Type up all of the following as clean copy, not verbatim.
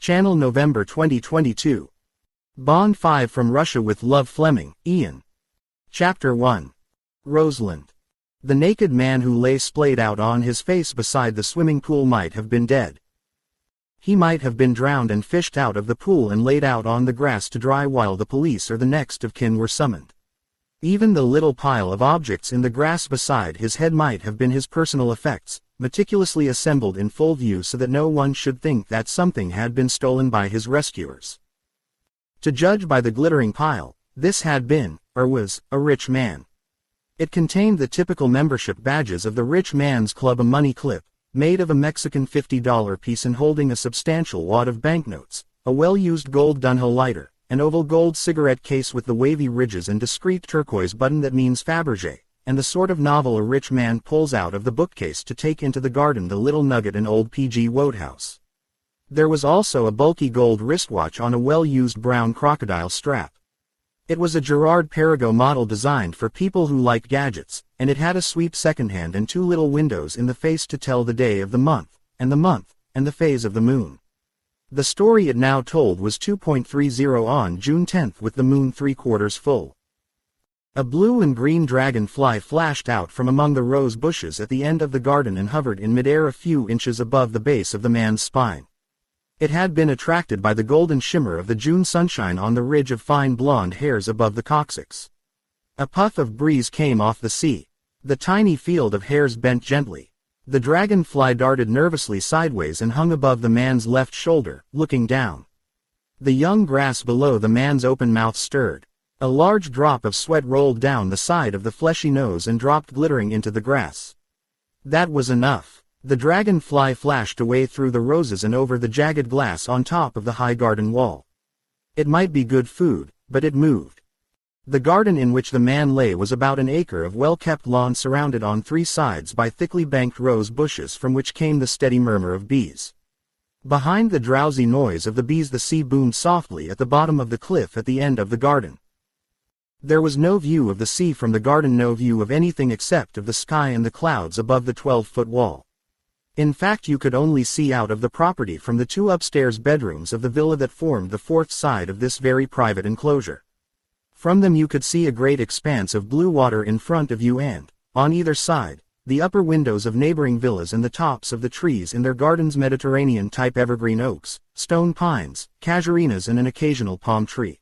Channel November 2022. Bond 5 from Russia with Love Flemming, Ian. Chapter 1. Rosalind. The naked man who lay splayed out on his face beside the swimming pool might have been dead. He might have been drowned and fished out of the pool and laid out on the grass to dry while the police or the next of kin were summoned. Even the little pile of objects in the grass beside his head might have been his personal effects, meticulously assembled in full view so that no one should think that something had been stolen by his rescuers. To judge by the glittering pile, this had been, or was, a rich man. It contained the typical membership badges of the rich man's club: a money clip, made of a Mexican $50 piece and holding a substantial wad of banknotes, a well-used gold Dunhill lighter, an oval gold cigarette case with the wavy ridges and discreet turquoise button that means Fabergé, and the sort of novel a rich man pulls out of the bookcase to take into the garden: the little nugget and old P.G. Wodehouse. There was also a bulky gold wristwatch on a well-used brown crocodile strap. It was a Girard-Perregaux model designed for people who like gadgets, and it had a sweep secondhand and two little windows in the face to tell the day of the month, and the phase of the moon. The story it now told was 2.30 on June 10 with the moon 3/4 full. A blue and green dragonfly flashed out from among the rose bushes at the end of the garden and hovered in midair a few inches above the base of the man's spine. It had been attracted by the golden shimmer of the June sunshine on the ridge of fine blonde hairs above the coccyx. A puff of breeze came off the sea. The tiny field of hairs bent gently. The dragonfly darted nervously sideways and hung above the man's left shoulder, looking down. The young grass below the man's open mouth stirred. A large drop of sweat rolled down the side of the fleshy nose and dropped glittering into the grass. That was enough. The dragonfly flashed away through the roses and over the jagged glass on top of the high garden wall. It might be good food, but it moved. The garden in which the man lay was about an acre of well-kept lawn surrounded on three sides by thickly banked rose bushes from which came the steady murmur of bees. Behind the drowsy noise of the bees the sea boomed softly at the bottom of the cliff at the end of the garden. There was no view of the sea from the garden, no view of anything except of the sky and the clouds above the 12-foot wall. In fact, you could only see out of the property from the two upstairs bedrooms of the villa that formed the fourth side of this very private enclosure. From them you could see a great expanse of blue water in front of you and, on either side, the upper windows of neighboring villas and the tops of the trees in their gardens: Mediterranean-type evergreen oaks, stone pines, casuarinas and an occasional palm tree.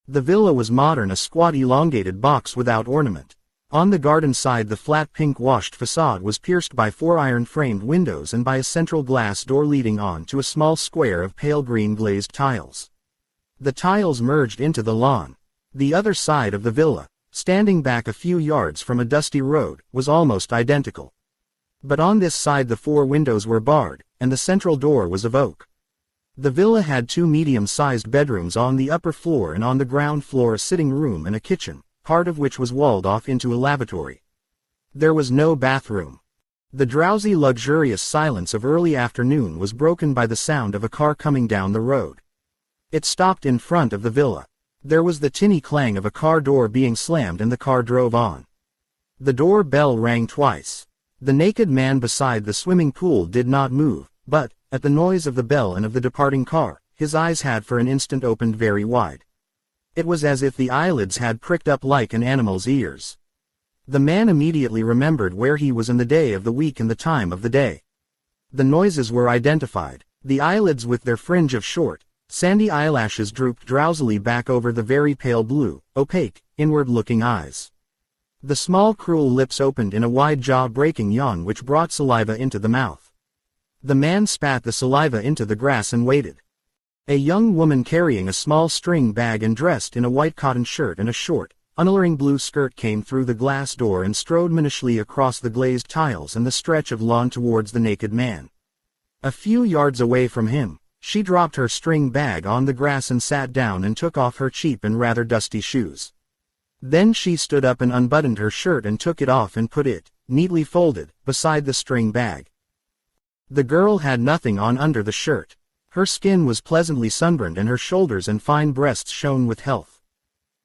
The villa was modern, a squat elongated box without ornament. On the garden side the flat pink-washed facade was pierced by four iron-framed windows and by a central glass door leading on to a small square of pale green glazed tiles. The tiles merged into the lawn. The other side of the villa, standing back a few yards from a dusty road, was almost identical. But on this side the four windows were barred, and the central door was of oak. The villa had two medium-sized bedrooms on the upper floor and on the ground floor a sitting room and a kitchen, part of which was walled off into a lavatory. There was no bathroom. The drowsy, luxurious silence of early afternoon was broken by the sound of a car coming down the road. It stopped in front of the villa. There was the tinny clang of a car door being slammed and the car drove on. The door bell rang twice. The naked man beside the swimming pool did not move, but, at the noise of the bell and of the departing car, his eyes had for an instant opened very wide. It was as if the eyelids had pricked up like an animal's ears. The man immediately remembered where he was and the day of the week and the time of the day. The noises were identified. The eyelids with their fringe of short, sandy eyelashes drooped drowsily back over the very pale blue, opaque, inward-looking eyes. The small cruel lips opened in a wide jaw-breaking yawn which brought saliva into the mouth. The man spat the saliva into the grass and waited. A young woman carrying a small string bag and dressed in a white cotton shirt and a short, unalluring blue skirt came through the glass door and strode minishly across the glazed tiles and the stretch of lawn towards the naked man. A few yards away from him, she dropped her string bag on the grass and sat down and took off her cheap and rather dusty shoes. Then she stood up and unbuttoned her shirt and took it off and put it, neatly folded, beside the string bag. The girl had nothing on under the shirt. Her skin was pleasantly sunburned and her shoulders and fine breasts shone with health.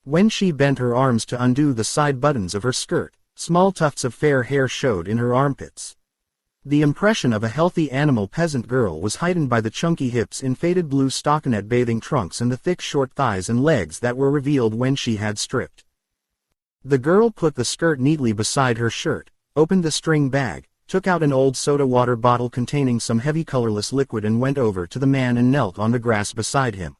When she bent her arms to undo the side buttons of her skirt, small tufts of fair hair showed in her armpits. The impression of a healthy animal peasant girl was heightened by the chunky hips in faded blue stockinette bathing trunks and the thick short thighs and legs that were revealed when she had stripped. The girl put the skirt neatly beside her shirt, opened the string bag, took out an old soda water bottle containing some heavy colorless liquid and went over to the man and knelt on the grass beside him.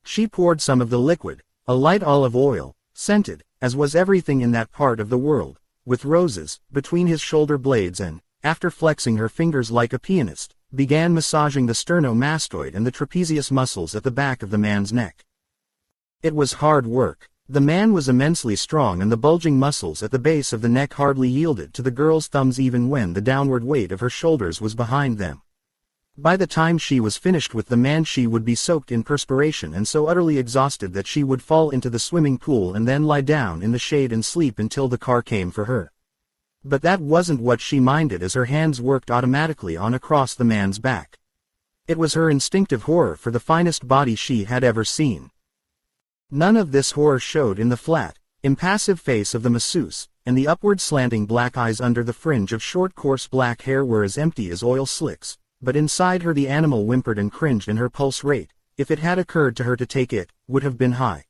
She poured some of the liquid, a light olive oil, scented, as was everything in that part of the world, with roses, between his shoulder blades and, after flexing her fingers like a pianist, began massaging the sternomastoid and the trapezius muscles at the back of the man's neck. It was hard work. The man was immensely strong and the bulging muscles at the base of the neck hardly yielded to the girl's thumbs even when the downward weight of her shoulders was behind them. By the time she was finished with the man she would be soaked in perspiration and so utterly exhausted that she would fall into the swimming pool and then lie down in the shade and sleep until the car came for her. But that wasn't what she minded as her hands worked automatically on across the man's back. It was her instinctive horror for the finest body she had ever seen. None of this horror showed in the flat, impassive face of the masseuse, and the upward slanting black eyes under the fringe of short coarse black hair were as empty as oil slicks. But inside her the animal whimpered and cringed and her pulse rate, if it had occurred to her to take it, would have been high.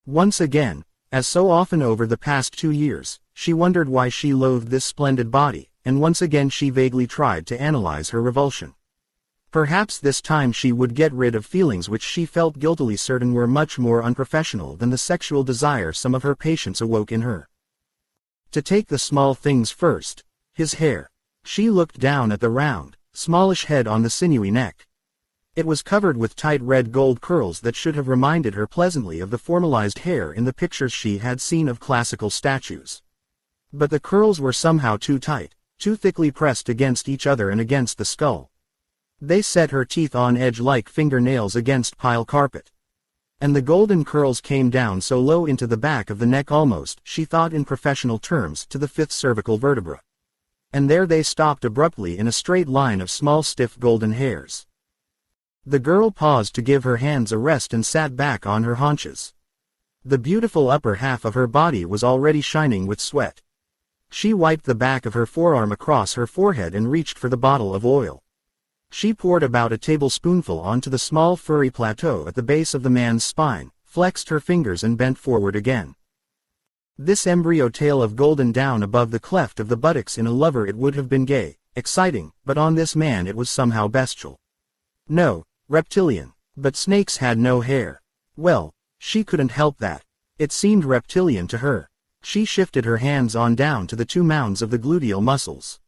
Once again, as so often over the past 2 years, she wondered why she loathed this splendid body, and once again she vaguely tried to analyze her revulsion. Perhaps this time she would get rid of feelings which she felt guiltily certain were much more unprofessional than the sexual desire some of her patients awoke in her. To take the small things first, his hair. She looked down at the round, smallish head on the sinewy neck. It was covered with tight red gold curls that should have reminded her pleasantly of the formalized hair in the pictures she had seen of classical statues. But the curls were somehow too tight, too thickly pressed against each other and against the skull. They set her teeth on edge like fingernails against pile carpet. And the golden curls came down so low into the back of the neck almost, she thought in professional terms, to the fifth cervical vertebra. And there they stopped abruptly in a straight line of small stiff golden hairs. The girl paused to give her hands a rest and sat back on her haunches. The beautiful upper half of her body was already shining with sweat. She wiped the back of her forearm across her forehead and reached for the bottle of oil. She poured about a tablespoonful onto the small furry plateau at the base of the man's spine, flexed her fingers and bent forward again. This embryo tail of golden down above the cleft of the buttocks in a lover it would have been gay, exciting, but on this man it was somehow bestial. No, reptilian. But snakes had no hair. Well, she couldn't help that. It seemed reptilian to her. She shifted her hands on down to the 2 mounds of the gluteal muscles.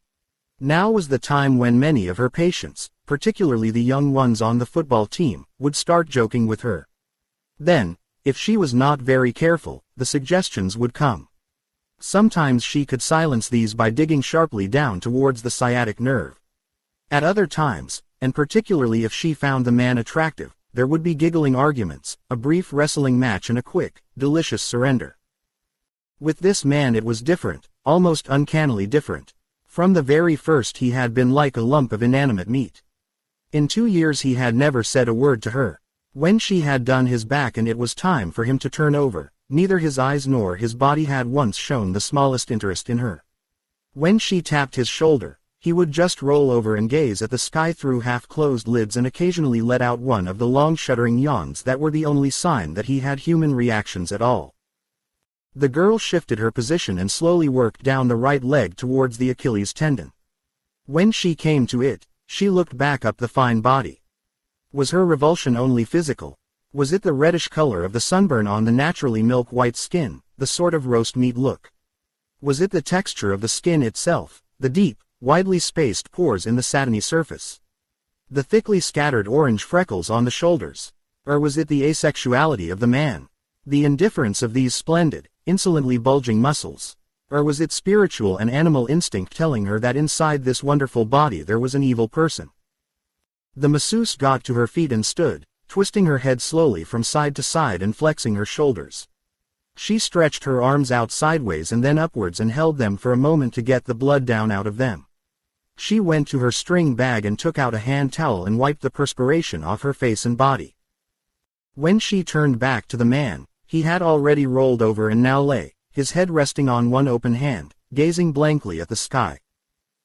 Now was the time when many of her patients, particularly the young ones on the football team, would start joking with her. Then, if she was not very careful, the suggestions would come. Sometimes she could silence these by digging sharply down towards the sciatic nerve. At other times, and particularly if she found the man attractive, there would be giggling arguments, a brief wrestling match and a quick, delicious surrender. With this man it was different, almost uncannily different. From the very first he had been like a lump of inanimate meat. In 2 years he had never said a word to her. When she had done his back and it was time for him to turn over, neither his eyes nor his body had once shown the smallest interest in her. When she tapped his shoulder, he would just roll over and gaze at the sky through half-closed lids and occasionally let out one of the long shuddering yawns that were the only sign that he had human reactions at all. The girl shifted her position and slowly worked down the right leg towards the Achilles tendon. When she came to it, she looked back up the fine body. Was her revulsion only physical? Was it the reddish color of the sunburn on the naturally milk-white skin, the sort of roast meat look? Was it the texture of the skin itself, the deep, widely spaced pores in the satiny surface? The thickly scattered orange freckles on the shoulders? Or was it the asexuality of the man? The indifference of these splendid, insolently bulging muscles? Or was it spiritual and animal instinct telling her that inside this wonderful body there was an evil person? The masseuse got to her feet and stood, twisting her head slowly from side to side and flexing her shoulders. She stretched her arms out sideways and then upwards and held them for a moment to get the blood down out of them. She went to her string bag and took out a hand towel and wiped the perspiration off her face and body. When she turned back to the man, he had already rolled over and now lay, his head resting on one open hand, gazing blankly at the sky.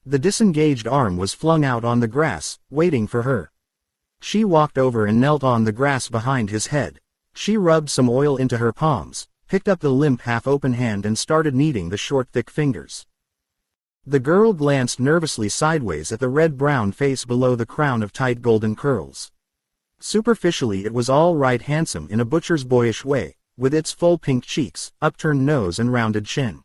The disengaged arm was flung out on the grass, waiting for her. She walked over and knelt on the grass behind his head. She rubbed some oil into her palms, picked up the limp half-open hand and started kneading the short thick fingers. The girl glanced nervously sideways at the red-brown face below the crown of tight golden curls. Superficially it was all right, handsome in a butcher's boyish way, with its full pink cheeks, upturned nose and rounded chin.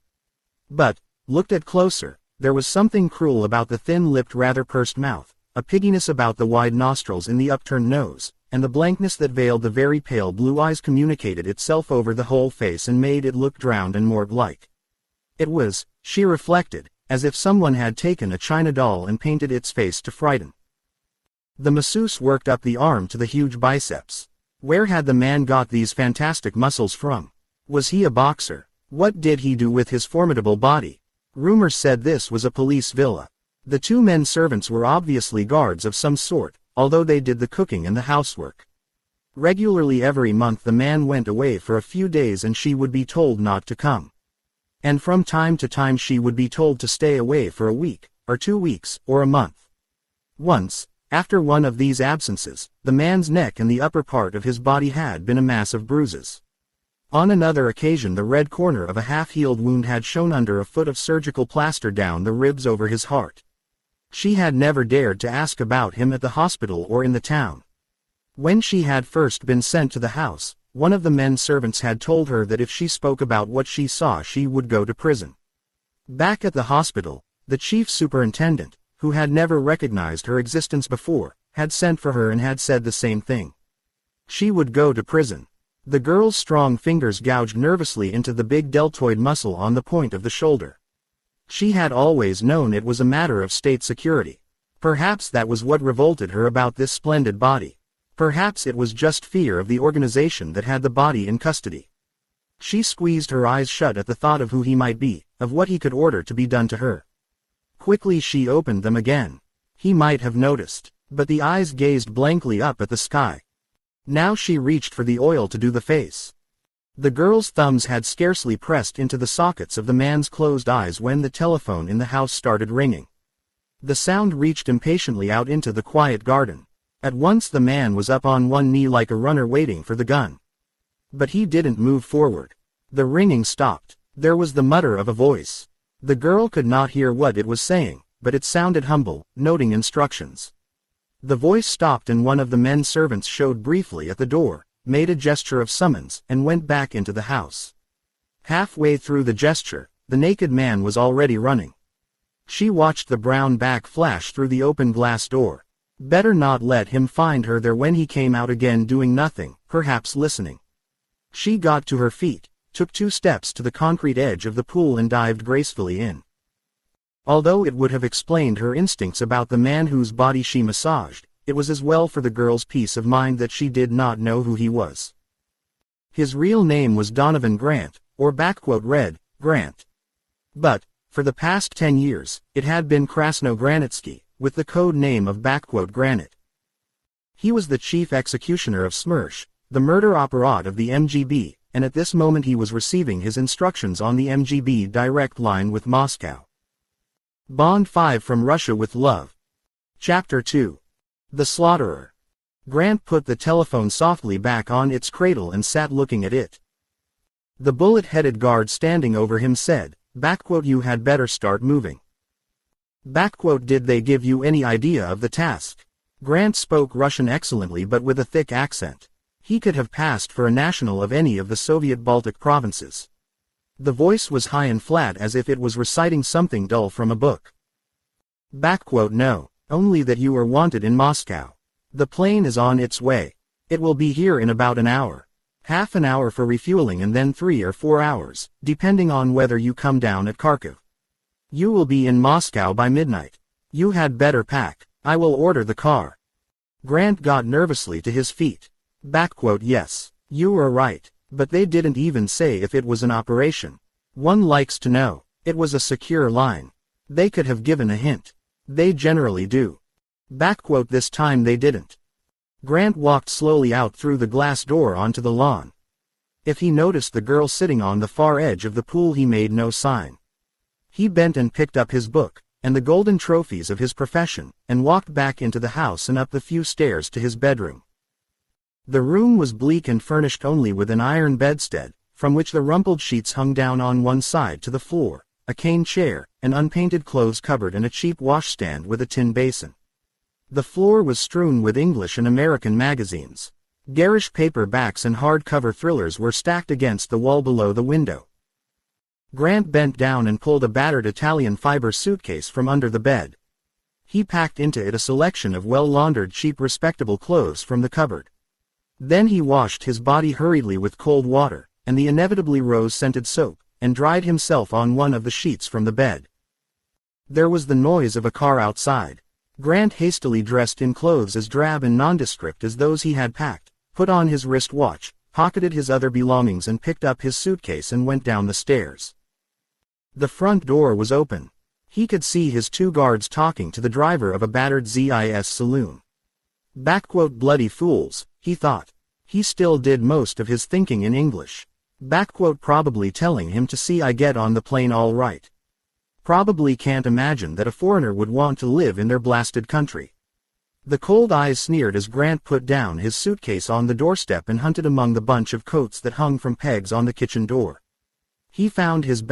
But, looked at closer, there was something cruel about the thin-lipped rather pursed mouth, a pigginess about the wide nostrils in the upturned nose, and the blankness that veiled the very pale blue eyes communicated itself over the whole face and made it look drowned and morgue-like. It was, she reflected, as if someone had taken a china doll and painted its face to frighten. The masseuse worked up the arm to the huge biceps. Where had the man got these fantastic muscles from? Was he a boxer? What did he do with his formidable body? Rumors said this was a police villa. The two men servants were obviously guards of some sort, although they did the cooking and the housework. Regularly every month the man went away for a few days and she would be told not to come. And from time to time she would be told to stay away for a week, or 2 weeks, or a month. Once, after one of these absences, the man's neck and the upper part of his body had been a mass of bruises. On another occasion the red corner of a half-healed wound had shown under a foot of surgical plaster down the ribs over his heart. She had never dared to ask about him at the hospital or in the town. When she had first been sent to the house, one of the men servants had told her that if she spoke about what she saw she would go to prison. Back at the hospital, the chief superintendent, who had never recognized her existence before, had sent for her and had said the same thing. She would go to prison. The girl's strong fingers gouged nervously into the big deltoid muscle on the point of the shoulder. She had always known it was a matter of state security. Perhaps that was what revolted her about this splendid body. Perhaps it was just fear of the organization that had the body in custody. She squeezed her eyes shut at the thought of who he might be, of what he could order to be done to her. Quickly she opened them again. He might have noticed, but the eyes gazed blankly up at the sky. Now she reached for the oil to do the face. The girl's thumbs had scarcely pressed into the sockets of the man's closed eyes when the telephone in the house started ringing. The sound reached impatiently out into the quiet garden. At once the man was up on one knee like a runner waiting for the gun. But he didn't move forward. The ringing stopped. There was the mutter of a voice. The girl could not hear what it was saying, but it sounded humble, noting instructions. The voice stopped and one of the men servants showed briefly at the door, made a gesture of summons, and went back into the house. Halfway through the gesture, the naked man was already running. She watched the brown back flash through the open glass door. Better not let him find her there when he came out again doing nothing, perhaps listening. She got to her feet, took 2 steps to the concrete edge of the pool and dived gracefully in. Although it would have explained her instincts about the man whose body she massaged, it was as well for the girl's peace of mind that she did not know who he was. His real name was Donovan Grant, or Red Grant. But, for the past 10 years, it had been Krasno Granitsky, with the code name of Granite. He was the chief executioner of Smersh, the murder apparat of the MGB, and at this moment he was receiving his instructions on the MGB direct line with Moscow. Bond 5 from Russia with Love. Chapter 2. The Slaughterer. Grant put the telephone softly back on its cradle and sat looking at it. The bullet-headed guard standing over him said, "You had better start moving." "Did they give you any idea of the task?" Grant spoke Russian excellently but with a thick accent. He could have passed for a national of any of the Soviet Baltic provinces. The voice was high and flat as if it was reciting something dull from a book. "No, only that you are wanted in Moscow. The plane is on its way. It will be here in about an hour. Half an hour for refueling and then 3 or 4 hours, depending on whether you come down at Kharkiv. You will be in Moscow by midnight. You had better pack. I will order the car." Grant got nervously to his feet. Yes, you are right, but they didn't even say if it was an operation. One likes to know. It was a secure line. They could have given a hint. They generally do. This time they didn't. Grant walked slowly out through the glass door onto the lawn. If he noticed the girl sitting on the far edge of the pool he made no sign. He bent and picked up his book, and the golden trophies of his profession, and walked back into the house and up the few stairs to his bedroom. The room was bleak and furnished only with an iron bedstead, from which the rumpled sheets hung down on one side to the floor, a cane chair, an unpainted clothes cupboard and a cheap washstand with a tin basin. The floor was strewn with English and American magazines. Garish paperbacks and hardcover thrillers were stacked against the wall below the window. Grant bent down and pulled a battered Italian fiber suitcase from under the bed. He packed into it a selection of well-laundered cheap respectable clothes from the cupboard. Then he washed his body hurriedly with cold water, and the inevitably rose-scented soap, and dried himself on one of the sheets from the bed. There was the noise of a car outside. Grant hastily dressed in clothes as drab and nondescript as those he had packed, put on his wrist watch, pocketed his other belongings and picked up his suitcase and went down the stairs. The front door was open. He could see his two guards talking to the driver of a battered ZIS saloon. "Bloody fools," he thought. He still did most of his thinking in English. Probably telling him to see I get on the plane all right. Probably can't imagine that a foreigner would want to live in their blasted country. The cold eyes sneered as Grant put down his suitcase on the doorstep and hunted among the bunch of coats that hung from pegs on the kitchen door. He found his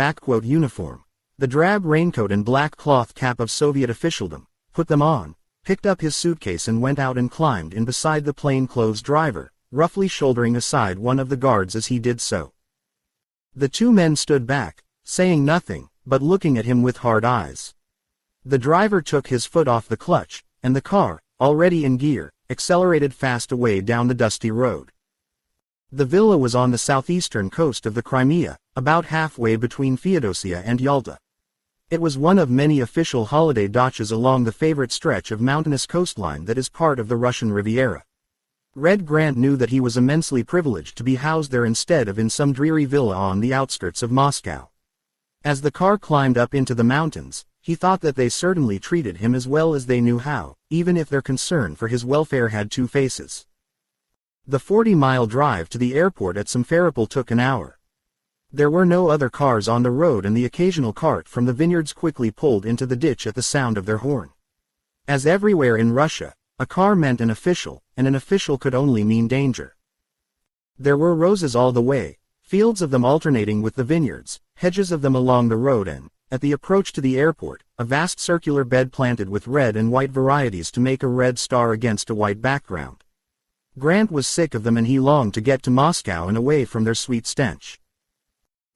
uniform, the drab raincoat and black cloth cap of Soviet officialdom, put them on, picked up his suitcase and went out and climbed in beside the plainclothes driver, roughly shouldering aside one of the guards as he did so. The two men stood back, saying nothing, but looking at him with hard eyes. The driver took his foot off the clutch, and the car, already in gear, accelerated fast away down the dusty road. The villa was on the southeastern coast of the Crimea, about halfway between Feodosia and Yalta. It was one of many official holiday dachas along the favorite stretch of mountainous coastline that is part of the Russian Riviera. Red Grant knew that he was immensely privileged to be housed there instead of in some dreary villa on the outskirts of Moscow. As the car climbed up into the mountains, he thought that they certainly treated him as well as they knew how, even if their concern for his welfare had two faces. The 40-mile drive to the airport at Simferopol took an hour. There were no other cars on the road and the occasional cart from the vineyards quickly pulled into the ditch at the sound of their horn. As everywhere in Russia, a car meant an official, and an official could only mean danger. There were roses all the way, fields of them alternating with the vineyards, hedges of them along the road and, at the approach to the airport, a vast circular bed planted with red and white varieties to make a red star against a white background. Grant was sick of them and he longed to get to Moscow and away from their sweet stench.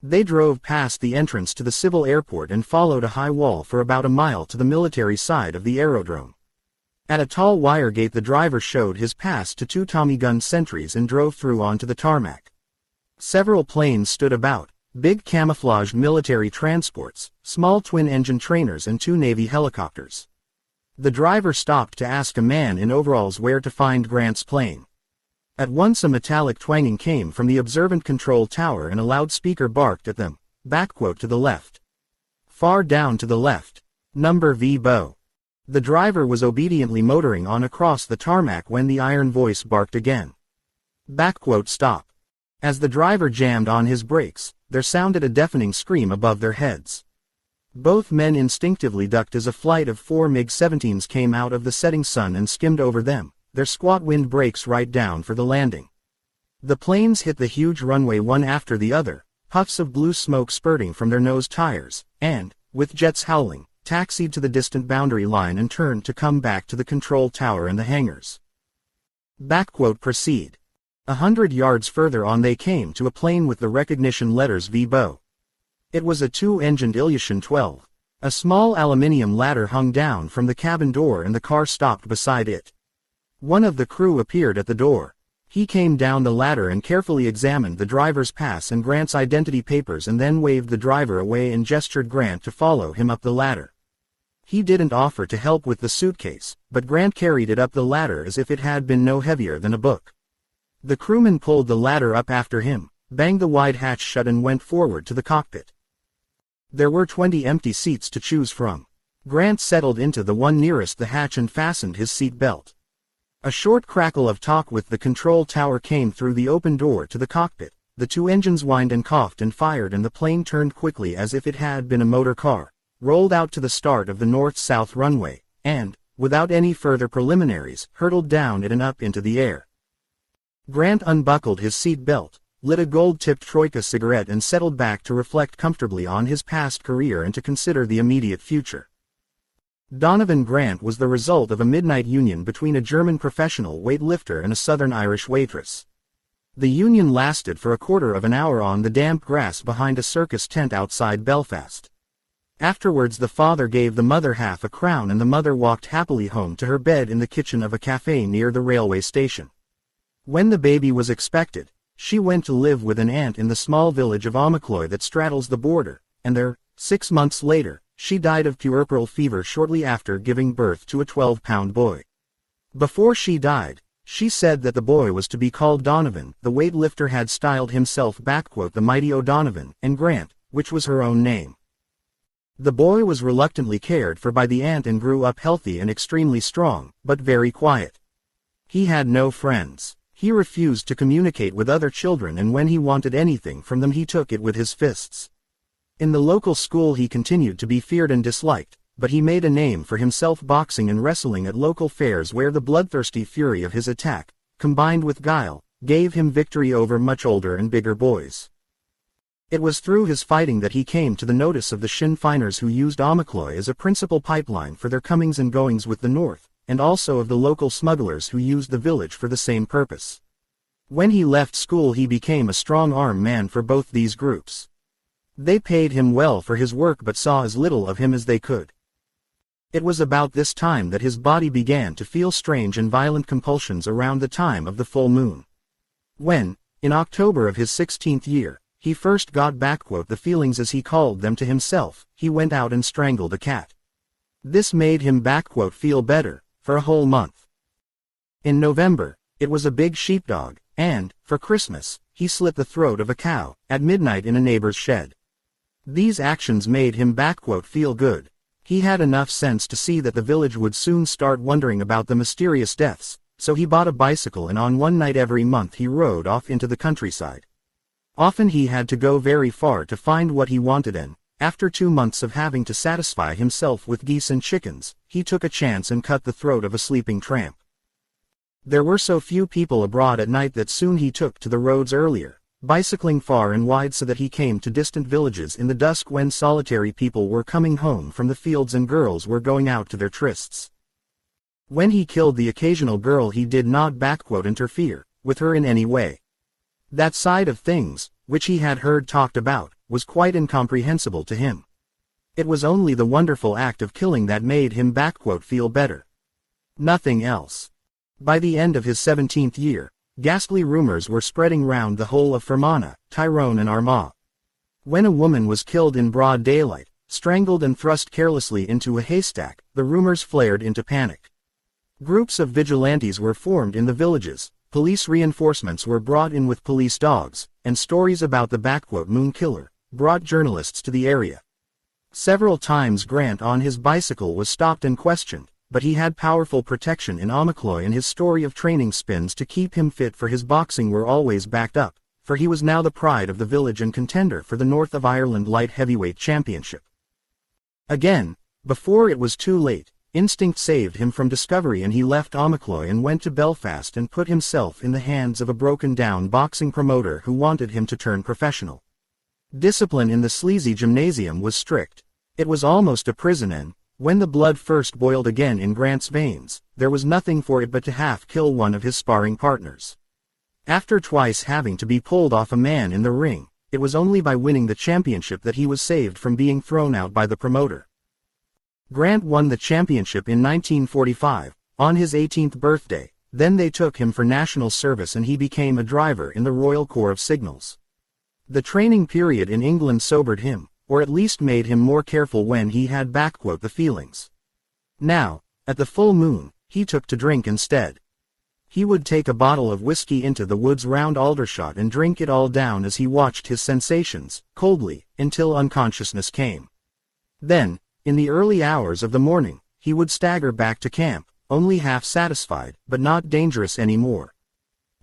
They drove past the entrance to the civil airport and followed a high wall for about a mile to the military side of the aerodrome. At a tall wire gate the driver showed his pass to two Tommy gun sentries and drove through onto the tarmac. Several planes stood about, big camouflaged military transports, small twin-engine trainers and two Navy helicopters. The driver stopped to ask a man in overalls where to find Grant's plane. At once a metallic twanging came from the observant control tower and a loudspeaker barked at them, to the left. Far down to the left. Number V Bow. The driver was obediently motoring on across the tarmac when the iron voice barked again. Stop. As the driver jammed on his brakes, there sounded a deafening scream above their heads. Both men instinctively ducked as a flight of 4 MiG-17s came out of the setting sun and skimmed over them, their squat wind brakes right down for the landing. The planes hit the huge runway one after the other, puffs of blue smoke spurting from their nose tires, and, with jets howling, taxied to the distant boundary line and turned to come back to the control tower and the hangars. Proceed. 100 yards further on they came to a plane with the recognition letters V Bow. It was a two-engined Ilyushin 12. A small aluminium ladder hung down from the cabin door and the car stopped beside it. One of the crew appeared at the door. He came down the ladder and carefully examined the driver's pass and Grant's identity papers and then waved the driver away and gestured Grant to follow him up the ladder. He didn't offer to help with the suitcase, but Grant carried it up the ladder as if it had been no heavier than a book. The crewman pulled the ladder up after him, banged the wide hatch shut and went forward to the cockpit. There were 20 empty seats to choose from. Grant settled into the one nearest the hatch and fastened his seat belt. A short crackle of talk with the control tower came through the open door to the cockpit. The two engines whined and coughed and fired and the plane turned quickly as if it had been a motor car, rolled out to the start of the north-south runway, and, without any further preliminaries, hurtled down it and up into the air. Grant unbuckled his seat belt, lit a gold-tipped Troika cigarette and settled back to reflect comfortably on his past career and to consider the immediate future. Donovan Grant was the result of a midnight union between a German professional weightlifter and a Southern Irish waitress. The union lasted for a quarter of an hour on the damp grass behind a circus tent outside Belfast. Afterwards the father gave the mother half a crown and the mother walked happily home to her bed in the kitchen of a cafe near the railway station. When the baby was expected, she went to live with an aunt in the small village of Omicloy that straddles the border, and there, 6 months later, she died of puerperal fever shortly after giving birth to a 12-pound boy. Before she died, she said that the boy was to be called Donovan. The weightlifter had styled himself the mighty O'Donovan, and Grant, which was her own name. The boy was reluctantly cared for by the aunt and grew up healthy and extremely strong, but very quiet. He had no friends. He refused to communicate with other children, and when he wanted anything from them he took it with his fists. In the local school he continued to be feared and disliked, but he made a name for himself boxing and wrestling at local fairs where the bloodthirsty fury of his attack, combined with guile, gave him victory over much older and bigger boys. It was through his fighting that he came to the notice of the Sinn Feiners who used Omicloy as a principal pipeline for their comings and goings with the North, and also of the local smugglers who used the village for the same purpose. When he left school he became a strong-arm man for both these groups. They paid him well for his work but saw as little of him as they could. It was about this time that his body began to feel strange and violent compulsions around the time of the full moon. When, in October of his 16th year, he first got the feelings as he called them to himself, he went out and strangled a cat. This made him feel better, for a whole month. In November, it was a big sheepdog, and, for Christmas, he slit the throat of a cow, at midnight in a neighbor's shed. These actions made him feel good. He had enough sense to see that the village would soon start wondering about the mysterious deaths, so he bought a bicycle and on one night every month he rode off into the countryside. Often he had to go very far to find what he wanted and, after 2 months of having to satisfy himself with geese and chickens, he took a chance and cut the throat of a sleeping tramp. There were so few people abroad at night that soon he took to the roads earlier, bicycling far and wide so that he came to distant villages in the dusk when solitary people were coming home from the fields and girls were going out to their trysts. When he killed the occasional girl he did not interfere with her in any way. That side of things, which he had heard talked about, was quite incomprehensible to him. It was only the wonderful act of killing that made him feel better. Nothing else. By the end of his 17th year, ghastly rumors were spreading round the whole of Fermanagh, Tyrone and Armagh. When a woman was killed in broad daylight, strangled and thrust carelessly into a haystack, the rumors flared into panic. Groups of vigilantes were formed in the villages, police reinforcements were brought in with police dogs, and stories about the moon killer brought journalists to the area. Several times Grant on his bicycle was stopped and questioned, but he had powerful protection in Omicloy and his story of training spins to keep him fit for his boxing were always backed up, for he was now the pride of the village and contender for the North of Ireland Light Heavyweight Championship. Again, before it was too late, instinct saved him from discovery and he left Omicloy and went to Belfast and put himself in the hands of a broken-down boxing promoter who wanted him to turn professional. Discipline in the sleazy gymnasium was strict. It was almost a prison and, when the blood first boiled again in Grant's veins, there was nothing for it but to half-kill one of his sparring partners. After twice having to be pulled off a man in the ring, it was only by winning the championship that he was saved from being thrown out by the promoter. Grant won the championship in 1945, on his 18th birthday, then they took him for national service and he became a driver in the Royal Corps of Signals. The training period in England sobered him, or at least made him more careful when he had the feelings. Now, at the full moon, he took to drink instead. He would take a bottle of whiskey into the woods round Aldershot and drink it all down as he watched his sensations, coldly, until unconsciousness came. Then, in the early hours of the morning, he would stagger back to camp, only half satisfied, but not dangerous anymore.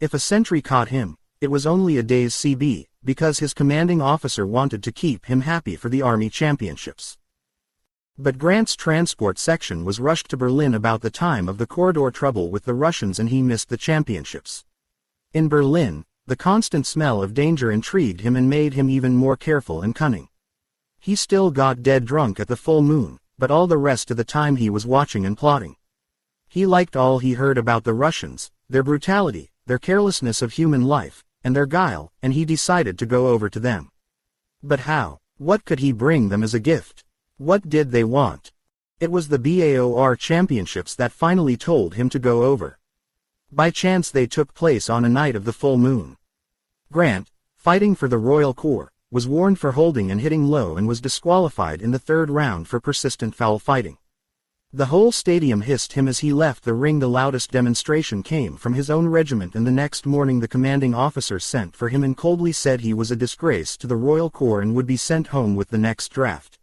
If a sentry caught him, it was only a day's CB, because his commanding officer wanted to keep him happy for the Army Championships. But Grant's transport section was rushed to Berlin about the time of the corridor trouble with the Russians and he missed the championships. In Berlin, the constant smell of danger intrigued him and made him even more careful and cunning. He still got dead drunk at the full moon, but all the rest of the time he was watching and plotting. He liked all he heard about the Russians, their brutality, their carelessness of human life, and their guile, and he decided to go over to them. But how? What could he bring them as a gift? What did they want? It was the BAOR championships that finally told him to go over. By chance they took place on a night of the full moon. Grant, fighting for the Royal Corps, was warned for holding and hitting low and was disqualified in the third round for persistent foul fighting. The whole stadium hissed him as he left the ring. The loudest demonstration came from his own regiment, and the next morning the commanding officer sent for him and coldly said he was a disgrace to the Royal Corps and would be sent home with the next draft.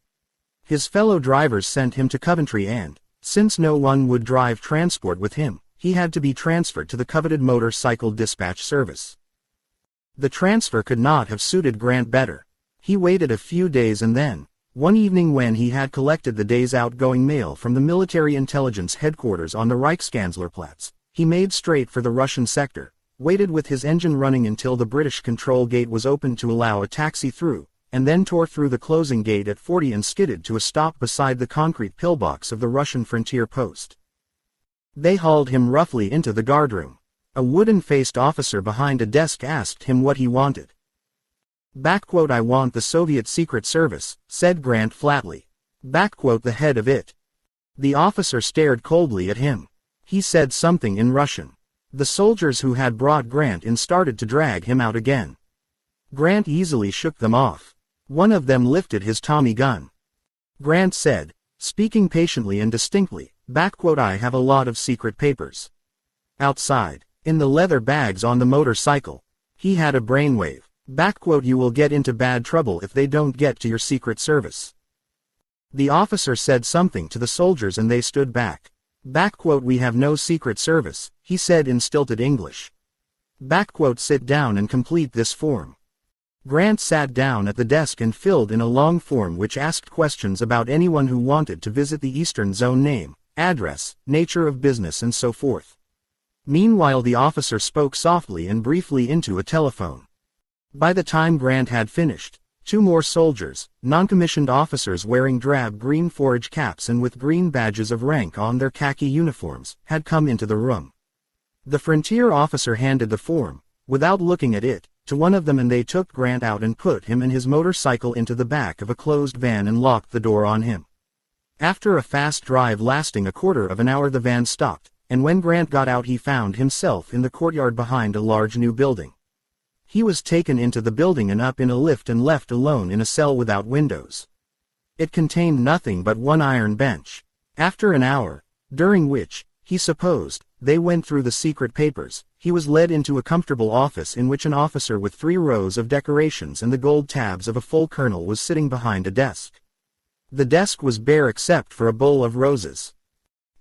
His fellow drivers sent him to Coventry and, since no one would drive transport with him, he had to be transferred to the coveted motorcycle dispatch service. The transfer could not have suited Grant better. He waited a few days and then, one evening when he had collected the day's outgoing mail from the military intelligence headquarters on the Reichskanzlerplatz, he made straight for the Russian sector, waited with his engine running until the British control gate was opened to allow a taxi through, and then tore through the closing gate at 40 and skidded to a stop beside the concrete pillbox of the Russian frontier post. They hauled him roughly into the guardroom. A wooden-faced officer behind a desk asked him what he wanted. "I want the Soviet Secret Service," said Grant flatly. "The head of it." The officer stared coldly at him. He said something in Russian. The soldiers who had brought Grant in started to drag him out again. Grant easily shook them off. One of them lifted his Tommy gun. Grant said, speaking patiently and distinctly, "I have a lot of secret papers. Outside, in the leather bags on the motorcycle." He had a brainwave. "You will get into bad trouble if they don't get to your Secret Service." The officer said something to the soldiers and they stood back. "We have no Secret Service," he said in stilted English. "Sit down and complete this form." Grant sat down at the desk and filled in a long form which asked questions about anyone who wanted to visit the Eastern Zone: name, address, nature of business and so forth. Meanwhile the officer spoke softly and briefly into a telephone. By the time Grant had finished, two more soldiers, non-commissioned officers wearing drab green forage caps and with green badges of rank on their khaki uniforms, had come into the room. The frontier officer handed the form, without looking at it, to one of them and they took Grant out and put him and his motorcycle into the back of a closed van and locked the door on him. After a fast drive lasting a quarter of an hour the van stopped, and when Grant got out he found himself in the courtyard behind a large new building. He was taken into the building and up in a lift and left alone in a cell without windows. It contained nothing but one iron bench. After an hour, during which, he supposed, they went through the secret papers, he was led into a comfortable office in which an officer with 3 rows of decorations and the gold tabs of a full colonel was sitting behind a desk. The desk was bare except for a bowl of roses.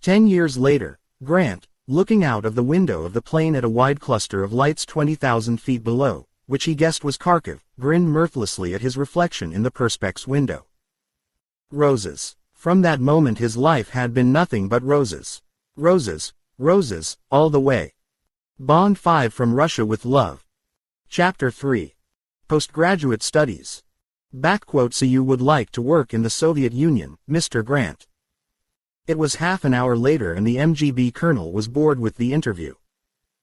10 years later, Grant, looking out of the window of the plane at a wide cluster of lights 20,000 feet below, which he guessed was Kharkiv, grinned mirthlessly at his reflection in the perspex window. Roses. From that moment his life had been nothing but roses. Roses, roses, all the way. Bond 5 from Russia with Love. Chapter 3. Postgraduate Studies. So you would like to work in the Soviet Union, Mr. Grant. It was half an hour later and the MGB colonel was bored with the interview.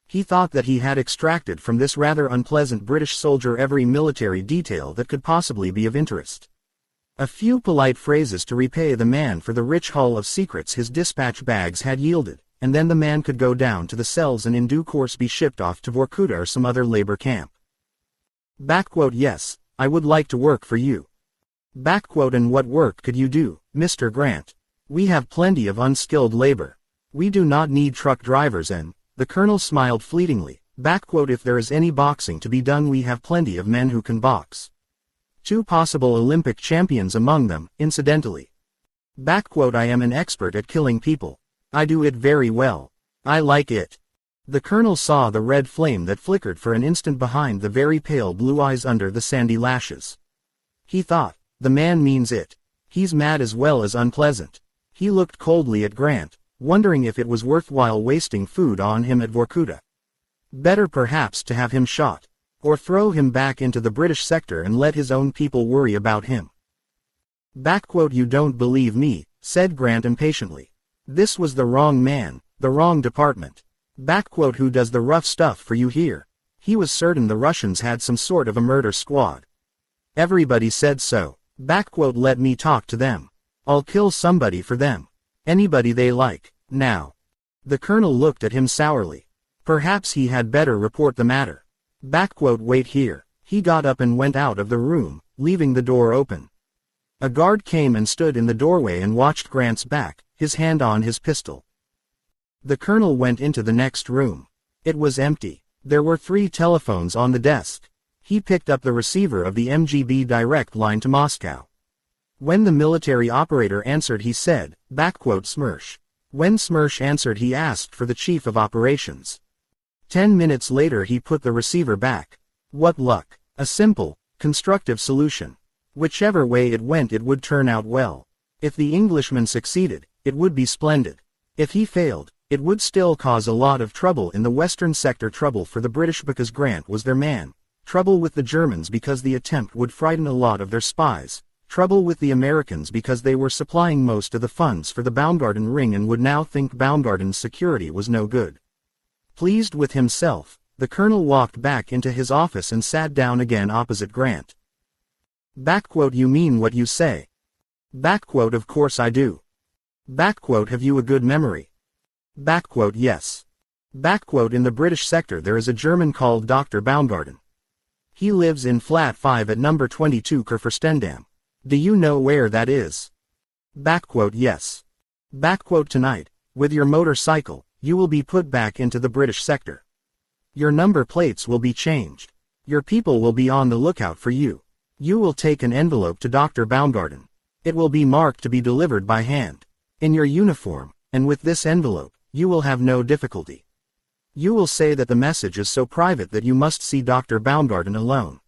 He thought that he had extracted from this rather unpleasant British soldier every military detail that could possibly be of interest. A few polite phrases to repay the man for the rich haul of secrets his dispatch bags had yielded, and then the man could go down to the cells and in due course be shipped off to Vorkuta or some other labor camp. Yes, I would like to work for you. And what work could you do, Mr. Grant? We have plenty of unskilled labor. We do not need truck drivers and, the colonel smiled fleetingly, if there is any boxing to be done we have plenty of men who can box. 2 possible Olympic champions among them, incidentally. I am an expert at killing people. I do it very well. I like it. The colonel saw the red flame that flickered for an instant behind the very pale blue eyes under the sandy lashes. He thought, the man means it. He's mad as well as unpleasant. He looked coldly at Grant, wondering if it was worthwhile wasting food on him at Vorkuta. Better perhaps to have him shot. Or throw him back into the British sector and let his own people worry about him. You don't believe me, said Grant impatiently. This was the wrong man, the wrong department. Who does the rough stuff for you here? He was certain the Russians had some sort of a murder squad. Everybody said so. Let me talk to them. I'll kill somebody for them. Anybody they like, now. The colonel looked at him sourly. Perhaps he had better report the matter. Wait here. He got up and went out of the room, leaving the door open. A guard came and stood in the doorway and watched Grant's back, his hand on his pistol. The colonel went into the next room. It was empty. There were 3 telephones on the desk. He picked up the receiver of the MGB direct line to Moscow. When the military operator answered he said, Smersh. When Smersh answered he asked for the chief of operations. 10 minutes later he put the receiver back. What luck. A simple, constructive solution. Whichever way it went it would turn out well. If the Englishman succeeded, it would be splendid. If he failed, it would still cause a lot of trouble in the western sector, trouble for the British because Grant was their man, trouble with the Germans because the attempt would frighten a lot of their spies, trouble with the Americans because they were supplying most of the funds for the Baumgarten ring and would now think Baumgarten's security was no good. Pleased with himself, the colonel walked back into his office and sat down again opposite Grant. You mean what you say? Of course I do. Have you a good memory? Yes. In the British sector there is a German called Dr. Baumgarten. He lives in flat 5 at number 22 Kurfürstendamm. Do you know where that is? Yes. Tonight, with your motorcycle, you will be put back into the British sector. Your number plates will be changed. Your people will be on the lookout for you. You will take an envelope to Dr. Baumgarten. It will be marked to be delivered by hand. In your uniform, and with this envelope, you will have no difficulty. You will say that the message is so private that you must see Dr. Baumgarten alone.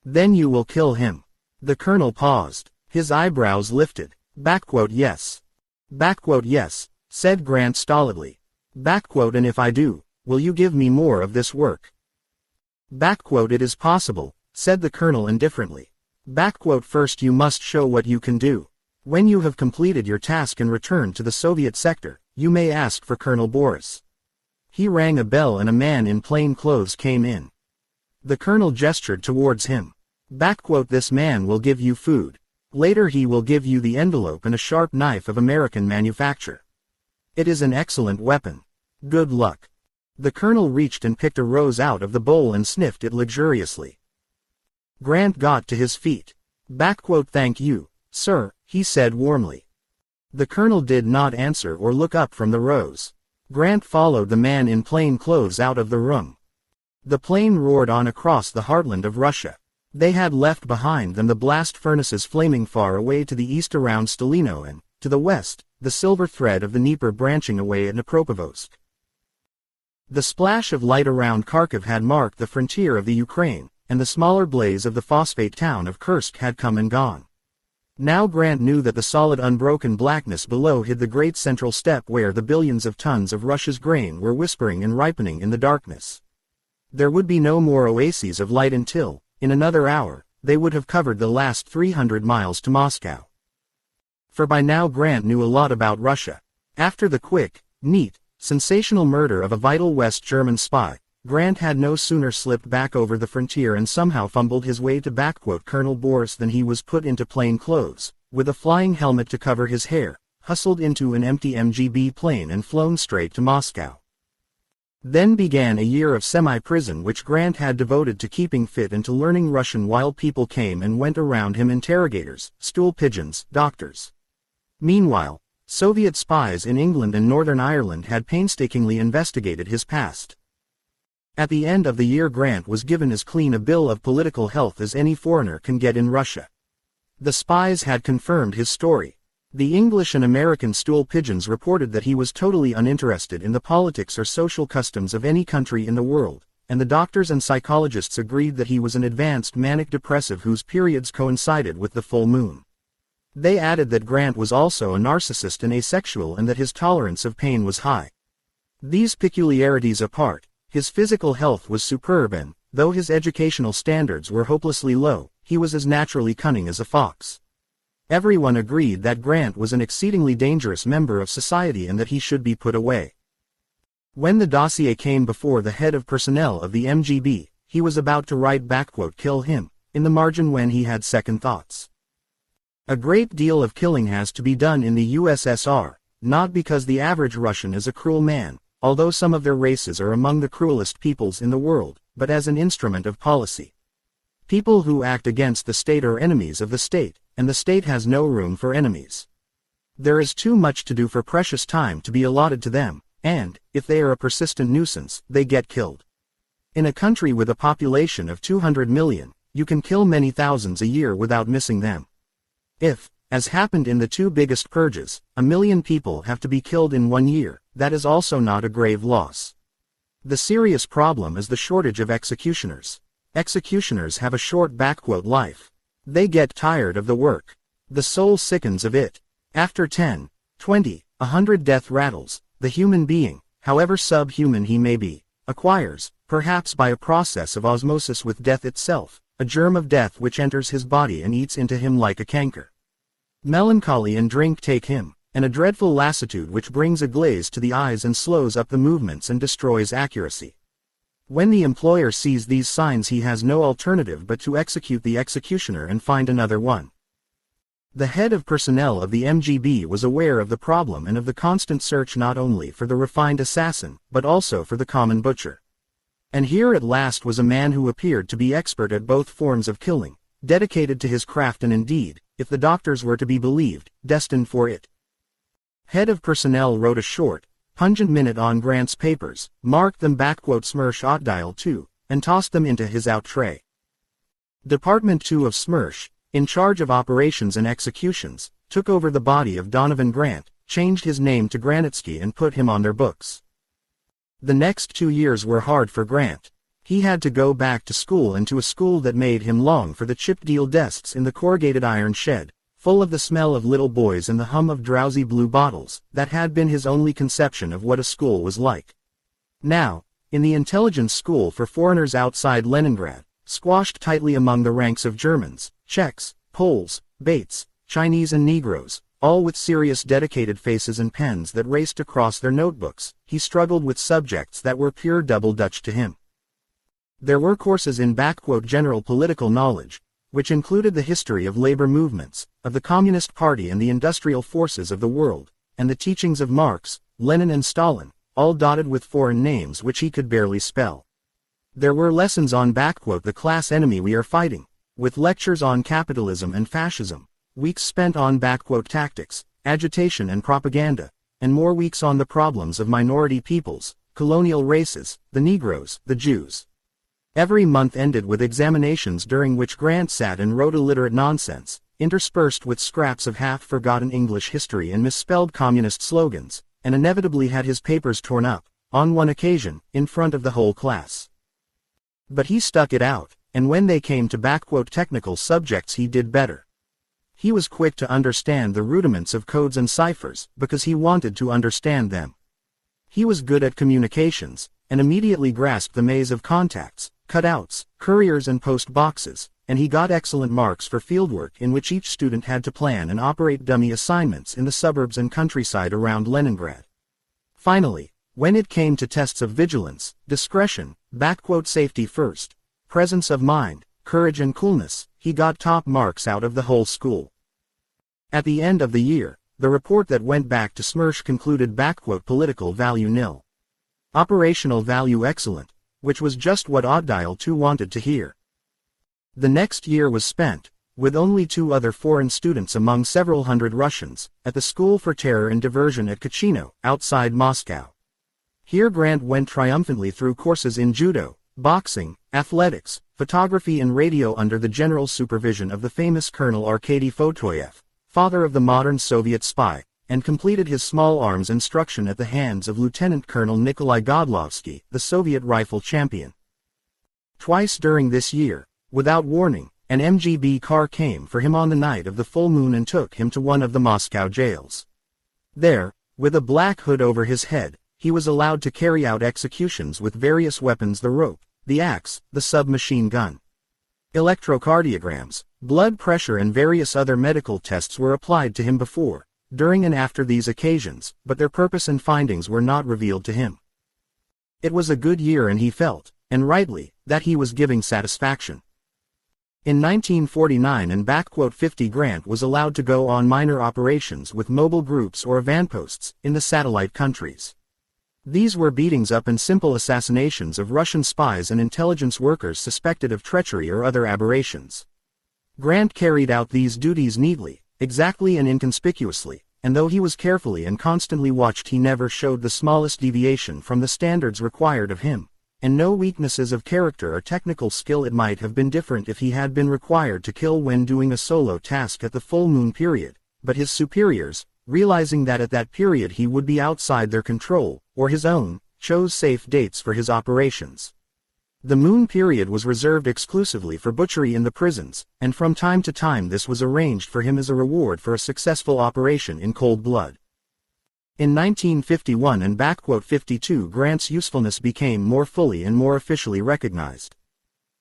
Then you will kill him. The colonel paused. His eyebrows lifted. Yes. Yes, said Grant stolidly. And if I do, will you give me more of this work? It is possible, said the colonel indifferently. First you must show what you can do. When you have completed your task and returned to the Soviet sector, you may ask for Colonel Boris. He rang a bell and a man in plain clothes came in. The colonel gestured towards him. This man will give you food. Later he will give you the envelope and a sharp knife of American manufacture. It is an excellent weapon. Good luck. The colonel reached and picked a rose out of the bowl and sniffed it luxuriously. Grant got to his feet. Thank you, sir, he said warmly. The colonel did not answer or look up from the rose. Grant followed the man in plain clothes out of the room. The plane roared on across the heartland of Russia. They had left behind them the blast furnaces flaming far away to the east around Stalino and, to the west, the silver thread of the Dnieper branching away at Dnipropetrovsk. The splash of light around Kharkiv had marked the frontier of the Ukraine, and the smaller blaze of the phosphate town of Kursk had come and gone. Now Grant knew that the solid unbroken blackness below hid the great central steppe where the billions of tons of Russia's grain were whispering and ripening in the darkness. There would be no more oases of light until, in another hour, they would have covered the last 300 miles to Moscow. For by now Grant knew a lot about Russia. After the quick, neat, sensational murder of a vital West German spy, Grant had no sooner slipped back over the frontier and somehow fumbled his way to Colonel Boris than he was put into plain clothes, with a flying helmet to cover his hair, hustled into an empty MGB plane and flown straight to Moscow. Then began a year of semi-prison which Grant had devoted to keeping fit and to learning Russian while people came and went around him, interrogators, stool pigeons, doctors. Meanwhile, Soviet spies in England and Northern Ireland had painstakingly investigated his past. At the end of the year Grant was given as clean a bill of political health as any foreigner can get in Russia. The spies had confirmed his story. The English and American stool pigeons reported that he was totally uninterested in the politics or social customs of any country in the world, and the doctors and psychologists agreed that he was an advanced manic depressive whose periods coincided with the full moon. They added that Grant was also a narcissist and asexual and that his tolerance of pain was high. These peculiarities apart, his physical health was superb and, though his educational standards were hopelessly low, he was as naturally cunning as a fox. Everyone agreed that Grant was an exceedingly dangerous member of society and that he should be put away. When the dossier came before the head of personnel of the MGB, he was about to write "kill him," in the margin when he had second thoughts. A great deal of killing has to be done in the USSR, not because the average Russian is a cruel man, although some of their races are among the cruelest peoples in the world, but as an instrument of policy. People who act against the state are enemies of the state, and the state has no room for enemies. There is too much to do for precious time to be allotted to them, and, if they are a persistent nuisance, they get killed. In a country with a population of 200 million, you can kill many thousands a year without missing them. If, as happened in the two biggest purges, 1 million people have to be killed in 1 year, that is also not a grave loss. The serious problem is the shortage of executioners. Executioners have a short life. They get tired of the work. The soul sickens of it. After 10, 20, 100 death rattles, the human being, however subhuman he may be, acquires, perhaps by a process of osmosis with death itself, a germ of death which enters his body and eats into him like a canker. Melancholy and drink take him, and a dreadful lassitude which brings a glaze to the eyes and slows up the movements and destroys accuracy. When the employer sees these signs he has no alternative but to execute the executioner and find another one. The head of personnel of the MGB was aware of the problem and of the constant search not only for the refined assassin, but also for the common butcher. And here at last was a man who appeared to be expert at both forms of killing, dedicated to his craft and indeed, if the doctors were to be believed, destined for it. Head of personnel wrote a short, pungent minute on Grant's papers, marked them "Smersh Otdial 2, and tossed them into his out tray. Department 2 of Smersh, in charge of operations and executions, took over the body of Donovan Grant, changed his name to Granitsky and put him on their books. The next 2 years were hard for Grant. He had to go back to school and to a school that made him long for the chipped deal desks in the corrugated iron shed, full of the smell of little boys and the hum of drowsy blue bottles, that had been his only conception of what a school was like. Now, in the intelligence school for foreigners outside Leningrad, squashed tightly among the ranks of Germans, Czechs, Poles, Bates, Chinese and Negroes, all with serious dedicated faces and pens that raced across their notebooks, he struggled with subjects that were pure double Dutch to him. There were courses in "general political knowledge," which included the history of labor movements, of the Communist Party and the industrial forces of the world, and the teachings of Marx, Lenin and Stalin, all dotted with foreign names which he could barely spell. There were lessons on "the class enemy we are fighting," with lectures on capitalism and fascism, weeks spent on "tactics, agitation and propaganda," and more weeks on the problems of minority peoples, colonial races, the Negroes, the Jews. Every month ended with examinations during which Grant sat and wrote illiterate nonsense, interspersed with scraps of half-forgotten English history and misspelled communist slogans, and inevitably had his papers torn up, on one occasion, in front of the whole class. But he stuck it out, and when they came to "technical subjects he did better. He was quick to understand the rudiments of codes and ciphers, because he wanted to understand them. He was good at communications, and immediately grasped the maze of contacts, cutouts, couriers and post boxes, and he got excellent marks for fieldwork in which each student had to plan and operate dummy assignments in the suburbs and countryside around Leningrad. Finally, when it came to tests of vigilance, discretion, "safety first, presence of mind, courage and coolness," he got top marks out of the whole school. At the end of the year, the report that went back to Smersh concluded "political value nil. Operational value excellent," which was just what Otdial 2 wanted to hear. The next year was spent, with only 2 other foreign students among several hundred Russians, at the School for Terror and Diversion at Kachino, outside Moscow. Here Grant went triumphantly through courses in judo, boxing, athletics, photography and radio under the general supervision of the famous Colonel Arkady Fotoyev, father of the modern Soviet spy, and completed his small arms instruction at the hands of Lieutenant Colonel Nikolai Godlovsky, the Soviet rifle champion. Twice during this year, without warning, an MGB car came for him on the night of the full moon and took him to one of the Moscow jails. There, with a black hood over his head, he was allowed to carry out executions with various weapons: the rope, the axe, the submachine gun. Electrocardiograms, blood pressure and various other medical tests were applied to him before, during and after these occasions, but their purpose and findings were not revealed to him. It was a good year and he felt, and rightly, that he was giving satisfaction. In 1949 and 50 Grant was allowed to go on minor operations with mobile groups or vanposts in the satellite countries. These were beatings up and simple assassinations of Russian spies and intelligence workers suspected of treachery or other aberrations. Grant carried out these duties neatly, exactly and inconspicuously, and though he was carefully and constantly watched, he never showed the smallest deviation from the standards required of him, and no weaknesses of character or technical skill. It might have been different if he had been required to kill when doing a solo task at the full moon period, but his superiors, realizing that at that period he would be outside their control, or his own, chose safe dates for his operations. The moon period was reserved exclusively for butchery in the prisons, and from time to time this was arranged for him as a reward for a successful operation in cold blood. In 1951 and 52, Grant's usefulness became more fully and more officially recognized.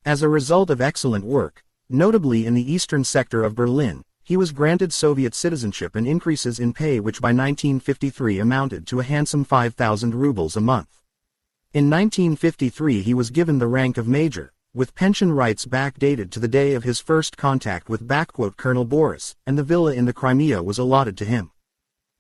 As a result of excellent work, notably in the eastern sector of Berlin, he was granted Soviet citizenship and increases in pay which by 1953 amounted to a handsome 5,000 rubles a month. In 1953 he was given the rank of major, with pension rights backdated to the day of his first contact with Colonel Boris, and the villa in the Crimea was allotted to him.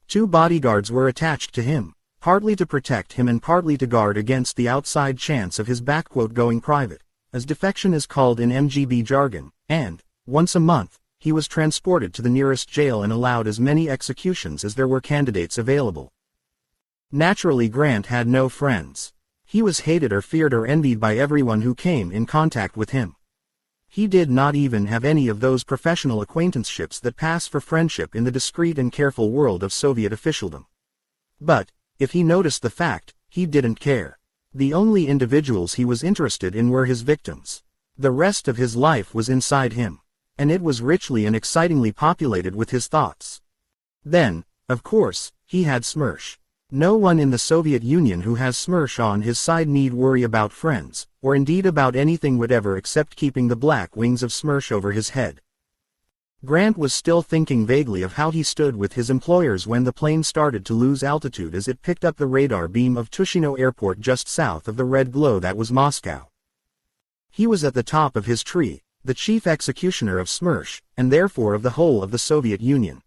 2 bodyguards were attached to him, partly to protect him and partly to guard against the outside chance of his going private, as defection is called in MGB jargon, and, once a month, he was transported to the nearest jail and allowed as many executions as there were candidates available. Naturally, Grant had no friends. He was hated or feared or envied by everyone who came in contact with him. He did not even have any of those professional acquaintanceships that pass for friendship in the discreet and careful world of Soviet officialdom. But, if he noticed the fact, he didn't care. The only individuals he was interested in were his victims. The rest of his life was inside him, and it was richly and excitingly populated with his thoughts. Then, of course, he had Smersh. No one in the Soviet Union who has Smersh on his side need worry about friends, or indeed about anything whatever except keeping the black wings of Smersh over his head. Grant was still thinking vaguely of how he stood with his employers when the plane started to lose altitude as it picked up the radar beam of Tushino Airport just south of the red glow that was Moscow. He was at the top of his tree, the chief executioner of Smersh, and therefore of the whole of the Soviet Union.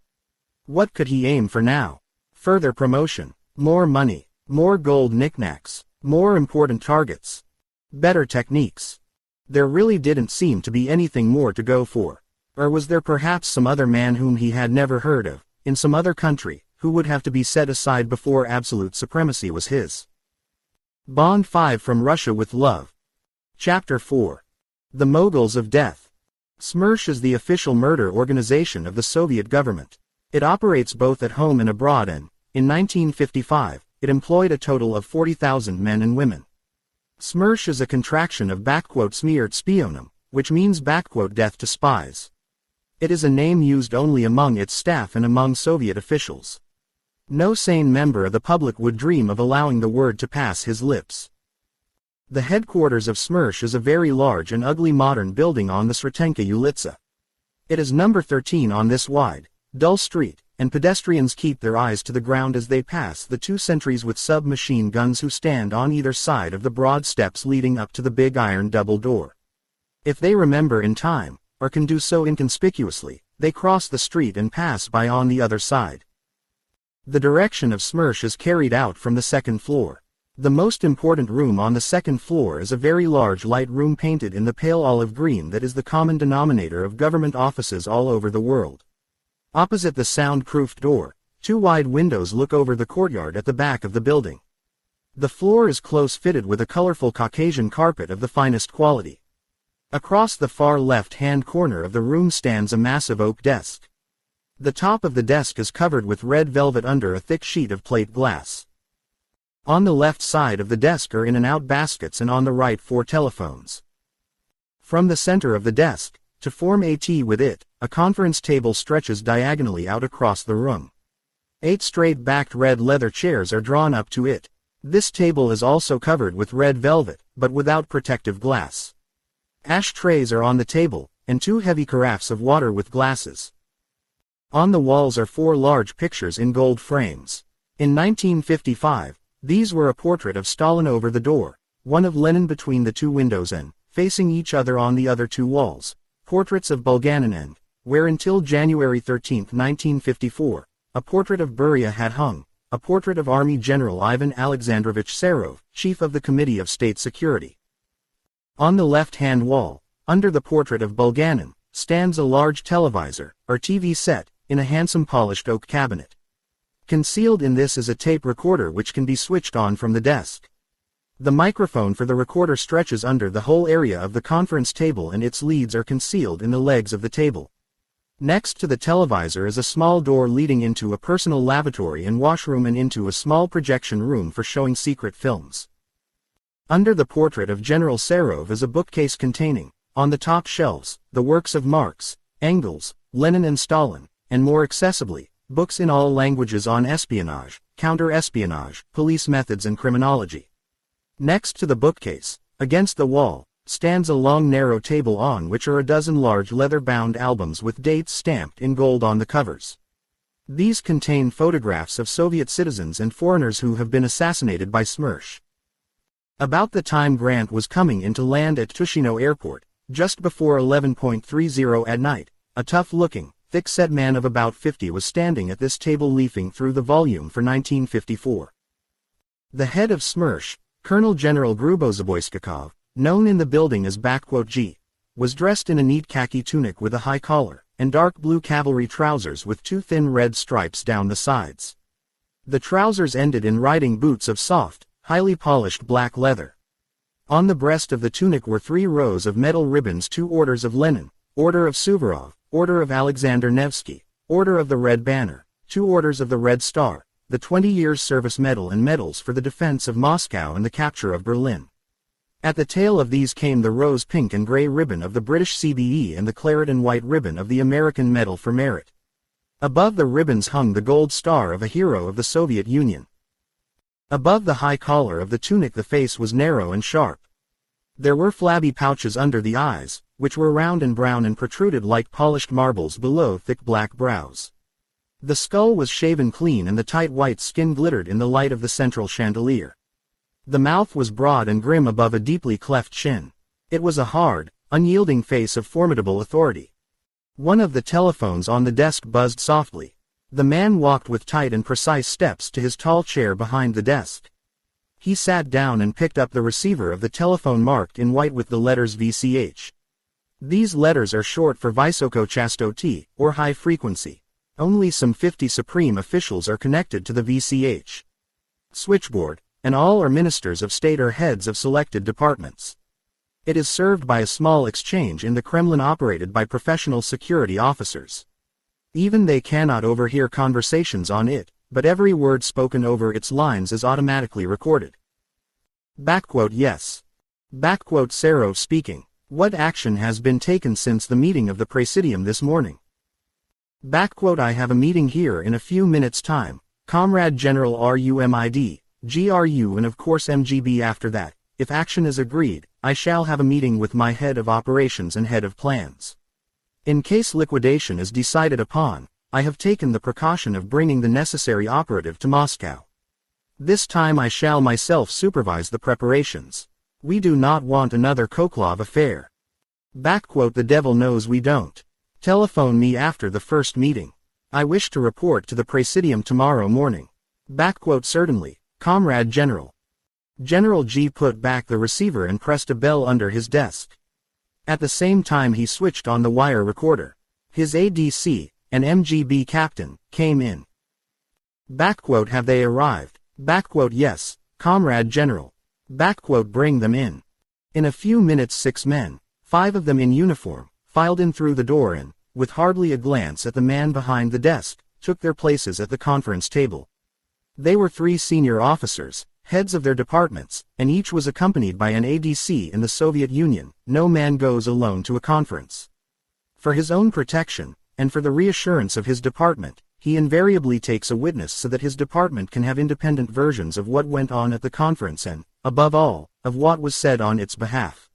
What could he aim for now? Further promotion, more money, more gold knickknacks, more important targets, better techniques. There really didn't seem to be anything more to go for. Or was there perhaps some other man whom he had never heard of, in some other country, who would have to be set aside before absolute supremacy was his? Bond 5 from Russia with Love. Chapter 4. The Moguls of Death. Smersh is the official murder organization of the Soviet government. It operates both at home and abroad and, in 1955, it employed a total of 40,000 men and women. Smersh is a contraction of Smert Spionum, which means death to spies. It is a name used only among its staff and among Soviet officials. No sane member of the public would dream of allowing the word to pass his lips. The headquarters of Smersh is a very large and ugly modern building on the Sretenka Ulitsa. It is number 13 on this wide, dull street, and pedestrians keep their eyes to the ground as they pass the 2 sentries with submachine guns who stand on either side of the broad steps leading up to the big iron double door. If they remember in time, or can do so inconspicuously, they cross the street and pass by on the other side. The direction of Smersh is carried out from the second floor. The most important room on the second floor is a very large light room painted in the pale olive green that is the common denominator of government offices all over the world. Opposite the sound-proofed door, 2 wide windows look over the courtyard at the back of the building. The floor is close-fitted with a colorful Caucasian carpet of the finest quality. Across the far left-hand corner of the room stands a massive oak desk. The top of the desk is covered with red velvet under a thick sheet of plate glass. On the left side of the desk are in and out baskets and on the right 4 telephones. From the center of the desk, To form a T with it, a conference table stretches diagonally out across the room. 8 straight-backed red leather chairs are drawn up to it. This table is also covered with red velvet, but without protective glass. Ashtrays are on the table, and 2 heavy carafes of water with glasses. On the walls are 4 large pictures in gold frames. In 1955, these were a portrait of Stalin over the door, one of Lenin between the 2 windows and, facing each other on the other 2 walls, portraits of Bulganin and, where until January 13, 1954, a portrait of Beria had hung, a portrait of Army General Ivan Alexandrovich Serov, Chief of the Committee of State Security. On the left-hand wall, under the portrait of Bulganin, stands a large televisor, or TV set, in a handsome polished oak cabinet. Concealed in this is a tape recorder which can be switched on from the desk. The microphone for the recorder stretches under the whole area of the conference table and its leads are concealed in the legs of the table. Next to the televisor is a small door leading into a personal lavatory and washroom and into a small projection room for showing secret films. Under the portrait of General Serov is a bookcase containing, on the top shelves, the works of Marx, Engels, Lenin and Stalin, and more accessibly, books in all languages on espionage, counter-espionage, police methods and criminology. Next to the bookcase, against the wall, stands a long narrow table on which are a dozen large leather-bound albums with dates stamped in gold on the covers. These contain photographs of Soviet citizens and foreigners who have been assassinated by Smersh. About the time Grant was coming in to land at Tushino Airport, just before 11:30 at night, a tough-looking, thick-set man of about 50 was standing at this table leafing through the volume for 1954. The head of Smersh, Colonel General Grubozaboyskakov, known in the building as G, was dressed in a neat khaki tunic with a high collar, and dark blue cavalry trousers with 2 thin red stripes down the sides. The trousers ended in riding boots of soft, highly polished black leather. On the breast of the tunic were 3 rows of metal ribbons, 2 orders of Lenin, Order of Suvorov, Order of Alexander Nevsky, Order of the Red Banner, 2 orders of the Red Star, the 20 Years Service Medal and medals for the defense of Moscow and the capture of Berlin. At the tail of these came the rose pink and gray ribbon of the British CBE and the claret and white ribbon of the American Medal for Merit. Above the ribbons hung the gold star of a hero of the Soviet Union. Above the high collar of the tunic the face was narrow and sharp. There were flabby pouches under the eyes, which were round and brown and protruded like polished marbles below thick black brows. The skull was shaven clean and the tight white skin glittered in the light of the central chandelier. The mouth was broad and grim above a deeply cleft chin. It was a hard, unyielding face of formidable authority. One of the telephones on the desk buzzed softly. The man walked with tight and precise steps to his tall chair behind the desk. He sat down and picked up the receiver of the telephone marked in white with the letters VCH. These letters are short for Vysokocastoti, or high frequency. Only some 50 supreme officials are connected to the VCH switchboard, and all are ministers of state or heads of selected departments. It is served by a small exchange in the Kremlin operated by professional security officers. Even they cannot overhear conversations on it, but every word spoken over its lines is automatically recorded. Yes. Serov speaking. What action has been taken since the meeting of the Presidium this morning? I have a meeting here in a few minutes' time, Comrade General RUMID, GRU and of course MGB after that. If action is agreed, I shall have a meeting with my head of operations and head of plans. In case liquidation is decided upon, I have taken the precaution of bringing the necessary operative to Moscow. This time I shall myself supervise the preparations. We do not want another Koklov affair. The devil knows we don't. Telephone me after the first meeting. I wish to report to the Presidium tomorrow morning. Certainly, Comrade General. General G put back the receiver and pressed a bell under his desk. At the same time he switched on the wire recorder. His ADC, an MGB captain, came in. Have they arrived? Yes, Comrade General. Bring them in. In a few minutes 6 men, 5 of them in uniform, filed in through the door and, with hardly a glance at the man behind the desk, took their places at the conference table. They were 3 senior officers, heads of their departments, and each was accompanied by an ADC in the Soviet Union. No man goes alone to a conference. For his own protection, and for the reassurance of his department, he invariably takes a witness so that his department can have independent versions of what went on at the conference and, above all, of what was said on its behalf.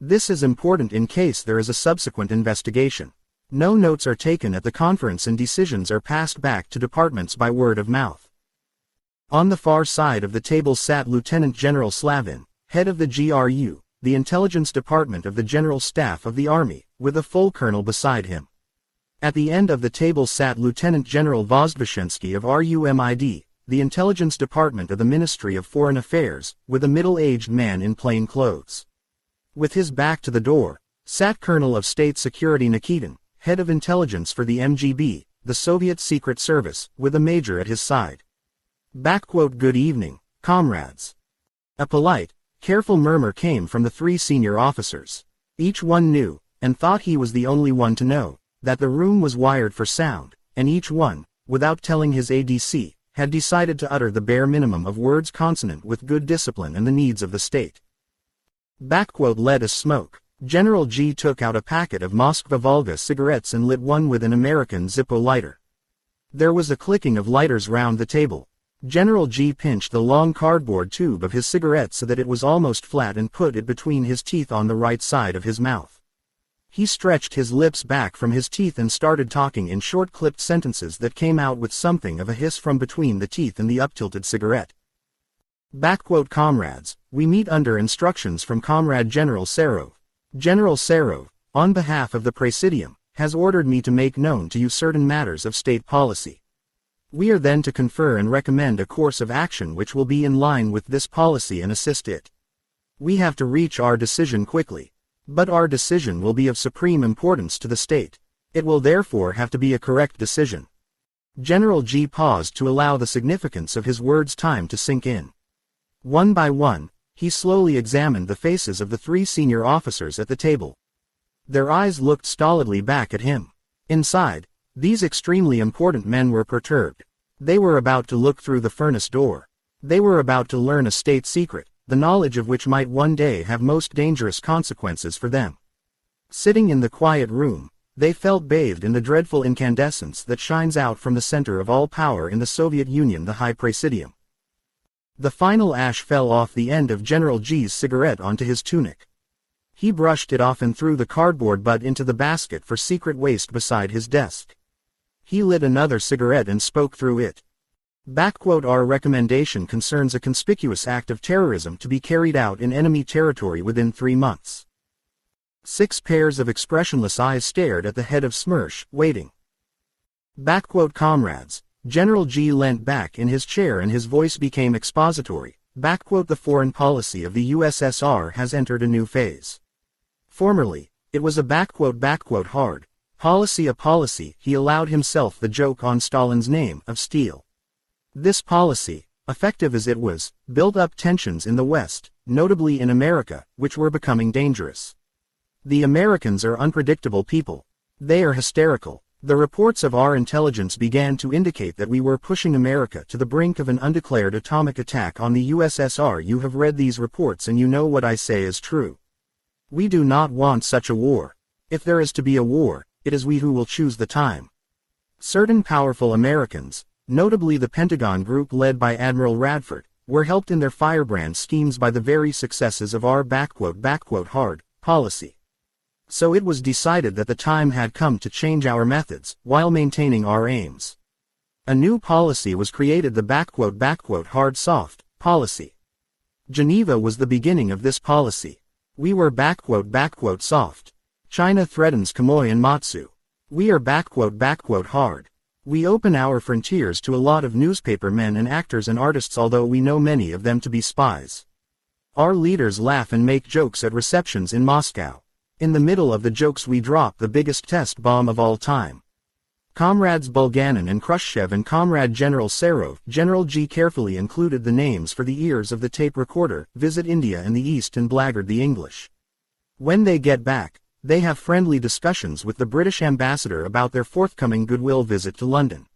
This is important in case there is a subsequent investigation. No notes are taken at the conference and decisions are passed back to departments by word of mouth. On the far side of the table sat Lieutenant General Slavin, head of the GRU, the intelligence department of the General Staff of the Army, with a full colonel beside him. At the end of the table sat Lieutenant General Vozdvishensky of RUMID, the intelligence department of the Ministry of Foreign Affairs, with a middle-aged man in plain clothes. With his back to the door, sat Colonel of State Security Nikitin, head of intelligence for the MGB, the Soviet Secret Service, with a major at his side. Good evening, comrades. A polite, careful murmur came from the three senior officers. Each one knew, and thought he was the only one to know, that the room was wired for sound, and each one, without telling his ADC, had decided to utter the bare minimum of words consonant with good discipline and the needs of the state. Let us smoke. General G took out a packet of Moskva Volga cigarettes and lit one with an American Zippo lighter. There was a clicking of lighters round the table. General G pinched the long cardboard tube of his cigarette so that it was almost flat and put it between his teeth on the right side of his mouth. He stretched his lips back from his teeth and started talking in short clipped sentences that came out with something of a hiss from between the teeth and the up-tilted cigarette. Comrades, we meet under instructions from Comrade General Serov. General Serov, on behalf of the Presidium, has ordered me to make known to you certain matters of state policy. We are then to confer and recommend a course of action which will be in line with this policy and assist it. We have to reach our decision quickly. But our decision will be of supreme importance to the state. It will therefore have to be a correct decision. General G paused to allow the significance of his words time to sink in. One by one, he slowly examined the faces of the three senior officers at the table. Their eyes looked stolidly back at him. Inside, these extremely important men were perturbed. They were about to look through the furnace door. They were about to learn a state secret, the knowledge of which might one day have most dangerous consequences for them. Sitting in the quiet room, they felt bathed in the dreadful incandescence that shines out from the center of all power in the Soviet Union, the High Presidium. The final ash fell off the end of General G's cigarette onto his tunic. He brushed it off and threw the cardboard butt into the basket for secret waste beside his desk. He lit another cigarette and spoke through it. Our recommendation concerns a conspicuous act of terrorism to be carried out in enemy territory within 3 months. 6 pairs of expressionless eyes stared at the head of SMERSH, waiting. Comrades, General G leant back in his chair and his voice became expository. The foreign policy of the USSR has entered a new phase. Formerly, it was a hard policy, he allowed himself the joke on Stalin's name, of steel. This policy, effective as it was, built up tensions in the West, notably in America, which were becoming dangerous. The Americans are unpredictable people. They are hysterical. The reports of our intelligence began to indicate that we were pushing America to the brink of an undeclared atomic attack on the USSR. You have read these reports and you know what I say is true. We do not want such a war. If there is to be a war, it is we who will choose the time. Certain powerful Americans, notably the Pentagon Group led by Admiral Radford, were helped in their firebrand schemes by the very successes of our hard policy. So it was decided that the time had come to change our methods, while maintaining our aims. A new policy was created, the hard soft policy. Geneva was the beginning of this policy. We were soft. China threatens Quemoy and Matsu. We are hard. We open our frontiers to a lot of newspaper men and actors and artists, although we know many of them to be spies. Our leaders laugh and make jokes at receptions in Moscow. In the middle of the jokes we drop the biggest test bomb of all time. Comrades Bulganin and Khrushchev and Comrade General Serov, General G carefully included the names for the ears of the tape recorder, visit India and the East and blackguard the English. When they get back, they have friendly discussions with the British ambassador about their forthcoming goodwill visit to London.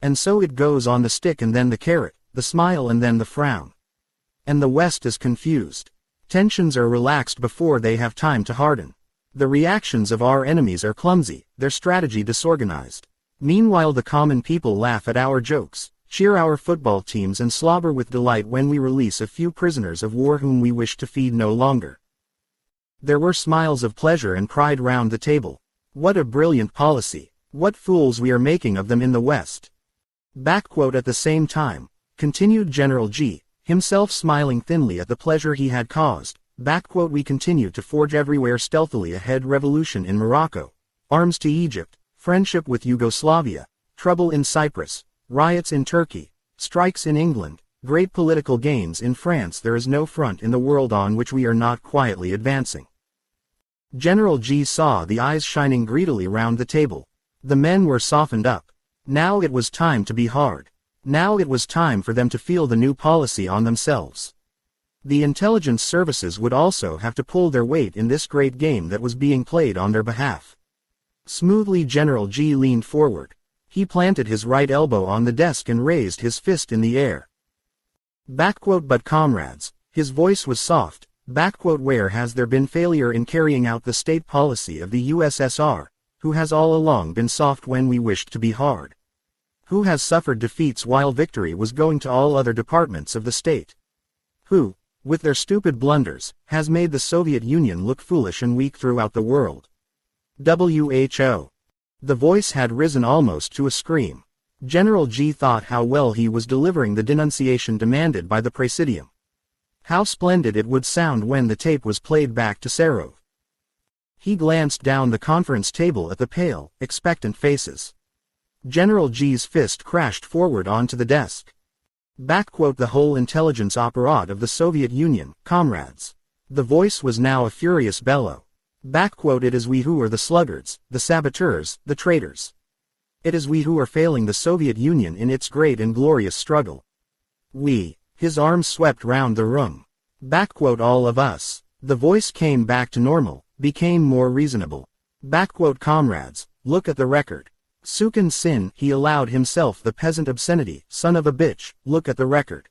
And so it goes on, the stick and then the carrot, the smile and then the frown. And the West is confused. Tensions are relaxed before they have time to harden. The reactions of our enemies are clumsy, their strategy disorganized. Meanwhile the common people laugh at our jokes, cheer our football teams and slobber with delight when we release a few prisoners of war whom we wish to feed no longer. There were smiles of pleasure and pride round the table. What a brilliant policy! What fools we are making of them in the West! At the same time, continued General G, himself smiling thinly at the pleasure he had caused, we continue to forge everywhere stealthily ahead: revolution in Morocco, arms to Egypt, friendship with Yugoslavia, trouble in Cyprus, riots in Turkey, strikes in England, great political gains in France. There is no front in the world on which we are not quietly advancing. General G saw the eyes shining greedily round the table. The men were softened up. Now it was time to be hard. Now it was time for them to feel the new policy on themselves. The intelligence services would also have to pull their weight in this great game that was being played on their behalf. Smoothly General G leaned forward. He planted his right elbow on the desk and raised his fist in the air. But comrades, his voice was soft, where has there been failure in carrying out the state policy of the USSR, who has all along been soft when we wished to be hard? Who has suffered defeats while victory was going to all other departments of the state? Who, with their stupid blunders, has made the Soviet Union look foolish and weak throughout the world? WHO. The voice had risen almost to a scream. General G thought how well he was delivering the denunciation demanded by the Presidium. How splendid it would sound when the tape was played back to Serov. He glanced down the conference table at the pale, expectant faces. General G's fist crashed forward onto the desk. The whole intelligence apparat of the Soviet Union, comrades. The voice was now a furious bellow. It is we who are the sluggards, the saboteurs, the traitors. It is we who are failing the Soviet Union in its great and glorious struggle. We. His arms swept round the room. All of us. The voice came back to normal, became more reasonable. Comrades, look at the record. Sukin Sin, he allowed himself the peasant obscenity, son of a bitch, look at the record.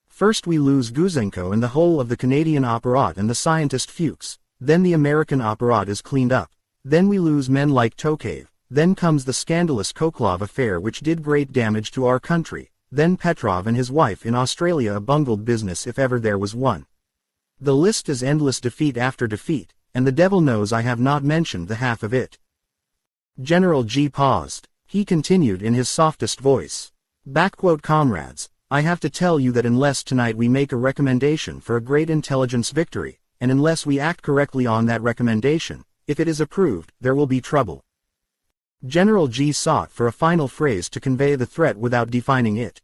First we lose Guzenko and the whole of the Canadian apparat and the scientist Fuchs, then the American apparat is cleaned up, then we lose men like Tokayev, then comes the scandalous Koklov affair which did great damage to our country, then Petrov and his wife in Australia, a bungled business if ever there was one. The list is endless, defeat after defeat, and the devil knows I have not mentioned the half of it. General G paused. He continued in his softest voice. Comrades, I have to tell you that unless tonight we make a recommendation for a great intelligence victory, and unless we act correctly on that recommendation, if it is approved, there will be trouble. General G sought for a final phrase to convey the threat without defining it.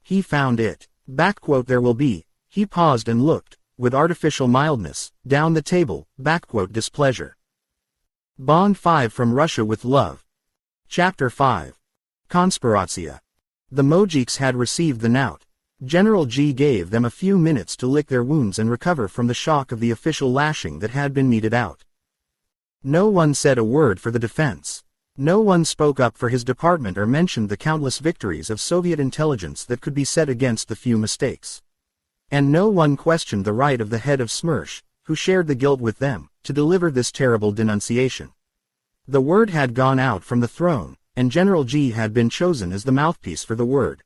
He found it. There will be. He paused and looked, with artificial mildness, down the table, displeasure. Bond 5 from Russia with Love. Chapter 5. Konspiratia. The Mojiks had received the knout. General G gave them a few minutes to lick their wounds and recover from the shock of the official lashing that had been meted out. No one said a word for the defense. No one spoke up for his department or mentioned the countless victories of Soviet intelligence that could be set against the few mistakes. And no one questioned the right of the head of Smersh, who shared the guilt with them, to deliver this terrible denunciation. The word had gone out from the throne, and General G had been chosen as the mouthpiece for the word.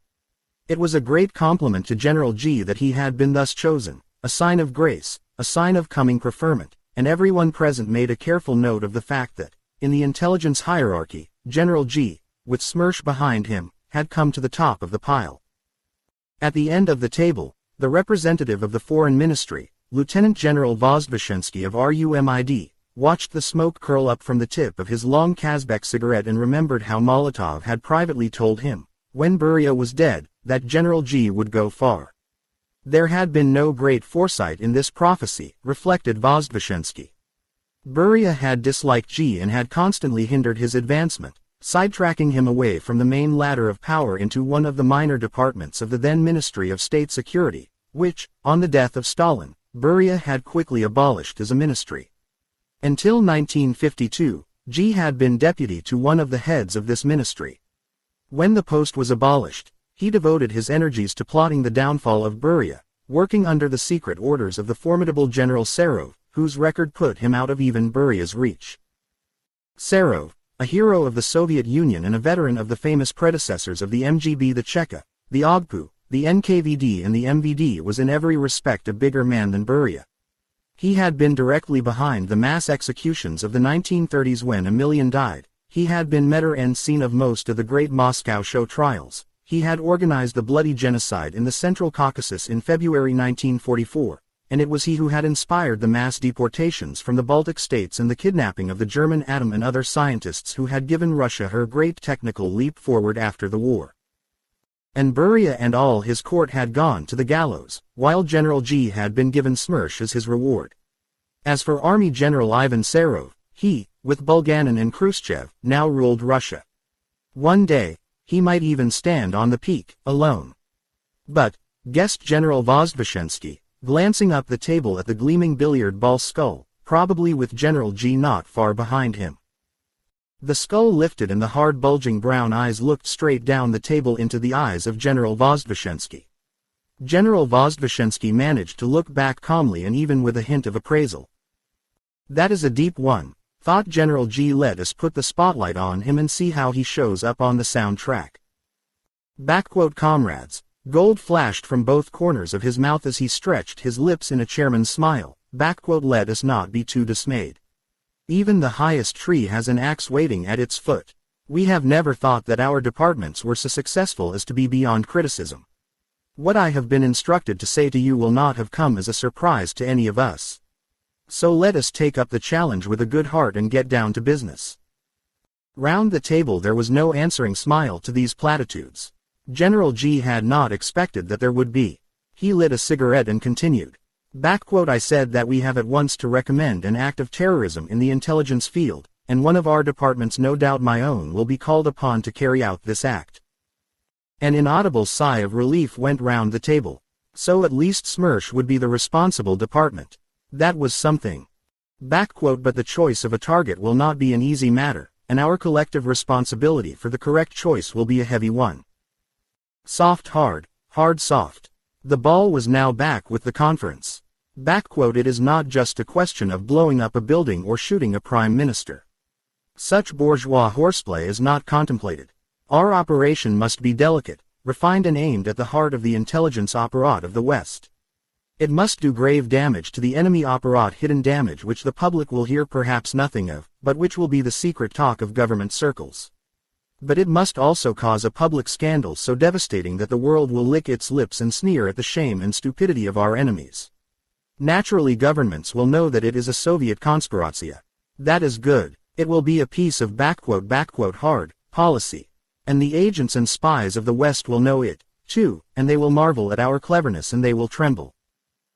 It was a great compliment to General G that he had been thus chosen, a sign of grace, a sign of coming preferment, and everyone present made a careful note of the fact that, in the intelligence hierarchy, General G, with Smersh behind him, had come to the top of the pile. At the end of the table, the representative of the Foreign Ministry, Lieutenant General Vozdvishensky of RUMID, watched the smoke curl up from the tip of his long Kazbek cigarette and remembered how Molotov had privately told him, when Beria was dead, that General G would go far. There had been no great foresight in this prophecy, reflected Vozdvishensky. Beria had disliked G and had constantly hindered his advancement, sidetracking him away from the main ladder of power into one of the minor departments of the then Ministry of State Security, which, on the death of Stalin, Beria had quickly abolished as a ministry. Until 1952, G had been deputy to one of the heads of this ministry. When the post was abolished, he devoted his energies to plotting the downfall of Beria, working under the secret orders of the formidable General Serov, whose record put him out of even Beria's reach. Serov, a hero of the Soviet Union and a veteran of the famous predecessors of the MGB, the Cheka, the OGPU, the NKVD and the MVD, was in every respect a bigger man than Beria. He had been directly behind the mass executions of the 1930s when a million died. He had been maître en scène of most of the great Moscow show trials. He had organized the bloody genocide in the Central Caucasus in February 1944, and it was he who had inspired the mass deportations from the Baltic states and the kidnapping of the German atom and other scientists who had given Russia her great technical leap forward after the war. And Beria and all his court had gone to the gallows, while General G had been given Smersh as his reward. As for Army General Ivan Serov, he, with Bulganin and Khrushchev, now ruled Russia. One day, he might even stand on the peak, alone. But, guessed General Vozdvizhensky, glancing up the table at the gleaming billiard ball skull, probably with General G not far behind him. The skull lifted and the hard bulging brown eyes looked straight down the table into the eyes of General Vozdvizhensky. General Vozdvizhensky managed to look back calmly and even with a hint of appraisal. That is a deep one, thought General G. Let us put the spotlight on him and see how he shows up on the soundtrack. Comrades, gold flashed from both corners of his mouth as he stretched his lips in a chairman's smile. Let us not be too dismayed. Even the highest tree has an axe waiting at its foot. We have never thought that our departments were so successful as to be beyond criticism. What I have been instructed to say to you will not have come as a surprise to any of us. So let us take up the challenge with a good heart and get down to business. Round the table there was no answering smile to these platitudes. General G had not expected that there would be. He lit a cigarette and continued. I said that we have at once to recommend an act of terrorism in the intelligence field, and one of our departments, no doubt my own, will be called upon to carry out this act. An inaudible sigh of relief went round the table. So at least Smersh would be the responsible department. That was something. But the choice of a target will not be an easy matter, and our collective responsibility for the correct choice will be a heavy one. Soft hard, hard soft. The ball was now back with the conference. It is not just a question of blowing up a building or shooting a prime minister. Such bourgeois horseplay is not contemplated. Our operation must be delicate, refined and aimed at the heart of the intelligence apparat of the West. It must do grave damage to the enemy apparat, hidden damage which the public will hear perhaps nothing of, but which will be the secret talk of government circles. But it must also cause a public scandal so devastating that the world will lick its lips and sneer at the shame and stupidity of our enemies. Naturally governments will know that it is a Soviet conspiratsia. That is good. It will be a piece of hard policy. And the agents and spies of the West will know it, too, and they will marvel at our cleverness and they will tremble.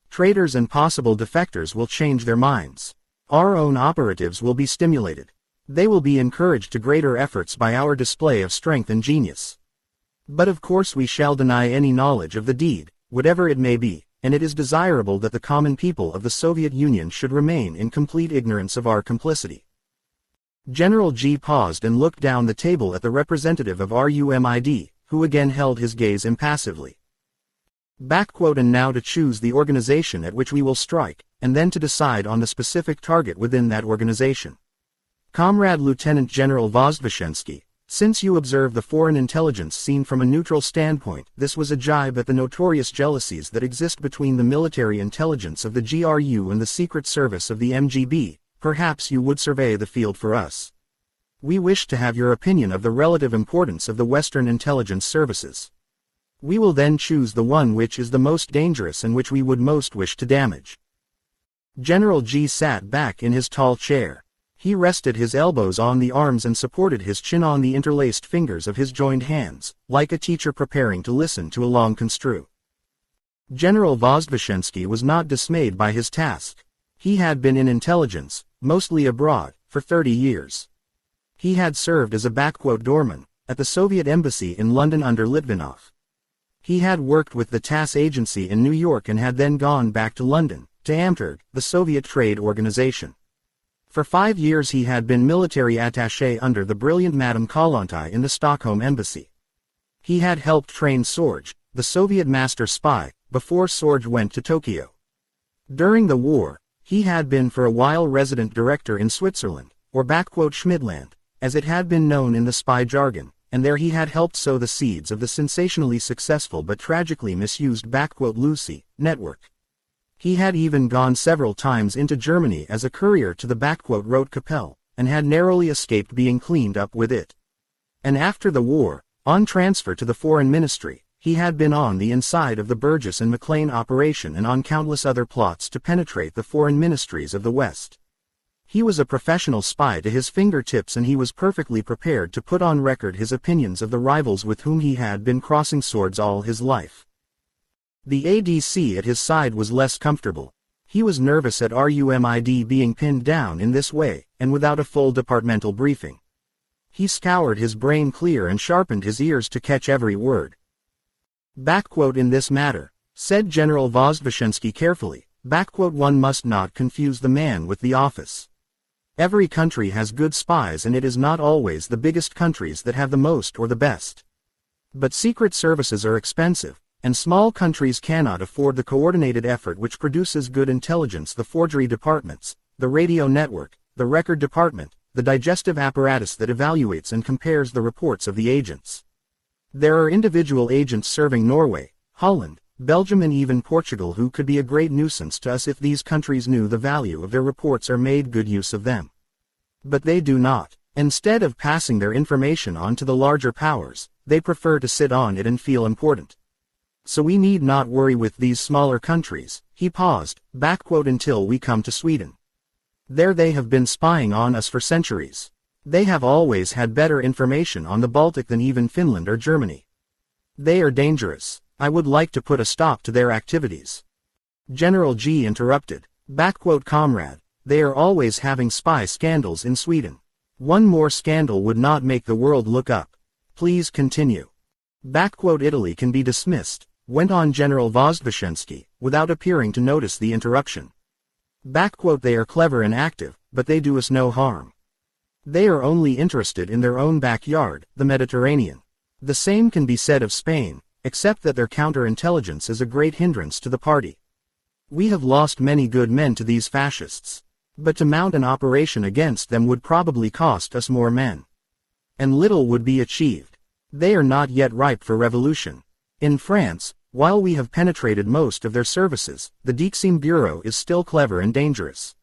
Traitors and possible defectors will change their minds. Our own operatives will be stimulated. They will be encouraged to greater efforts by our display of strength and genius. But of course we shall deny any knowledge of the deed, whatever it may be, and it is desirable that the common people of the Soviet Union should remain in complete ignorance of our complicity. General G paused and looked down the table at the representative of RUMID, who again held his gaze impassively. And now to choose the organization at which we will strike, and then to decide on the specific target within that organization. Comrade Lieutenant General Vozdvizhensky, since you observe the foreign intelligence seen from a neutral standpoint, this was a jibe at the notorious jealousies that exist between the military intelligence of the GRU and the secret service of the MGB, perhaps you would survey the field for us. We wish to have your opinion of the relative importance of the Western intelligence services. We will then choose the one which is the most dangerous and which we would most wish to damage. General G sat back in his tall chair. He rested his elbows on the arms and supported his chin on the interlaced fingers of his joined hands, like a teacher preparing to listen to a long construe. General Vozdvizhensky was not dismayed by his task. He had been in intelligence, mostly abroad, for 30 years. He had served as a doorman at the Soviet embassy in London under Litvinov. He had worked with the TASS agency in New York and had then gone back to London, to AMTERG, the Soviet trade organization. For 5 years he had been military attaché under the brilliant Madame Kollontai in the Stockholm embassy. He had helped train Sorge, the Soviet master spy, before Sorge went to Tokyo. During the war, He had been for a while resident director in Switzerland, or Schmidtland, as it had been known in the spy jargon, and there he had helped sow the seeds of the sensationally successful but tragically misused Lucy network. He had even gone several times into Germany as a courier to the Rote Kapelle, and had narrowly escaped being cleaned up with it. And after the war, on transfer to the Foreign Ministry, he had been on the inside of the Burgess and McLean operation and on countless other plots to penetrate the foreign ministries of the West. He was a professional spy to his fingertips, and he was perfectly prepared to put on record his opinions of the rivals with whom he had been crossing swords all his life. The ADC at his side was less comfortable. He was nervous at RUMID being pinned down in this way, and without a full departmental briefing. He scoured his brain clear and sharpened his ears to catch every word. In this matter, said General Vozdvizhensky carefully, one must not confuse the man with the office. Every country has good spies, and it is not always the biggest countries that have the most or the best. But secret services are expensive, and small countries cannot afford the coordinated effort which produces good intelligence: the forgery departments, the radio network, the record department, the digestive apparatus that evaluates and compares the reports of the agents. There are individual agents serving Norway, Holland, Belgium and even Portugal who could be a great nuisance to us if these countries knew the value of their reports or made good use of them. But they do not. Instead of passing their information on to the larger powers, they prefer to sit on it and feel important. So we need not worry with these smaller countries. He paused, until we come to Sweden. There they have been spying on us for centuries. They have always had better information on the Baltic than even Finland or Germany. They are dangerous. I would like to put a stop to their activities. General G interrupted, comrade, they are always having spy scandals in Sweden. One more scandal would not make the world look up. Please continue. Italy can be dismissed, went on General Vozdvizhensky, without appearing to notice the interruption. They are clever and active, but they do us no harm. They are only interested in their own backyard, the Mediterranean. The same can be said of Spain, except that their counterintelligence is a great hindrance to the party. We have lost many good men to these fascists. But to mount an operation against them would probably cost us more men. And little would be achieved. They are not yet ripe for revolution. In France, while we have penetrated most of their services, the Dixim Bureau is still clever and dangerous.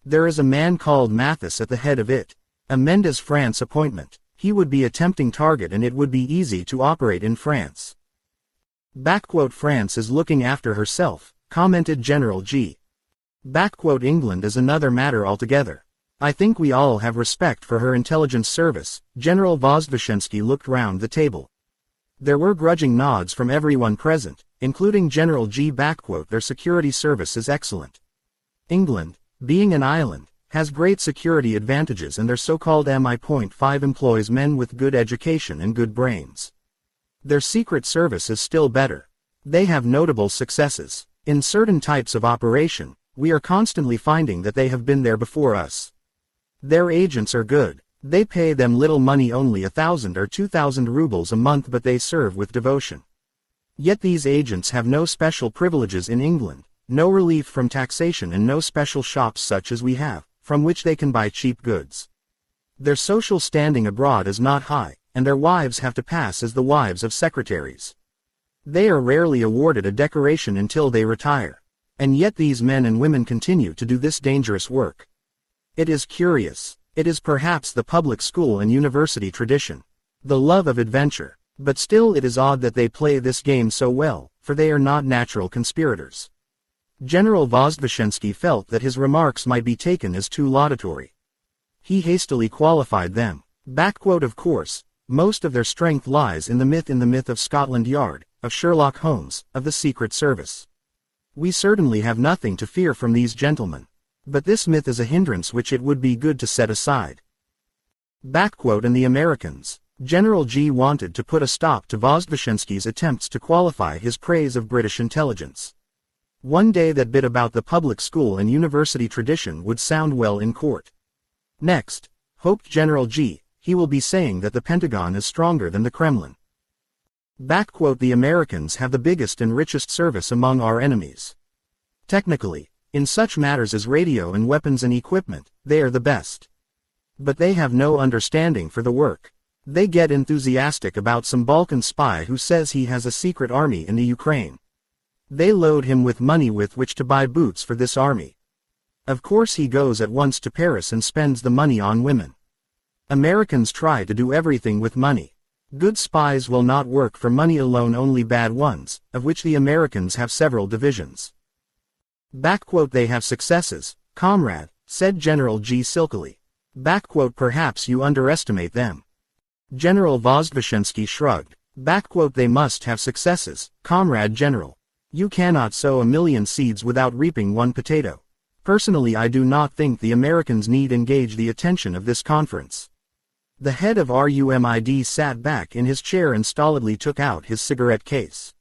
There is a man called Mathis at the head of it. A Mendes France appointment. He would be a tempting target and it would be easy to operate in France. France is looking after herself, commented General G. England is another matter altogether. I think we all have respect for her intelligence service. General Vozdvizhensky looked round the table. There were grudging nods from everyone present, including General G. Their security service is excellent. England, being an island, has great security advantages, and their so-called MI.5 employs men with good education and good brains. Their secret service is still better. They have notable successes. In certain types of operation, we are constantly finding that they have been there before us. Their agents are good. They pay them little money, only 1,000 or 2,000 rubles a month, but they serve with devotion. Yet these agents have no special privileges in England, no relief from taxation and no special shops such as we have, from which they can buy cheap goods. Their social standing abroad is not high, and their wives have to pass as the wives of secretaries. They are rarely awarded a decoration until they retire. And yet these men and women continue to do this dangerous work. It is curious. It is perhaps the public school and university tradition. The love of adventure. But still it is odd that they play this game so well, for they are not natural conspirators. General Vozdvizhensky felt that his remarks might be taken as too laudatory. He hastily qualified them. Of course, most of their strength lies in the myth of Scotland Yard, of Sherlock Holmes, of the Secret Service. We certainly have nothing to fear from these gentlemen. But this myth is a hindrance which it would be good to set aside. And the Americans. General G wanted to put a stop to Vozdvizhensky's attempts to qualify his praise of British intelligence. One day that bit about the public school and university tradition would sound well in court. Next, hoped General G, he will be saying that the Pentagon is stronger than the Kremlin. The Americans have the biggest and richest service among our enemies. Technically, In such matters as radio and weapons and equipment, they are the best. But they have no understanding for the work. They get enthusiastic about some Balkan spy who says he has a secret army in the Ukraine. They load him with money with which to buy boots for this army. Of course he goes at once to Paris and spends the money on women. Americans try to do everything with money. Good spies will not work for money alone, only bad ones, of which the Americans have several divisions. They have successes, comrade, said General G silkily. Perhaps you underestimate them. General Vozdvizhensky shrugged. They must have successes, comrade general. You cannot sow a million seeds without reaping one potato. Personally, I do not think the Americans need engage the attention of this conference. The head of RUMID sat back in his chair and stolidly took out his cigarette case.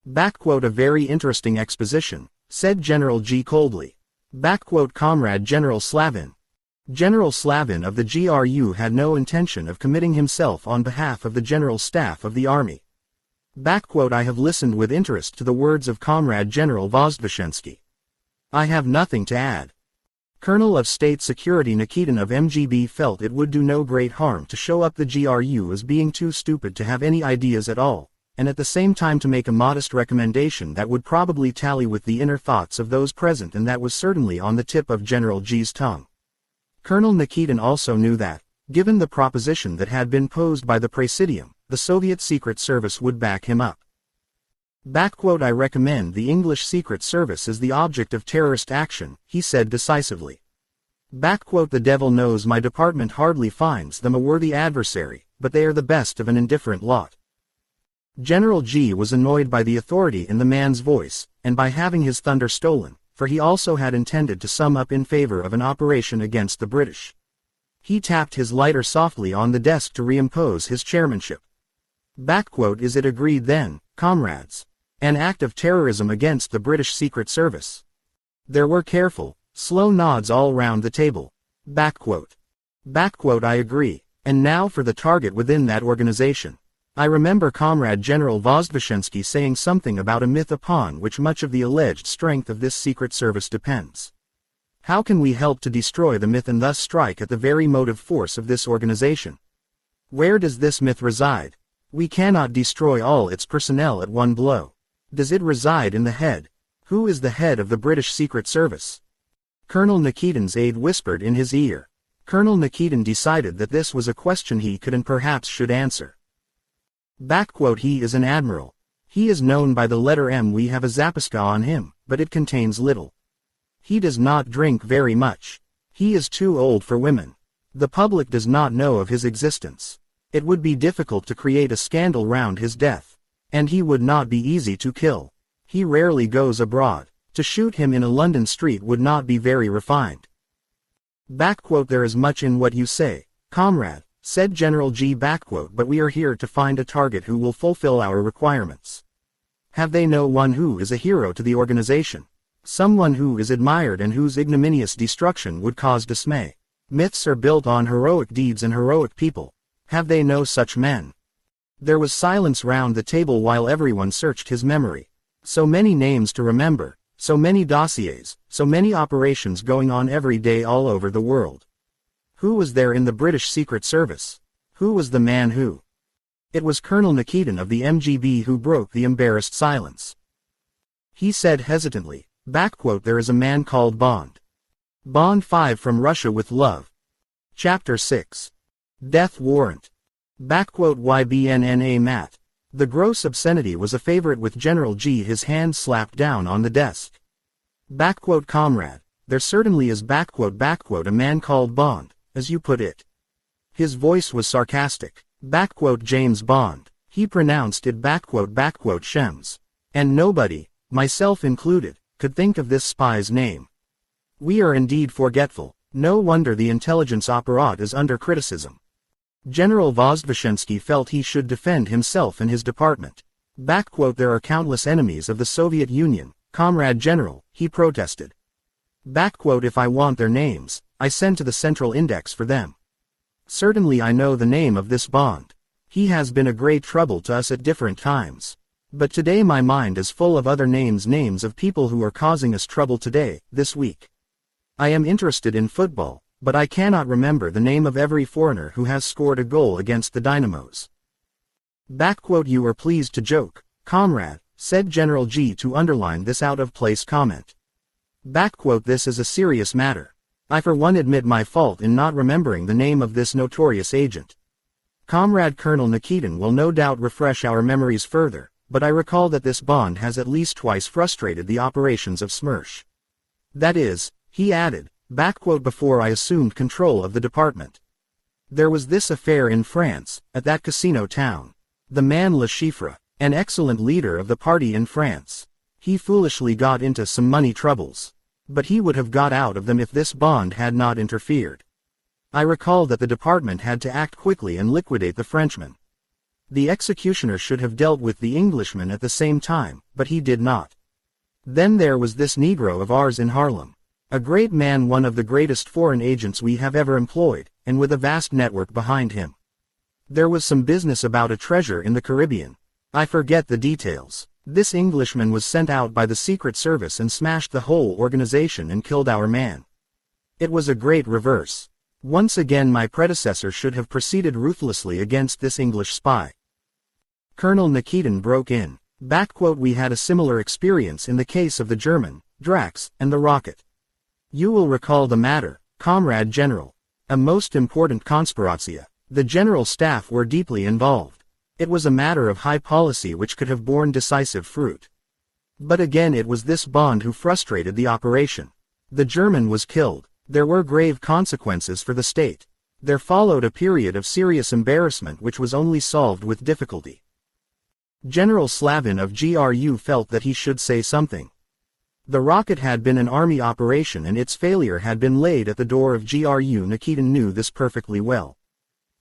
A very interesting exposition, said General G coldly. Comrade General Slavin. General Slavin of the GRU had no intention of committing himself on behalf of the General Staff of the Army. I have listened with interest to the words of Comrade General Vozdvizhensky. I have nothing to add. Colonel of State Security Nikitin of MGB felt it would do no great harm to show up the GRU as being too stupid to have any ideas at all, and at the same time to make a modest recommendation that would probably tally with the inner thoughts of those present, and that was certainly on the tip of General G's tongue. Colonel Nikitin also knew that, given the proposition that had been posed by the Presidium, the Soviet Secret Service would back him up. I recommend the English Secret Service as the object of terrorist action, he said decisively. The devil knows my department hardly finds them a worthy adversary, but they are the best of an indifferent lot. General G was annoyed by the authority in the man's voice, and by having his thunder stolen, for he also had intended to sum up in favor of an operation against the British. He tapped his lighter softly on the desk to reimpose his chairmanship. Is it agreed then, comrades? An act of terrorism against the British Secret Service. There were careful, slow nods all round the table. I agree. And now for the target within that organization. I remember Comrade General Vozdvizhensky saying something about a myth upon which much of the alleged strength of this Secret Service depends. How can we help to destroy the myth and thus strike at the very motive force of this organization? Where does this myth reside? We cannot destroy all its personnel at one blow. Does it reside in the head? Who is the head of the British Secret Service? Colonel Nikitin's aide whispered in his ear. Colonel Nikitin decided that this was a question he could and perhaps should answer. He is an admiral. He is known by the letter M. We have a zapiska on him, but it contains little. He does not drink very much. He is too old for women. The public does not know of his existence. It would be difficult to create a scandal round his death. And he would not be easy to kill. He rarely goes abroad. To shoot him in a London street would not be very refined. There is much in what you say, comrade, said General G. But we are here to find a target who will fulfill our requirements. Have they no one who is a hero to the organization? Someone who is admired and whose ignominious destruction would cause dismay. Myths are built on heroic deeds and heroic people. Have they no such men? There was silence round the table while everyone searched his memory. So many names to remember, so many dossiers, so many operations going on every day all over the world. Who was there in the British Secret Service? Who was the man who? It was Colonel Nikitin of the MGB who broke the embarrassed silence. He said hesitantly, there is a man called Bond. Bond 5 from Russia with Love. Chapter 6. Death Warrant. YBNNA Mat. The gross obscenity was a favorite with General G. His hand slapped down on the desk. Comrade, there certainly is a man called Bond, as you put it. His voice was sarcastic. James Bond. He pronounced it Shems. And nobody, myself included, could think of this spy's name. We are indeed forgetful. No wonder the intelligence apparat is under criticism. General Vozdvizhensky felt he should defend himself and his department. There are countless enemies of the Soviet Union, Comrade General, he protested. If I want their names, I send to the Central Index for them. Certainly I know the name of this Bond. He has been a great trouble to us at different times. But today my mind is full of other names of people who are causing us trouble today, this week. I am interested in football, but I cannot remember the name of every foreigner who has scored a goal against the Dynamos. You are pleased to joke, comrade, said General G to underline this out-of-place comment. This is a serious matter. I for one admit my fault in not remembering the name of this notorious agent. Comrade Colonel Nikitin will no doubt refresh our memories further, but I recall that this bond has at least twice frustrated the operations of SMERSH. That is, he added, before I assumed control of the department. There was this affair in France, at that casino town. The man Le Chiffre, an excellent leader of the party in France. He foolishly got into some money troubles. But he would have got out of them if this bond had not interfered. I recall that the department had to act quickly and liquidate the Frenchman. The executioner should have dealt with the Englishman at the same time, but he did not. Then there was this Negro of ours in Harlem. A great man, one of the greatest foreign agents we have ever employed, and with a vast network behind him. There was some business about a treasure in the Caribbean. I forget the details. This Englishman was sent out by the Secret Service and smashed the whole organization and killed our man. It was a great reverse. Once again my predecessor should have proceeded ruthlessly against this English spy. Colonel Nikitin broke in. We had a similar experience in the case of the German, Drax, and the rocket. You will recall the matter, Comrade General. A most important conspiratia. The General Staff were deeply involved. It was a matter of high policy which could have borne decisive fruit. But again it was this bond who frustrated the operation. The German was killed. There were grave consequences for the state. There followed a period of serious embarrassment which was only solved with difficulty. General Slavin of GRU felt that he should say something. The rocket had been an army operation and its failure had been laid at the door of GRU. Nikitin knew this perfectly well.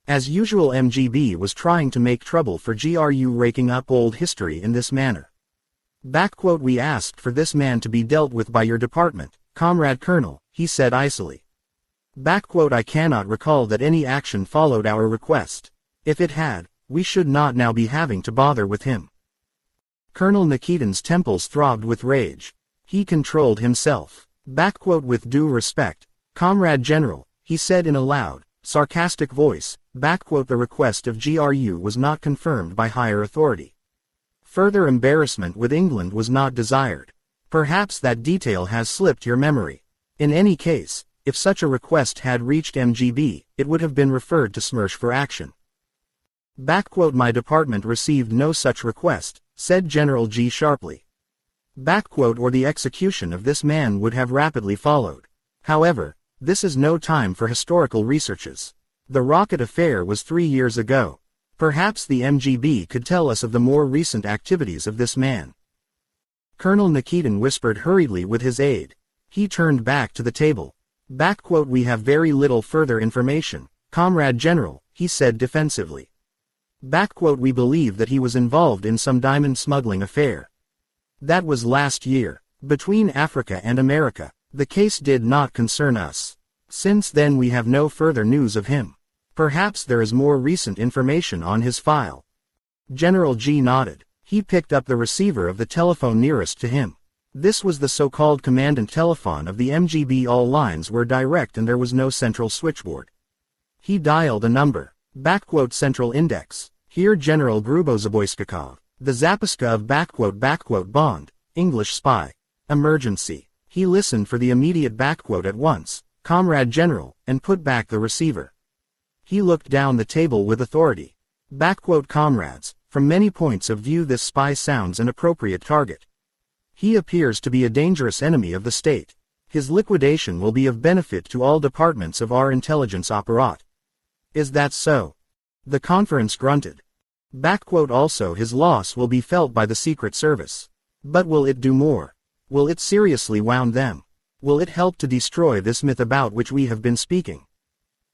As usual, MGB was trying to make trouble for GRU, raking up old history in this manner. We asked for this man to be dealt with by your department, Comrade Colonel, he said icily. I cannot recall that any action followed our request. If it had, we should not now be having to bother with him. Colonel Nikitin's temples throbbed with rage. He controlled himself. With due respect, Comrade General, he said in a loud, sarcastic voice, the request of GRU was not confirmed by higher authority. Further embarrassment with England was not desired. Perhaps that detail has slipped your memory. In any case, if such a request had reached MGB, it would have been referred to SMERSH for action. My department received no such request, said General G sharply. Or the execution of this man would have rapidly followed. However, this is no time for historical researches. The rocket affair was 3 years ago. Perhaps the MGB could tell us of the more recent activities of this man. Colonel Nikitin whispered hurriedly with his aide. He turned back to the table. We have very little further information, Comrade General, he said defensively. We believe that he was involved in some diamond smuggling affair. That was last year, between Africa and America. The case did not concern us. Since then we have no further news of him. Perhaps there is more recent information on his file. General G nodded. He picked up the receiver of the telephone nearest to him. This was the so-called commandant telephone of the MGB. All lines were direct and there was no central switchboard. He dialed a number. Central index. Here General Grubozaboyskakov. The Zapiska of Bond, English spy. Emergency. He listened for the immediate at once, Comrade General, and put back the receiver. He looked down the table with authority. Comrades, from many points of view this spy sounds an appropriate target. He appears to be a dangerous enemy of the state. His liquidation will be of benefit to all departments of our intelligence apparat. Is that so? The conference grunted. Also his loss will be felt by the Secret Service. But will it do more? Will it seriously wound them? Will it help to destroy this myth about which we have been speaking?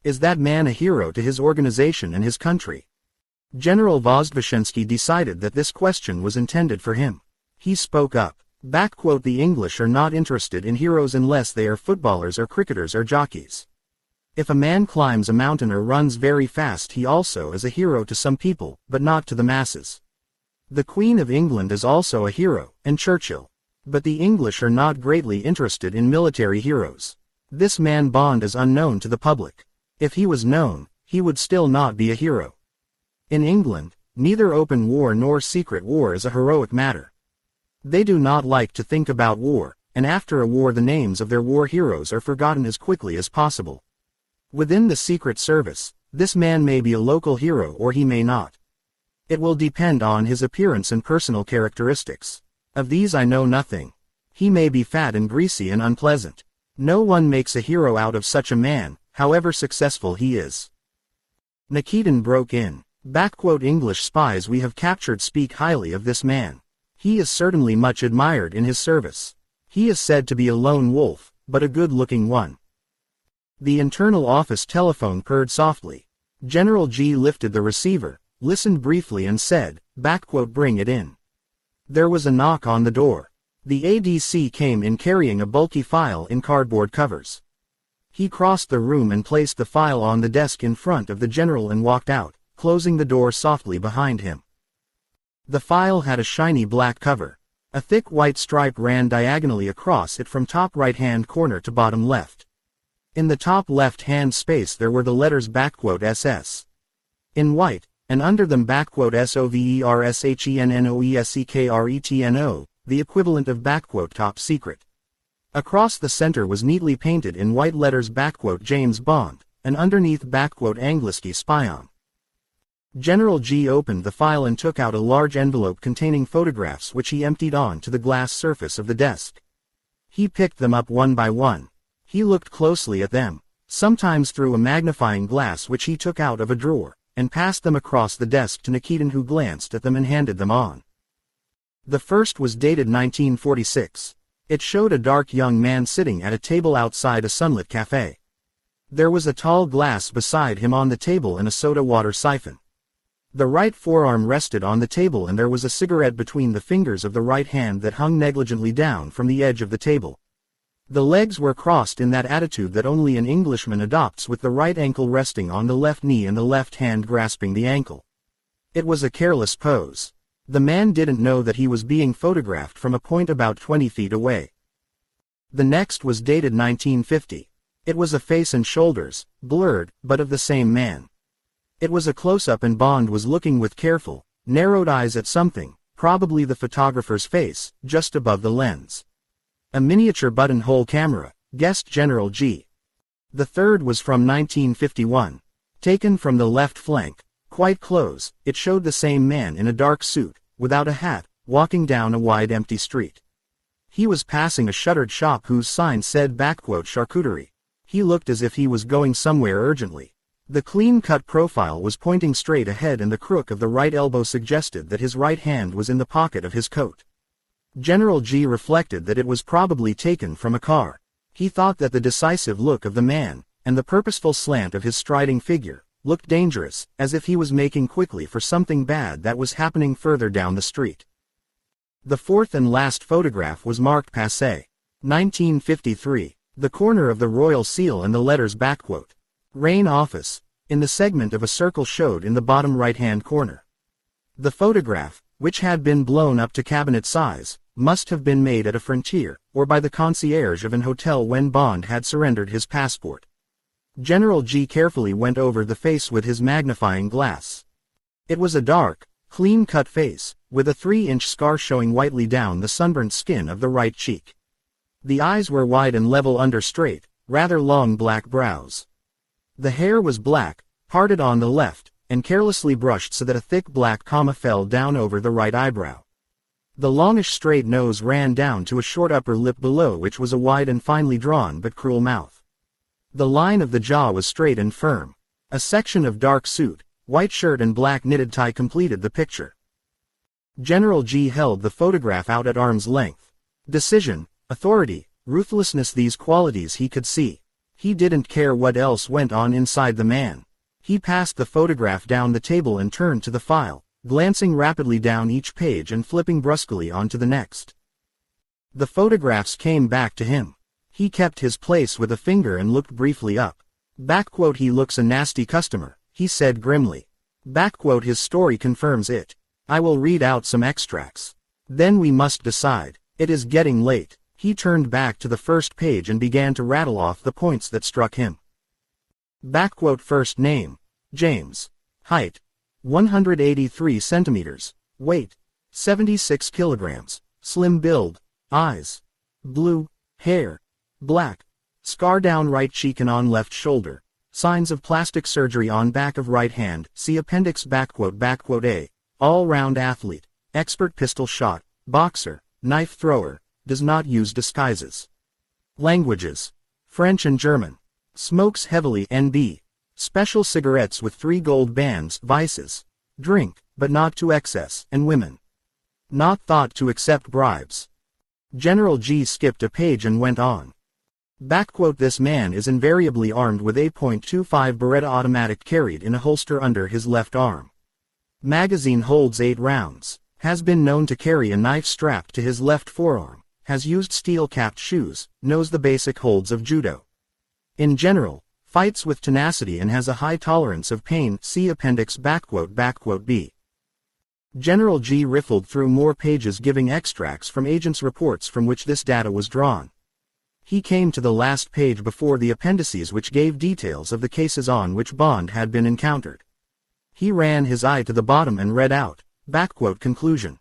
Is that man a hero to his organization and his country? General Vozdvizhensky decided that this question was intended for him. He spoke up. The English are not interested in heroes unless they are footballers or cricketers or jockeys. If a man climbs a mountain or runs very fast, he also is a hero to some people, but not to the masses. The Queen of England is also a hero, and Churchill. But the English are not greatly interested in military heroes. This man Bond is unknown to the public. If he was known, he would still not be a hero. In England, neither open war nor secret war is a heroic matter. They do not like to think about war, and after a war the names of their war heroes are forgotten as quickly as possible. Within the Secret Service, this man may be a local hero or he may not. It will depend on his appearance and personal characteristics. Of these I know nothing. He may be fat and greasy and unpleasant. No one makes a hero out of such a man, however successful he is. Nikitin broke in. English spies we have captured speak highly of this man. He is certainly much admired in his service. He is said to be a lone wolf, but a good-looking one. The internal office telephone purred softly. General G lifted the receiver, listened briefly and said, "Bring it in." There was a knock on the door. The ADC came in carrying a bulky file in cardboard covers. He crossed the room and placed the file on the desk in front of the general and walked out, closing the door softly behind him. The file had a shiny black cover. A thick white stripe ran diagonally across it from top right-hand corner to bottom left. In the top left-hand space there were the letters SS. In white, and under them SOVERSHENNOESEKRETNO, the equivalent of top secret. Across the center was neatly painted in white letters James Bond, and underneath Angliski Spion. General G opened the file and took out a large envelope containing photographs which he emptied onto the glass surface of the desk. He picked them up one by one. He looked closely at them, sometimes through a magnifying glass which he took out of a drawer, and passed them across the desk to Nikitin, who glanced at them and handed them on. The first was dated 1946. It showed a dark young man sitting at a table outside a sunlit cafe. There was a tall glass beside him on the table and a soda water siphon. The right forearm rested on the table and there was a cigarette between the fingers of the right hand that hung negligently down from the edge of the table. The legs were crossed in that attitude that only an Englishman adopts, with the right ankle resting on the left knee and the left hand grasping the ankle. It was a careless pose. The man didn't know that he was being photographed from a point about 20 feet away. The next was dated 1950. It was a face and shoulders, blurred, but of the same man. It was a close-up and Bond was looking with careful, narrowed eyes at something, probably the photographer's face, just above the lens. A miniature buttonhole camera, guessed General G. The third was from 1951. Taken from the left flank, quite close, it showed the same man in a dark suit, without a hat, walking down a wide empty street. He was passing a shuttered shop whose sign said charcuterie. He looked as if he was going somewhere urgently. The clean-cut profile was pointing straight ahead and the crook of the right elbow suggested that his right hand was in the pocket of his coat. General G reflected that it was probably taken from a car. He thought that the decisive look of the man, and the purposeful slant of his striding figure, looked dangerous, as if he was making quickly for something bad that was happening further down the street. The fourth and last photograph was marked Passé. 1953. The corner of the royal seal and the letters Reign Office, in the segment of a circle showed in the bottom right-hand corner. The photograph, which had been blown up to cabinet size, must have been made at a frontier, or by the concierge of an hotel when Bond had surrendered his passport. General G carefully went over the face with his magnifying glass. It was a dark, clean-cut face, with a 3-inch scar showing whitely down the sunburnt skin of the right cheek. The eyes were wide and level under straight, rather long black brows. The hair was black, parted on the left, and carelessly brushed so that a thick black comma fell down over the right eyebrow. The longish straight nose ran down to a short upper lip below which was a wide and finely drawn but cruel mouth. The line of the jaw was straight and firm. A section of dark suit, white shirt and black knitted tie completed the picture. General G held the photograph out at arm's length. Decision, authority, ruthlessness, these qualities he could see. He didn't care what else went on inside the man. He passed the photograph down the table and turned to the file, glancing rapidly down each page and flipping brusquely onto the next. The photographs came back to him. He kept his place with a finger and looked briefly up. He looks a nasty customer, he said grimly. His story confirms it. I will read out some extracts. Then we must decide. It is getting late. He turned back to the first page and began to rattle off the points that struck him. First name, James. Height, 183 centimeters. Weight, 76 kilograms. Slim build. Eyes, blue. Hair, black. Scar down right cheek and on left shoulder. Signs of plastic surgery on back of right hand. See appendix. A. All-round athlete. Expert pistol shot. Boxer. Knife thrower. Does not use disguises. Languages: French and German. Smokes heavily. NB. Special cigarettes with 3 gold bands. Vices: drink, but not to excess, and women. Not thought to accept bribes. General G skipped a page and went on. This man is invariably armed with a .25 Beretta automatic carried in a holster under his left arm. Magazine holds 8 rounds. Has been known to carry a knife strapped to his left forearm. Has used steel-capped shoes. Knows the basic holds of judo. In general, fights with tenacity and has a high tolerance of pain. See appendix. B. General G riffled through more pages giving extracts from agents' reports from which this data was drawn. He came to the last page before the appendices which gave details of the cases on which Bond had been encountered. He ran his eye to the bottom and read out, conclusion.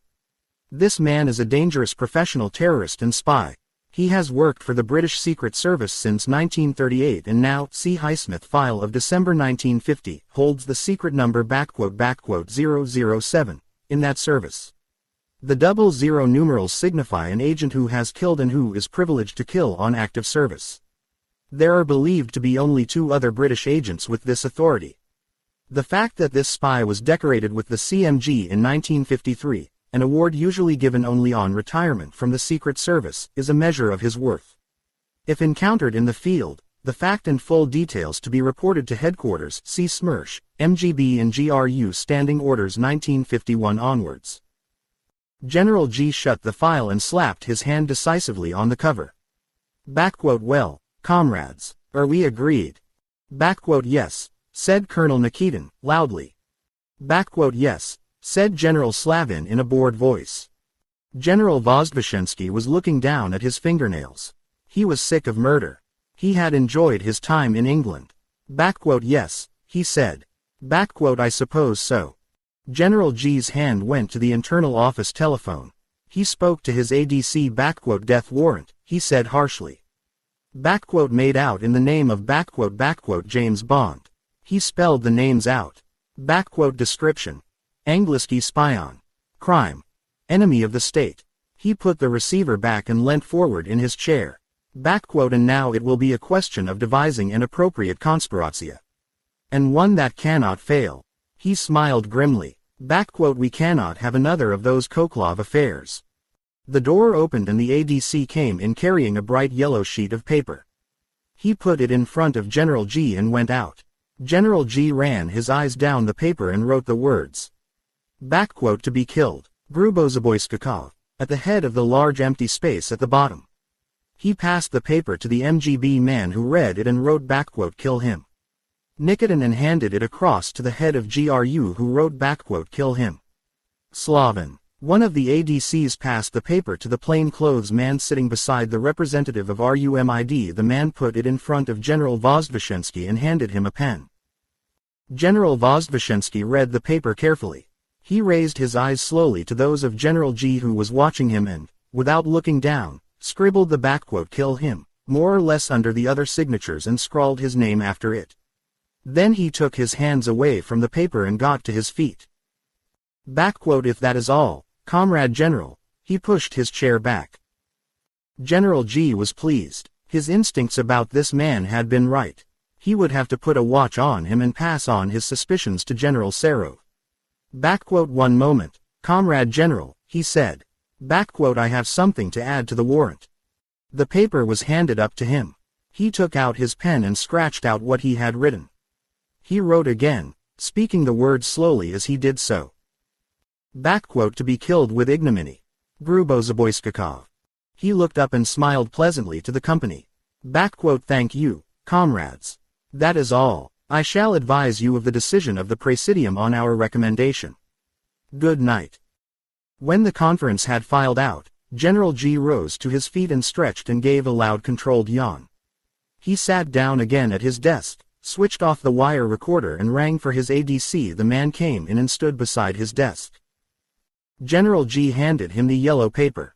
This man is a dangerous professional terrorist and spy. He has worked for the British Secret Service since 1938 and now, see Highsmith file of December 1950, holds the secret number .007, in that service. The 00 numerals signify an agent who has killed and who is privileged to kill on active service. There are believed to be only 2 other British agents with this authority. The fact that this spy was decorated with the CMG in 1953, an award usually given only on retirement from the Secret Service, is a measure of his worth. If encountered in the field, the fact and full details to be reported to headquarters. See SMERSH, MGB and GRU Standing Orders 1951 onwards. General G shut the file and slapped his hand decisively on the cover. Well, comrades, are we agreed? Yes, said Colonel Nikitin, loudly. Yes, said General Slavin in a bored voice. General Vozdvizhensky was looking down at his fingernails. He was sick of murder. He had enjoyed his time in England. Yes, he said. I suppose so. General G's hand went to the internal office telephone. He spoke to his ADC. Death warrant, he said harshly. Made out in the name of James Bond. He spelled the names out. Description: Angliski spion. Crime. Enemy of the state. He put the receiver back and leant forward in his chair. And now it will be a question of devising an appropriate conspiratio. And one that cannot fail. He smiled grimly. We cannot have another of those Koklov affairs. The door opened and the ADC came in carrying a bright yellow sheet of paper. He put it in front of General G and went out. General G ran his eyes down the paper and wrote the words. To be killed, Grubozaboyskakov, at the head of the large empty space at the bottom. He passed the paper to the MGB man who read it and wrote kill him. Nikitin and handed it across to the head of GRU who wrote kill him. Slavin, one of the ADCs, passed the paper to the plainclothes man sitting beside the representative of RUMID. The man put it in front of General Vozdvizhensky and handed him a pen. General Vozdvizhensky read the paper carefully. He raised his eyes slowly to those of General G who was watching him and, without looking down, scribbled the kill him, more or less under the other signatures and scrawled his name after it. Then he took his hands away from the paper and got to his feet. If that is all, Comrade General, he pushed his chair back. General G was pleased. His instincts about this man had been right. He would have to put a watch on him and pass on his suspicions to General Serov. One moment, Comrade General, he said. I have something to add to the warrant. The paper was handed up to him. He took out his pen and scratched out what he had written. He wrote again, speaking the words slowly as he did so. To be killed with ignominy. Grubozaboyskakov. He looked up and smiled pleasantly to the company. Thank you, comrades. That is all. I shall advise you of the decision of the Presidium on our recommendation. Good night. When the conference had filed out, General G rose to his feet and stretched and gave a loud controlled yawn. He sat down again at his desk, switched off the wire recorder and rang for his ADC. The man came in and stood beside his desk. General G handed him the yellow paper.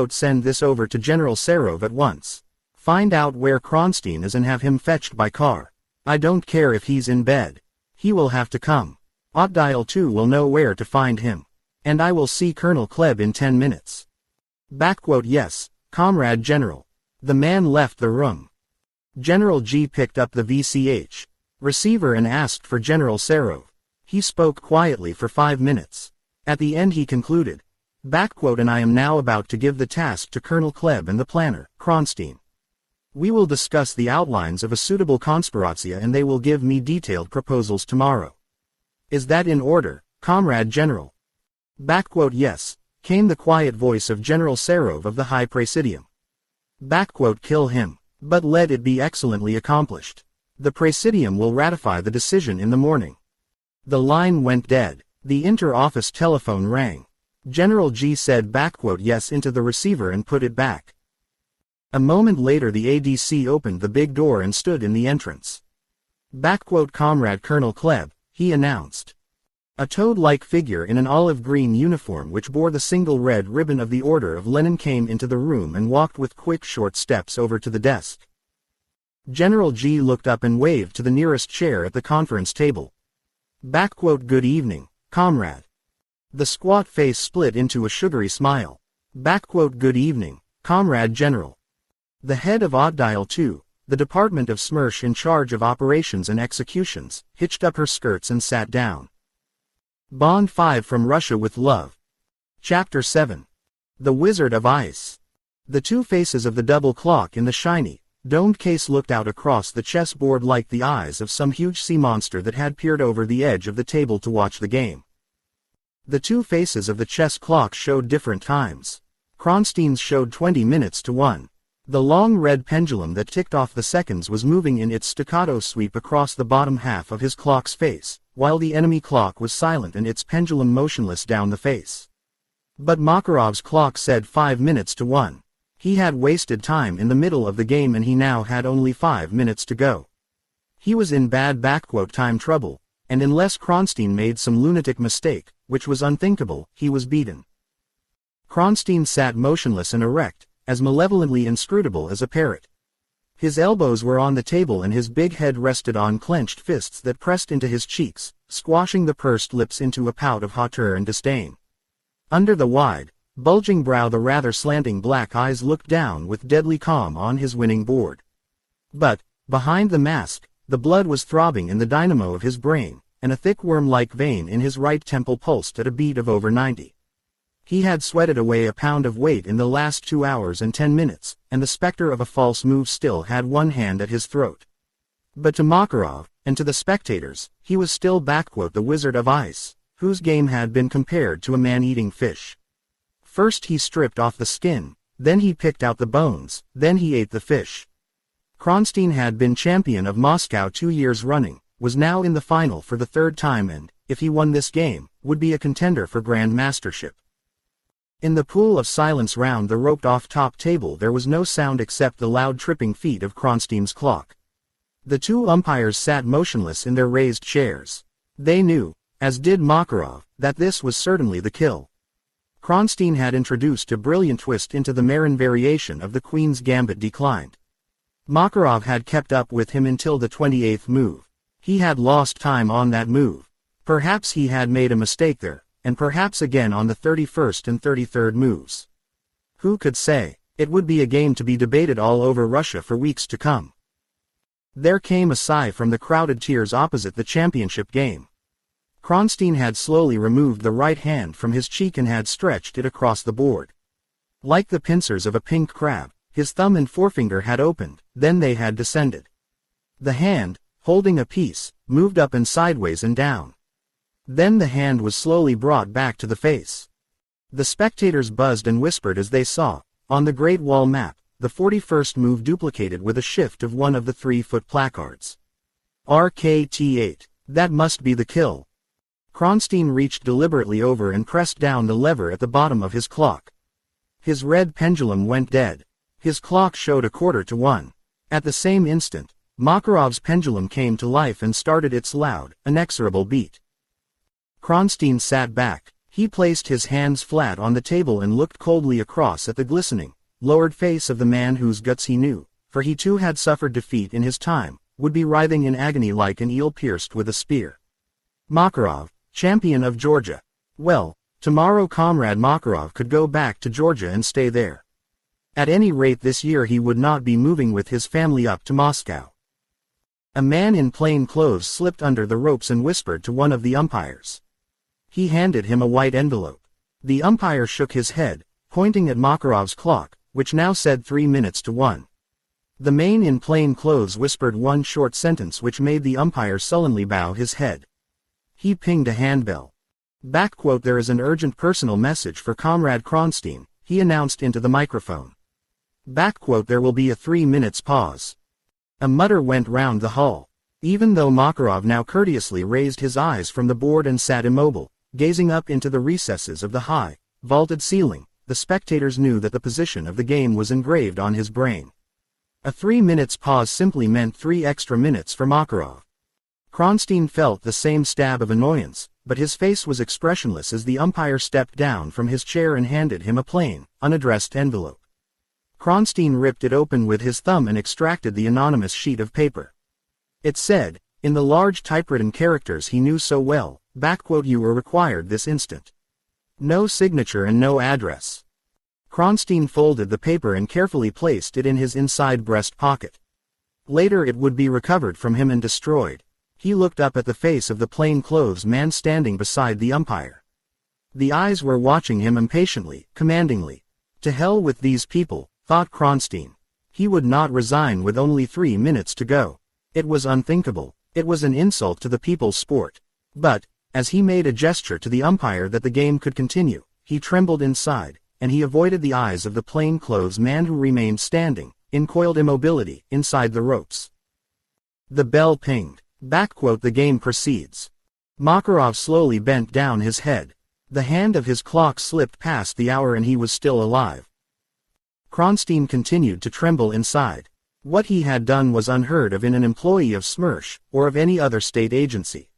Send this over to General Serov at once. Find out where Kronstein is and have him fetched by car. I don't care if he's in bed. He will have to come. Otdial 2 will know where to find him. And I will see Colonel Klebb in 10 minutes. Yes, Comrade General. The man left the room. General G picked up the VCH receiver and asked for General Serov. He spoke quietly for 5 minutes. At the end he concluded. And I am now about to give the task to Colonel Klebb and the planner, Kronstein. We will discuss the outlines of a suitable conspiratia and they will give me detailed proposals tomorrow. Is that in order, Comrade General? Yes, came the quiet voice of General Serov of the High Presidium. Kill him. But let it be excellently accomplished. The Presidium will ratify the decision in the morning. The line went dead. The inter-office telephone rang. General G said yes into the receiver and put it back. A moment later the ADC opened the big door and stood in the entrance. Comrade Colonel Klebb, he announced. A toad-like figure in an olive-green uniform which bore the single red ribbon of the Order of Lenin came into the room and walked with quick short steps over to the desk. General G looked up and waved to the nearest chair at the conference table. Good evening, comrade. The squat face split into a sugary smile. Good evening, Comrade General. The head of Otdial 2, the Department of Smersh in charge of operations and executions, hitched up her skirts and sat down. Bond 5 from Russia with Love. Chapter 7. The Wizard of Ice. The two faces of the double clock in the shiny, domed case looked out across the chessboard like the eyes of some huge sea monster that had peered over the edge of the table to watch the game. The two faces of the chess clock showed different times. Kronstein's showed 20 minutes to 1. The long red pendulum that ticked off the seconds was moving in its staccato sweep across the bottom half of his clock's face, while the enemy clock was silent and its pendulum motionless down the face. But Makarov's clock said 5 minutes to 1. He had wasted time in the middle of the game and he now had only 5 minutes to go. He was in bad time trouble, and unless Kronstein made some lunatic mistake, which was unthinkable, he was beaten. Kronstein sat motionless and erect, as malevolently inscrutable as a parrot. His elbows were on the table and his big head rested on clenched fists that pressed into his cheeks, squashing the pursed lips into a pout of hauteur and disdain. Under the wide, bulging brow the rather slanting black eyes looked down with deadly calm on his winning board. But, behind the mask, the blood was throbbing in the dynamo of his brain, and a thick worm-like vein in his right temple pulsed at a beat of over 90. He had sweated away a pound of weight in the last 2 hours and 10 minutes, and the specter of a false move still had one hand at his throat. But to Makarov, and to the spectators, he was still the Wizard of Ice, whose game had been compared to a man eating fish. First he stripped off the skin, then he picked out the bones, then he ate the fish. Kronstein had been champion of Moscow 2 years running, was now in the final for the 3rd time and, if he won this game, would be a contender for Grand Mastership. In the pool of silence round the roped-off top table there was no sound except the loud tripping feet of Kronstein's clock. The two umpires sat motionless in their raised chairs. They knew, as did Makarov, that this was certainly the kill. Kronstein had introduced a brilliant twist into the Marin variation of the Queen's Gambit declined. Makarov had kept up with him until the 28th move. He had lost time on that move. Perhaps he had made a mistake there, and perhaps again on the 31st and 33rd moves. Who could say? It would be a game to be debated all over Russia for weeks to come. There came a sigh from the crowded tiers opposite the championship game. Kronstein had slowly removed the right hand from his cheek and had stretched it across the board. Like the pincers of a pink crab, his thumb and forefinger had opened, then they had descended. The hand, holding a piece, moved up and sideways and down. Then the hand was slowly brought back to the face. The spectators buzzed and whispered as they saw, on the Great Wall map, the 41st move duplicated with a shift of one of the 3-foot placards. RKT8, that must be the kill. Kronstein reached deliberately over and pressed down the lever at the bottom of his clock. His red pendulum went dead. His clock showed 1:45. At the same instant, Makarov's pendulum came to life and started its loud, inexorable beat. Kronstein sat back. He placed his hands flat on the table and looked coldly across at the glistening, lowered face of the man whose guts he knew, for he too had suffered defeat in his time, would be writhing in agony like an eel pierced with a spear. Makarov, champion of Georgia. Well, tomorrow Comrade Makarov could go back to Georgia and stay there. At any rate this year he would not be moving with his family up to Moscow. A man in plain clothes slipped under the ropes and whispered to one of the umpires. He handed him a white envelope. The umpire shook his head, pointing at Makarov's clock, which now said 3:01. The man in plain clothes whispered one short sentence which made the umpire sullenly bow his head. He pinged a handbell. "There is an urgent personal message for Comrade Kronstein," he announced into the microphone. "There will be a 3 minutes pause." A mutter went round the hall. Even though Makarov now courteously raised his eyes from the board and sat immobile, gazing up into the recesses of the high, vaulted ceiling, the spectators knew that the position of the game was engraved on his brain. A 3 minutes pause simply meant 3 extra minutes for Makarov. Kronstein felt the same stab of annoyance, but his face was expressionless as the umpire stepped down from his chair and handed him a plain, unaddressed envelope. Kronstein ripped it open with his thumb and extracted the anonymous sheet of paper. It said, in the large typewritten characters he knew so well, "You were required this instant." No signature and no address. Kronstein folded the paper and carefully placed it in his inside breast pocket. Later it would be recovered from him and destroyed. He looked up at the face of the plainclothes man standing beside the umpire. The eyes were watching him impatiently, commandingly. To hell with these people, thought Kronstein. He would not resign with only 3 minutes to go. It was unthinkable. It was an insult to the people's sport. But, as he made a gesture to the umpire that the game could continue, he trembled inside, and he avoided the eyes of the plainclothes man who remained standing, in coiled immobility, inside the ropes. The bell pinged. The game proceeds. Makarov slowly bent down his head. The hand of his clock slipped past the hour and he was still alive. Kronstein continued to tremble inside. What he had done was unheard of in an employee of Smersh, or of any other state agency.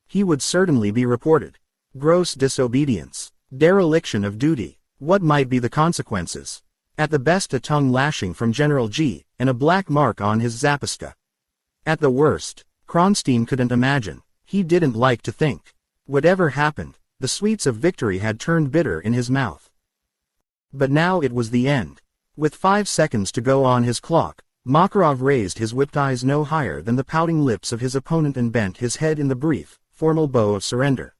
He would certainly be reported. Gross disobedience. Dereliction of duty. What might be the consequences? At the best a tongue lashing from General G, and a black mark on his zapaska. At the worst, Kronstein couldn't imagine. He didn't like to think. Whatever happened, the sweets of victory had turned bitter in his mouth. But now it was the end. With 5 seconds to go on his clock, Makarov raised his whipped eyes no higher than the pouting lips of his opponent and bent his head in the brief, formal bow of surrender.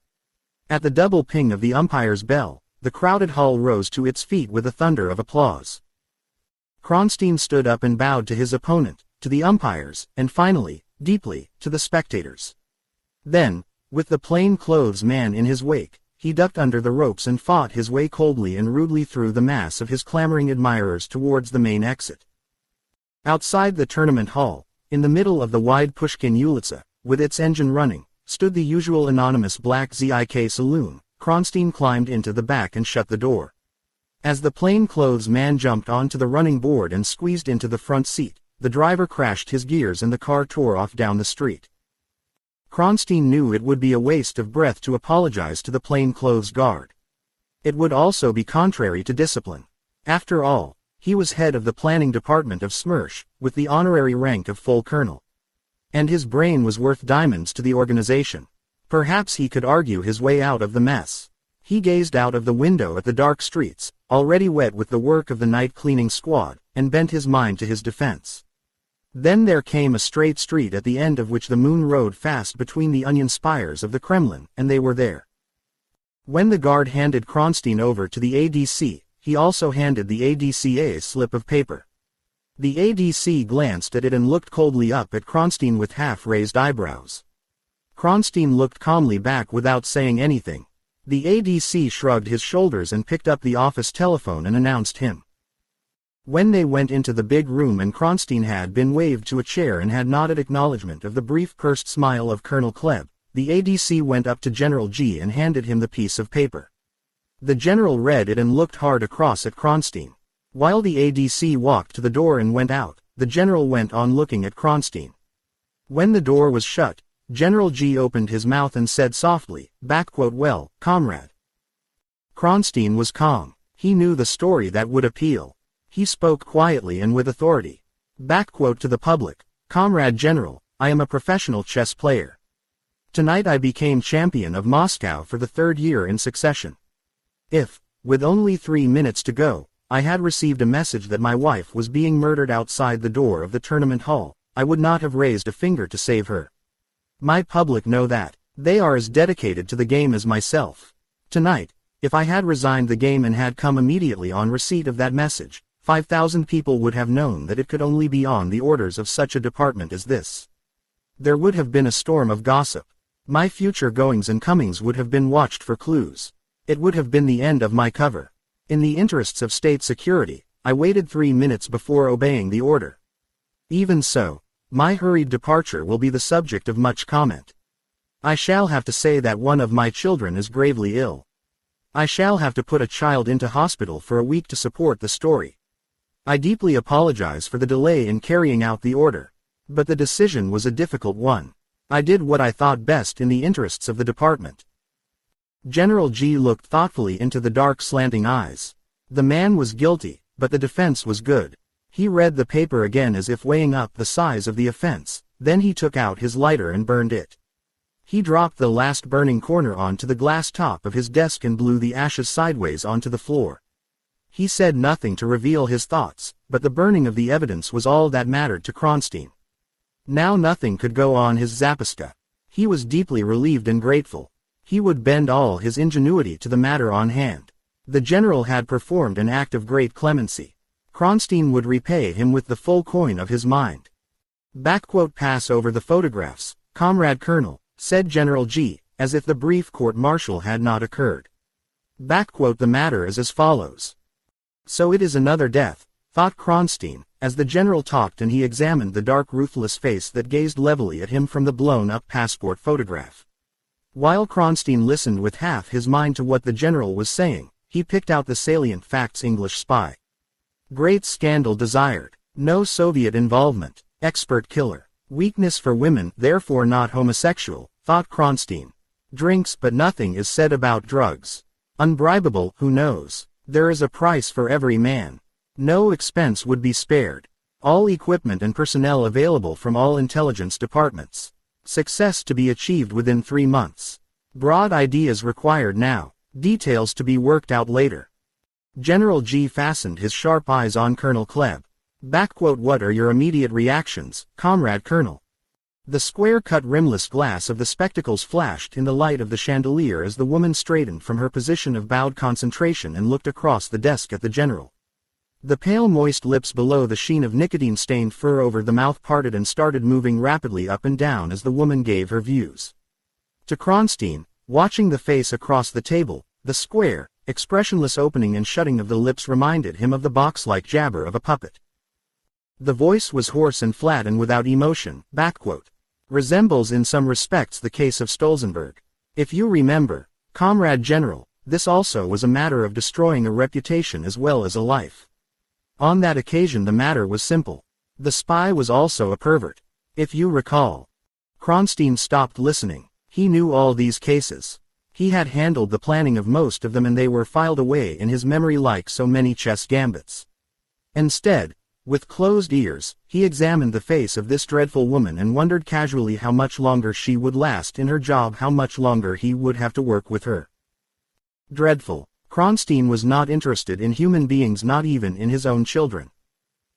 At the double ping of the umpire's bell, the crowded hall rose to its feet with a thunder of applause. Kronstein stood up and bowed to his opponent, to the umpires, and finally, deeply, to the spectators. Then, with the plain-clothes man in his wake, he ducked under the ropes and fought his way coldly and rudely through the mass of his clamoring admirers towards the main exit. Outside the tournament hall, in the middle of the wide Pushkin Ulitsa, with its engine running, stood the usual anonymous black Zik saloon. Kronstein climbed into the back and shut the door. As the plain-clothes man jumped onto the running board and squeezed into the front seat, the driver crashed his gears and the car tore off down the street. Kronstein knew it would be a waste of breath to apologize to the plain-clothes guard. It would also be contrary to discipline. After all, he was head of the planning department of Smersh, with the honorary rank of full colonel. And his brain was worth diamonds to the organization. Perhaps he could argue his way out of the mess. He gazed out of the window at the dark streets, already wet with the work of the night cleaning squad, and bent his mind to his defense. Then there came a straight street at the end of which the moon rode fast between the onion spires of the Kremlin, and they were there. When the guard handed Kronstein over to the ADC, he also handed the ADC a slip of paper. The ADC glanced at it and looked coldly up at Kronstein with half-raised eyebrows. Kronstein looked calmly back without saying anything. The ADC shrugged his shoulders and picked up the office telephone and announced him. When they went into the big room and Kronstein had been waved to a chair and had nodded acknowledgement of the brief pursed smile of Colonel Klebb, the ADC went up to General G and handed him the piece of paper. The general read it and looked hard across at Kronstein. While the ADC walked to the door and went out, the general went on looking at Kronstein. When the door was shut, General G opened his mouth and said softly, "Well, comrade." Kronstein was calm. He knew the story that would appeal. He spoke quietly and with authority. "To the public, Comrade General, I am a professional chess player. Tonight I became champion of Moscow for the third year in succession. If, with only 3 minutes to go, I had received a message that my wife was being murdered outside the door of the tournament hall, I would not have raised a finger to save her. My public know that. They are as dedicated to the game as myself. Tonight, if I had resigned the game and had come immediately on receipt of that message, 5,000 people would have known that it could only be on the orders of such a department as this. There would have been a storm of gossip. My future goings and comings would have been watched for clues. It would have been the end of my cover. In the interests of state security, I waited 3 minutes before obeying the order. Even so, my hurried departure will be the subject of much comment. I shall have to say that one of my children is gravely ill. I shall have to put a child into hospital for a week to support the story. I deeply apologize for the delay in carrying out the order, but the decision was a difficult one. I did what I thought best in the interests of the department." General G looked thoughtfully into the dark slanting eyes. The man was guilty, but the defense was good. He read the paper again as if weighing up the size of the offense, then he took out his lighter and burned it. He dropped the last burning corner onto the glass top of his desk and blew the ashes sideways onto the floor. He said nothing to reveal his thoughts, but the burning of the evidence was all that mattered to Kronstein. Now nothing could go on his Zapiska. He was deeply relieved and grateful. He would bend all his ingenuity to the matter on hand. The general had performed an act of great clemency. Kronstein would repay him with the full coin of his mind. "Pass over the photographs, Comrade Colonel," said General G, as if the brief court-martial had not occurred. "The matter is as follows." So it is another death, thought Kronstein, as the general talked and he examined the dark ruthless face that gazed levelly at him from the blown-up passport photograph. While Kronstein listened with half his mind to what the general was saying, he picked out the salient facts. English spy. Great scandal desired. No Soviet involvement. Expert killer. Weakness for women, therefore not homosexual, thought Kronstein. Drinks but nothing is said about drugs. Unbribable, who knows? There is a price for every man. No expense would be spared. All equipment and personnel available from all intelligence departments. Success to be achieved within 3 months. Broad ideas required now, details to be worked out later. General G fastened his sharp eyes on Colonel Klebb. "What are your immediate reactions, Comrade Colonel?" The square-cut rimless glass of the spectacles flashed in the light of the chandelier as the woman straightened from her position of bowed concentration and looked across the desk at the general. The pale moist lips below the sheen of nicotine-stained fur over the mouth parted and started moving rapidly up and down as the woman gave her views. To Kronstein, watching the face across the table, the square, expressionless opening and shutting of the lips reminded him of the box-like jabber of a puppet. The voice was hoarse and flat and without emotion. Resembles in some respects the case of Stolzenberg. If you remember, Comrade General, this also was a matter of destroying a reputation as well as a life. On that occasion the matter was simple. The spy was also a pervert. If you recall. Kronstein stopped listening. He knew all these cases. He had handled the planning of most of them and they were filed away in his memory like so many chess gambits. Instead, with closed ears, he examined the face of this dreadful woman and wondered casually how much longer she would last in her job, how much longer he would have to work with her. Dreadful. Kronstein was not interested in human beings, not even in his own children.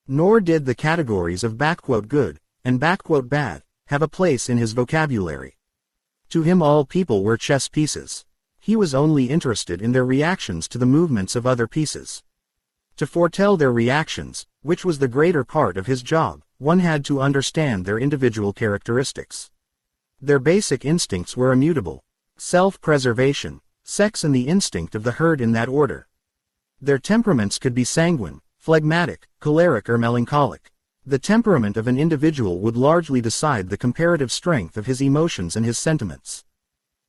Nor did the categories of "good" and "bad" have a place in his vocabulary. To him all people were chess pieces. He was only interested in their reactions to the movements of other pieces. To foretell their reactions, which was the greater part of his job, one had to understand their individual characteristics. Their basic instincts were immutable. Self-preservation, sex and the instinct of the herd in that order. Their temperaments could be sanguine, phlegmatic, choleric or melancholic. The temperament of an individual would largely decide the comparative strength of his emotions and his sentiments.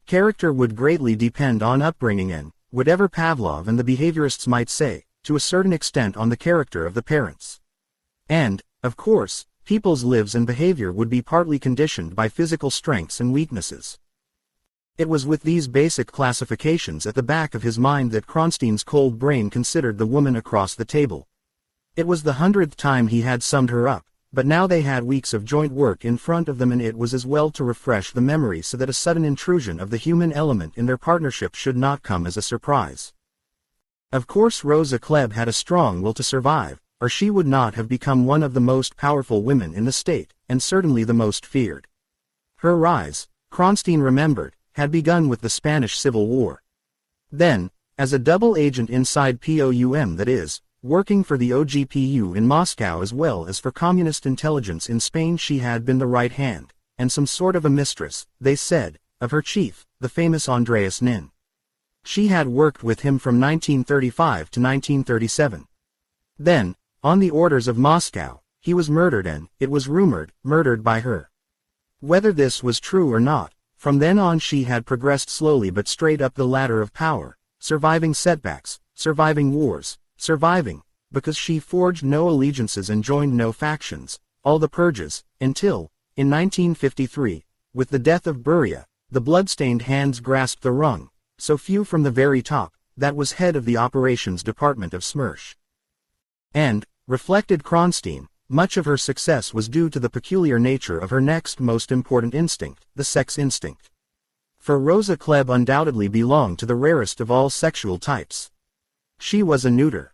Character would greatly depend on upbringing and, whatever Pavlov and the behaviorists might say, to a certain extent on the character of the parents. And, of course, people's lives and behavior would be partly conditioned by physical strengths and weaknesses. It was with these basic classifications at the back of his mind that Kronstein's cold brain considered the woman across the table. It was the 100th time he had summed her up, but now they had weeks of joint work in front of them, and it was as well to refresh the memory so that a sudden intrusion of the human element in their partnership should not come as a surprise. Of course Rosa Klebb had a strong will to survive, or she would not have become one of the most powerful women in the state, and certainly the most feared. Her rise, Kronstein remembered, had begun with the Spanish Civil War. Then, as a double agent inside POUM, that is, working for the OGPU in Moscow as well as for communist intelligence in Spain, she had been the right hand, and some sort of a mistress, they said, of her chief, the famous Andreas Nin. She had worked with him from 1935 to 1937. Then, on the orders of Moscow, he was murdered and, it was rumored, murdered by her. Whether this was true or not, from then on she had progressed slowly but straight up the ladder of power, surviving setbacks, surviving wars, surviving, because she forged no allegiances and joined no factions, all the purges, until, in 1953, with the death of Beria, the blood-stained hands grasped the rung, so few from the very top, that was head of the operations department of Smersh. And, reflected Kronstein, much of her success was due to the peculiar nature of her next most important instinct, the sex instinct. For Rosa Klebb undoubtedly belonged to the rarest of all sexual types. She was a neuter.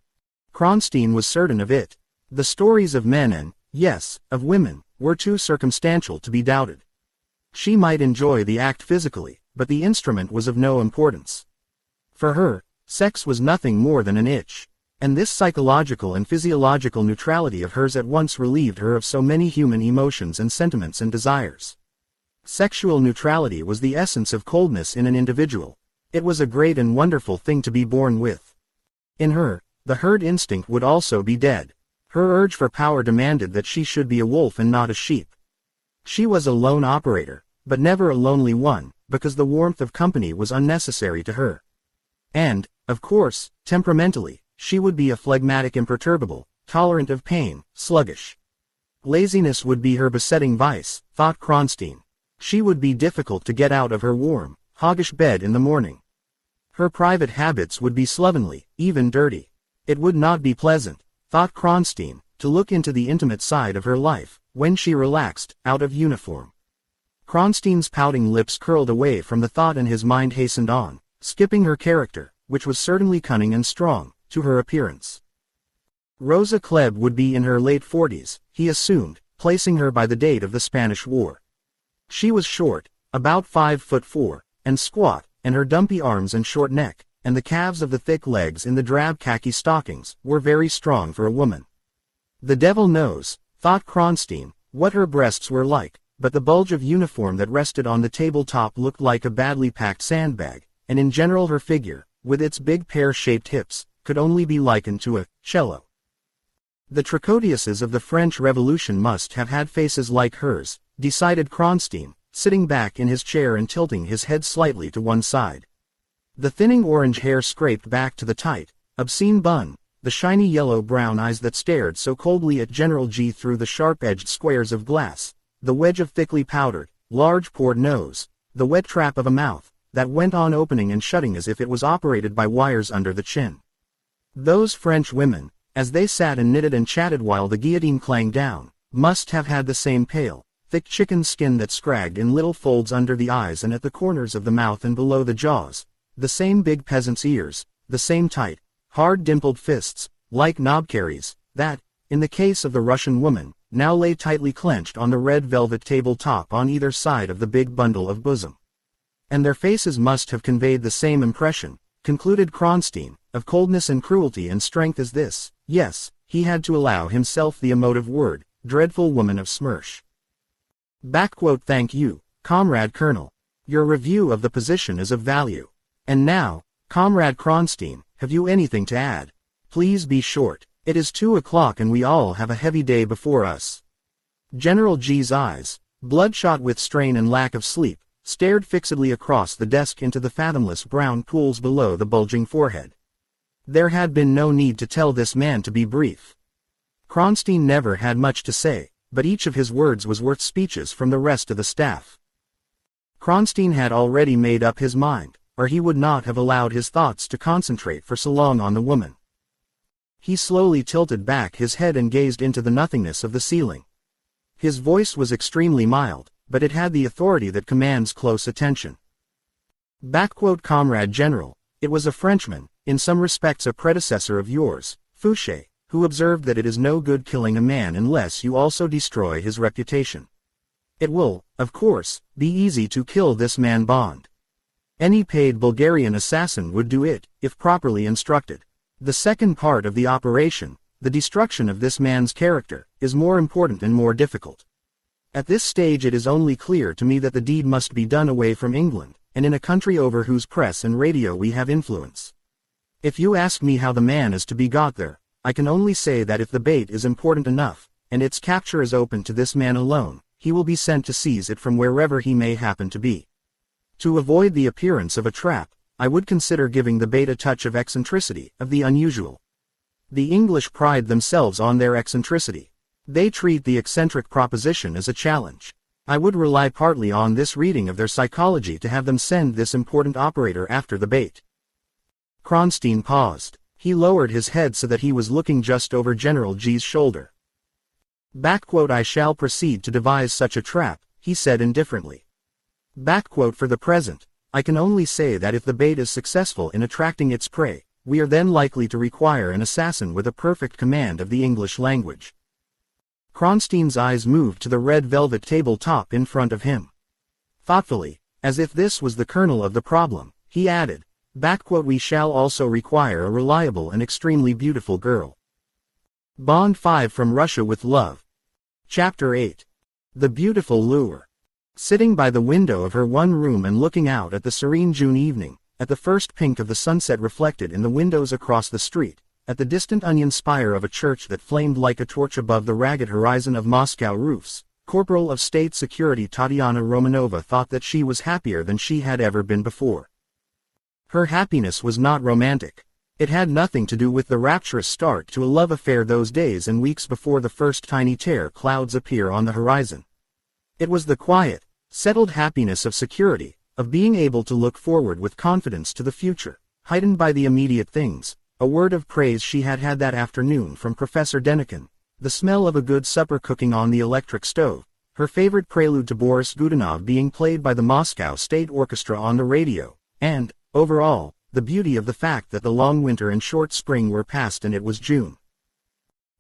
Kronstein was certain of it. The stories of men and, yes, of women, were too circumstantial to be doubted. She might enjoy the act physically, but the instrument was of no importance. For her, sex was nothing more than an itch, and this psychological and physiological neutrality of hers at once relieved her of so many human emotions and sentiments and desires. Sexual neutrality was the essence of coldness in an individual. It was a great and wonderful thing to be born with. In her, the herd instinct would also be dead. Her urge for power demanded that she should be a wolf and not a sheep. She was a lone operator, but never a lonely one, because the warmth of company was unnecessary to her. And, of course, temperamentally, she would be a phlegmatic imperturbable, tolerant of pain, sluggish. Laziness would be her besetting vice, thought Kronstein. She would be difficult to get out of her warm, hoggish bed in the morning. Her private habits would be slovenly, even dirty. It would not be pleasant, thought Kronstein, to look into the intimate side of her life, when she relaxed, out of uniform. Kronstein's pouting lips curled away from the thought and his mind hastened on, skipping her character, which was certainly cunning and strong, to her appearance. Rosa Klebb would be in her late 40s, he assumed, placing her by the date of the Spanish War. She was short, about 5'4", and squat, and her dumpy arms and short neck, and the calves of the thick legs in the drab khaki stockings, were very strong for a woman. The devil knows, thought Kronstein, what her breasts were like, but the bulge of uniform that rested on the tabletop looked like a badly packed sandbag, and in general her figure, with its big pear-shaped hips, could only be likened to a cello. The Tricoteuses of the French Revolution must have had faces like hers, decided Kronstein, sitting back in his chair and tilting his head slightly to one side. The thinning orange hair scraped back to the tight, obscene bun, the shiny yellow-brown eyes that stared so coldly at General G through the sharp-edged squares of glass, the wedge of thickly powdered, large-pored nose, the wet trap of a mouth, that went on opening and shutting as if it was operated by wires under the chin. Those French women, as they sat and knitted and chatted while the guillotine clanged down, must have had the same pale, thick chicken skin that scragged in little folds under the eyes and at the corners of the mouth and below the jaws, the same big peasant's ears, the same tight, hard dimpled fists, like knobkerries, that, in the case of the Russian woman, now lay tightly clenched on the red velvet table-top on either side of the big bundle of bosom. And their faces must have conveyed the same impression, concluded Kronstein, of coldness and cruelty and strength as this. Yes, he had to allow himself the emotive word, dreadful woman of Smersh. Thank you, Comrade Colonel. Your review of the position is of value. And now, Comrade Kronstein, have you anything to add? Please be short. It is 2 o'clock and we all have a heavy day before us. General G's eyes, bloodshot with strain and lack of sleep, stared fixedly across the desk into the fathomless brown pools below the bulging forehead. There had been no need to tell this man to be brief. Kronstein never had much to say, but each of his words was worth speeches from the rest of the staff. Kronstein had already made up his mind, or he would not have allowed his thoughts to concentrate for so long on the woman. He slowly tilted back his head and gazed into the nothingness of the ceiling. His voice was extremely mild, but it had the authority that commands close attention. Comrade General, it was a Frenchman, in some respects a predecessor of yours, Fouché, who observed that it is no good killing a man unless you also destroy his reputation. It will, of course, be easy to kill this man Bond. Any paid Bulgarian assassin would do it, if properly instructed. The second part of the operation, the destruction of this man's character, is more important and more difficult. At this stage it is only clear to me that the deed must be done away from England, and in a country over whose press and radio we have influence. If you ask me how the man is to be got there, I can only say that if the bait is important enough, and its capture is open to this man alone, he will be sent to seize it from wherever he may happen to be. To avoid the appearance of a trap, I would consider giving the bait a touch of eccentricity, of the unusual. The English pride themselves on their eccentricity. They treat the eccentric proposition as a challenge. I would rely partly on this reading of their psychology to have them send this important operator after the bait. Kronstein paused. He lowered his head so that he was looking just over General G's shoulder. I shall proceed to devise such a trap, he said indifferently. For the present, I can only say that if the bait is successful in attracting its prey, we are then likely to require an assassin with a perfect command of the English language. Kronstein's eyes moved to the red velvet table top in front of him. Thoughtfully, as if this was the kernel of the problem, he added, we shall also require a reliable and extremely beautiful girl. Bond 5 from Russia with Love. Chapter 8. The Beautiful Lure. Sitting by the window of her one room and looking out at the serene June evening, at the first pink of the sunset reflected in the windows across the street, at the distant onion spire of a church that flamed like a torch above the ragged horizon of Moscow roofs, Corporal of State Security Tatiana Romanova thought that she was happier than she had ever been before. Her happiness was not romantic. It had nothing to do with the rapturous start to a love affair those days and weeks before the first tiny tear clouds appear on the horizon. It was the quiet, settled happiness of security, of being able to look forward with confidence to the future, heightened by the immediate things, a word of praise she had had that afternoon from Professor Denikin, the smell of a good supper cooking on the electric stove, her favorite prelude to Boris Godunov being played by the Moscow State Orchestra on the radio, and, overall, the beauty of the fact that the long winter and short spring were past and it was June.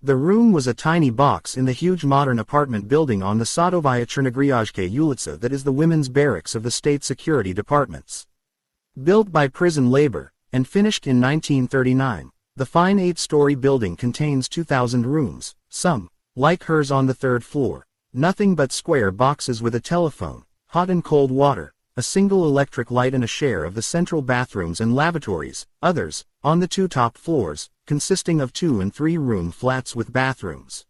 The room was a tiny box in the huge modern apartment building on the Sadovaya Chernogryazhke Ulitsa that is the women's barracks of the state security departments. Built by prison labor, and finished in 1939, the fine 8-story building contains 2,000 rooms, some, like hers on the third floor, nothing but square boxes with a telephone, hot and cold water, a single electric light and a share of the central bathrooms and lavatories, others, on the 2 top floors, consisting of 2- and 3-room flats with bathrooms.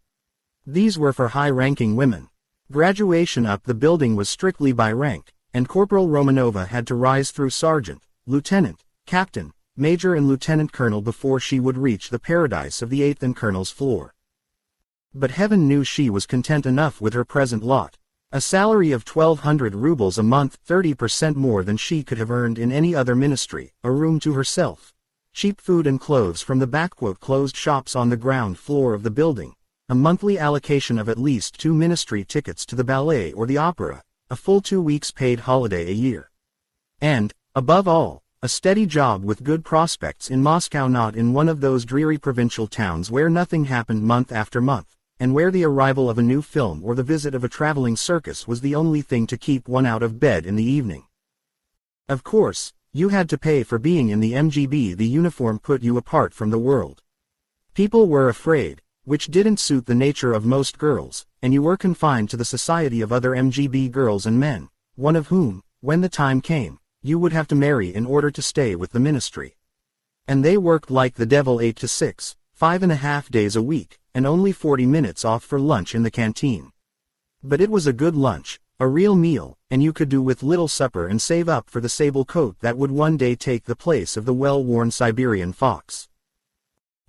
These were for high-ranking women. Graduation up the building was strictly by rank, and Corporal Romanova had to rise through sergeant, lieutenant, captain, major and lieutenant colonel before she would reach the paradise of the 8th and colonel's floor. But heaven knew she was content enough with her present lot. A salary of 1,200 rubles a month, 30% more than she could have earned in any other ministry, a room to herself, cheap food and clothes from the closed shops on the ground floor of the building, a monthly allocation of at least 2 ministry tickets to the ballet or the opera, a full 2 weeks paid holiday a year. And, above all, a steady job with good prospects in Moscow, not in one of those dreary provincial towns where nothing happened month after month, and where the arrival of a new film or the visit of a traveling circus was the only thing to keep one out of bed in the evening. Of course, you had to pay for being in the MGB. The uniform put you apart from the world. People were afraid, which didn't suit the nature of most girls, and you were confined to the society of other MGB girls and men, one of whom, when the time came, you would have to marry in order to stay with the ministry. And they worked like the devil 8 to 6, 5.5 days a week, and only 40 minutes off for lunch in the canteen. But it was a good lunch, a real meal, and you could do with little supper and save up for the sable coat that would one day take the place of the well-worn Siberian fox.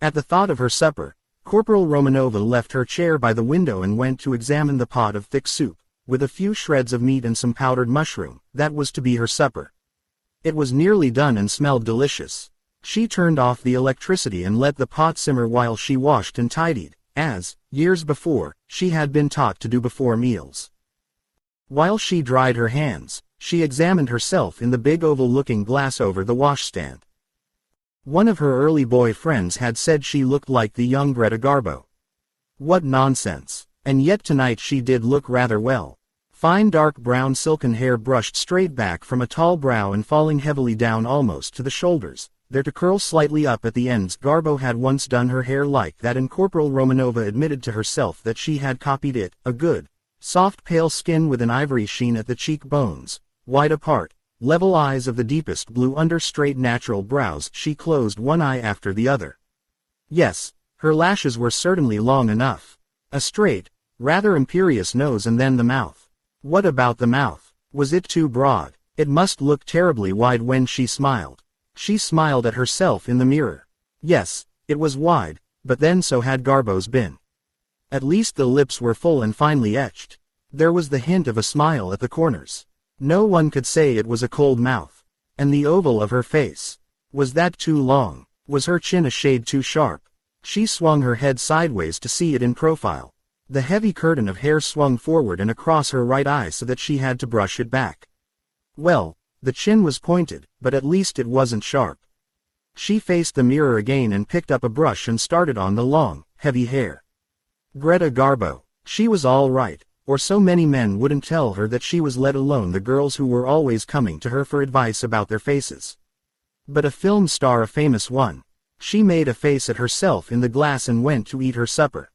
At the thought of her supper, Corporal Romanova left her chair by the window and went to examine the pot of thick soup, with a few shreds of meat and some powdered mushroom, that was to be her supper. It was nearly done and smelled delicious. She turned off the electricity and let the pot simmer while she washed and tidied, as, years before, she had been taught to do before meals. While she dried her hands, she examined herself in the big oval-looking glass over the washstand. One of her early boy friends had said she looked like the young Greta Garbo. What nonsense! And yet tonight she did look rather well. Fine dark brown silken hair brushed straight back from a tall brow and falling heavily down almost to the shoulders, there to curl slightly up at the ends. Garbo had once done her hair like that, and Corporal Romanova admitted to herself that she had copied it. A good, soft pale skin with an ivory sheen at the cheekbones, wide apart, level eyes of the deepest blue under straight natural brows. She closed one eye after the other. Yes, her lashes were certainly long enough. A straight, rather imperious nose, and then the mouth. What about the mouth? Was it too broad? It must look terribly wide when she smiled. She smiled at herself in the mirror. Yes, it was wide, but then so had Garbo's been. At least the lips were full and finely etched. There was the hint of a smile at the corners. No one could say it was a cold mouth. And the oval of her face. Was that too long? Was her chin a shade too sharp? She swung her head sideways to see it in profile. The heavy curtain of hair swung forward and across her right eye so that she had to brush it back. Well, the chin was pointed, but at least it wasn't sharp. She faced the mirror again and picked up a brush and started on the long, heavy hair. Greta Garbo. She was all right, or so many men wouldn't tell her that she was, let alone the girls who were always coming to her for advice about their faces. But a film star, a famous one. She made a face at herself in the glass and went to eat her supper.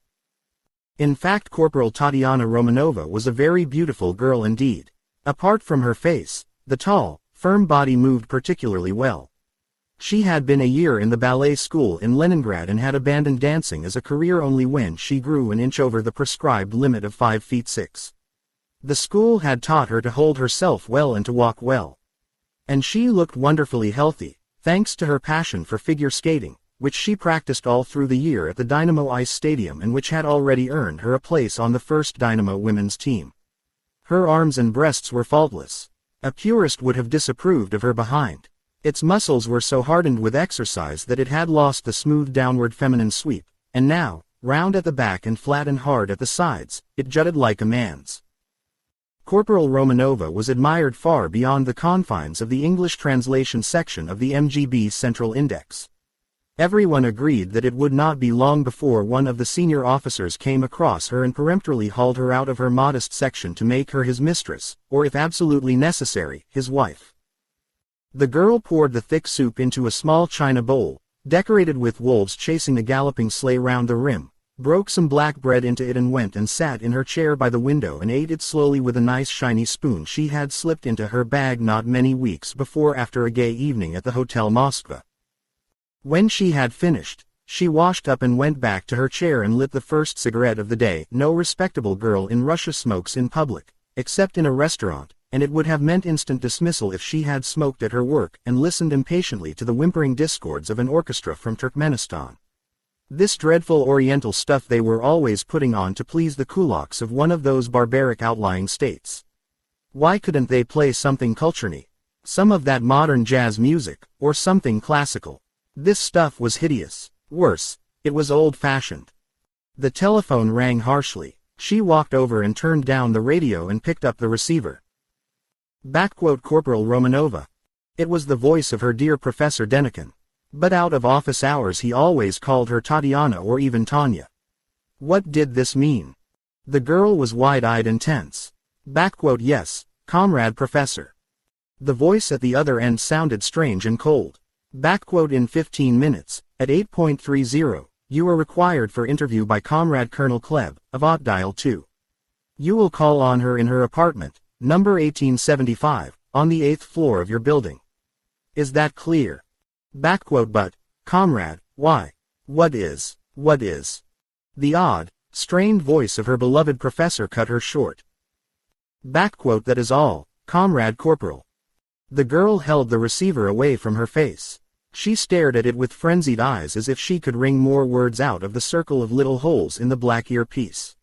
In fact, Corporal Tatiana Romanova was a very beautiful girl indeed. Apart from her face, the tall, firm body moved particularly well. She had been a year in the ballet school in Leningrad and had abandoned dancing as a career only when she grew an inch over the prescribed limit of 5 feet 6. The school had taught her to hold herself well and to walk well. And she looked wonderfully healthy, thanks to her passion for figure skating, which she practiced all through the year at the Dynamo Ice Stadium and which had already earned her a place on the first Dynamo women's team. Her arms and breasts were faultless. A purist would have disapproved of her behind. Its muscles were so hardened with exercise that it had lost the smooth downward feminine sweep, and now, round at the back and flat and hard at the sides, it jutted like a man's. Corporal Romanova was admired far beyond the confines of the English translation section of the MGB Central Index. Everyone agreed that it would not be long before one of the senior officers came across her and peremptorily hauled her out of her modest section to make her his mistress, or if absolutely necessary, his wife. The girl poured the thick soup into a small china bowl, decorated with wolves chasing a galloping sleigh round the rim, broke some black bread into it and went and sat in her chair by the window and ate it slowly with a nice shiny spoon she had slipped into her bag not many weeks before after a gay evening at the Hotel Moskva. When she had finished, she washed up and went back to her chair and lit the first cigarette of the day. No respectable girl in Russia smokes in public, except in a restaurant, and it would have meant instant dismissal if she had smoked at her work and listened impatiently to the whimpering discords of an orchestra from Turkmenistan. This dreadful oriental stuff they were always putting on to please the kulaks of one of those barbaric outlying states. Why couldn't they play something culturny? Some of that modern jazz music, or something classical? This stuff was hideous. Worse, it was old-fashioned. The telephone rang harshly. She walked over and turned down the radio and picked up the receiver. Corporal Romanova. It was the voice of her dear Professor Denikin. But out of office hours he always called her Tatiana or even Tanya. What did this mean? The girl was wide-eyed and tense. Yes, comrade Professor. The voice at the other end sounded strange and cold. In 15 minutes, at 8.30, you are required for interview by Comrade Colonel Kleb, of Ot Dial 2. You will call on her in her apartment, number 1875, on the 8th floor of your building. Is that clear? But, comrade, why? What is? What is? The odd, strained voice of her beloved professor cut her short. That is all, Comrade Corporal. The girl held the receiver away from her face. She stared at it with frenzied eyes as if she could wring more words out of the circle of little holes in the black earpiece.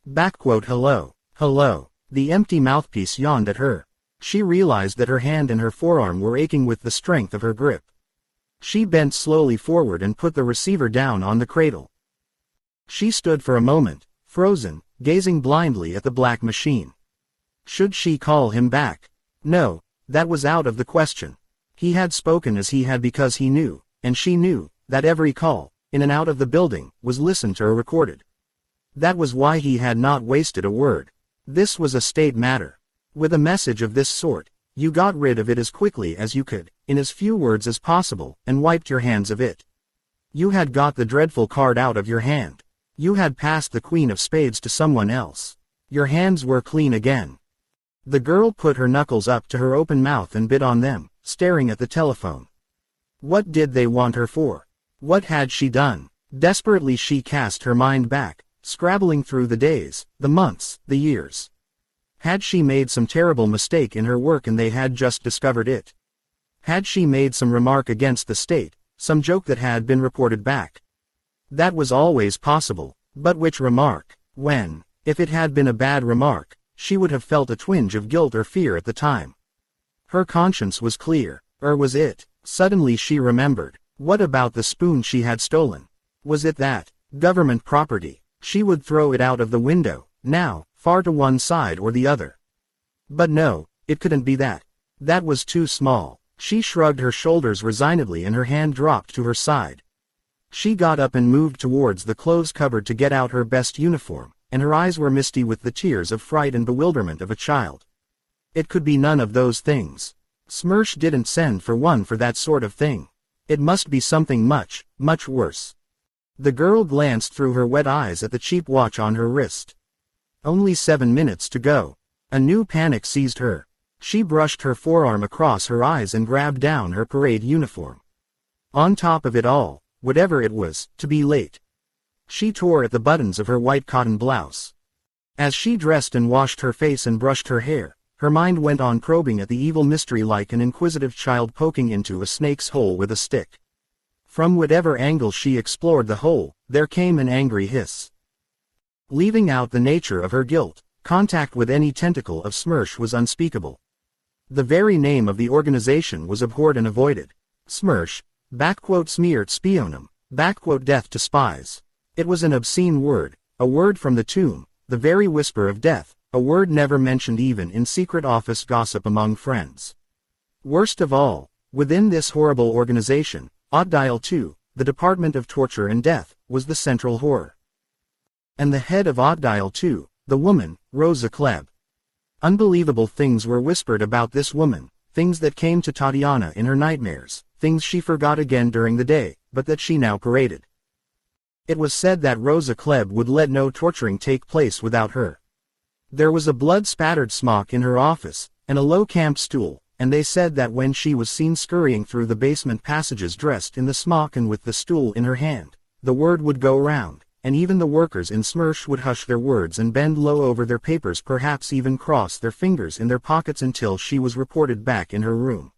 Hello. Hello. The empty mouthpiece yawned at her. She realized that her hand and her forearm were aching with the strength of her grip. She bent slowly forward and put the receiver down on the cradle. She stood for a moment, frozen, gazing blindly at the black machine. Should she call him back? No, that was out of the question. He had spoken as he had because he knew, and she knew, that every call, in and out of the building, was listened to or recorded. That was why he had not wasted a word. This was a state matter. With a message of this sort, you got rid of it as quickly as you could, in as few words as possible, and wiped your hands of it. You had got the dreadful card out of your hand. You had passed the Queen of Spades to someone else. Your hands were clean again. The girl put her knuckles up to her open mouth and bit on them, staring at the telephone. What did they want her for? What had she done? Desperately she cast her mind back, scrabbling through the days, the months, the years. Had she made some terrible mistake in her work and they had just discovered it? Had she made some remark against the state, some joke that had been reported back? That was always possible, but which remark? When? If it had been a bad remark, she would have felt a twinge of guilt or fear at the time. Her conscience was clear, or was it? Suddenly she remembered. What about the spoon she had stolen? Was it that? Government property. She would throw it out of the window, now, far to one side or the other. But no, it couldn't be that. That was too small. She shrugged her shoulders resignedly and her hand dropped to her side. She got up and moved towards the clothes cupboard to get out her best uniform, and her eyes were misty with the tears of fright and bewilderment of a child. It could be none of those things. Smersh didn't send for one for that sort of thing. It must be something much, much worse. The girl glanced through her wet eyes at the cheap watch on her wrist. Only 7 minutes to go. A new panic seized her. She brushed her forearm across her eyes and grabbed down her parade uniform. On top of it all, whatever it was, to be late. She tore at the buttons of her white cotton blouse. As she dressed and washed her face and brushed her hair, her mind went on probing at the evil mystery like an inquisitive child poking into a snake's hole with a stick. From whatever angle she explored the hole, there came an angry hiss. Leaving out the nature of her guilt, contact with any tentacle of Smersh was unspeakable. The very name of the organization was abhorred and avoided. Smersh, smeart spionum, death to spies. It was an obscene word, a word from the tomb, the very whisper of death, a word never mentioned even in secret office gossip among friends. Worst of all, within this horrible organization, Odddial 2, the Department of Torture and Death, was the central horror. And the head of Odddial 2, the woman, Rosa Klebb. Unbelievable things were whispered about this woman, things that came to Tatiana in her nightmares, things she forgot again during the day, but that she now paraded. It was said that Rosa Klebb would let no torturing take place without her. There was a blood-spattered smock in her office, and a low camp stool, and they said that when she was seen scurrying through the basement passages dressed in the smock and with the stool in her hand, the word would go round, and even the workers in Smersh would hush their words and bend low over their papers, perhaps even cross their fingers in their pockets until she was reported back in her room.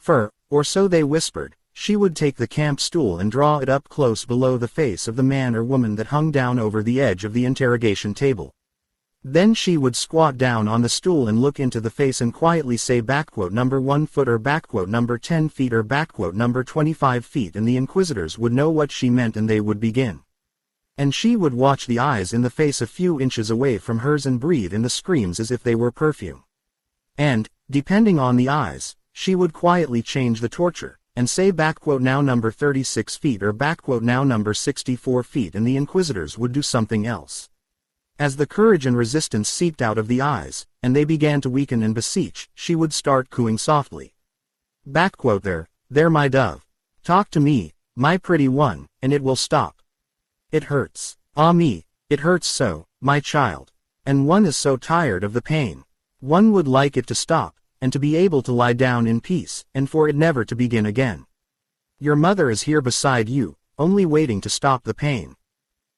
Or so they whispered, she would take the camp stool and draw it up close below the face of the man or woman that hung down over the edge of the interrogation table. Then she would squat down on the stool and look into the face and quietly say number 1 foot or number 10 feet or number 25 feet, and the inquisitors would know what she meant and they would begin. And she would watch the eyes in the face a few inches away from hers and breathe in the screams as if they were perfume. And, depending on the eyes, she would quietly change the torture, and say now number 36 feet or now number 64 feet, and the inquisitors would do something else. As the courage and resistance seeped out of the eyes, and they began to weaken and beseech, she would start cooing softly. There my dove. Talk to me, my pretty one, and it will stop. It hurts. Ah me, it hurts so, my child. And one is so tired of the pain. One would like it to stop, and to be able to lie down in peace, and for it never to begin again. Your mother is here beside you, only waiting to stop the pain.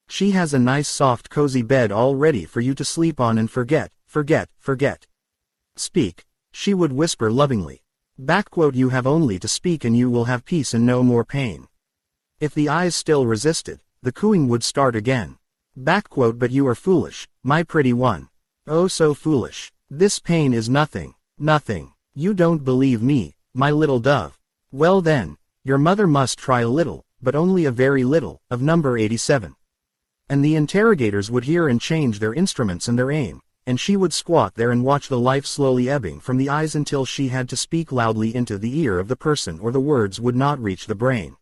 She has a nice soft cozy bed all ready for you to sleep on and forget. Speak, she would whisper lovingly. You have only to speak and you will have peace and no more pain. If the eyes still resisted, the cooing would start again. But you are foolish, my pretty one. Oh so foolish. This pain is nothing. You don't believe me, my little dove. Well then, your mother must try a little, but only a very little, of number 87. And the interrogators would hear and change their instruments and their aim, and she would squat there and watch the life slowly ebbing from the eyes until she had to speak loudly into the ear of the person or the words would not reach the brain.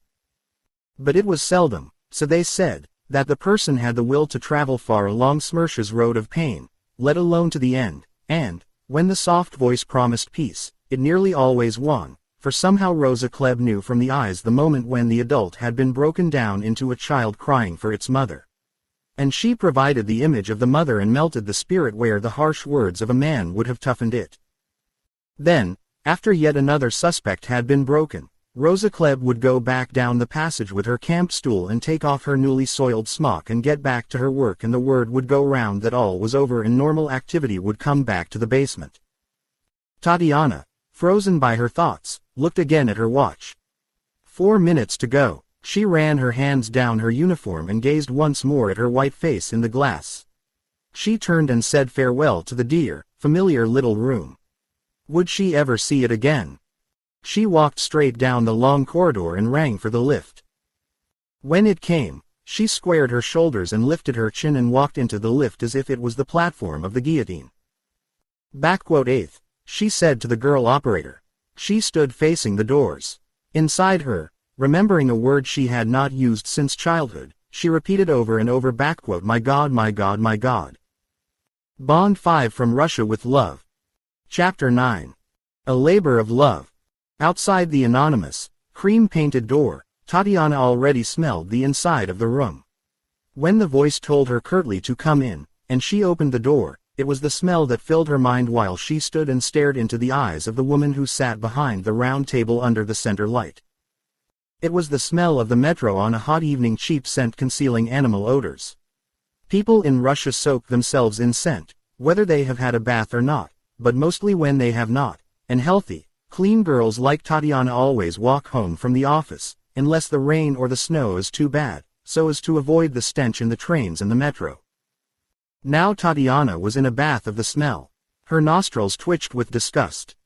But it was seldom, so they said, that the person had the will to travel far along Smersha's road of pain, let alone to the end, and, when the soft voice promised peace, it nearly always won, for somehow Rosa Klebb knew from the eyes the moment when the adult had been broken down into a child crying for its mother. And she provided the image of the mother and melted the spirit where the harsh words of a man would have toughened it. Then, after yet another suspect had been broken, Rosa Klebb would go back down the passage with her camp stool and take off her newly soiled smock and get back to her work, and the word would go round that all was over and normal activity would come back to the basement. Tatiana, frozen by her thoughts, looked again at her watch. 4 minutes to go. She ran her hands down her uniform and gazed once more at her white face in the glass. She turned and said farewell to the dear, familiar little room. Would she ever see it again? She walked straight down the long corridor and rang for the lift. When it came, she squared her shoulders and lifted her chin and walked into the lift as if it was the platform of the guillotine. Eighth, she said to the girl operator. She stood facing the doors. Inside her, remembering a word she had not used since childhood, she repeated over and over, my God, my God, my God. Bond 5 from Russia with Love. Chapter 9. A Labor of Love. Outside the anonymous, cream-painted door, Tatiana already smelled the inside of the room. When the voice told her curtly to come in, and she opened the door, it was the smell that filled her mind while she stood and stared into the eyes of the woman who sat behind the round table under the center light. It was the smell of the metro on a hot evening, cheap scent concealing animal odors. People in Russia soak themselves in scent, whether they have had a bath or not, but mostly when they have not, and healthy, clean girls like Tatiana always walk home from the office, unless the rain or the snow is too bad, so as to avoid the stench in the trains and the metro. Now Tatiana was in a bath of the smell. Her nostrils twitched with disgust.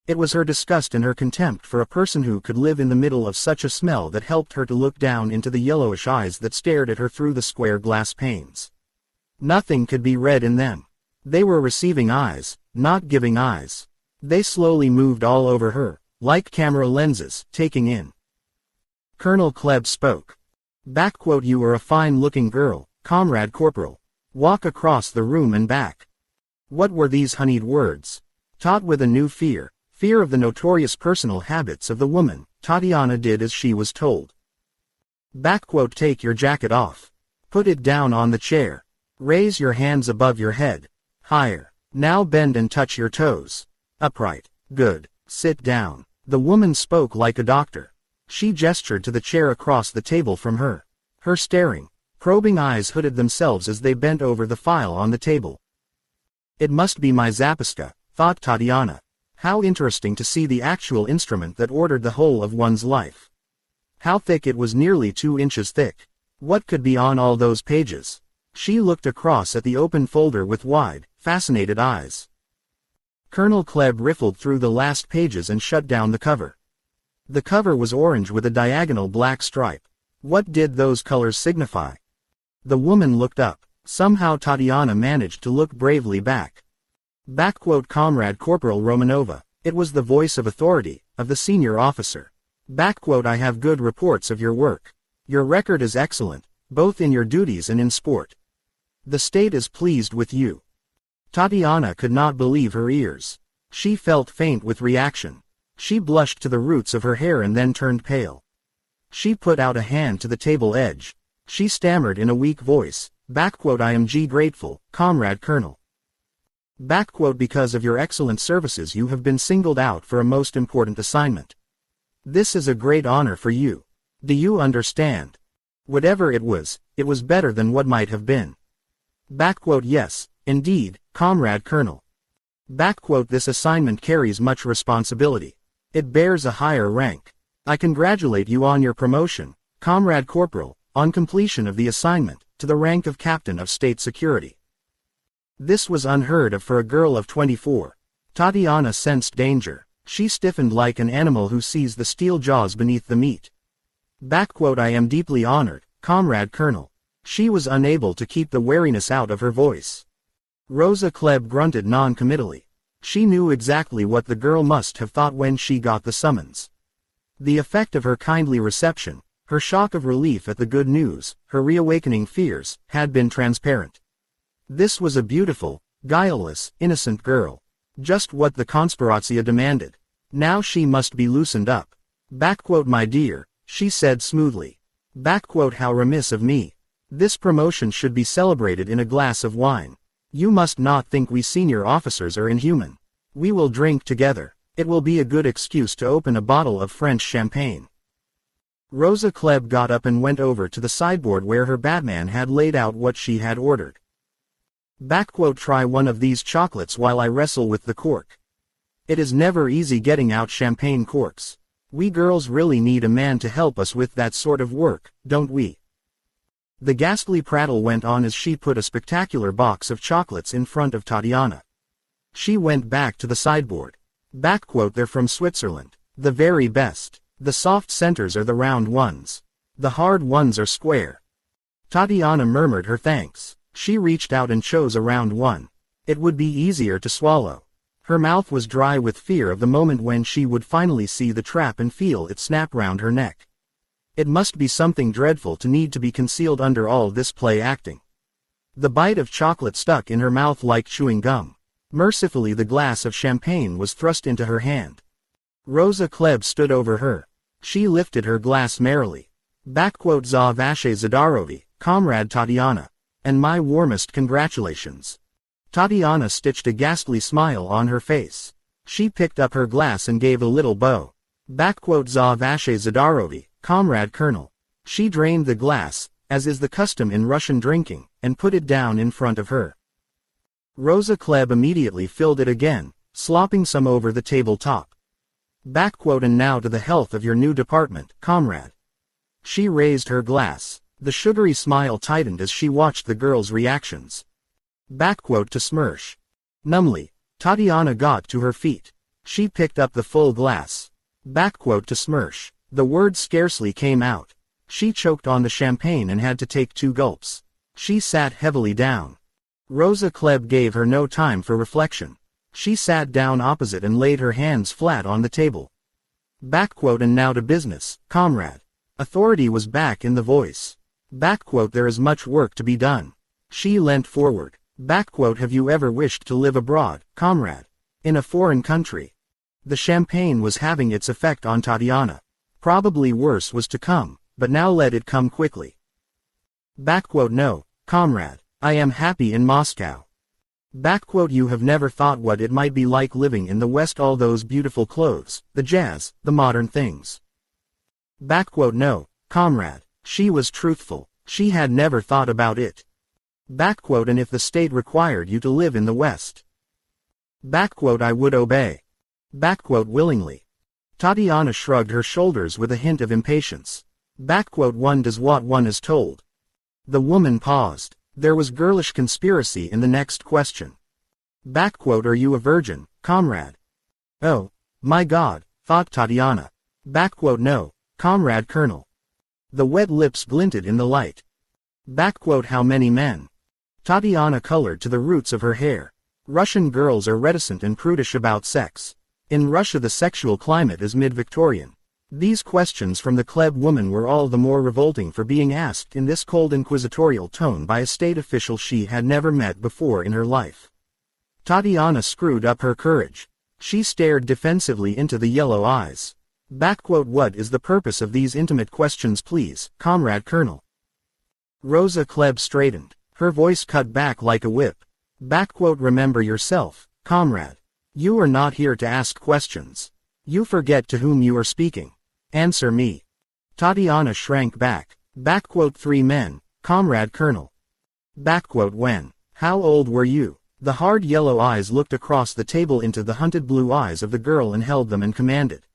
It was her disgust and her contempt for a person who could live in the middle of such a smell that helped her to look down into the yellowish eyes that stared at her through the square glass panes. Nothing could be read in them. They were receiving eyes, not giving eyes. They slowly moved all over her, like camera lenses, taking in. Colonel Klebb spoke. You are a fine-looking girl, Comrade Corporal. Walk across the room and back. What were these honeyed words? Taught with a new fear of the notorious personal habits of the woman, Tatiana did as she was told. Take your jacket off. Put it down on the chair. Raise your hands above your head. Higher. Now bend and touch your toes. Upright. Good. Sit down. The woman spoke like a doctor. She gestured to the chair across the table from her. Her staring, probing eyes hooded themselves as they bent over the file on the table. It must be my Zapaska, thought Tatiana. How interesting to see the actual instrument that ordered the whole of one's life. How thick it was, nearly 2 inches thick. What could be on all those pages? She looked across at the open folder with wide, fascinated eyes. Colonel Klebb riffled through the last pages and shut down the cover. The cover was orange with a diagonal black stripe. What did those colors signify? The woman looked up. Somehow Tatiana managed to look bravely back. Comrade Corporal Romanova. It was the voice of authority, of the senior officer. I have good reports of your work. Your record is excellent, both in your duties and in sport. The state is pleased with you. Tatiana could not believe her ears. She felt faint with reaction. She blushed to the roots of her hair and then turned pale. She put out a hand to the table edge. She stammered in a weak voice, I am grateful, Comrade Colonel. Because of your excellent services you have been singled out for a most important assignment. This is a great honor for you. Do you understand? Whatever it was better than what might have been. Yes, indeed, Comrade Colonel. This assignment carries much responsibility. It bears a higher rank. I congratulate you on your promotion, Comrade Corporal, on completion of the assignment, to the rank of Captain of State Security. This was unheard of for a girl of 24. Tatiana sensed danger. She stiffened like an animal who sees the steel jaws beneath the meat. I am deeply honored, Comrade Colonel. She was unable to keep the wariness out of her voice. Rosa Klebb grunted non-committally. She knew exactly what the girl must have thought when she got the summons. The effect of her kindly reception, her shock of relief at the good news, her reawakening fears, had been transparent. This was a beautiful, guileless, innocent girl. Just what the conspirazia demanded. Now she must be loosened up. My dear, she said smoothly. How remiss of me. This promotion should be celebrated in a glass of wine. You must not think we senior officers are inhuman. We will drink together. It will be a good excuse to open a bottle of French champagne. Rosa Klebb got up and went over to the sideboard where her Batman had laid out what she had ordered. Try one of these chocolates while I wrestle with the cork. It is never easy getting out champagne corks. We girls really need a man to help us with that sort of work, don't we? The ghastly prattle went on as she put a spectacular box of chocolates in front of Tatiana. She went back to the sideboard. They're from Switzerland. The very best. The soft centers are the round ones. The hard ones are square. Tatiana murmured her thanks. She reached out and chose a round one. It would be easier to swallow. Her mouth was dry with fear of the moment when she would finally see the trap and feel it snap round her neck. It must be something dreadful to need to be concealed under all this play acting. The bite of chocolate stuck in her mouth like chewing gum. Mercifully the glass of champagne was thrust into her hand. Rosa Klebb stood over her. She lifted her glass merrily. Za vaše zdarovi, Comrade Tatiana. And my warmest congratulations. Tatiana stitched a ghastly smile on her face. She picked up her glass and gave a little bow. Za vaše zdarovi, Comrade Colonel. She drained the glass, as is the custom in Russian drinking, and put it down in front of her. Rosa Klebb immediately filled it again, slopping some over the tabletop. And now to the health of your new department, comrade. She raised her glass. The sugary smile tightened as she watched the girl's reactions. To Smirsh. Numbly, Tatiana got to her feet. She picked up the full glass. To Smirsh. The word scarcely came out. She choked on the champagne and had to take 2 gulps. She sat heavily down. Rosa Klebb gave her no time for reflection. She sat down opposite and laid her hands flat on the table. And now to business, comrade. Authority was back in the voice. There is much work to be done. She leant forward. Have you ever wished to live abroad, comrade? In a foreign country? The champagne was having its effect on Tatiana. Probably worse was to come, but now let it come quickly. No, comrade. I am happy in Moscow. You have never thought what it might be like living in the West, all those beautiful clothes, the jazz, the modern things. No, comrade. She was truthful. She had never thought about it. And if the state required you to live in the West? I would obey. Willingly. Tatiana shrugged her shoulders with a hint of impatience. One does what one is told. The woman paused. There was girlish conspiracy in the next question. Are you a virgin, comrade? Oh, my God, thought Tatiana. No, Comrade Colonel. The wet lips glinted in the light. How many men? Tatiana colored to the roots of her hair. Russian girls are reticent and prudish about sex. In Russia the sexual climate is mid-Victorian. These questions from the Klebb woman were all the more revolting for being asked in this cold inquisitorial tone by a state official she had never met before in her life. Tatiana screwed up her courage. She stared defensively into the yellow eyes. What is the purpose of these intimate questions, please, Comrade Colonel? Rosa Klebb straightened. Her voice cut back like a whip. Remember yourself, comrade. You are not here to ask questions. You forget to whom you are speaking. Answer me. Tatiana shrank back. Backquote 3 men, Comrade Colonel. Backquote when. How old were you? The hard yellow eyes looked across the table into the hunted blue eyes of the girl and held them and commanded.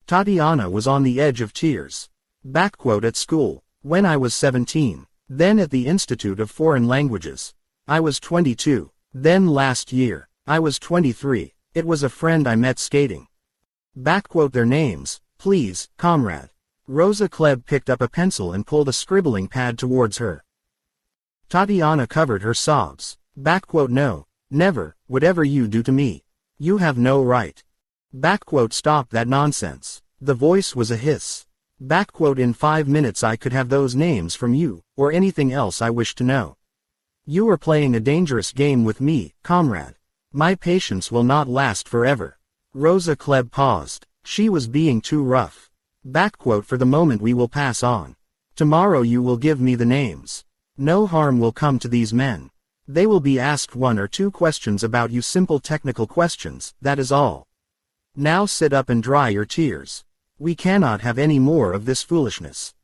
Tatiana was on the edge of tears. Backquote at school. When I was 17. Then at the Institute of Foreign Languages. I was 22. Then last year. I was 23. It was a friend I met skating. Backquote their names, please, comrade. Rosa Klebb picked up a pencil and pulled a scribbling pad towards her. Tatiana covered her sobs. Backquote no, never, whatever you do to me. You have no right. Backquote stop that nonsense. The voice was a hiss. Backquote in 5 minutes I could have those names from you, or anything else I wish to know. You are playing a dangerous game with me, comrade. My patience will not last forever. Rosa Klebb paused. She was being too rough. Backquote for the moment we will pass on. Tomorrow you will give me the names. No harm will come to these men. They will be asked 1 or 2 questions about you, simple technical questions, that is all. Now sit up and dry your tears. We cannot have any more of this foolishness.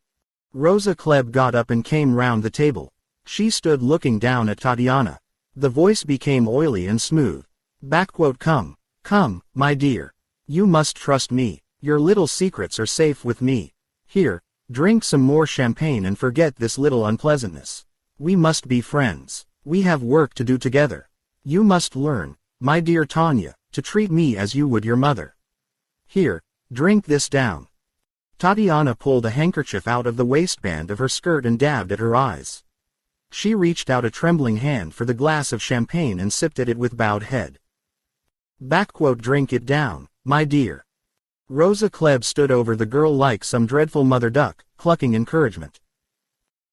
Rosa Klebb got up and came round the table. She stood looking down at Tatiana. The voice became oily and smooth. Backquote come, my dear. You must trust me. Your little secrets are safe with me. Here, drink some more champagne and forget this little unpleasantness. We must be friends. We have work to do together. You must learn, my dear Tanya, to treat me as you would your mother. Here, drink this down. Tatiana pulled a handkerchief out of the waistband of her skirt and dabbed at her eyes. She reached out a trembling hand for the glass of champagne and sipped at it with bowed head. Backquote drink it down, my dear. Rosa Klebb stood over the girl like some dreadful mother duck, clucking encouragement.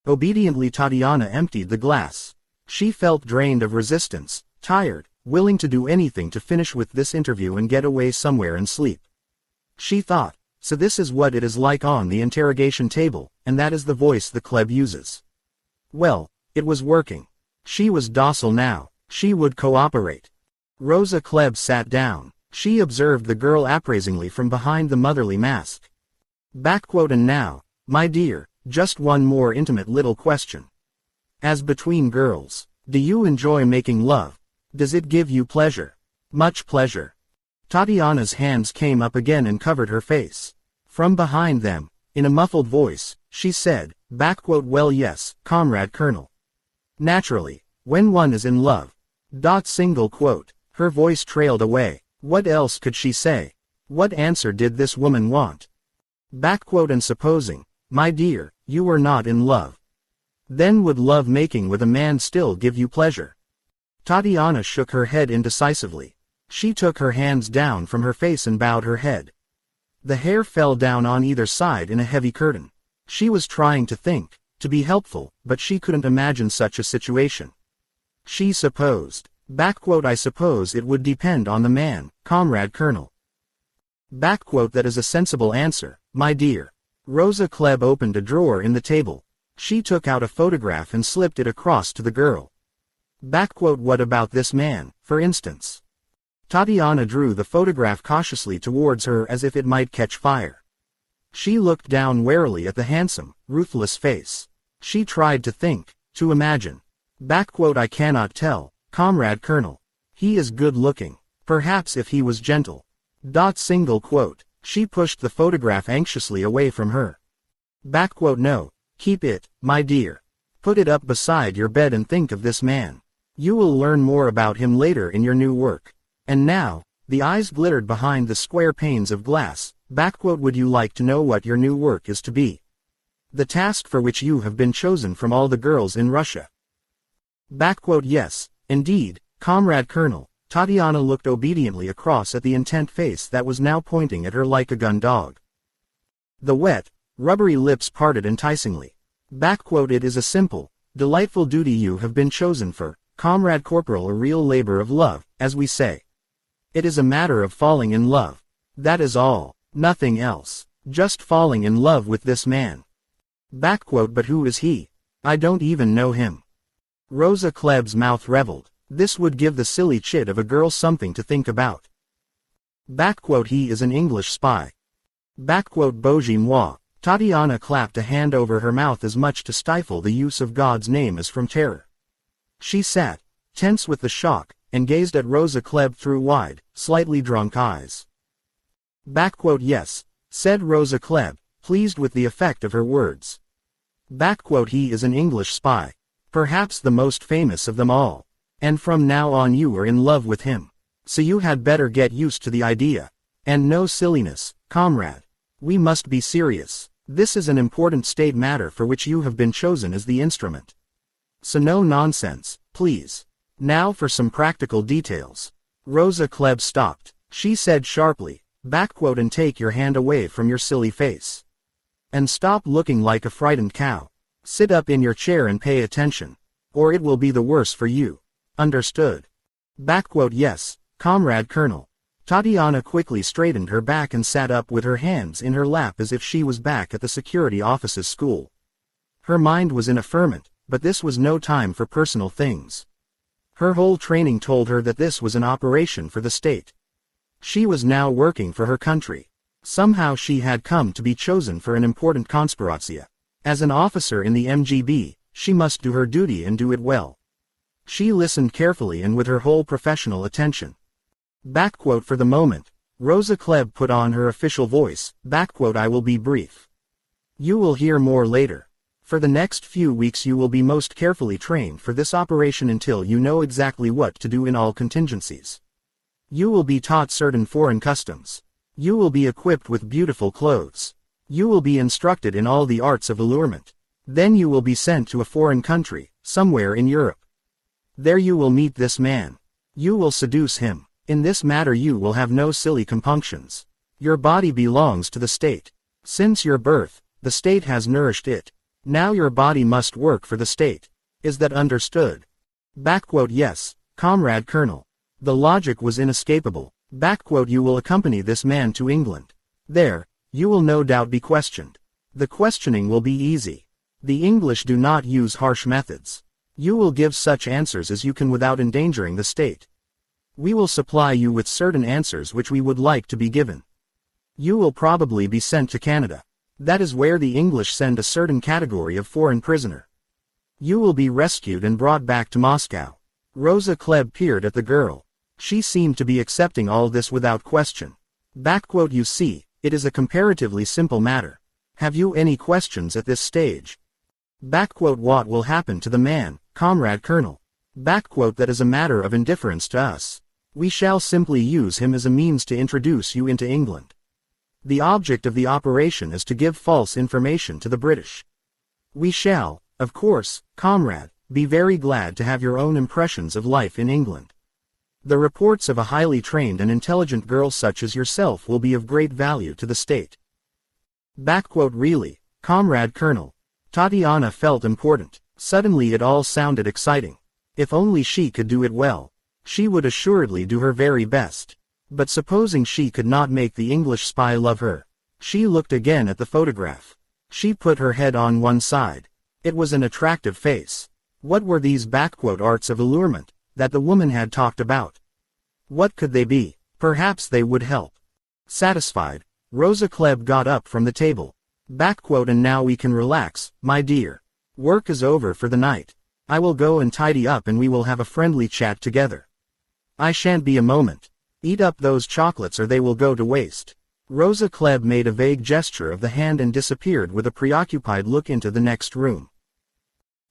Obediently Tatiana emptied the glass. She felt drained of resistance, tired, willing to do anything to finish with this interview and get away somewhere and sleep. She thought, so this is what it is like on the interrogation table, and that is the voice the Klebb uses. Well, it was working. She was docile now. She would cooperate. Rosa Klebb sat down. She observed the girl appraisingly from behind the motherly mask. Backquote and now, my dear, just one more intimate little question. As between girls, do you enjoy making love? Does it give you pleasure? Much pleasure. Tatiana's hands came up again and covered her face. From behind them, in a muffled voice, she said, Backquote well yes, Comrade Colonel. Naturally, when one is in love. Single quote. Her voice trailed away. What else could she say? What answer did this woman want? Backquote and supposing, my dear, you were not in love. Then would love making with a man still give you pleasure? Tatiana shook her head indecisively. She took her hands down from her face and bowed her head. The hair fell down on either side in a heavy curtain. She was trying to think, to be helpful, but she couldn't imagine such a situation. She supposed. Backquote I suppose it would depend on the man, Comrade Colonel. Backquote that is a sensible answer, my dear. Rosa Klebb opened a drawer in the table. She took out a photograph and slipped it across to the girl. Backquote what about this man, for instance? Tatiana drew the photograph cautiously towards her as if it might catch fire. She looked down warily at the handsome, ruthless face. She tried to think, to imagine. Backquote I cannot tell, Comrade Colonel. He is good-looking. Perhaps if he was gentle. Single quote. She pushed the photograph anxiously away from her. Backquote no, keep it, my dear. Put it up beside your bed and think of this man. You will learn more about him later in your new work. And now, the eyes glittered behind the square panes of glass. Backquote would you like to know what your new work is to be? The task for which you have been chosen from all the girls in Russia. Backquote yes, indeed, Comrade Colonel. Tatiana looked obediently across at the intent face that was now pointing at her like a gun dog. The wet, rubbery lips parted enticingly. Backquote it is a simple, delightful duty you have been chosen for, Comrade Corporal, a real labor of love, as we say. It is a matter of falling in love. That is all, nothing else. Just falling in love with this man. Backquote but who is he? I don't even know him. Rosa Klebb's mouth reveled. This would give the silly chit of a girl something to think about. Backquote he is an English spy. Backquote Bogie moi, Tatiana clapped a hand over her mouth as much to stifle the use of God's name as from terror. She sat, tense with the shock, and gazed at Rosa Klebb through wide, slightly drunk eyes. Yes, said Rosa Klebb, pleased with the effect of her words. He is an English spy. Perhaps the most famous of them all. And from now on you are in love with him. So you had better get used to the idea. And no silliness, comrade. We must be serious. This is an important state matter for which you have been chosen as the instrument. So no nonsense, please. Now for some practical details. Rosa Klebb stopped. She said sharply, and take your hand away from your silly face. And stop looking like a frightened cow. Sit up in your chair and pay attention. Or it will be the worse for you. Understood? Yes, Comrade Colonel. Tatiana quickly straightened her back and sat up with her hands in her lap as if she was back at the security officer's school. Her mind was in a ferment, but this was no time for personal things. Her whole training told her that this was an operation for the state. She was now working for her country. Somehow she had come to be chosen for an important conspiratia. As an officer in the MGB, she must do her duty and do it well. She listened carefully and with her whole professional attention. For the moment, Rosa Klebb put on her official voice, I will be brief. You will hear more later. For the next few weeks you will be most carefully trained for this operation until you know exactly what to do in all contingencies. You will be taught certain foreign customs. You will be equipped with beautiful clothes. You will be instructed in all the arts of allurement. Then you will be sent to a foreign country, somewhere in Europe. There you will meet this man. You will seduce him. In this matter you will have no silly compunctions. Your body belongs to the state. Since your birth, the state has nourished it. Now your body must work for the state. Is that understood? Yes, Comrade Colonel. The logic was inescapable. You will accompany this man to England. There, you will no doubt be questioned. The questioning will be easy. The English do not use harsh methods. You will give such answers as you can without endangering the state. We will supply you with certain answers which we would like to be given. You will probably be sent to Canada. That is where the English send a certain category of foreign prisoner. You will be rescued and brought back to Moscow. Rosa Klebb peered at the girl. She seemed to be accepting all this without question. You see, it is a comparatively simple matter. Have you any questions at this stage? What will happen to the man, Comrade Colonel? That is a matter of indifference to us. We shall simply use him as a means to introduce you into England. The object of the operation is to give false information to the British. We shall, of course, comrade, be very glad to have your own impressions of life in England. The reports of a highly trained and intelligent girl such as yourself will be of great value to the state. Really, Comrade Colonel. Tatiana felt important. Suddenly it all sounded exciting. If only she could do it well. She would assuredly do her very best. But supposing she could not make the English spy love her? She looked again at the photograph. She put her head on one side. It was an attractive face. What were these arts of allurement that the woman had talked about? What could they be? Perhaps they would help. Satisfied, Rosa Klebb got up from the table. And now we can relax, my dear. Work is over for the night. I will go and tidy up and we will have a friendly chat together. I shan't be a moment. Eat up those chocolates or they will go to waste. Rosa Klebb made a vague gesture of the hand and disappeared with a preoccupied look into the next room.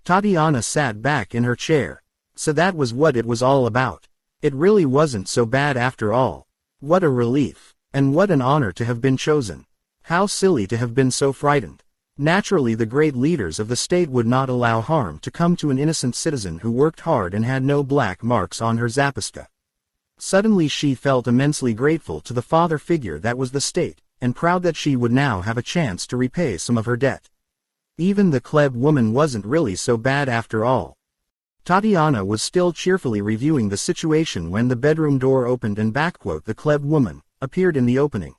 Tatiana sat back in her chair. So that was what it was all about. It really wasn't so bad after all. What a relief. And what an honor to have been chosen. How silly to have been so frightened. Naturally the great leaders of the state would not allow harm to come to an innocent citizen who worked hard and had no black marks on her zapaska. Suddenly she felt immensely grateful to the father figure that was the state, and proud that she would now have a chance to repay some of her debt. Even the Klebb woman wasn't really so bad after all. Tatiana was still cheerfully reviewing the situation when the bedroom door opened and the Klebb woman appeared in the opening.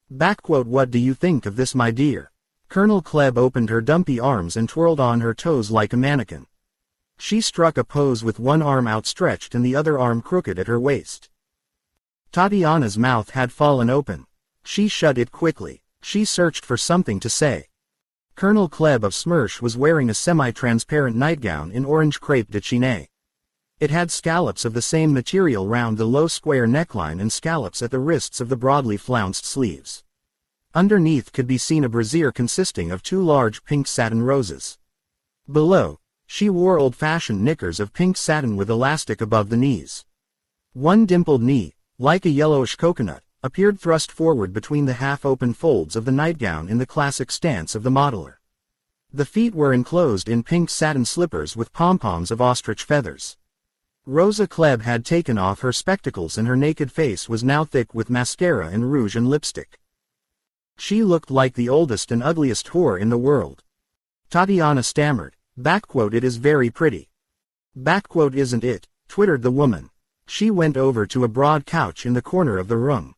What do you think of this, my dear? Colonel Klebb opened her dumpy arms and twirled on her toes like a mannequin. She struck a pose with one arm outstretched and the other arm crooked at her waist. Tatiana's mouth had fallen open. She shut it quickly. She searched for something to say. Colonel Klebb of Smersh was wearing a semi-transparent nightgown in orange crepe de chine. It had scallops of the same material round the low square neckline and scallops at the wrists of the broadly flounced sleeves. Underneath could be seen a brassiere consisting of 2 large pink satin roses. Below, she wore old-fashioned knickers of pink satin with elastic above the knees. One dimpled knee, like a yellowish coconut, appeared thrust forward between the half-open folds of the nightgown in the classic stance of the modeler. The feet were enclosed in pink satin slippers with pom-poms of ostrich feathers. Rosa Klebb had taken off her spectacles and her naked face was now thick with mascara and rouge and lipstick. She looked like the oldest and ugliest whore in the world. Tatiana stammered, "It is very pretty." "Isn't it?" twittered the woman. She went over to a broad couch in the corner of the room.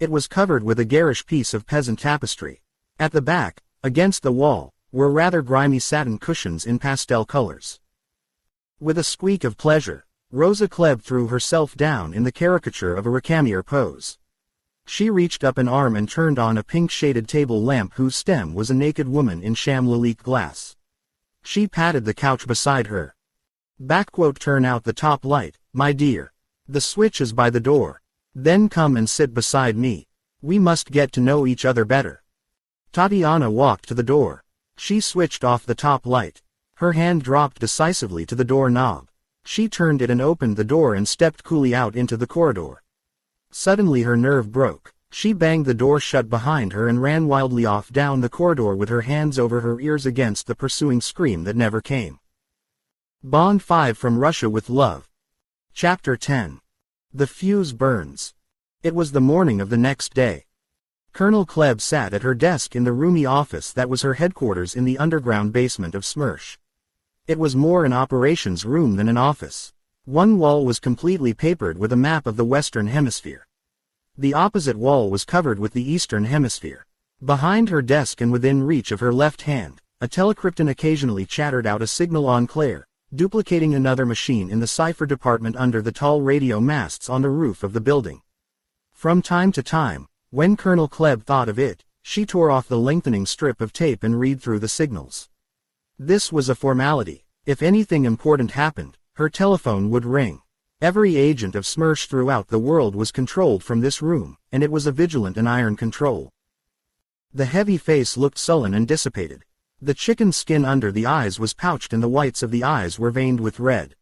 It was covered with a garish piece of peasant tapestry. At the back, against the wall, were rather grimy satin cushions in pastel colors. With a squeak of pleasure, Rosa Klebb threw herself down in the caricature of a recamier pose. She reached up an arm and turned on a pink-shaded table lamp whose stem was a naked woman in sham Lalique glass. She patted the couch beside her. "Turn out the top light, my dear. The switch is by the door. Then come and sit beside me. We must get to know each other better." Tatiana walked to the door. She switched off the top light. Her hand dropped decisively to the door knob. She turned it and opened the door and stepped coolly out into the corridor. Suddenly her nerve broke. She banged the door shut behind her and ran wildly off down the corridor with her hands over her ears against the pursuing scream that never came. Bond 5 from Russia with Love. Chapter 10. The fuse burns. It was the morning of the next day. Colonel Klebb sat at her desk in the roomy office that was her headquarters in the underground basement of Smersh. It was more an operations room than an office. One wall was completely papered with a map of the Western Hemisphere. The opposite wall was covered with the Eastern Hemisphere. Behind her desk and within reach of her left hand, a telecrypton occasionally chattered out a signal on Claire, duplicating another machine in the cipher department under the tall radio masts on the roof of the building. From time to time, when Colonel Klebb thought of it, she tore off the lengthening strip of tape and read through the signals. This was a formality. If anything important happened, her telephone would ring. Every agent of Smersh throughout the world was controlled from this room, and it was a vigilant and iron control. The heavy face looked sullen and dissipated. The chicken skin under the eyes was pouched and the whites of the eyes were veined with red.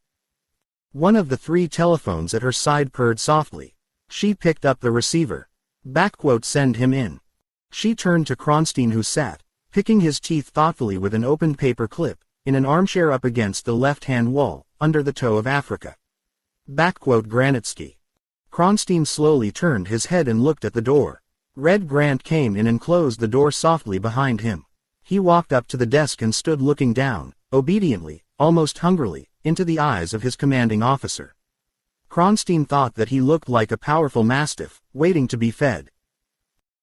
One of the 3 telephones at her side purred softly. She picked up the receiver. "Send him in." She turned to Kronstein who sat, picking his teeth thoughtfully with an open paper clip, in an armchair up against the left-hand wall, under the toe of Africa. Granitsky. Kronstein slowly turned his head and looked at the door. Red Grant came in and closed the door softly behind him. He walked up to the desk and stood looking down, obediently, almost hungrily, into the eyes of his commanding officer. Kronstein thought that he looked like a powerful mastiff, waiting to be fed.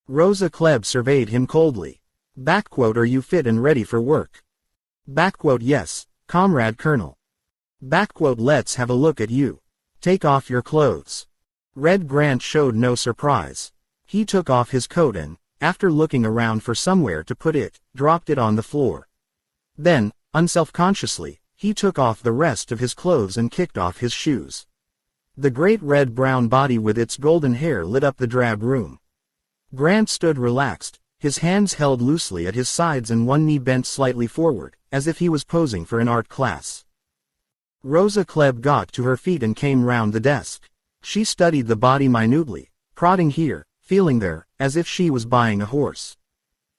Rosa Klebb surveyed him coldly. "Are you fit and ready for work?" "Yes, Comrade Colonel." "Let's have a look at you. Take off your clothes." Red Grant showed no surprise. He took off his coat and, after looking around for somewhere to put it, dropped it on the floor. Then, unselfconsciously, he took off the rest of his clothes and kicked off his shoes. The great red-brown body with its golden hair lit up the drab room. Grant stood relaxed, his hands held loosely at his sides and one knee bent slightly forward, as if he was posing for an art class. Rosa Klebb got to her feet and came round the desk. She studied the body minutely, prodding here, feeling there, as if she was buying a horse.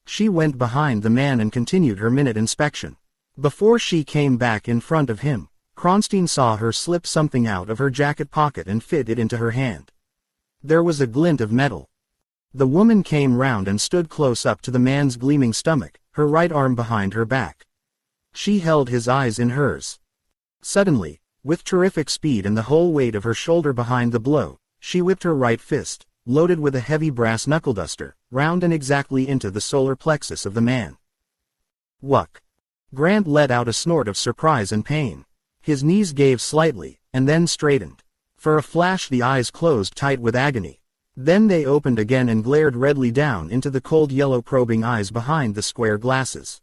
She went behind the man and continued her minute inspection. Before she came back in front of him, Kronstein saw her slip something out of her jacket pocket and fit it into her hand. There was a glint of metal. The woman came round and stood close up to the man's gleaming stomach, her right arm behind her back. She held his eyes in hers. Suddenly, with terrific speed and the whole weight of her shoulder behind the blow, she whipped her right fist, loaded with a heavy brass knuckle-duster, round and exactly into the solar plexus of the man. "Wuck!" Grant let out a snort of surprise and pain. His knees gave slightly, and then straightened. For a flash the eyes closed tight with agony. Then they opened again and glared redly down into the cold yellow probing eyes behind the square glasses.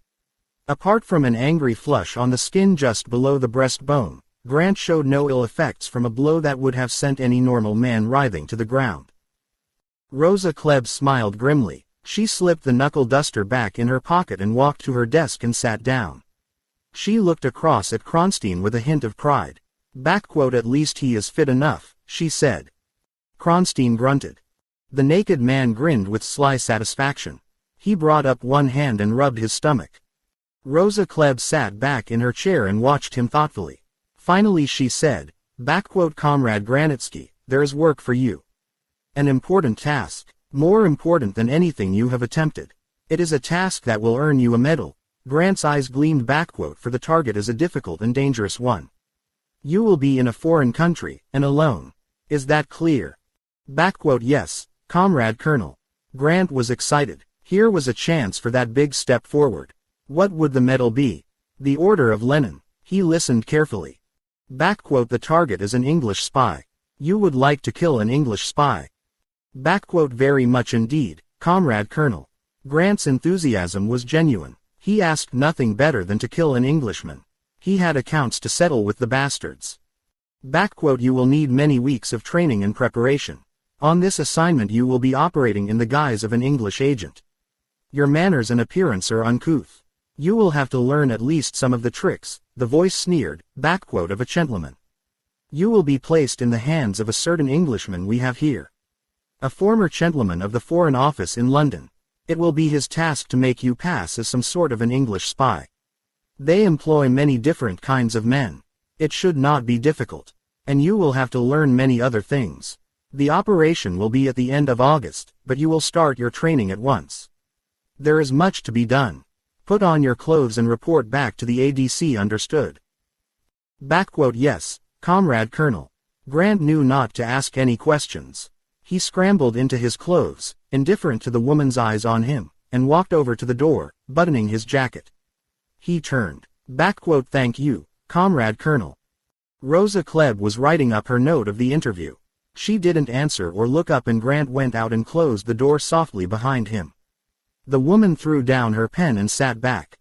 Apart from an angry flush on the skin just below the breastbone, Grant showed no ill effects from a blow that would have sent any normal man writhing to the ground. Rosa Klebb smiled grimly. She slipped the knuckle duster back in her pocket and walked to her desk and sat down. She looked across at Kronstein with a hint of pride. At least he is fit enough, she said. Kronstein grunted. The naked man grinned with sly satisfaction. He brought up one hand and rubbed his stomach. Rosa Klebb sat back in her chair and watched him thoughtfully. Finally she said, Comrade Granitsky, there is work for you. An important task, more important than anything you have attempted. It is a task that will earn you a medal. Grant's eyes gleamed. For the target is a difficult and dangerous one. You will be in a foreign country, and alone. Is that clear? Yes, Comrade Colonel. Grant was excited. Here was a chance for that big step forward. What would the medal be? The Order of Lenin. He listened carefully. The target is an English spy. You would like to kill an English spy. Very much indeed, Comrade Colonel. Grant's enthusiasm was genuine. He asked nothing better than to kill an Englishman. He had accounts to settle with the bastards. You will need many weeks of training and preparation. On this assignment you will be operating in the guise of an English agent. Your manners and appearance are uncouth. You will have to learn at least some of the tricks, the voice sneered, of a gentleman. You will be placed in the hands of a certain Englishman we have here. A former gentleman of the Foreign Office in London. It will be his task to make you pass as some sort of an English spy. They employ many different kinds of men. It should not be difficult. And you will have to learn many other things. The operation will be at the end of August, but you will start your training at once. There is much to be done. Put on your clothes and report back to the ADC. Understood? Yes, Comrade Colonel. Grant knew not to ask any questions. He scrambled into his clothes, indifferent to the woman's eyes on him, and walked over to the door, buttoning his jacket. He turned. Thank you, Comrade Colonel. Rosa Klebb was writing up her note of the interview. She didn't answer or look up and Grant went out and closed the door softly behind him. The woman threw down her pen and sat back.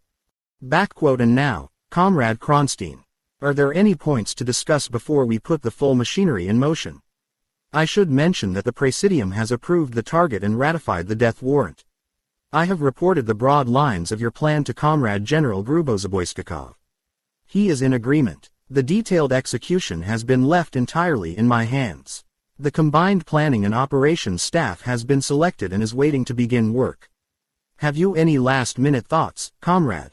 And now, Comrade Kronstein, are there any points to discuss before we put the full machinery in motion? I should mention that the Presidium has approved the target and ratified the death warrant. I have reported the broad lines of your plan to Comrade General Grubozaboyskakov. He is in agreement. The detailed execution has been left entirely in my hands. The combined planning and operations staff has been selected and is waiting to begin work. Have you any last-minute thoughts, Comrade?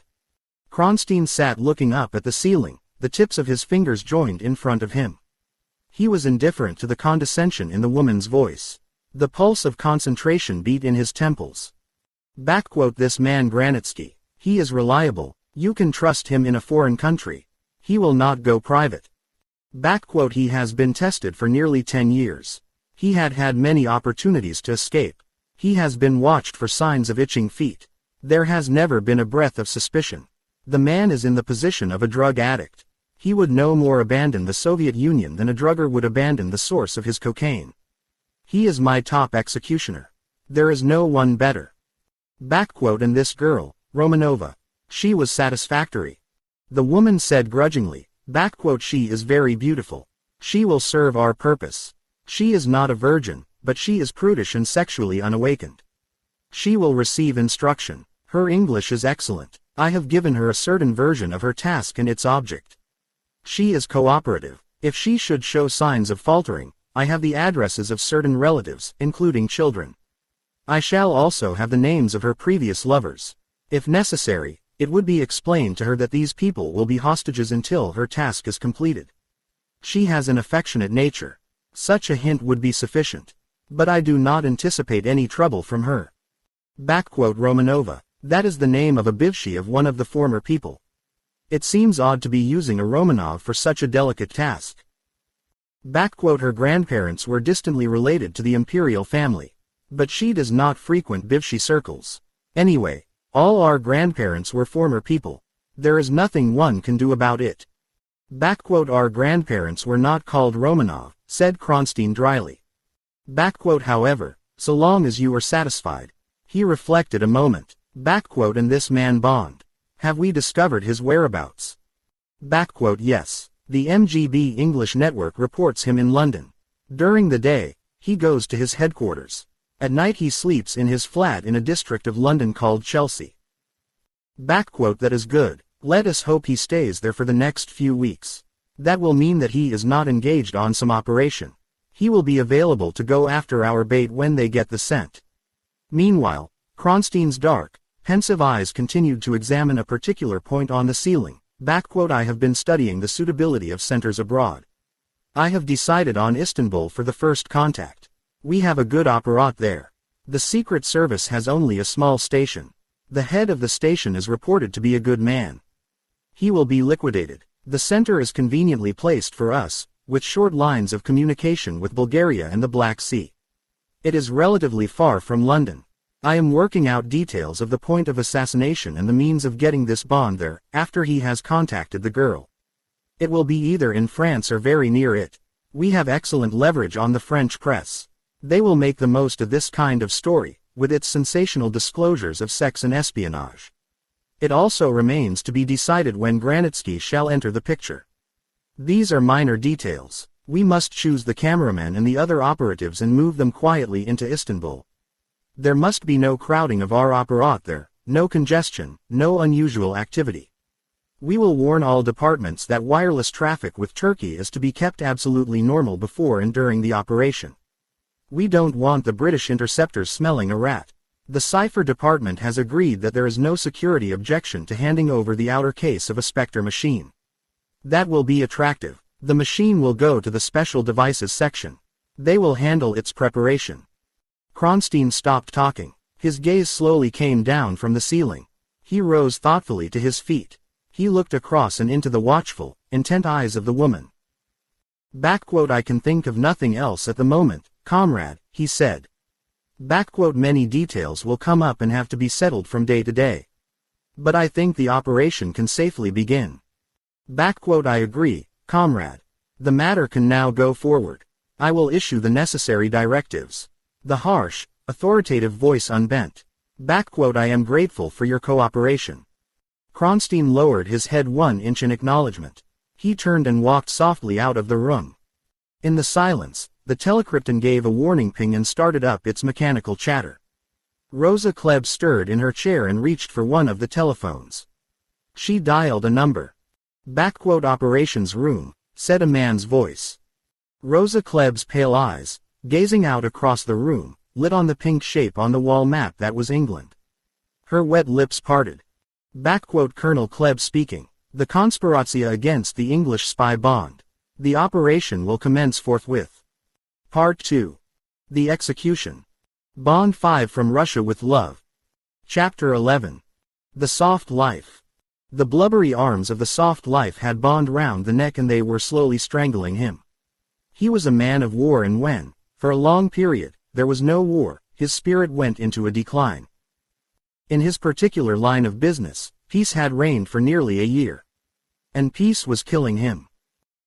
Kronstein sat looking up at the ceiling, the tips of his fingers joined in front of him. He was indifferent to the condescension in the woman's voice. The pulse of concentration beat in his temples. This man Granitsky, he is reliable. You can trust him in a foreign country. He will not go private. He has been tested for nearly 10 years. He had many opportunities to escape. He has been watched for signs of itching feet. There has never been a breath of suspicion. The man is in the position of a drug addict. He would no more abandon the Soviet Union than a drugger would abandon the source of his cocaine. He is my top executioner. There is no one better. And this girl, Romanova. She was satisfactory. The woman said grudgingly, she is very beautiful. She will serve our purpose. She is not a virgin, but she is prudish and sexually unawakened. She will receive instruction. Her English is excellent. I have given her a certain version of her task and its object. She is cooperative. If she should show signs of faltering, I have the addresses of certain relatives, including children. I shall also have the names of her previous lovers. If necessary, it would be explained to her that these people will be hostages until her task is completed. She has an affectionate nature. Such a hint would be sufficient. But I do not anticipate any trouble from her. Romanova. That is the name of a bivshy of one of the former people. It seems odd to be using a Romanov for such a delicate task. Her grandparents were distantly related to the imperial family. But she does not frequent bivshy circles. Anyway, all our grandparents were former people. There is nothing one can do about it. Our grandparents were not called Romanov, said Kronstein dryly. However, so long as you are satisfied. He reflected a moment. And this man Bond. Have we discovered his whereabouts? Yes. The MGB English network reports him in London. During the day, he goes to his headquarters. At night he sleeps in his flat in a district of London called Chelsea. That is good. Let us hope he stays there for the next few weeks. That will mean that he is not engaged on some operation. He will be available to go after our bait when they get the scent. Meanwhile, Kronstein's dark, pensive eyes continued to examine a particular point on the ceiling. I have been studying the suitability of centers abroad. I have decided on Istanbul for the first contact. We have a good apparat there. The Secret Service has only a small station. The head of the station is reported to be a good man. He will be liquidated. The center is conveniently placed for us, with short lines of communication with Bulgaria and the Black Sea. It is relatively far from London. I am working out details of the point of assassination and the means of getting this Bond there, after he has contacted the girl. It will be either in France or very near it. We have excellent leverage on the French press. They will make the most of this kind of story, with its sensational disclosures of sex and espionage. It also remains to be decided when Granitsky shall enter the picture. These are minor details. We must choose the cameraman and the other operatives and move them quietly into Istanbul. There must be no crowding of our apparat there, no congestion, no unusual activity. We will warn all departments that wireless traffic with Turkey is to be kept absolutely normal before and during the operation. We don't want the British interceptors smelling a rat. The cipher department has agreed that there is no security objection to handing over the outer case of a Spectre machine. That will be attractive. The machine will go to the special devices section. They will handle its preparation. Kronstein stopped talking. His gaze slowly came down from the ceiling. He rose thoughtfully to his feet. He looked across and into the watchful, intent eyes of the woman. I can think of nothing else at the moment, comrade, he said. Many details will come up and have to be settled from day to day. But I think the operation can safely begin. I agree, comrade. The matter can now go forward. I will issue the necessary directives. The harsh, authoritative voice unbent. I am grateful for your cooperation. Kronstein lowered his head 1 inch in acknowledgement. He turned and walked softly out of the room. In the silence, the Telekrypton gave a warning ping and started up its mechanical chatter. Rosa Klebb stirred in her chair and reached for one of the telephones. She dialed a number. Operations room, said a man's voice. Rosa Klebb's pale eyes, gazing out across the room, lit on the pink shape on the wall map that was England. Her wet lips parted. Colonel Klebb speaking. The conspiratia against the English spy Bond. The operation will commence forthwith. Part 2. The execution. Bond 5 from Russia with Love. Chapter 11. The Soft Life. The blubbery arms of the Soft Life had Bond round the neck and they were slowly strangling him. He was a man of war, and when, for a long period, there was no war, his spirit went into a decline. In his particular line of business, peace had reigned for nearly a year. And peace was killing him.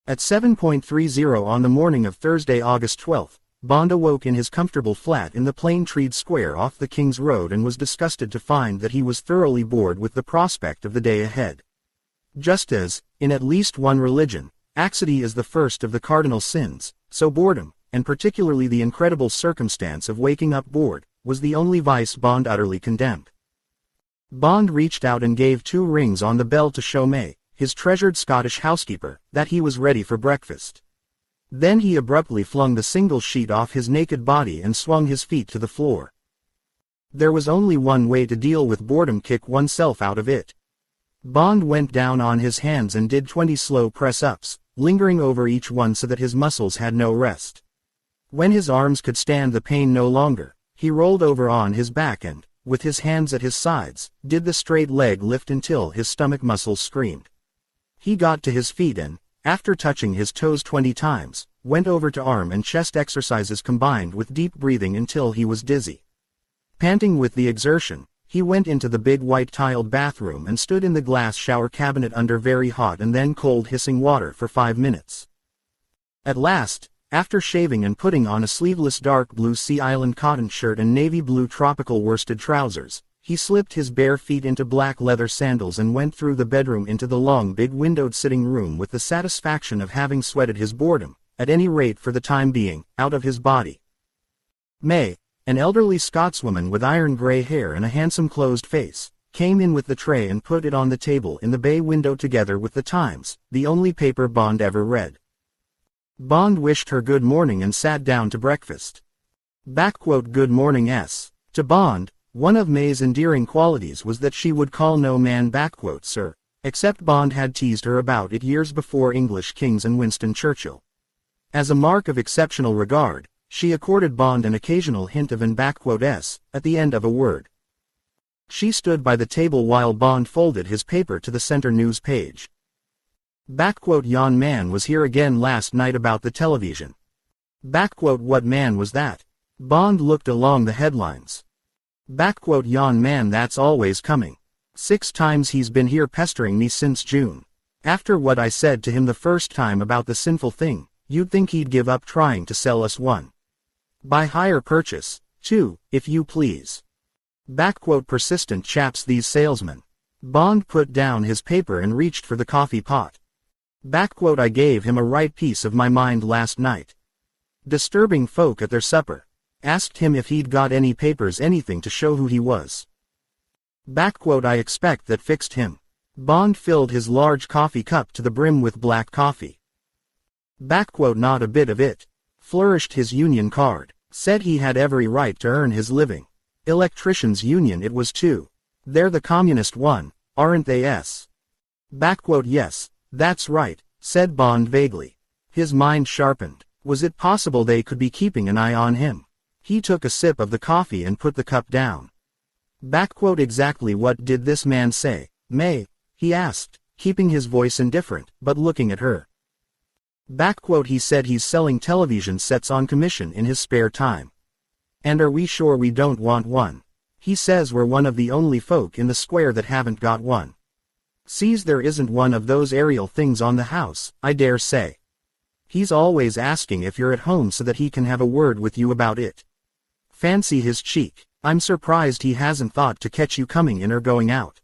At 7:30 on the morning of Thursday, August 12, Bond awoke in his comfortable flat in the plain-treed square off the King's Road and was disgusted to find that he was thoroughly bored with the prospect of the day ahead. Just as, in at least one religion, laxity is the first of the cardinal sins, so boredom, and particularly the incredible circumstance of waking up bored, was the only vice Bond utterly condemned. Bond reached out and gave 2 rings on the bell to show May, his treasured Scottish housekeeper, that he was ready for breakfast. Then he abruptly flung the single sheet off his naked body and swung his feet to the floor. There was only one way to deal with boredom: kick oneself out of it. Bond went down on his hands and did 20 slow press-ups, lingering over each one so that his muscles had no rest. When his arms could stand the pain no longer, he rolled over on his back and, with his hands at his sides, did the straight leg lift until his stomach muscles screamed. He got to his feet and, after touching his toes 20 times, went over to arm and chest exercises combined with deep breathing until he was dizzy. Panting with the exertion, he went into the big white tiled bathroom and stood in the glass shower cabinet under very hot and then cold hissing water for 5 minutes. At last, After shaving and putting on a sleeveless dark blue Sea Island cotton shirt and navy blue tropical worsted trousers, he slipped his bare feet into black leather sandals and went through the bedroom into the long big windowed sitting room with the satisfaction of having sweated his boredom, at any rate for the time being, out of his body. May, an elderly Scotswoman with iron gray hair and a handsome closed face, came in with the tray and put it on the table in the bay window together with the Times, the only paper Bond ever read. Bond wished her good morning and sat down to breakfast. Good morning s. To Bond, one of May's endearing qualities was that she would call no man sir, except Bond had teased her about it years before English kings and Winston Churchill. As a mark of exceptional regard, she accorded Bond an occasional hint of an s at the end of a word. She stood by the table while Bond folded his paper to the center news page. Yon man was here again last night about the television. What man was that? Bond looked along the headlines. Yon man that's always coming. 6 times he's been here pestering me since June. After what I said to him the first time about the sinful thing, you'd think he'd give up trying to sell us one. By hire purchase, too, if you please. Persistent chaps these salesmen. Bond put down his paper and reached for the coffee pot. I gave him a right piece of my mind last night. Disturbing folk at their supper. Asked him if he'd got any papers, anything to show who he was. I expect that fixed him. Bond filled his large coffee cup to the brim with black coffee. Not a bit of it. Flourished his union card. Said he had every right to earn his living. Electricians' union it was too. They're the communist one, aren't they s? Yes, that's right, said Bond vaguely. His mind sharpened. Was it possible they could be keeping an eye on him? He took a sip of the coffee and put the cup down. Exactly what did this man say, May? He asked, keeping his voice indifferent, but looking at her. He said he's selling television sets on commission in his spare time. And are we sure we don't want one? He says we're one of the only folk in the square that haven't got one. Sees there isn't one of those aerial things on the house, I dare say. He's always asking if you're at home so that he can have a word with you about it. Fancy his cheek. I'm surprised he hasn't thought to catch you coming in or going out.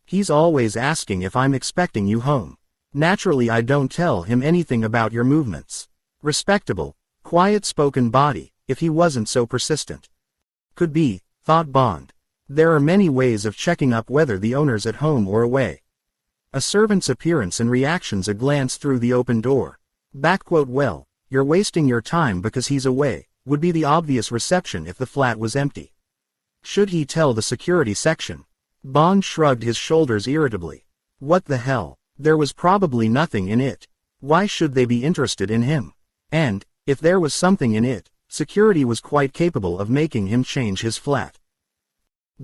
He's always asking if I'm expecting you home. Naturally I don't tell him anything about your movements. Respectable, quiet-spoken body, if he wasn't so persistent. Could be, thought Bond. There are many ways of checking up whether the owner's at home or away. A servant's appearance and reactions, a glance through the open door. Well, you're wasting your time because he's away, would be the obvious reception if the flat was empty. Should he tell the security section? Bond shrugged his shoulders irritably. What the hell? There was probably nothing in it. Why should they be interested in him? And, if there was something in it, security was quite capable of making him change his flat.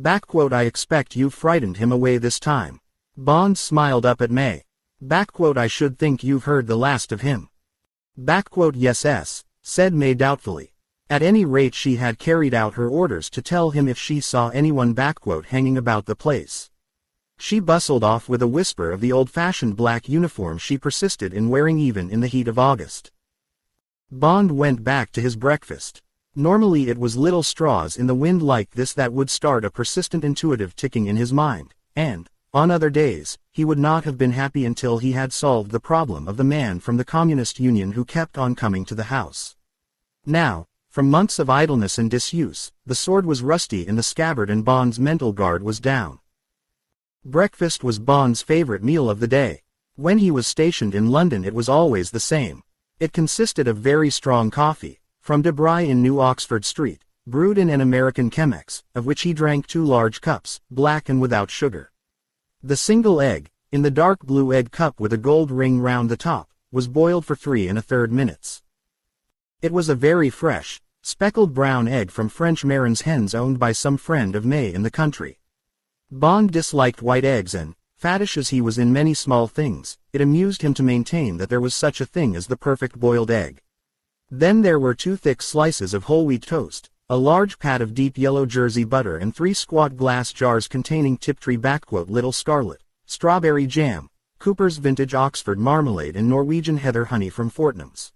I expect you've frightened him away this time. Bond smiled up at May. I should think you've heard the last of him. Yes, said May doubtfully. At any rate she had carried out her orders to tell him if she saw anyone hanging about the place. She bustled off with a whisper of the old-fashioned black uniform she persisted in wearing even in the heat of August. Bond went back to his breakfast. Normally it was little straws in the wind like this that would start a persistent intuitive ticking in his mind, and, on other days, he would not have been happy until he had solved the problem of the man from the Communist Union who kept on coming to the house. Now, from months of idleness and disuse, the sword was rusty in the scabbard and Bond's mental guard was down. Breakfast was Bond's favorite meal of the day. When he was stationed in London it was always the same. It consisted of very strong coffee, from De Bry in New Oxford Street, brewed in an American Chemex, of which he drank 2 large cups, black and without sugar. The single egg, in the dark blue egg cup with a gold ring round the top, was boiled for 3 1/3 minutes. It was a very fresh, speckled brown egg from French Maren's hens owned by some friend of May in the country. Bond disliked white eggs and, fattish as he was in many small things, it amused him to maintain that there was such a thing as the perfect boiled egg. Then there were 2 thick slices of whole wheat toast, a large pat of deep yellow Jersey butter and 3 squat glass jars containing Tiptree Little Scarlet, strawberry jam, Cooper's vintage Oxford marmalade and Norwegian heather honey from Fortnum's.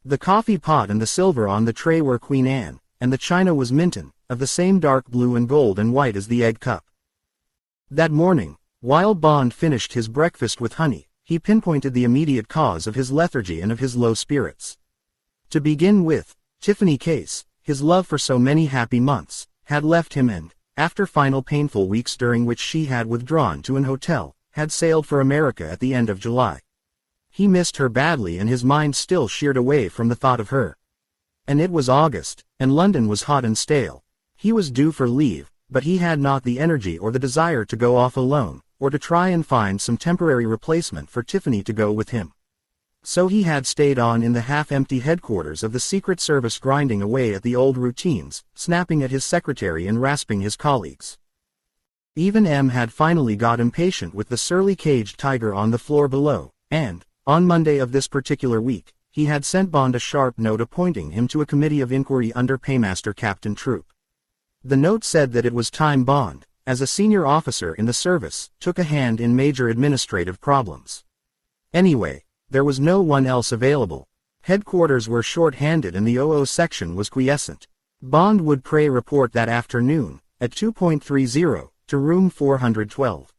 The coffee pot and the silver on the tray were Queen Anne, and the china was Minton, of the same dark blue and gold and white as the egg cup. That morning, while Bond finished his breakfast with honey, he pinpointed the immediate cause of his lethargy and of his low spirits. To begin with, Tiffany Case, his love for so many happy months, had left him and, after final painful weeks during which she had withdrawn to an hotel, had sailed for America at the end of July. He missed her badly and his mind still sheared away from the thought of her. And it was August, and London was hot and stale. He was due for leave, but he had not the energy or the desire to go off alone, or to try and find some temporary replacement for Tiffany to go with him. So he had stayed on in the half-empty headquarters of the Secret Service, grinding away at the old routines, snapping at his secretary and rasping his colleagues. Even M had finally got impatient with the surly caged tiger on the floor below, and, on Monday of this particular week, he had sent Bond a sharp note appointing him to a committee of inquiry under Paymaster Captain Troop. The note said that it was time Bond, as a senior officer in the service, took a hand in major administrative problems. Anyway, there was no one else available. Headquarters were short-handed and the OO section was quiescent. Bond would pray report that afternoon, at 2:30, to room 412.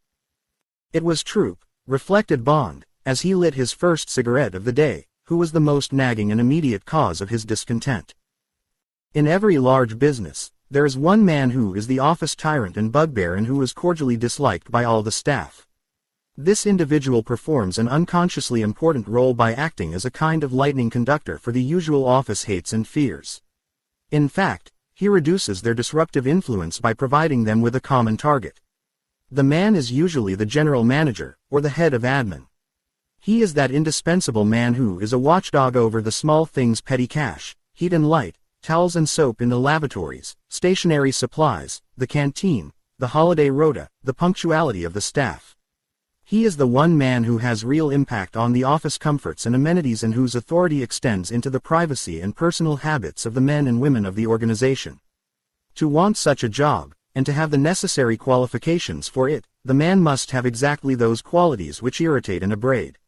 It was Troop, reflected Bond, as he lit his first cigarette of the day, who was the most nagging and immediate cause of his discontent. In every large business, there is one man who is the office tyrant and bugbear and who is cordially disliked by all the staff. This individual performs an unconsciously important role by acting as a kind of lightning conductor for the usual office hates and fears. In fact, he reduces their disruptive influence by providing them with a common target. The man is usually the general manager, or the head of admin. He is that indispensable man who is a watchdog over the small things: petty cash, heat and light, towels and soap in the lavatories, stationery supplies, the canteen, the holiday rota, the punctuality of the staff. He is the one man who has real impact on the office comforts and amenities and whose authority extends into the privacy and personal habits of the men and women of the organization. To want such a job, and to have the necessary qualifications for it, the man must have exactly those qualities which irritate and abrade.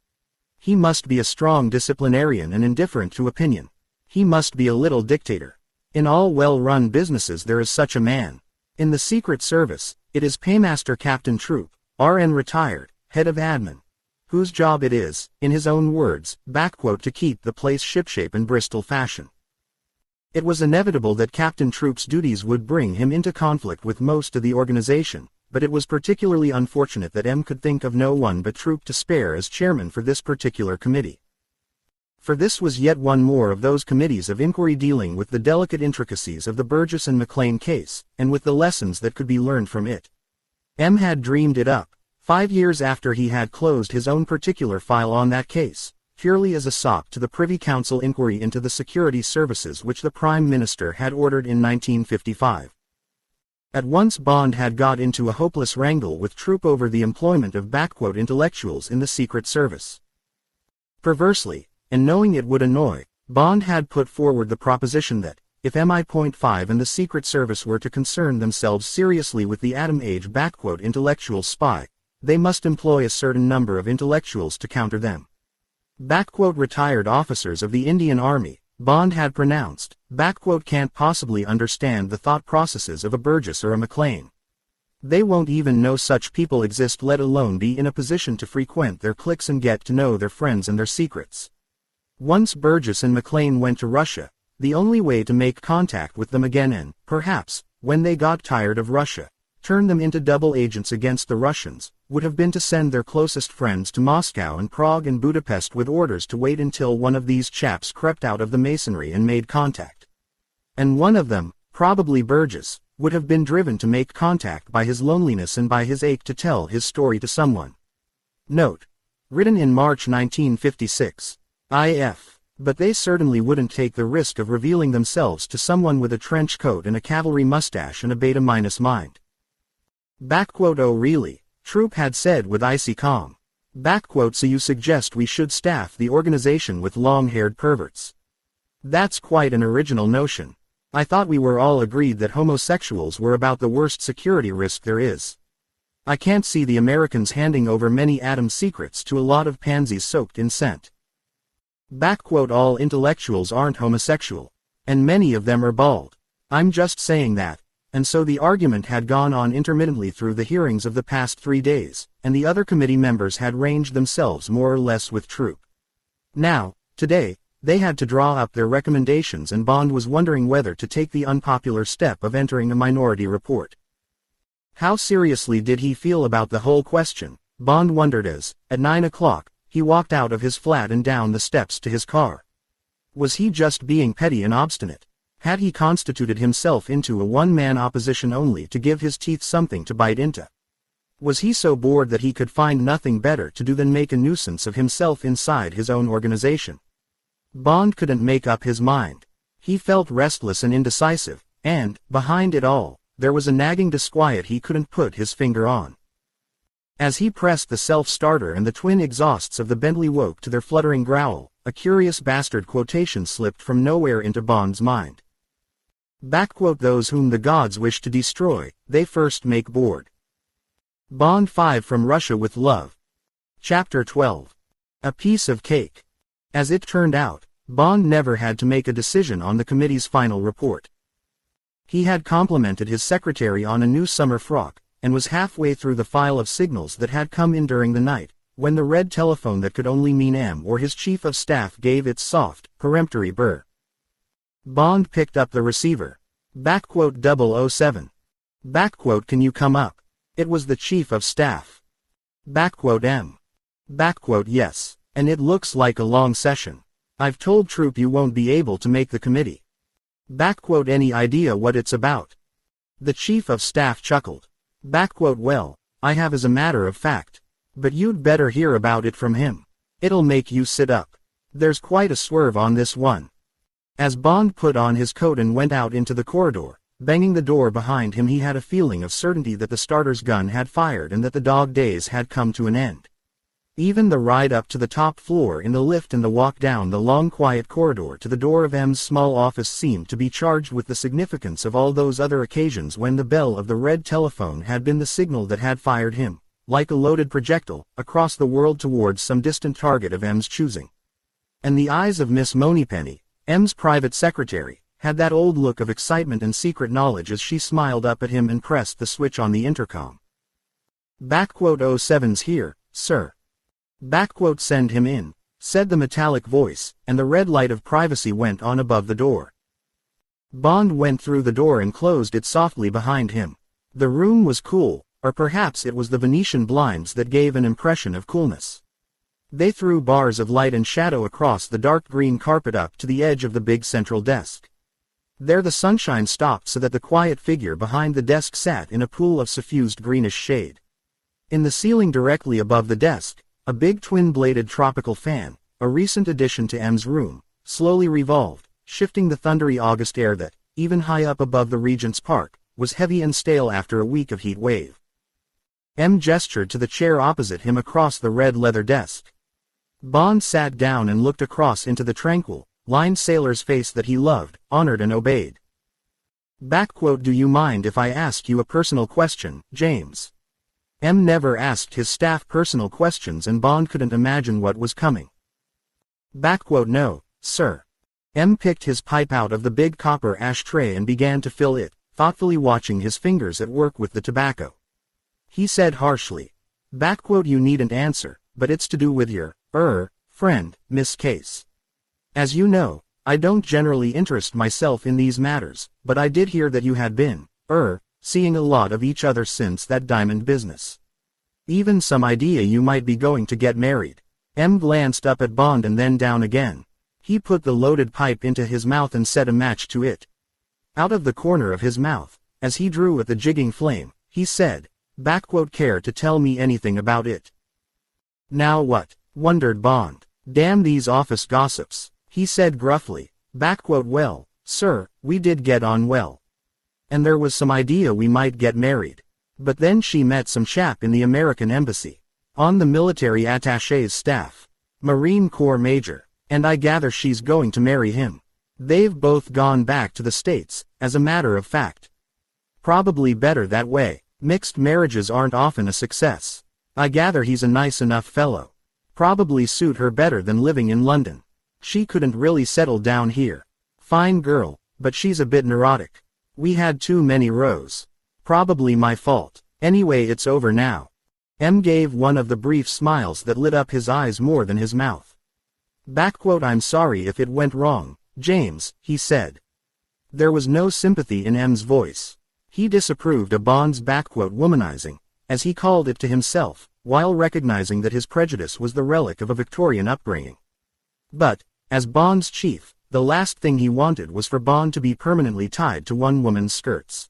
He must be a strong disciplinarian and indifferent to opinion. He must be a little dictator. In all well-run businesses there is such a man. In the Secret Service, it is Paymaster Captain Troop, RN retired, head of admin, whose job it is, in his own words, to keep the place shipshape and Bristol fashion. It was inevitable that Captain Troop's duties would bring him into conflict with most of the organization, but it was particularly unfortunate that M could think of no one but Troop to spare as chairman for this particular committee. For this was yet one more of those committees of inquiry dealing with the delicate intricacies of the Burgess and McLean case, and with the lessons that could be learned from it. M had dreamed it up, 5 years after he had closed his own particular file on that case, purely as a sop to the Privy Council inquiry into the security services which the Prime Minister had ordered in 1955. At once Bond had got into a hopeless wrangle with Troop over the employment of "intellectuals" in the Secret Service. Perversely, and knowing it would annoy, Bond had put forward the proposition that, if MI.5 and the Secret Service were to concern themselves seriously with the atom age "intellectual spy," they must employ a certain number of intellectuals to counter them. Retired officers of the Indian Army, Bond had pronounced, can't possibly understand the thought processes of a Burgess or a McLean. They won't even know such people exist, let alone be in a position to frequent their cliques and get to know their friends and their secrets. Once Burgess and McLean went to Russia, the only way to make contact with them again and, perhaps, when they got tired of Russia, turn them into double agents against the Russians, would have been to send their closest friends to Moscow and Prague and Budapest with orders to wait until one of these chaps crept out of the masonry and made contact. And one of them, probably Burgess, would have been driven to make contact by his loneliness and by his ache to tell his story to someone. Note. Written in March 1956. IF. But they certainly wouldn't take the risk of revealing themselves to someone with a trench coat and a cavalry mustache and a beta-minus mind. Oh really? Troop had said with icy calm. So you suggest we should staff the organization with long-haired perverts? That's quite an original notion. I thought we were all agreed that homosexuals were about the worst security risk there is. I can't see the Americans handing over many atom secrets to a lot of pansies soaked in scent. All intellectuals aren't homosexual. And many of them are bald. I'm just saying that. And so the argument had gone on intermittently through the hearings of the past 3 days, and the other committee members had ranged themselves more or less with Troop. Now, today, they had to draw up their recommendations, and Bond was wondering whether to take the unpopular step of entering a minority report. How seriously did he feel about the whole question? Bond wondered as, at 9 o'clock, he walked out of his flat and down the steps to his car. Was he just being petty and obstinate? Had he constituted himself into a one-man opposition only to give his teeth something to bite into? Was he so bored that he could find nothing better to do than make a nuisance of himself inside his own organization? Bond couldn't make up his mind. He felt restless and indecisive, and, behind it all, there was a nagging disquiet he couldn't put his finger on. As he pressed the self-starter and the twin exhausts of the Bentley woke to their fluttering growl, a curious bastard quotation slipped from nowhere into Bond's mind. Those whom the gods wish to destroy, they first make bored. Bond 5 from Russia with Love. Chapter 12. A piece of cake. As it turned out, Bond never had to make a decision on the committee's final report. He had complimented his secretary on a new summer frock, and was halfway through the file of signals that had come in during the night, when the red telephone that could only mean M or his chief of staff gave its soft, peremptory burr. Bond picked up the receiver. 007. Can you come up? It was the chief of staff. M. Yes. And it looks like a long session. I've told Troop you won't be able to make the committee. Any idea what it's about? The chief of staff chuckled. Well, I have as a matter of fact. But you'd better hear about it from him. It'll make you sit up. There's quite a swerve on this one. As Bond put on his coat and went out into the corridor, banging the door behind him, he had a feeling of certainty that the starter's gun had fired and that the dog days had come to an end. Even the ride up to the top floor in the lift and the walk down the long quiet corridor to the door of M's small office seemed to be charged with the significance of all those other occasions when the bell of the red telephone had been the signal that had fired him, like a loaded projectile, across the world towards some distant target of M's choosing. And the eyes of Miss Moneypenny, M's private secretary, had that old look of excitement and secret knowledge as she smiled up at him and pressed the switch on the intercom. 07's here, sir. Send him in, said the metallic voice, and the red light of privacy went on above the door. Bond went through the door and closed it softly behind him. The room was cool, or perhaps it was the Venetian blinds that gave an impression of coolness. They threw bars of light and shadow across the dark green carpet up to the edge of the big central desk. There the sunshine stopped so that the quiet figure behind the desk sat in a pool of suffused greenish shade. In the ceiling directly above the desk, a big twin-bladed tropical fan, a recent addition to M's room, slowly revolved, shifting the thundery August air that, even high up above the Regent's Park, was heavy and stale after a week of heat wave. M gestured to the chair opposite him across the red leather desk. Bond sat down and looked across into the tranquil, lined sailor's face that he loved, honored and obeyed. Do you mind if I ask you a personal question, James? M never asked his staff personal questions, and Bond couldn't imagine what was coming. No, sir. M picked his pipe out of the big copper ashtray and began to fill it, thoughtfully watching his fingers at work with the tobacco. He said harshly. You needn't answer, but it's to do with your, friend, Miss Case. As you know, I don't generally interest myself in these matters, but I did hear that you had been, seeing a lot of each other since that diamond business. Even some idea you might be going to get married. M glanced up at Bond and then down again. He put the loaded pipe into his mouth and set a match to it. Out of the corner of his mouth, as he drew at the jigging flame, he said, Care to tell me anything about it? Now what? Wondered Bond. Damn these office gossips, he said gruffly. Well, sir, we did get on well. And there was some idea we might get married. But then she met some chap in the American embassy. On the military attaché's staff. Marine Corps major. And I gather she's going to marry him. They've both gone back to the States, as a matter of fact. Probably better that way. Mixed marriages aren't often a success. I gather he's a nice enough fellow. Probably suit her better than living in London. She couldn't really settle down here. Fine girl, but she's a bit neurotic. We had too many rows. Probably my fault. Anyway, it's over now. M gave one of the brief smiles that lit up his eyes more than his mouth. I'm sorry if it went wrong, James, he said. There was no sympathy in M's voice. He disapproved of Bond's womanizing, as he called it to himself, while recognizing that his prejudice was the relic of a Victorian upbringing. But, as Bond's chief, the last thing he wanted was for Bond to be permanently tied to one woman's skirts.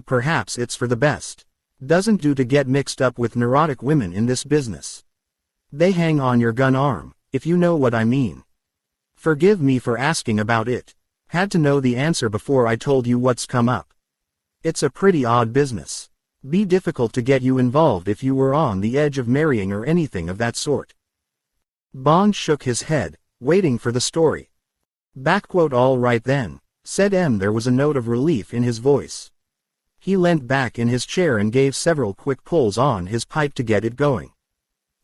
Perhaps it's for the best. Doesn't do to get mixed up with neurotic women in this business. They hang on your gun arm, if you know what I mean. Forgive me for asking about it. Had to know the answer before I told you what's come up. It's a pretty odd business. Be difficult to get you involved if you were on the edge of marrying or anything of that sort. Bond shook his head, waiting for the story. All right then, said M. There was a note of relief in his voice. He leant back in his chair and gave several quick pulls on his pipe to get it going.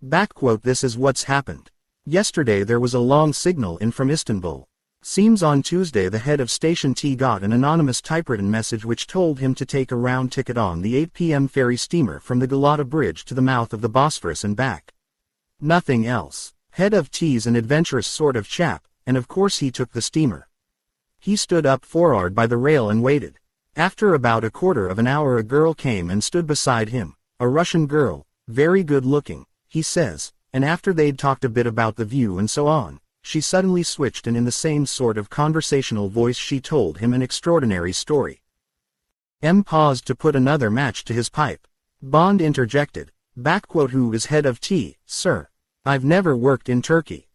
This is what's happened. Yesterday there was a long signal in from Istanbul. Seems on Tuesday the head of Station T got an anonymous typewritten message which told him to take a round ticket on the 8 p.m. ferry steamer from the Galata Bridge to the mouth of the Bosphorus and back. Nothing else. Head of T's an adventurous sort of chap, and of course he took the steamer. He stood up forward by the rail and waited. After about a quarter of an hour a girl came and stood beside him, a Russian girl, very good looking, he says, and after they'd talked a bit about the view and so on, she suddenly switched and in the same sort of conversational voice she told him an extraordinary story. M paused to put another match to his pipe. Bond interjected, who is head of T, sir? I've never worked in Turkey.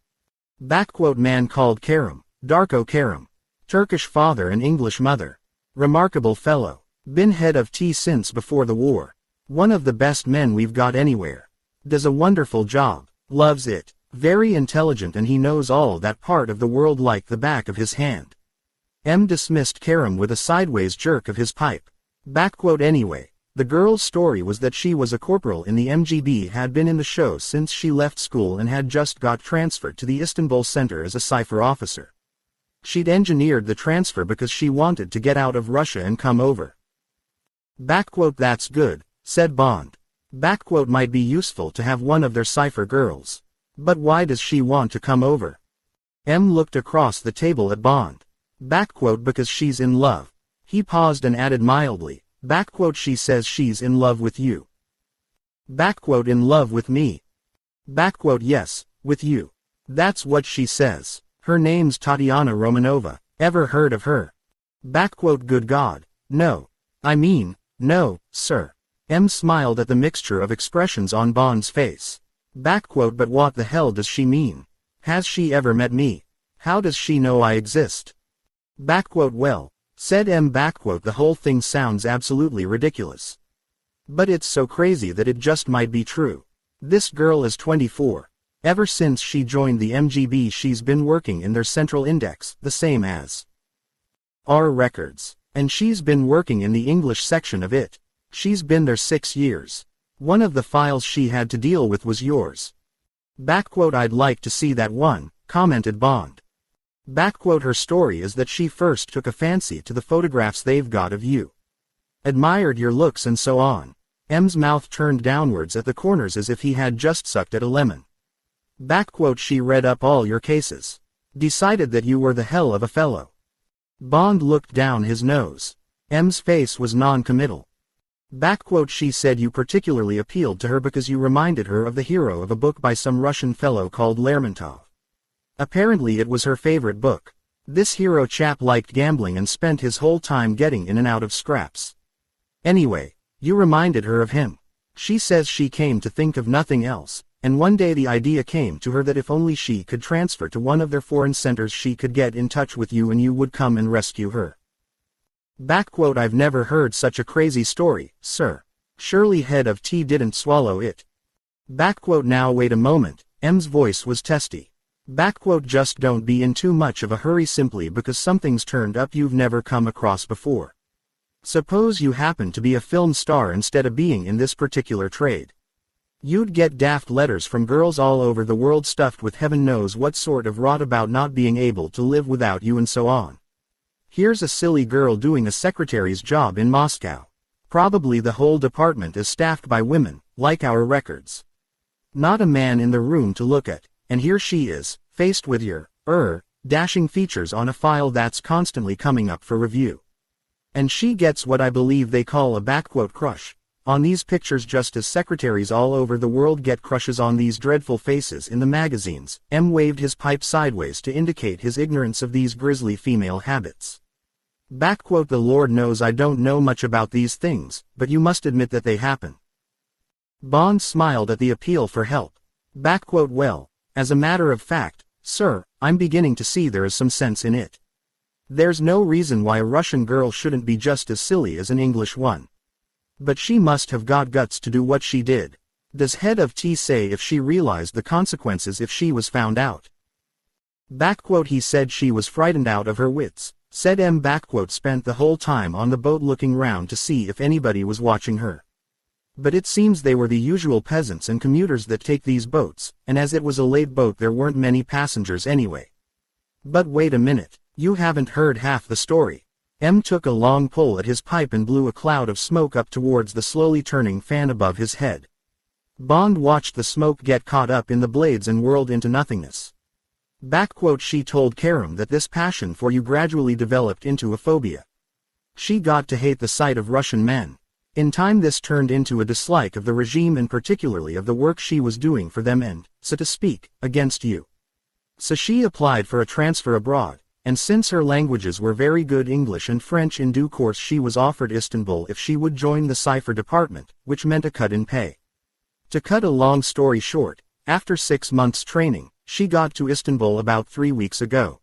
Man called Kerem, Darko Kerem. Turkish father and English mother. Remarkable fellow. Been head of T since before the war. One of the best men we've got anywhere. Does a wonderful job. Loves it. Very intelligent and he knows all that part of the world like the back of his hand. M dismissed Kerem with a sideways jerk of his pipe. Anyway, the girl's story was that she was a corporal in the MGB, had been in the show since she left school and had just got transferred to the Istanbul center as a cipher officer. She'd engineered the transfer because she wanted to get out of Russia and come over. That's good, said Bond. Might be useful to have one of their cipher girls. But why does she want to come over? M looked across the table at Bond. Because she's in love. He paused and added mildly, she says she's in love with you. In love with me. Yes, with you. That's what she says. Her name's Tatiana Romanova. Ever heard of her? Good God, no. I mean, no, sir. M smiled at the mixture of expressions on Bond's face. But what the hell does she mean? Has she ever met me? How does she know I exist? Well, said M. The whole thing sounds absolutely ridiculous. But it's so crazy that it just might be true. This girl is 24. Ever since she joined the MGB she's been working in their central index, the same as our records. And she's been working in the English section of it. She's been there 6 years. One of the files she had to deal with was yours. I'd like to see that one, commented Bond. Her story is that she first took a fancy to the photographs they've got of you. Admired your looks and so on. M's mouth turned downwards at the corners as if he had just sucked at a lemon. She read up all your cases. Decided that you were the hell of a fellow. Bond looked down his nose. M's face was non-committal. She said you particularly appealed to her because you reminded her of the hero of a book by some Russian fellow called Lermontov. Apparently it was her favorite book. This hero chap liked gambling and spent his whole time getting in and out of scraps. Anyway, you reminded her of him. She says she came to think of nothing else, and one day the idea came to her that if only she could transfer to one of their foreign centers she could get in touch with you and you would come and rescue her. I've never heard such a crazy story, sir. Surely head of T didn't swallow it. Now wait a moment, M's voice was testy. Just don't be in too much of a hurry simply because something's turned up you've never come across before. Suppose you happen to be a film star instead of being in this particular trade. You'd get daft letters from girls all over the world stuffed with heaven knows what sort of rot about not being able to live without you and so on. Here's a silly girl doing a secretary's job in Moscow. Probably the whole department is staffed by women, like our records. Not a man in the room to look at, and here she is, faced with your, dashing features on a file that's constantly coming up for review. And she gets what I believe they call a "crush" on these pictures, just as secretaries all over the world get crushes on these dreadful faces in the magazines. M waved his pipe sideways to indicate his ignorance of these grisly female habits. The Lord knows I don't know much about these things, but you must admit that they happen. Bond smiled at the appeal for help. Well, as a matter of fact, sir, I'm beginning to see there is some sense in it. There's no reason why a Russian girl shouldn't be just as silly as an English one. But she must have got guts to do what she did. Does head of T say if she realized the consequences if she was found out? He said she was frightened out of her wits, said M. Spent the whole time on the boat looking round to see if anybody was watching her. But it seems they were the usual peasants and commuters that take these boats, and as it was a late boat there weren't many passengers anyway. But wait a minute, you haven't heard half the story. M took a long pull at his pipe and blew a cloud of smoke up towards the slowly turning fan above his head. Bond watched the smoke get caught up in the blades and whirled into nothingness. She told Karam that this passion for you gradually developed into a phobia. She got to hate the sight of Russian men. In time this turned into a dislike of the regime and particularly of the work she was doing for them and, so to speak, against you. So she applied for a transfer abroad. And since her languages were very good, English and French, in due course she was offered Istanbul if she would join the cipher department, which meant a cut in pay. To cut a long story short, after 6 months training, she got to Istanbul about 3 weeks ago.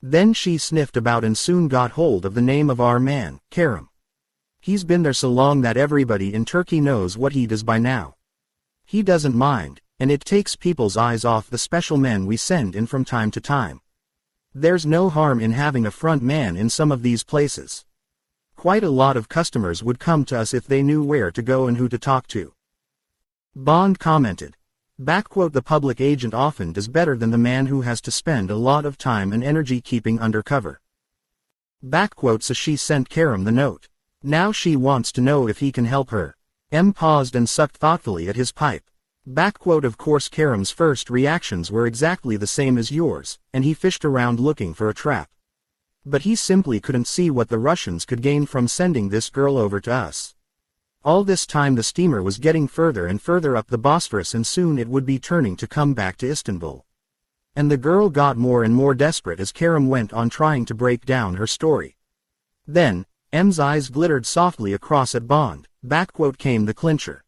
Then she sniffed about and soon got hold of the name of our man, Karam. He's been there so long that everybody in Turkey knows what he does by now. He doesn't mind, and it takes people's eyes off the special men we send in from time to time. There's no harm in having a front man in some of these places. Quite a lot of customers would come to us if they knew where to go and who to talk to. Bond commented. The public agent often does better than the man who has to spend a lot of time and energy keeping undercover. So she sent Karam the note. Now she wants to know if he can help her. M paused and sucked thoughtfully at his pipe. Of course Karam's first reactions were exactly the same as yours, and he fished around looking for a trap. But he simply couldn't see what the Russians could gain from sending this girl over to us. All this time the steamer was getting further and further up the Bosphorus and soon it would be turning to come back to Istanbul. And the girl got more and more desperate as Karam went on trying to break down her story. Then, M's eyes glittered softly across at Bond. Came the clincher.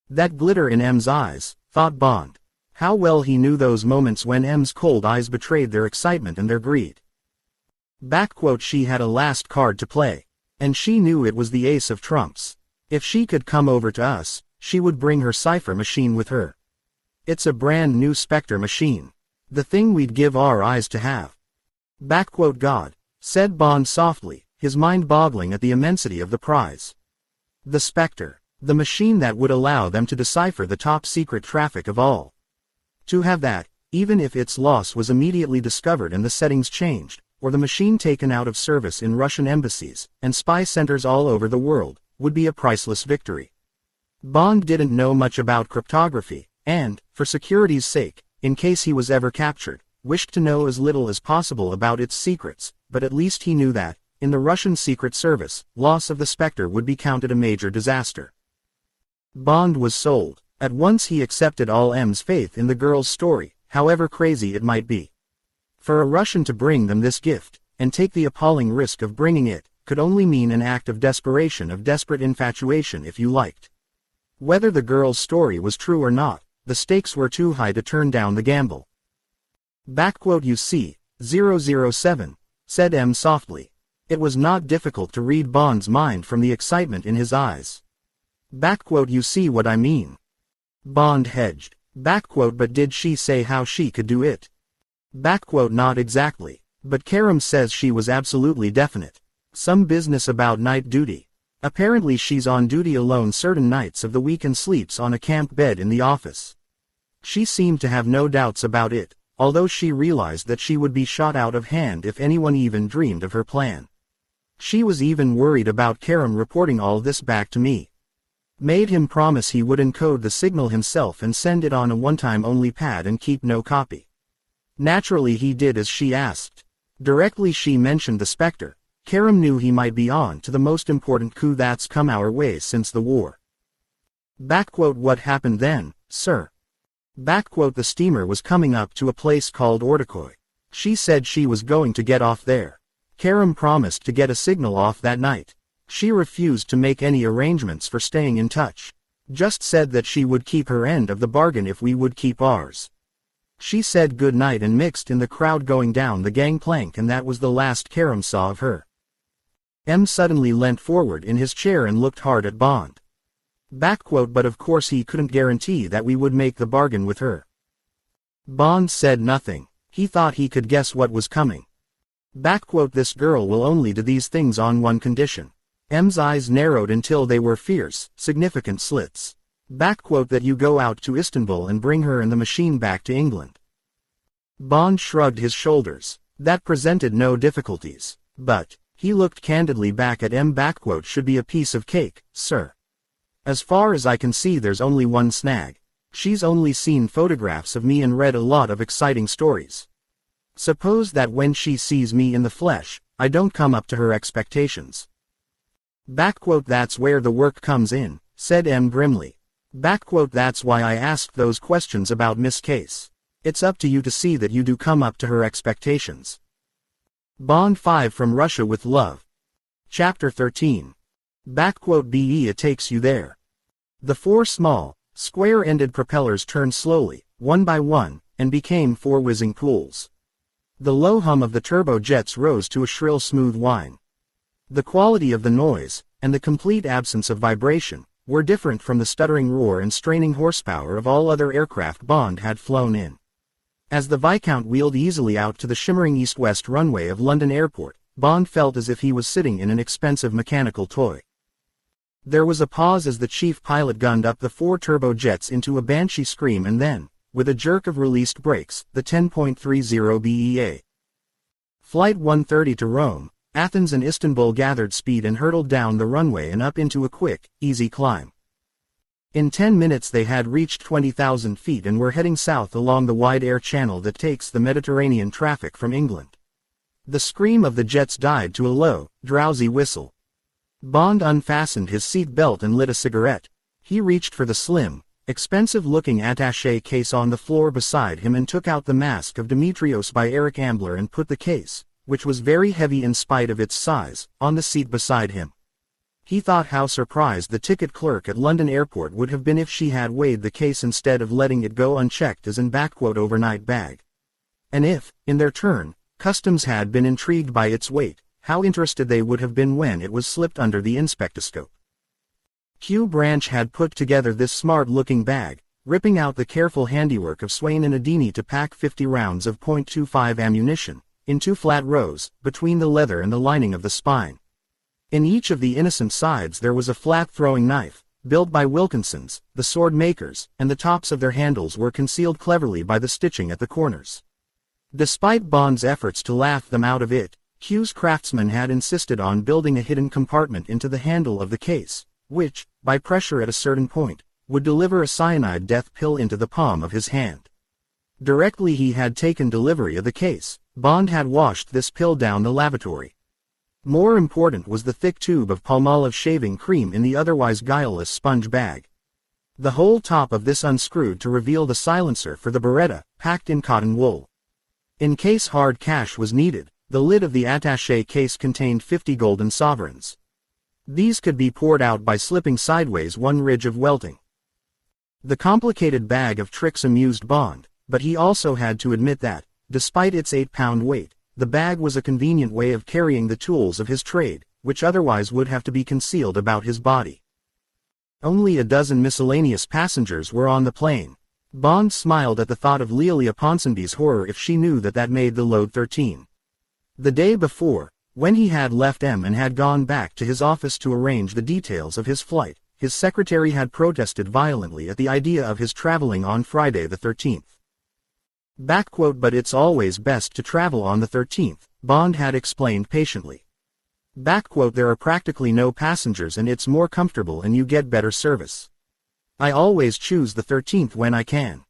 That glitter in M's eyes, thought Bond. How well he knew those moments when M's cold eyes betrayed their excitement and their greed. She had a last card to play. And she knew it was the ace of trumps. If she could come over to us, she would bring her cipher machine with her. It's a brand new Spectre machine. The thing we'd give our eyes to have. God, said Bond softly, his mind boggling at the immensity of the prize. The Spectre. The machine that would allow them to decipher the top-secret traffic of all. To have that, even if its loss was immediately discovered and the settings changed, or the machine taken out of service in Russian embassies and spy centers all over the world, would be a priceless victory. Bond didn't know much about cryptography, and, for security's sake, in case he was ever captured, wished to know as little as possible about its secrets, but at least he knew that, in the Russian Secret Service, loss of the Spectre would be counted a major disaster. Bond was sold. At once he accepted all M's faith in the girl's story, however crazy it might be. For a Russian to bring them this gift, and take the appalling risk of bringing it, could only mean an act of desperation, of desperate infatuation if you liked. Whether the girl's story was true or not, the stakes were too high to turn down the gamble. You see, 007, said M softly. It was not difficult to read Bond's mind from the excitement in his eyes. You see what I mean. Bond hedged. But did she say how she could do it? Not exactly. But Karam says she was absolutely definite. Some business about night duty. Apparently she's on duty alone certain nights of the week and sleeps on a camp bed in the office. She seemed to have no doubts about it, although she realized that she would be shot out of hand if anyone even dreamed of her plan. She was even worried about Karam reporting all this back to me. Made him promise he would encode the signal himself and send it on a one-time only pad and keep no copy. Naturally he did as she asked. Directly she mentioned the Spectre, Karam knew he might be on to the most important coup that's come our way since the war. What happened then, sir? The steamer was coming up to a place called Ortaköy. She said she was going to get off there. Karam promised to get a signal off that night. She refused to make any arrangements for staying in touch. Just said that she would keep her end of the bargain if we would keep ours. She said good night and mixed in the crowd going down the gangplank, and that was the last Karam saw of her. M suddenly leant forward in his chair and looked hard at Bond. But of course he couldn't guarantee that we would make the bargain with her. Bond said nothing. He thought he could guess what was coming. This girl will only do these things on one condition. M's eyes narrowed until they were fierce, significant slits. That you go out to Istanbul and bring her and the machine back to England. Bond shrugged his shoulders. That presented no difficulties. But he looked candidly back at M. Should be a piece of cake, sir. As far as I can see there's only one snag. She's only seen photographs of me and read a lot of exciting stories. Suppose that when she sees me in the flesh, I don't come up to her expectations. That's where the work comes in, said M grimly. That's why I asked those questions about Miss Case. It's up to you to see that you do come up to her expectations. Bond 5 from Russia with Love. Chapter 13. It takes you there. The four small, square-ended propellers turned slowly, one by one, and became four whizzing pools. The low hum of the turbojets rose to a shrill smooth whine. The quality of the noise, and the complete absence of vibration, were different from the stuttering roar and straining horsepower of all other aircraft Bond had flown in. As the Viscount wheeled easily out to the shimmering east-west runway of London Airport, Bond felt as if he was sitting in an expensive mechanical toy. There was a pause as the chief pilot gunned up the four turbojets into a banshee scream, and then, with a jerk of released brakes, the 10.30 BEA. Flight 130 to Rome, Athens and Istanbul gathered speed and hurtled down the runway and up into a quick, easy climb. In 10 minutes they had reached 20,000 feet and were heading south along the wide air channel that takes the Mediterranean traffic from England. The scream of the jets died to a low, drowsy whistle. Bond unfastened his seat belt and lit a cigarette. He reached for the slim, expensive-looking attaché case on the floor beside him and took out the Mask of Demetrios by Eric Ambler and put the case, which was very heavy in spite of its size, on the seat beside him. He thought how surprised the ticket clerk at London Airport would have been if she had weighed the case instead of letting it go unchecked as an overnight bag. And if, in their turn, customs had been intrigued by its weight, how interested they would have been when it was slipped under the inspectoscope. Q Branch had put together this smart-looking bag, ripping out the careful handiwork of Swain and Adini to pack 50 rounds of .25 ammunition, in two flat rows, between the leather and the lining of the spine. In each of the innocent sides there was a flat throwing knife, built by Wilkinsons, the sword makers, and the tops of their handles were concealed cleverly by the stitching at the corners. Despite Bond's efforts to laugh them out of it, Q's craftsman had insisted on building a hidden compartment into the handle of the case, which, by pressure at a certain point, would deliver a cyanide death pill into the palm of his hand. Directly he had taken delivery of the case, Bond had washed this pill down the lavatory. More important was the thick tube of Palmolive shaving cream in the otherwise guileless sponge bag. The whole top of this unscrewed to reveal the silencer for the Beretta, packed in cotton wool. In case hard cash was needed, the lid of the attaché case contained 50 golden sovereigns. These could be poured out by slipping sideways one ridge of welting. The complicated bag of tricks amused Bond, but he also had to admit that, despite its 8-pound weight, the bag was a convenient way of carrying the tools of his trade, which otherwise would have to be concealed about his body. Only a dozen miscellaneous passengers were on the plane. Bond smiled at the thought of Lelia Ponsonby's horror if she knew that made the load 13. The day before, When he had left M and had gone back to his office to arrange the details of his flight, his secretary had protested violently at the idea of his traveling on Friday the 13th. But it's always best to travel on the 13th, Bond had explained patiently. There are practically no passengers and it's more comfortable and you get better service. I always choose the 13th when I can.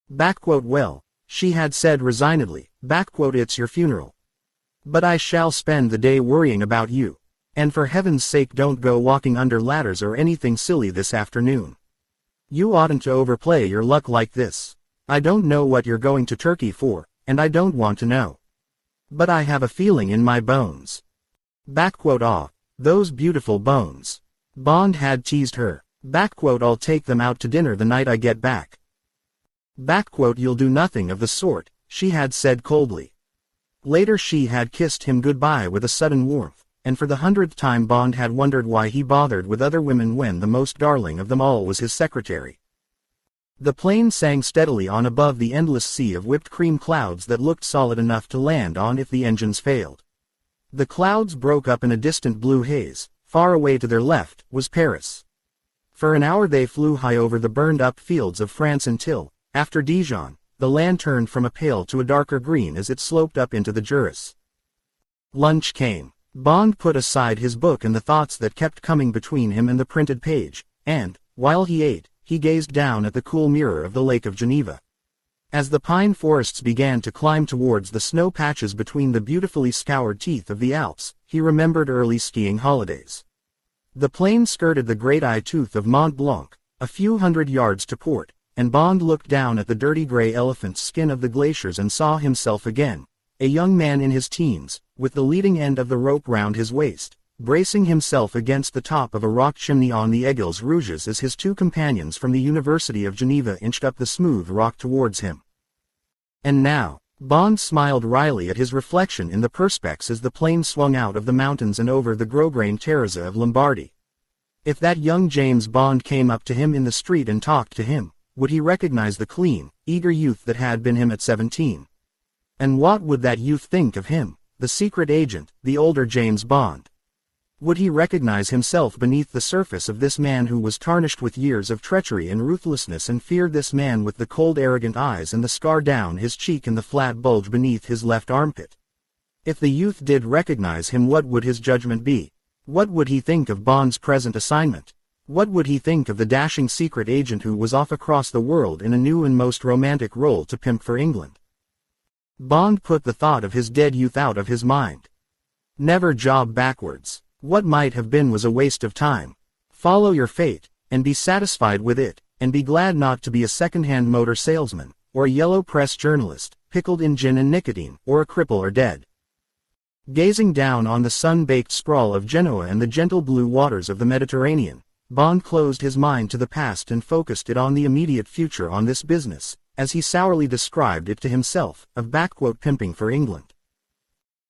Well, she had said resignedly, it's your funeral. But I shall spend the day worrying about you. And for heaven's sake don't go walking under ladders or anything silly this afternoon. You oughtn't to overplay your luck like this. I don't know what you're going to Turkey for, and I don't want to know. But I have a feeling in my bones. Ah, those beautiful bones. Bond had teased her. I'll take them out to dinner the night I get back. You'll do nothing of the sort, she had said coldly. Later she had kissed him goodbye with a sudden warmth, and for the 100th time Bond had wondered why he bothered with other women when the most darling of them all was his secretary. The plane sang steadily on above the endless sea of whipped cream clouds that looked solid enough to land on if the engines failed. The clouds broke up in a distant blue haze. Far away to their left was Paris. For an hour they flew high over the burned-up fields of France until, after Dijon, the land turned from a pale to a darker green as it sloped up into the Juras. Lunch came. Bond put aside his book and the thoughts that kept coming between him and the printed page, and, while he ate, he gazed down at the cool mirror of the Lake of Geneva. As the pine forests began to climb towards the snow patches between the beautifully scoured teeth of the Alps, he remembered early skiing holidays. The plane skirted the great eye-tooth of Mont Blanc, a few hundred yards to port, and Bond looked down at the dirty gray elephant's skin of the glaciers and saw himself again, a young man in his teens, with the leading end of the rope round his waist, bracing himself against the top of a rock chimney on the Aiguilles Rouges as his two companions from the University of Geneva inched up the smooth rock towards him. And now, Bond smiled wryly at his reflection in the perspex as the plane swung out of the mountains and over the Grosgrain terrazza of Lombardy. If that young James Bond came up to him in the street and talked to him, would he recognize the clean, eager youth that had been him at 17? And what would that youth think of him, the secret agent, the older James Bond? Would he recognize himself beneath the surface of this man who was tarnished with years of treachery and ruthlessness, and feared this man with the cold arrogant eyes and the scar down his cheek and the flat bulge beneath his left armpit? If the youth did recognize him, what would his judgment be? What would he think of Bond's present assignment? What would he think of the dashing secret agent who was off across the world in a new and most romantic role to pimp for England? Bond put the thought of his dead youth out of his mind. Never job backwards. What might have been was a waste of time. Follow your fate, and be satisfied with it, and be glad not to be a second-hand motor salesman, or a yellow press journalist, pickled in gin and nicotine, or a cripple or dead. Gazing down on the sun-baked sprawl of Genoa and the gentle blue waters of the Mediterranean, Bond closed his mind to the past and focused it on the immediate future, on this business, as he sourly described it to himself, of "pimping for England."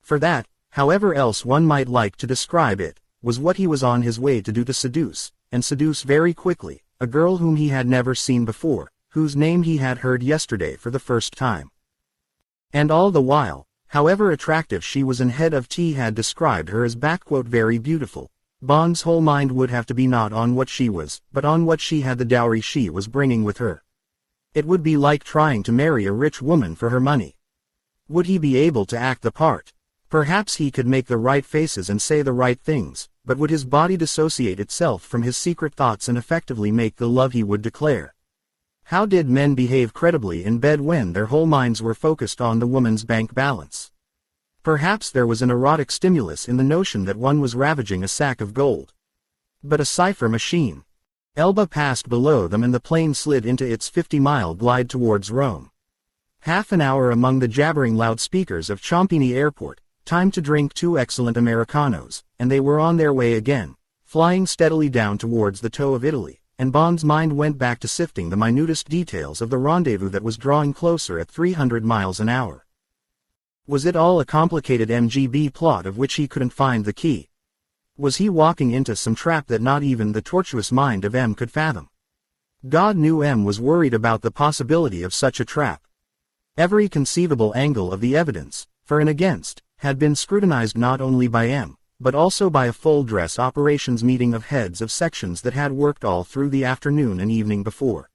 For that, however else one might like to describe it, was what he was on his way to do, to seduce, and seduce very quickly, a girl whom he had never seen before, whose name he had heard yesterday for the first time. And all the while, however attractive she was, and head of tea had described her as "very beautiful," Bond's whole mind would have to be not on what she was, but on what she had, the dowry she was bringing with her. It would be like trying to marry a rich woman for her money. Would he be able to act the part? Perhaps he could make the right faces and say the right things, but would his body dissociate itself from his secret thoughts and effectively make the love he would declare? How did men behave credibly in bed when their whole minds were focused on the woman's bank balance? Perhaps there was an erotic stimulus in the notion that one was ravaging a sack of gold. But a cipher machine. Elba passed below them and the plane slid into its 50-mile glide towards Rome. Half an hour among the jabbering loudspeakers of Ciampini Airport, time to drink 2 excellent Americanos, and they were on their way again, flying steadily down towards the toe of Italy, and Bond's mind went back to sifting the minutest details of the rendezvous that was drawing closer at 300 miles an hour. Was it all a complicated MGB plot of which he couldn't find the key? Was he walking into some trap that not even the tortuous mind of M could fathom? God knew M was worried about the possibility of such a trap. Every conceivable angle of the evidence, for and against, had been scrutinized not only by but also by a full-dress operations meeting of heads of sections that had worked all through the afternoon and evening before.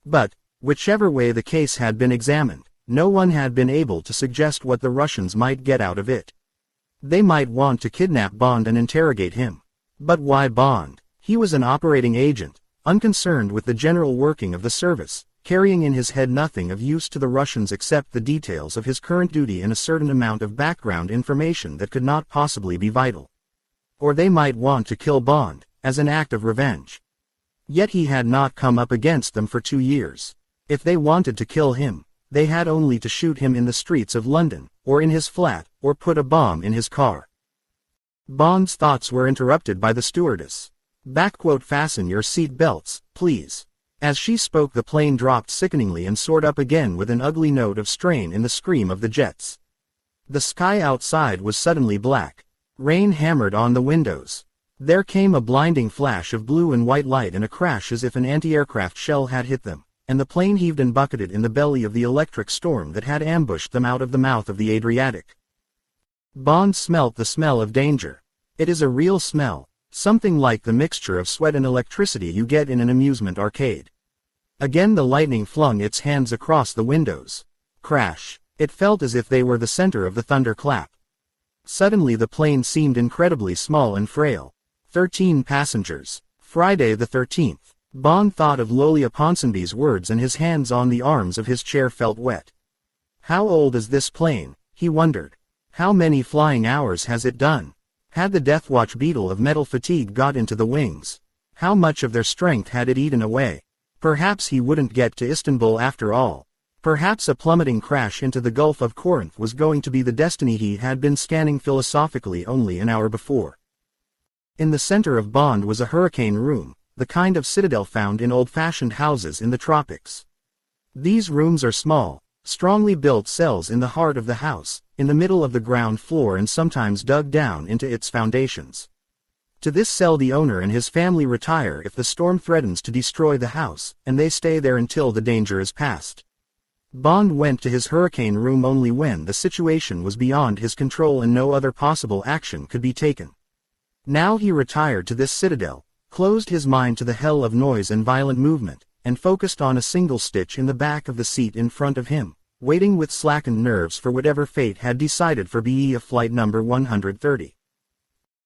But, whichever way the case had been examined, no one had been able to suggest what the Russians might get out of it. They might want to kidnap Bond and interrogate him. But why Bond? He was an operating agent, unconcerned with the general working of the service, carrying in his head nothing of use to the Russians except the details of his current duty and a certain amount of background information that could not possibly be vital. Or they might want to kill Bond, as an act of revenge. Yet he had not come up against them for 2 years. If they wanted to kill him, they had only to shoot him in the streets of London, or in his flat, or put a bomb in his car. Bond's thoughts were interrupted by the stewardess. "Fasten your seat belts, please." As she spoke, the plane dropped sickeningly and soared up again with an ugly note of strain in the scream of the jets. The sky outside was suddenly black. Rain hammered on the windows. There came a blinding flash of blue and white light and a crash as if an anti-aircraft shell had hit them, and the plane heaved and bucketed in the belly of the electric storm that had ambushed them out of the mouth of the Adriatic. Bond smelt the smell of danger. It is a real smell, something like the mixture of sweat and electricity you get in an amusement arcade. Again the lightning flung its hands across the windows. Crash. It felt as if they were the center of the thunderclap. Suddenly the plane seemed incredibly small and frail. 13 passengers. Friday the 13th. Bond thought of Lolia Ponsonby's words and his hands on the arms of his chair felt wet. How old is this plane, he wondered. How many flying hours has it done? Had the Deathwatch beetle of metal fatigue got into the wings? How much of their strength had it eaten away? Perhaps he wouldn't get to Istanbul after all. Perhaps a plummeting crash into the Gulf of Corinth was going to be the destiny he had been scanning philosophically only an hour before. In the center of Bond was a hurricane room, the kind of citadel found in old-fashioned houses in the tropics. These rooms are small, strongly built cells in the heart of the house, in the middle of the ground floor and sometimes dug down into its foundations. To this cell the owner and his family retire if the storm threatens to destroy the house, and they stay there until the danger is past. Bond went to his hurricane room only when the situation was beyond his control and no other possible action could be taken. Now he retired to this citadel, closed his mind to the hell of noise and violent movement, and focused on a single stitch in the back of the seat in front of him, waiting with slackened nerves for whatever fate had decided for BE of flight number 130.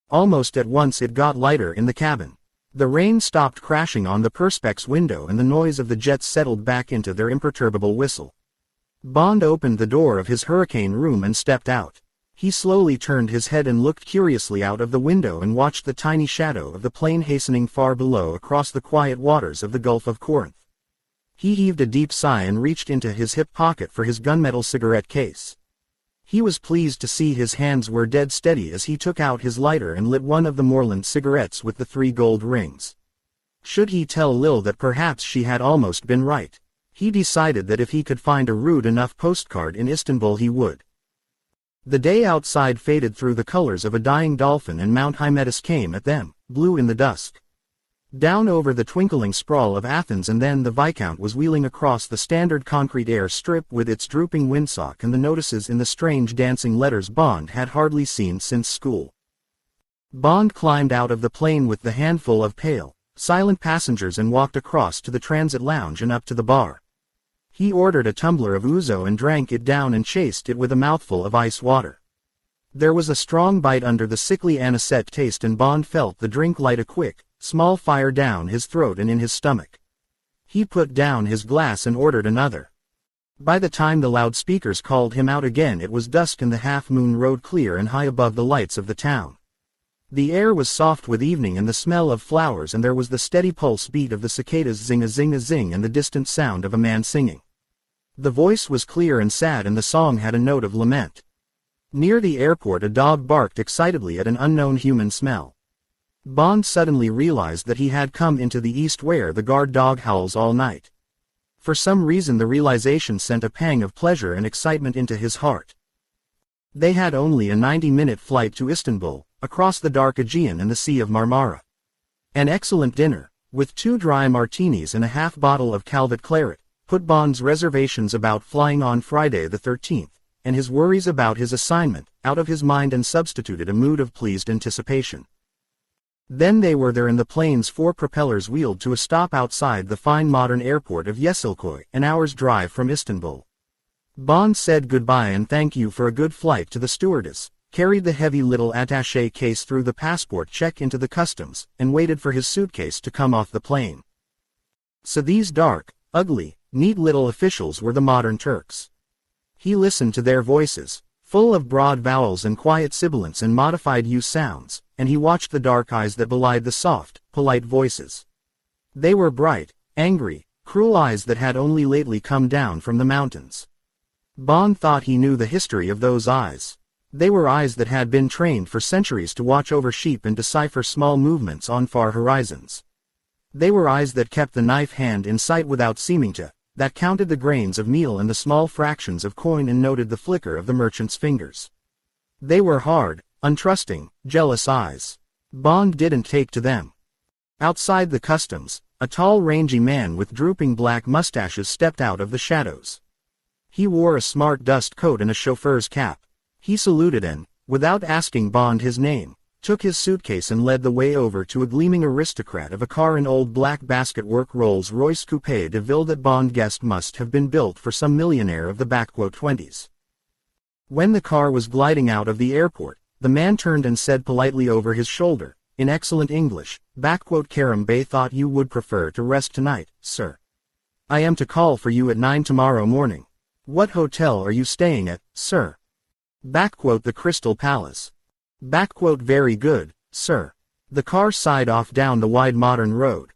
Almost at once it got lighter in the cabin. The rain stopped crashing on the perspex window and the noise of the jets settled back into their imperturbable whistle. Bond opened the door of his hurricane room and stepped out. He slowly turned his head and looked curiously out of the window and watched the tiny shadow of the plane hastening far below across the quiet waters of the Gulf of Corinth. He heaved a deep sigh and reached into his hip pocket for his gunmetal cigarette case. He was pleased to see his hands were dead steady as he took out his lighter and lit one of the Moreland cigarettes with the 3 gold rings. Should he tell Lil that perhaps she had almost been right? He decided that if he could find a rude enough postcard in Istanbul he would. The day outside faded through the colors of a dying dolphin and Mount Hymettus came at them, blue in the dusk. Down over the twinkling sprawl of Athens and then the Viscount was wheeling across the standard concrete air strip with its drooping windsock and the notices in the strange dancing letters Bond had hardly seen since school. Bond climbed out of the plane with the handful of pale, silent passengers and walked across to the transit lounge and up to the bar. He ordered a tumbler of ouzo and drank it down and chased it with a mouthful of ice water. There was a strong bite under the sickly anisette taste and Bond felt the drink light a quick, small fire down his throat and in his stomach. He put down his glass and ordered another. By the time the loudspeakers called him out again it was dusk and the half-moon rode clear and high above the lights of the town. The air was soft with evening and the smell of flowers and there was the steady pulse beat of the cicadas zing-a-zing-a-zing and the distant sound of a man singing. The voice was clear and sad and the song had a note of lament. Near the airport a dog barked excitedly at an unknown human smell. Bond suddenly realized that he had come into the East where the guard dog howls all night. For some reason the realization sent a pang of pleasure and excitement into his heart. They had only a 90-minute flight to Istanbul, across the dark Aegean and the Sea of Marmara. An excellent dinner, with 2 dry martinis and a half bottle of Calvet claret, put Bond's reservations about flying on Friday the 13th, and his worries about his assignment, out of his mind and substituted a mood of pleased anticipation. Then they were there and the plane's 4 propellers wheeled to a stop outside the fine modern airport of Yeşilköy, an hour's drive from Istanbul. Bond said goodbye and thank you for a good flight to the stewardess, carried the heavy little attaché case through the passport check into the customs, and waited for his suitcase to come off the plane. So these dark, ugly, neat little officials were the modern Turks. He listened to their voices, full of broad vowels and quiet sibilants and modified U sounds, and he watched the dark eyes that belied the soft, polite voices. They were bright, angry, cruel eyes that had only lately come down from the mountains. Bond thought he knew the history of those eyes. They were eyes that had been trained for centuries to watch over sheep and decipher small movements on far horizons. They were eyes that kept the knife hand in sight without seeming to, that counted the grains of meal and the small fractions of coin and noted the flicker of the merchant's fingers. They were hard, untrusting, jealous eyes. Bond didn't take to them. Outside the customs, a tall rangy man with drooping black mustaches stepped out of the shadows. He wore a smart dust coat and a chauffeur's cap. He saluted and, without asking Bond his name, took his suitcase and led the way over to a gleaming aristocrat of a car, an old black basketwork Rolls-Royce Coupe de Ville that Bond guessed must have been built for some millionaire of the '20s. When the car was gliding out of the airport, the man turned and said politely over his shoulder, in excellent English, Karim Bey thought you would prefer to rest tonight, sir. I am to call for you at 9 tomorrow morning. What hotel are you staying at, sir? The Crystal Palace. Very good, sir. The car sighed off down the wide modern road.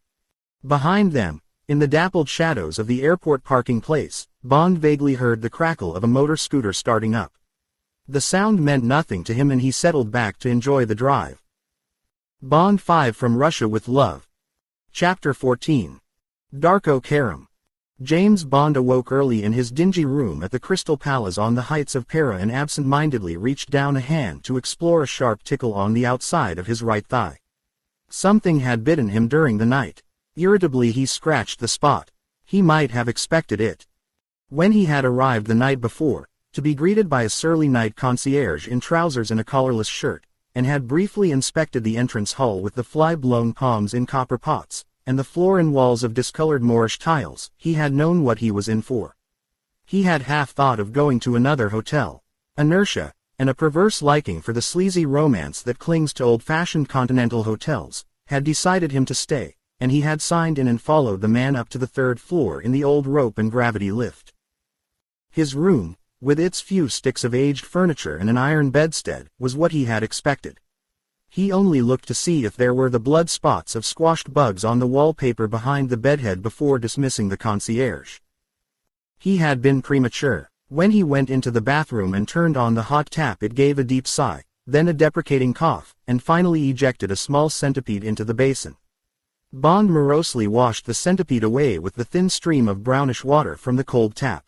Behind them, in the dappled shadows of the airport parking place, Bond vaguely heard the crackle of a motor scooter starting up. The sound meant nothing to him and he settled back to enjoy the drive. Bond 5 from Russia with Love. Chapter 14. Darko Karim. James Bond awoke early in his dingy room at the Crystal Palace on the heights of Pera and absent-mindedly reached down a hand to explore a sharp tickle on the outside of his right thigh. Something had bitten him during the night. Irritably he scratched the spot. He might have expected it. When he had arrived the night before, to be greeted by a surly night concierge in trousers and a collarless shirt, and had briefly inspected the entrance hall with the fly-blown palms in copper pots, and the floor and walls of discolored Moorish tiles, he had known what he was in for. He had half thought of going to another hotel. Inertia, and a perverse liking for the sleazy romance that clings to old-fashioned continental hotels, had decided him to stay, and he had signed in and followed the man up to the 3rd floor in the old rope and gravity lift. His room, with its few sticks of aged furniture and an iron bedstead, was what he had expected. He only looked to see if there were the blood spots of squashed bugs on the wallpaper behind the bedhead before dismissing the concierge. He had been premature. When he went into the bathroom and turned on the hot tap, it gave a deep sigh, then a deprecating cough, and finally ejected a small centipede into the basin. Bond morosely washed the centipede away with the thin stream of brownish water from the cold tap.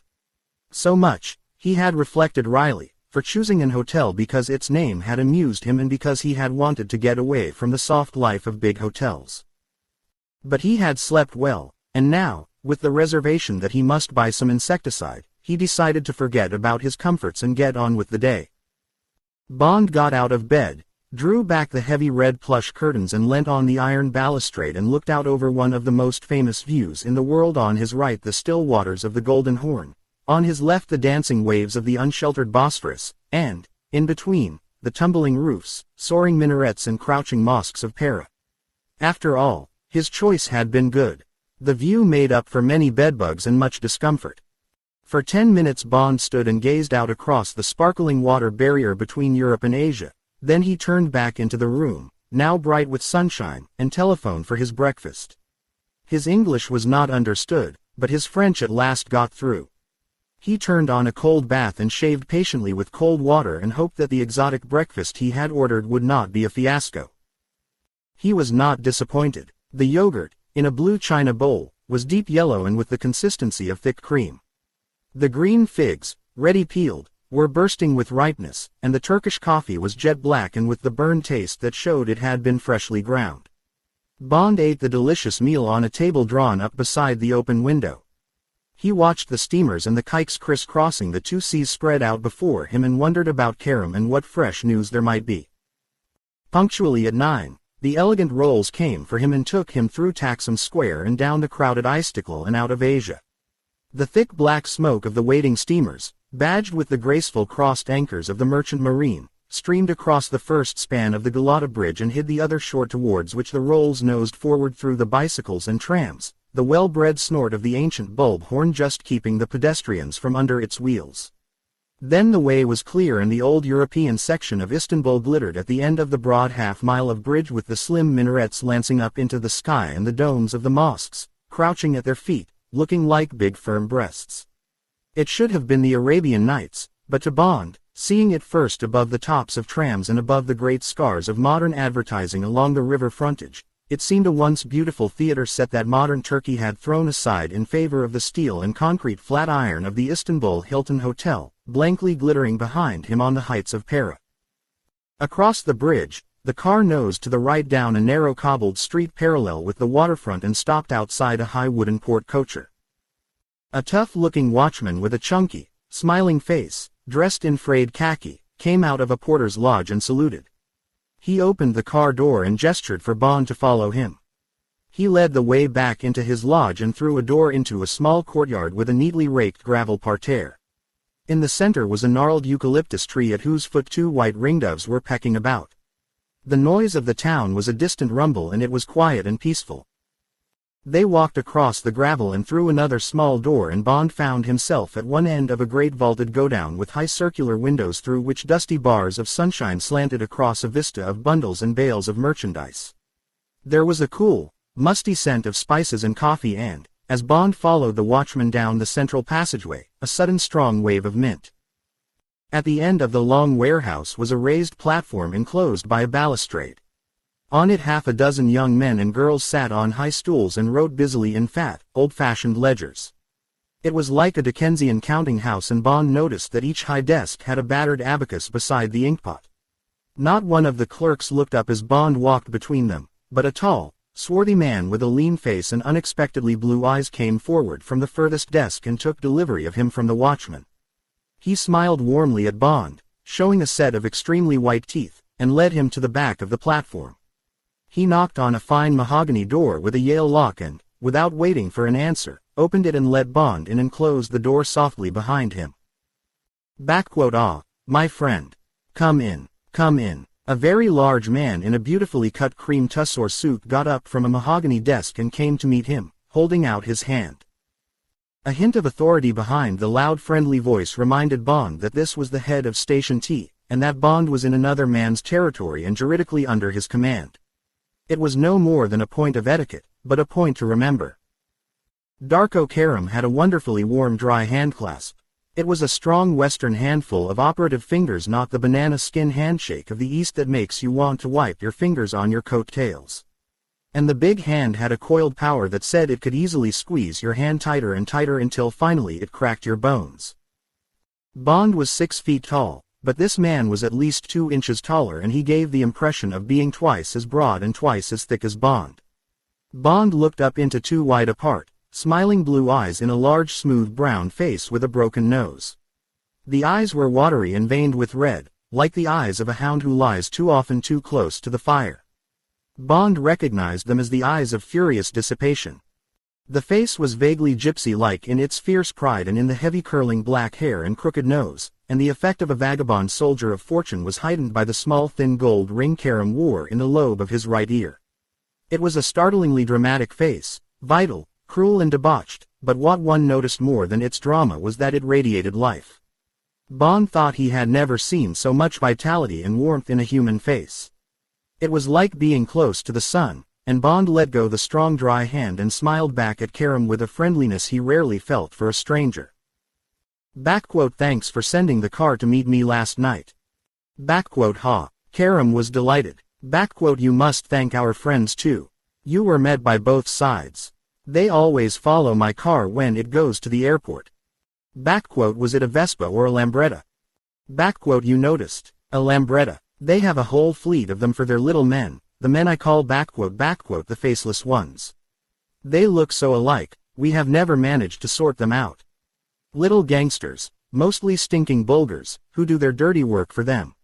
So much, he had reflected wryly, for choosing an hotel because its name had amused him and because he had wanted to get away from the soft life of big hotels. But he had slept well, and now, with the reservation that he must buy some insecticide, he decided to forget about his comforts and get on with the day. Bond got out of bed, drew back the heavy red plush curtains and leant on the iron balustrade and looked out over one of the most famous views in the world. On his right the still waters of the Golden Horn, on his left the dancing waves of the unsheltered Bosphorus, and, in between, the tumbling roofs, soaring minarets and crouching mosques of Pera. After all, his choice had been good. The view made up for many bedbugs and much discomfort. For 10 minutes Bond stood and gazed out across the sparkling water barrier between Europe and Asia. Then he turned back into the room, now bright with sunshine, and telephoned for his breakfast. His English was not understood, but his French at last got through. He turned on a cold bath and shaved patiently with cold water and hoped that the exotic breakfast he had ordered would not be a fiasco. He was not disappointed. The yogurt, in a blue china bowl, was deep yellow and with the consistency of thick cream. The green figs, ready peeled, were bursting with ripeness, and the Turkish coffee was jet black and with the burned taste that showed it had been freshly ground. Bond ate the delicious meal on a table drawn up beside the open window. He watched the steamers and the kikes crisscrossing the two seas spread out before him and wondered about Karam and what fresh news there might be. Punctually at 9, the elegant rolls came for him and took him through Taksim Square and down the crowded Istiklal and out of Asia. The thick black smoke of the waiting steamers, badged with the graceful crossed anchors of the merchant marine, streamed across the first span of the Galata Bridge and hid the other shore towards which the rolls nosed forward through the bicycles and trams, the well-bred snort of the ancient bulb horn just keeping the pedestrians from under its wheels. Then the way was clear and the old European section of Istanbul glittered at the end of the broad half-mile of bridge with the slim minarets lancing up into the sky and the domes of the mosques, crouching at their feet, looking like big firm breasts. It should have been the Arabian Nights, but to Bond, seeing it first above the tops of trams and above the great scars of modern advertising along the river frontage, it seemed a once beautiful theater set that modern Turkey had thrown aside in favor of the steel and concrete flat iron of the Istanbul Hilton Hotel, blankly glittering behind him on the heights of Para. Across the bridge, the car nosed to the right down a narrow cobbled street parallel with the waterfront and stopped outside a high wooden porte-cocher. A tough-looking watchman with a chunky, smiling face, dressed in frayed khaki, came out of a porter's lodge and saluted. He opened the car door and gestured for Bond to follow him. He led the way back into his lodge and through a door into a small courtyard with a neatly raked gravel parterre. In the center was a gnarled eucalyptus tree at whose foot two white ringdoves were pecking about. The noise of the town was a distant rumble and it was quiet and peaceful. They walked across the gravel and through another small door and Bond found himself at one end of a great vaulted godown with high circular windows through which dusty bars of sunshine slanted across a vista of bundles and bales of merchandise. There was a cool, musty scent of spices and coffee and, as Bond followed the watchman down the central passageway, a sudden strong wave of mint. At the end of the long warehouse was a raised platform enclosed by a balustrade. On it half a dozen young men and girls sat on high stools and wrote busily in fat, old-fashioned ledgers. It was like a Dickensian counting house and Bond noticed that each high desk had a battered abacus beside the inkpot. Not one of the clerks looked up as Bond walked between them, but a tall, swarthy man with a lean face and unexpectedly blue eyes came forward from the furthest desk and took delivery of him from the watchman. He smiled warmly at Bond, showing a set of extremely white teeth, and led him to the back of the platform. He knocked on a fine mahogany door with a Yale lock and, without waiting for an answer, opened it and let Bond in and closed the door softly behind him. "Ah, my friend. Come in, come in." A very large man in a beautifully cut cream tussore suit got up from a mahogany desk and came to meet him, holding out his hand. A hint of authority behind the loud friendly voice reminded Bond that this was the head of Station T, and that Bond was in another man's territory and juridically under his command. It was no more than a point of etiquette, but a point to remember. Darko Karam had a wonderfully warm dry handclasp. It was a strong Western handful of operative fingers, not the banana skin handshake of the East that makes you want to wipe your fingers on your coat tails. And the big hand had a coiled power that said it could easily squeeze your hand tighter and tighter until finally it cracked your bones. Bond was 6 feet tall, but this man was at least 2 inches taller and he gave the impression of being twice as broad and twice as thick as Bond. Bond looked up into 2 wide apart, smiling blue eyes in a large smooth brown face with a broken nose. The eyes were watery and veined with red, like the eyes of a hound who lies too often too close to the fire. Bond recognized them as the eyes of furious dissipation. The face was vaguely gypsy-like in its fierce pride and in the heavy curling black hair and crooked nose, and the effect of a vagabond soldier of fortune was heightened by the small thin gold ring Karam wore in the lobe of his right ear. It was a startlingly dramatic face, vital, cruel and debauched, but what one noticed more than its drama was that it radiated life. Bond thought he had never seen so much vitality and warmth in a human face. It was like being close to the sun, and Bond let go the strong dry hand and smiled back at Karam with a friendliness he rarely felt for a stranger. "Thanks for sending the car to meet me last night." "Ha." Karam was delighted. "You must thank our friends too. You were met by both sides. They always follow my car when it goes to the airport." "Was it a Vespa or a Lambretta?" "You noticed. A Lambretta. They have a whole fleet of them for their little men, the men I call the faceless ones. They look so alike, we have never managed to sort them out. Little gangsters, mostly stinking bulgars, who do their dirty work for them.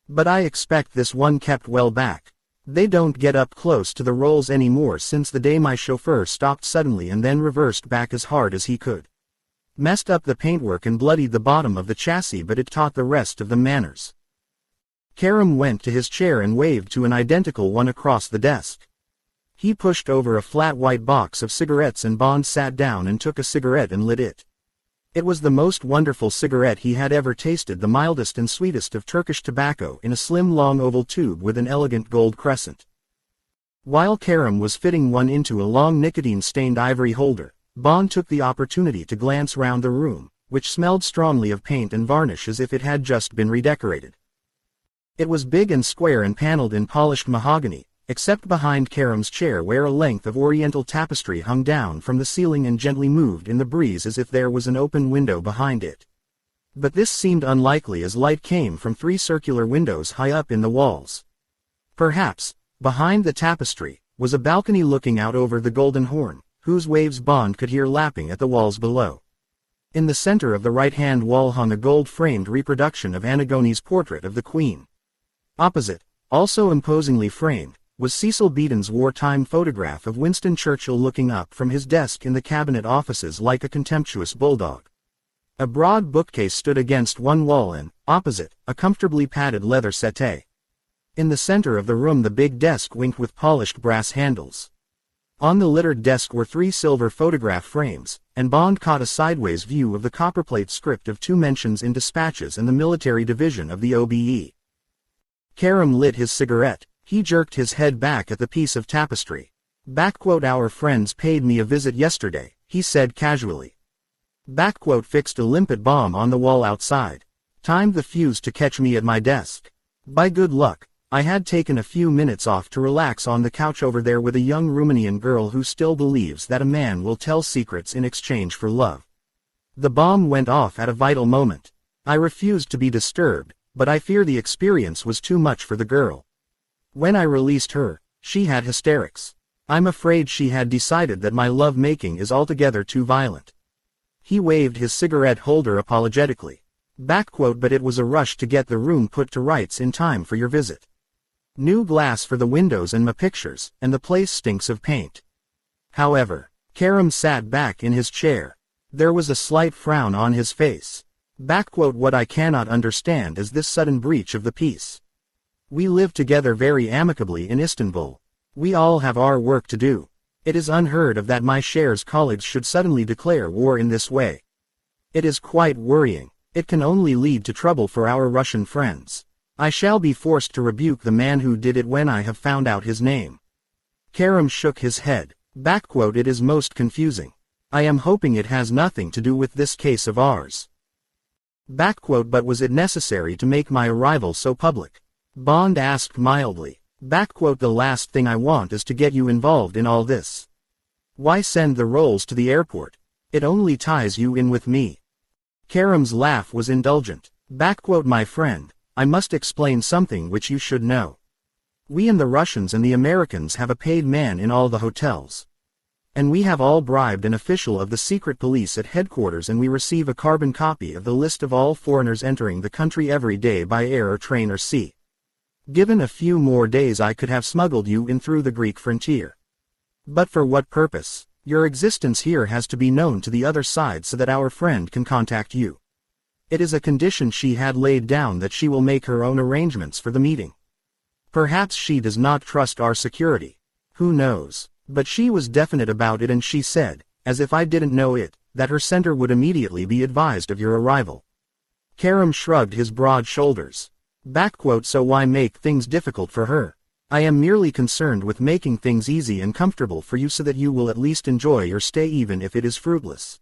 But I expect this one kept well back. They don't get up close to the rolls anymore since the day my chauffeur stopped suddenly and then reversed back as hard as he could. Messed up the paintwork and bloodied the bottom of the chassis, but it taught the rest of them manners. Karam went to his chair and waved to an identical one across the desk. He pushed over a flat white box of cigarettes and Bond sat down and took a cigarette and lit it. It was the most wonderful cigarette he had ever tasted, the mildest and sweetest of Turkish tobacco in a slim long oval tube with an elegant gold crescent. While Karam was fitting one into a long nicotine-stained ivory holder, Bond took the opportunity to glance round the room, which smelled strongly of paint and varnish as if it had just been redecorated. It was big and square and paneled in polished mahogany, except behind Karam's chair where a length of oriental tapestry hung down from the ceiling and gently moved in the breeze as if there was an open window behind it. But this seemed unlikely as light came from 3 circular windows high up in the walls. Perhaps, behind the tapestry, was a balcony looking out over the Golden Horn, whose waves Bond could hear lapping at the walls below. In the center of the right-hand wall hung a gold-framed reproduction of Anagone's portrait of the Queen. Opposite, also imposingly framed, was Cecil Beaton's wartime photograph of Winston Churchill looking up from his desk in the cabinet offices like a contemptuous bulldog. A broad bookcase stood against one wall and, opposite, a comfortably padded leather settee. In the center of the room the big desk winked with polished brass handles. On the littered desk were 3 silver photograph frames, and Bond caught a sideways view of the copperplate script of 2 mentions in dispatches and the military division of the OBE. Karam lit his cigarette. He jerked his head back at the piece of tapestry. Our friends paid me a visit yesterday, he said casually. Fixed a limpet bomb on the wall outside. Timed the fuse to catch me at my desk. By good luck, I had taken a few minutes off to relax on the couch over there with a young Romanian girl who still believes that a man will tell secrets in exchange for love. The bomb went off at a vital moment. I refused to be disturbed, but I fear the experience was too much for the girl. When I released her, she had hysterics. I'm afraid she had decided that my love-making is altogether too violent. He waved his cigarette holder apologetically. But it was a rush to get the room put to rights in time for your visit. New glass for the windows and my pictures, and the place stinks of paint. However, Karam sat back in his chair. There was a slight frown on his face. What I cannot understand is this sudden breach of the peace. We live together very amicably in Istanbul. We all have our work to do. It is unheard of that my Shares colleagues should suddenly declare war in this way. It is quite worrying. It can only lead to trouble for our Russian friends. I shall be forced to rebuke the man who did it when I have found out his name. Karam shook his head. It is most confusing. I am hoping it has nothing to do with this case of ours. But was it necessary to make my arrival so public? Bond asked mildly. The last thing I want is to get you involved in all this. Why send the rolls to the airport? It only ties you in with me. Karam's laugh was indulgent. My friend, I must explain something which you should know. We and the Russians and the Americans have a paid man in all the hotels. And we have all bribed an official of the secret police at headquarters, and we receive a carbon copy of the list of all foreigners entering the country every day by air or train or sea. Given a few more days I could have smuggled you in through the Greek frontier. But for what purpose? Your existence here has to be known to the other side so that our friend can contact you. It is a condition she had laid down that she will make her own arrangements for the meeting. Perhaps she does not trust our security. Who knows? But she was definite about it, and she said, as if I didn't know it, that her center would immediately be advised of your arrival. Karam shrugged his broad shoulders. So why make things difficult for her? I am merely concerned with making things easy and comfortable for you so that you will at least enjoy your stay even if it is fruitless.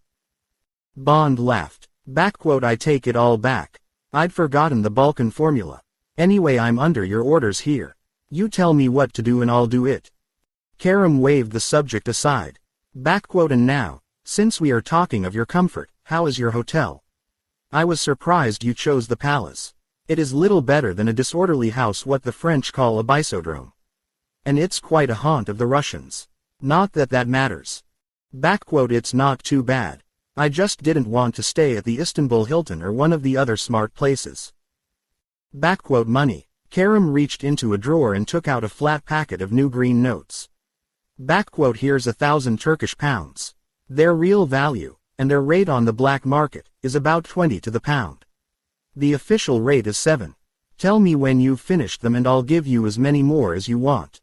Bond laughed. I take it all back. I'd forgotten the Balkan formula. Anyway, I'm under your orders here. You tell me what to do and I'll do it. Karam waved the subject aside. And now, since we are talking of your comfort, how is your hotel? I was surprised you chose the palace. It is little better than a disorderly house, what the French call a bysodrome. And it's quite a haunt of the Russians. Not that that matters. It's not too bad. I just didn't want to stay at the Istanbul Hilton or one of the other smart places. Money. Kerem reached into a drawer and took out a flat packet of new green notes. Here's 1,000 Turkish pounds. Their real value, and their rate on the black market, is about 20 to the pound. The official rate is 7. Tell me when you've finished them and I'll give you as many more as you want.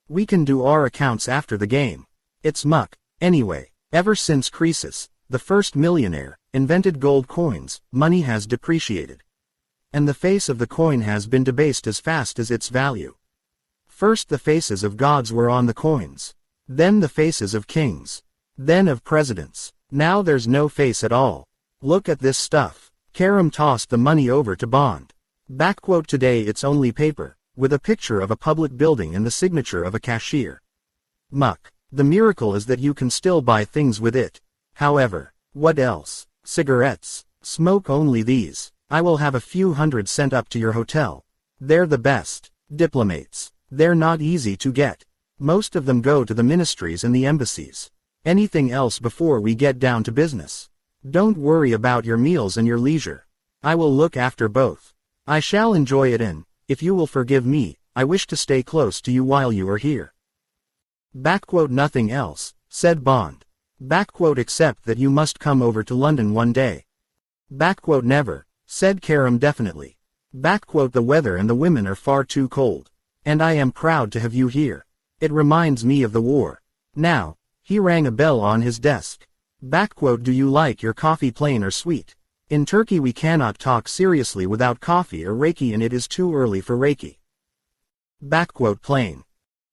We can do our accounts after the game. It's muck, anyway. Ever since Croesus, the first millionaire, invented gold coins, money has depreciated. And the face of the coin has been debased as fast as its value. First the faces of gods were on the coins. Then the faces of kings. Then of presidents. Now there's no face at all. Look at this stuff. Kerem tossed the money over to Bond. Today it's only paper, with a picture of a public building and the signature of a cashier. Muck. The miracle is that you can still buy things with it. However, what else? Cigarettes. Smoke only these. I will have a few hundred sent up to your hotel. They're the best. Diplomates. They're not easy to get. Most of them go to the ministries and the embassies. Anything else before we get down to business? Don't worry about your meals and your leisure. I will look after both. I shall enjoy it and, if you will forgive me, I wish to stay close to you while you are here. Nothing else, said Bond. Except that you must come over to London one day. Never, said Kerem definitely. The weather and the women are far too cold. And I am proud to have you here. It reminds me of the war. Now, he rang a bell on his desk. Do you like your coffee plain or sweet? In Turkey we cannot talk seriously without coffee or Reiki and it is too early for Reiki. Plain.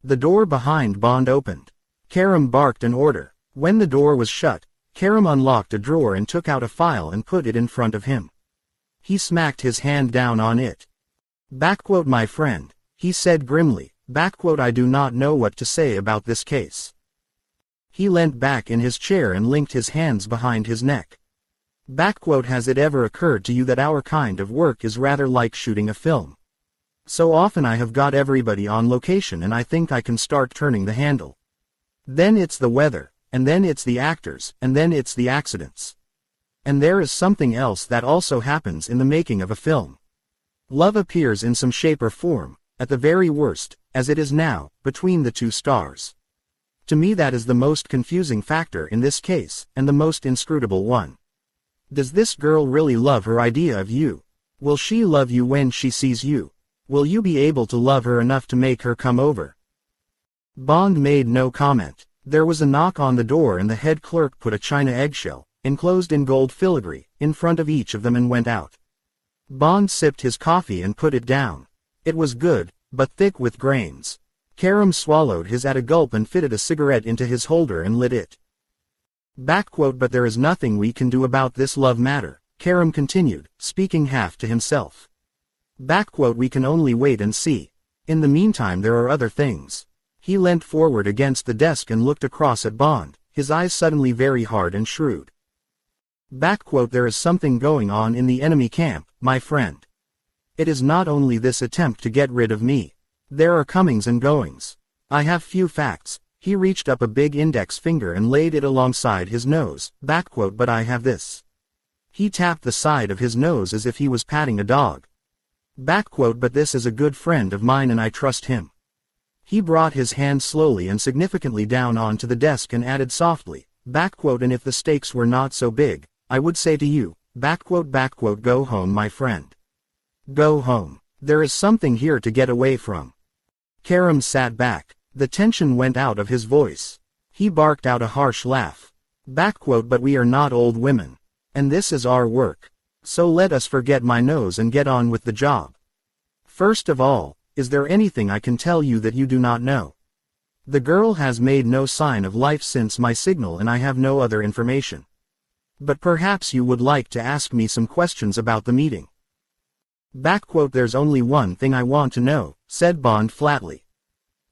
The door behind Bond opened. Kerem barked an order. When the door was shut, Kerem unlocked a drawer and took out a file and put it in front of him. He smacked his hand down on it. My friend, he said grimly, I do not know what to say about this case. He leant back in his chair and linked his hands behind his neck. Has it ever occurred to you that our kind of work is rather like shooting a film? So often I have got everybody on location and I think I can start turning the handle. Then it's the weather, and then it's the actors, and then it's the accidents. And there is something else that also happens in the making of a film. Love appears in some shape or form, at the very worst, as it is now, between the two stars. To me that is the most confusing factor in this case, and the most inscrutable one. Does this girl really love her idea of you? Will she love you when she sees you? Will you be able to love her enough to make her come over? Bond made no comment. There was a knock on the door and the head clerk put a china eggshell, enclosed in gold filigree, in front of each of them and went out. Bond sipped his coffee and put it down. It was good, but thick with grains. Kerem swallowed his at a gulp and fitted a cigarette into his holder and lit it. But there is nothing we can do about this love matter, Kerem continued, speaking half to himself. We can only wait and see. In the meantime there are other things. He leant forward against the desk and looked across at Bond, his eyes suddenly very hard and shrewd. There is something going on in the enemy camp, my friend. It is not only this attempt to get rid of me. There are comings and goings. I have few facts. He reached up a big index finger and laid it alongside his nose. But I have this. He tapped the side of his nose as if he was patting a dog. But this is a good friend of mine and I trust him. He brought his hand slowly and significantly down onto the desk and added softly, and if the stakes were not so big, I would say to you, go home my friend. Go home. There is something here to get away from. Kerem sat back. The tension went out of his voice. He barked out a harsh laugh. But we are not old women. And this is our work. So let us forget my nose and get on with the job. First of all, is there anything I can tell you that you do not know? The girl has made no sign of life since my signal and I have no other information. But perhaps you would like to ask me some questions about the meeting. There's only one thing I want to know, said Bond flatly.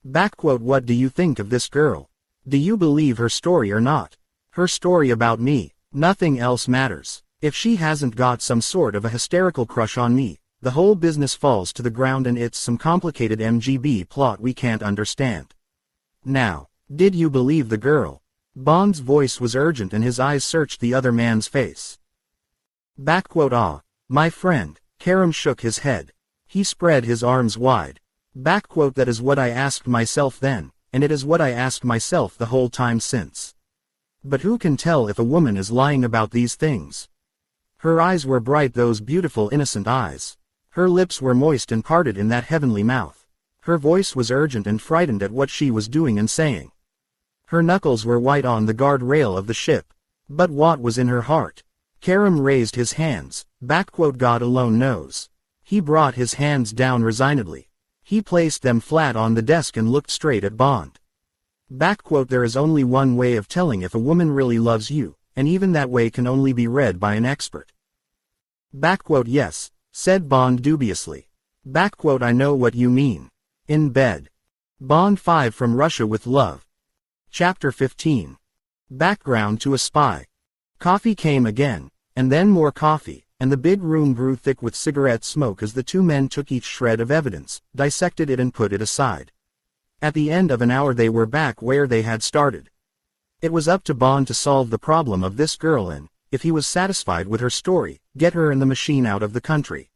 What do you think of this girl? Do you believe her story or not? Her story about me, nothing else matters. If she hasn't got some sort of a hysterical crush on me, the whole business falls to the ground and it's some complicated MGB plot we can't understand. Now, did you believe the girl? Bond's voice was urgent and his eyes searched the other man's face. Ah, my friend. Karam shook his head. He spread his arms wide. That is what I asked myself then, and it is what I asked myself the whole time since. But who can tell if a woman is lying about these things? Her eyes were bright, those beautiful innocent eyes. Her lips were moist and parted in that heavenly mouth. Her voice was urgent and frightened at what she was doing and saying. Her knuckles were white on the guard rail of the ship. But what was in her heart? Karam raised his hands. God alone knows. He brought his hands down resignedly. He placed them flat on the desk and looked straight at Bond. There is only one way of telling if a woman really loves you, and even that way can only be read by an expert. Yes, said Bond dubiously. I know what you mean. In bed. Bond 5 from Russia with Love. Chapter 15. Background to a Spy. Coffee came again, and then more coffee, and the big room grew thick with cigarette smoke as the two men took each shred of evidence, dissected it and put it aside. At the end of an hour they were back where they had started. It was up to Bond to solve the problem of this girl and, if he was satisfied with her story, get her and the machine out of the country.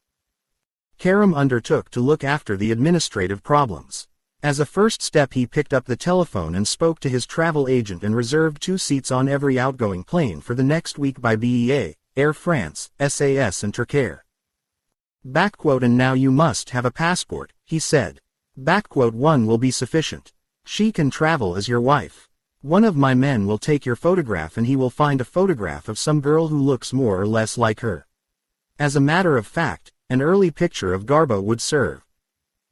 Karam undertook to look after the administrative problems. As a first step he picked up the telephone and spoke to his travel agent and reserved 2 seats on every outgoing plane for the next week by BEA, Air France, SAS and Turkair. And now you must have a passport, he said. One will be sufficient. She can travel as your wife. One of my men will take your photograph and he will find a photograph of some girl who looks more or less like her. As a matter of fact, an early picture of Garbo would serve.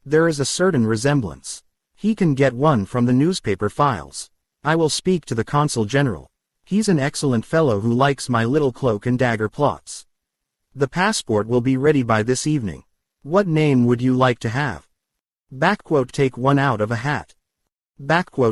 There is a certain resemblance. He can get one from the newspaper files. I will speak to the consul general. He's an excellent fellow who likes my little cloak and dagger plots. The passport will be ready by this evening. What name would you like to have? Take one out of a hat.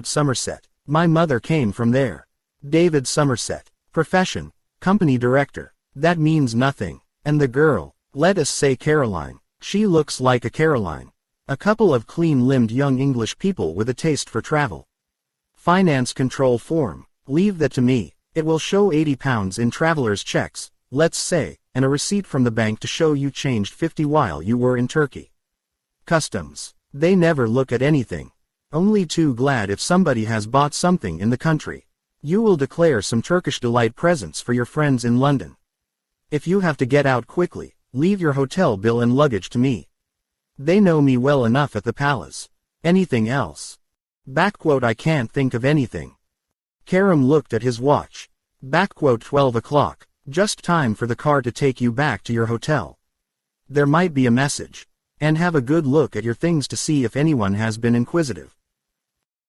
Somerset. My mother came from there. David Somerset. Profession, company director. That means nothing. And the girl, let us say Caroline. She looks like a Caroline. A couple of clean-limbed young English people with a taste for travel. Finance control form. Leave that to me. It will show £80 in traveler's checks, let's say, and a receipt from the bank to show you changed 50 while you were in Turkey. Customs. They never look at anything. Only too glad if somebody has bought something in the country. You will declare some Turkish delight presents for your friends in London. If you have to get out quickly, leave your hotel bill and luggage to me. They know me well enough at the palace. Anything else? I can't think of anything. Karam looked at his watch. 12 o'clock. Just time for the car to take you back to your hotel. There might be a message. And have a good look at your things to see if anyone has been inquisitive.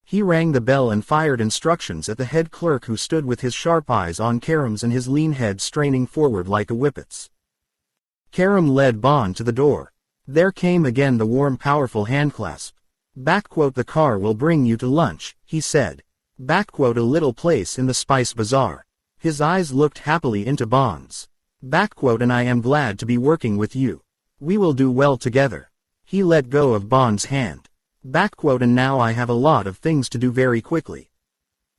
He rang the bell and fired instructions at the head clerk who stood with his sharp eyes on Karam's and his lean head straining forward like a whippet's. Karam led Bond to the door. There came again the warm powerful handclasp. The car will bring you to lunch, he said. A little place in the Spice Bazaar. His eyes looked happily into Bond's. And I am glad to be working with you. We will do well together. He let go of Bond's hand. And now I have a lot of things to do very quickly.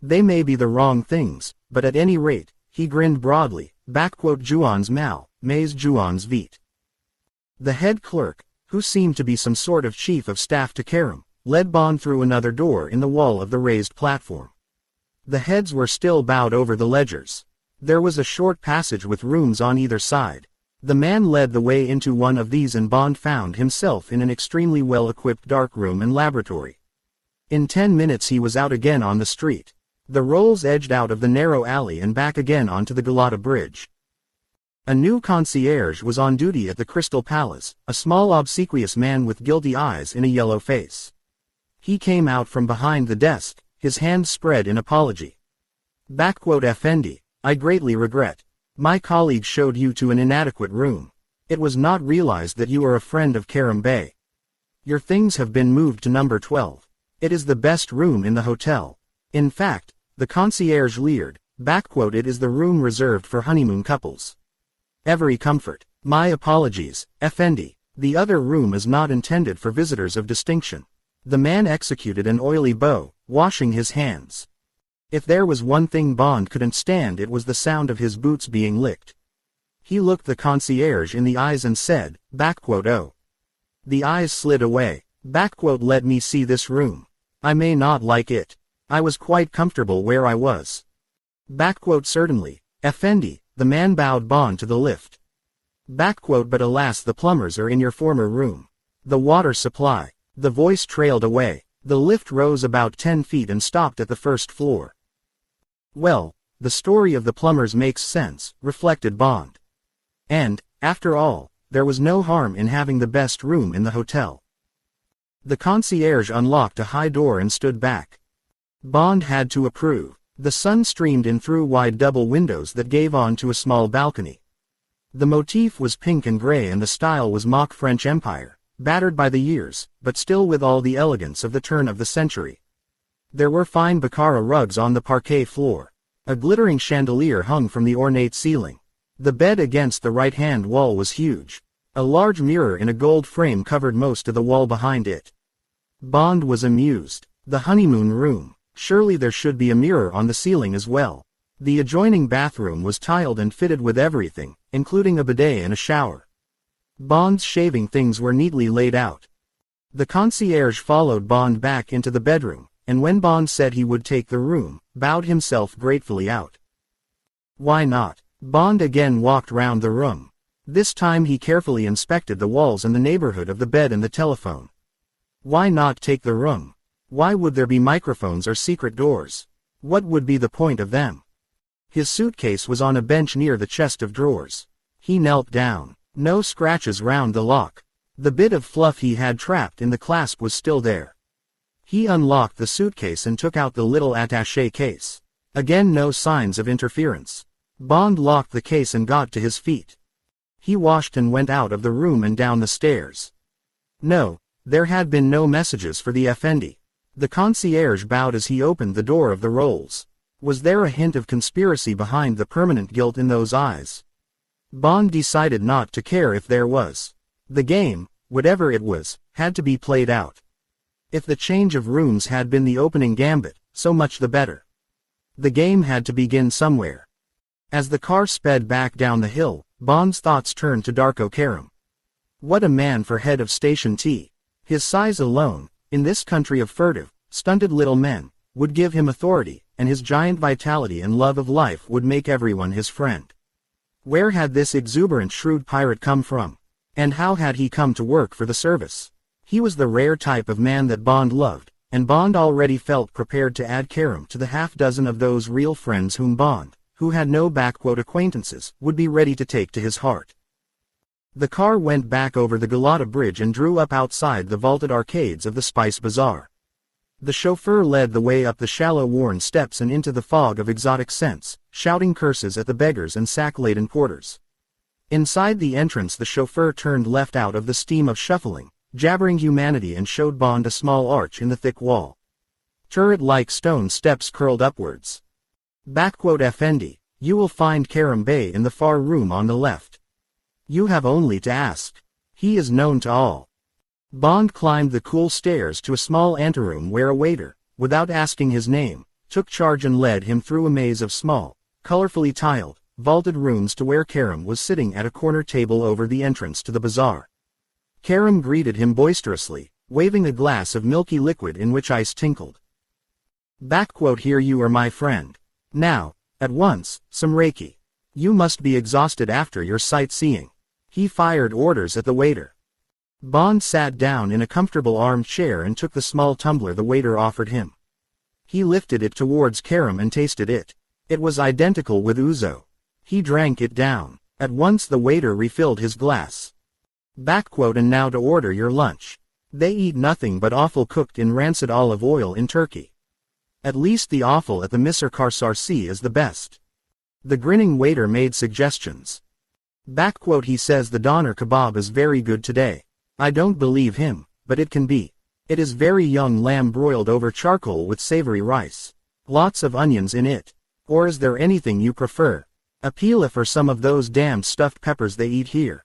They may be the wrong things, but at any rate, he grinned broadly. Juans mal, mais Juans vite. The head clerk, who seemed to be some sort of chief of staff to Karam, led Bond through another door in the wall of the raised platform. The heads were still bowed over the ledgers. There was a short passage with rooms on either side. The man led the way into one of these and Bond found himself in an extremely well-equipped dark room and laboratory. In 10 minutes he was out again on the street. The Rolls edged out of the narrow alley and back again onto the Galata Bridge. A new concierge was on duty at the Crystal Palace, a small obsequious man with guilty eyes in a yellow face. He came out from behind the desk, his hands spread in apology. Effendi, I greatly regret. My colleague showed you to an inadequate room. It was not realized that you are a friend of Karam Bey. Your things have been moved to number 12. It is the best room in the hotel. In fact, the concierge leered, it is the room reserved for honeymoon couples. Every comfort. My apologies, Effendi. The other room is not intended for visitors of distinction. The man executed an oily bow, washing his hands. If there was one thing Bond couldn't stand, it was the sound of his boots being licked. He looked the concierge in the eyes and said, "Oh." The eyes slid away. "Let me see this room. I may not like it. I was quite comfortable where I was." "Certainly, Effendi." The man bowed Bond to the lift. "But alas, the plumbers are in your former room. The water supply." The voice trailed away. The lift rose about 10 feet and stopped at the first floor. Well, the story of the plumbers makes sense, reflected Bond. And, after all, there was no harm in having the best room in the hotel. The concierge unlocked a high door and stood back. Bond had to approve. The sun streamed in through wide double windows that gave on to a small balcony. The motif was pink and gray and the style was mock French Empire, battered by the years, but still with all the elegance of the turn of the century. There were fine Baccara rugs on the parquet floor. A glittering chandelier hung from the ornate ceiling. The bed against the right-hand wall was huge. A large mirror in a gold frame covered most of the wall behind it. Bond was amused. The honeymoon room. Surely there should be a mirror on the ceiling as well. The adjoining bathroom was tiled and fitted with everything, including a bidet and a shower. Bond's shaving things were neatly laid out. The concierge followed Bond back into the bedroom, and when Bond said he would take the room, bowed himself gratefully out. Why not? Bond again walked round the room. This time he carefully inspected the walls and the neighborhood of the bed and the telephone. Why not take the room? Why would there be microphones or secret doors? What would be the point of them? His suitcase was on a bench near the chest of drawers. He knelt down. No scratches round the lock. The bit of fluff he had trapped in the clasp was still there. He unlocked the suitcase and took out the little attaché case. Again no signs of interference. Bond locked the case and got to his feet. He washed and went out of the room and down the stairs. No, there had been no messages for the Effendi. The concierge bowed as he opened the door of the Rolls. Was there a hint of conspiracy behind the permanent guilt in those eyes? Bond decided not to care if there was. The game, whatever it was, had to be played out. If the change of rooms had been the opening gambit, so much the better. The game had to begin somewhere. As the car sped back down the hill, Bond's thoughts turned to Darko Karim. What a man for head of Station T. His size alone, in this country of furtive, stunted little men, would give him authority, and his giant vitality and love of life would make everyone his friend. Where had this exuberant shrewd pirate come from? And how had he come to work for the service? He was the rare type of man that Bond loved, and Bond already felt prepared to add Karim to the half-dozen of those real friends whom Bond, who had no acquaintances, would be ready to take to his heart. The car went back over the Galata Bridge and drew up outside the vaulted arcades of the Spice Bazaar. The chauffeur led the way up the shallow worn steps and into the fog of exotic scents, shouting curses at the beggars and sack-laden porters. Inside the entrance the chauffeur turned left out of the steam of shuffling, jabbering humanity and showed Bond a small arch in the thick wall. Turret-like stone steps curled upwards. Effendi, you will find Karim Bey in the far room on the left. You have only to ask. He is known to all. Bond climbed the cool stairs to a small anteroom where a waiter, without asking his name, took charge and led him through a maze of small, colorfully tiled, vaulted rooms to where Karim was sitting at a corner table over the entrance to the bazaar. Karim greeted him boisterously, waving a glass of milky liquid in which ice tinkled. Here you are, my friend. Now, at once, some Reiki. You must be exhausted after your sightseeing. He fired orders at the waiter. Bond sat down in a comfortable armchair and took the small tumbler the waiter offered him. He lifted it towards Karim and tasted it. It was identical with ouzo. He drank it down. At once the waiter refilled his glass. And now to order your lunch. They eat nothing but offal cooked in rancid olive oil in Turkey. At least the offal at the Misr Karsarsi is the best. The grinning waiter made suggestions. He says the doner kebab is very good today. I don't believe him, but it can be. It is very young lamb broiled over charcoal with savory rice. Lots of onions in it. Or is there anything you prefer? A pilaf or some of those damned stuffed peppers they eat here.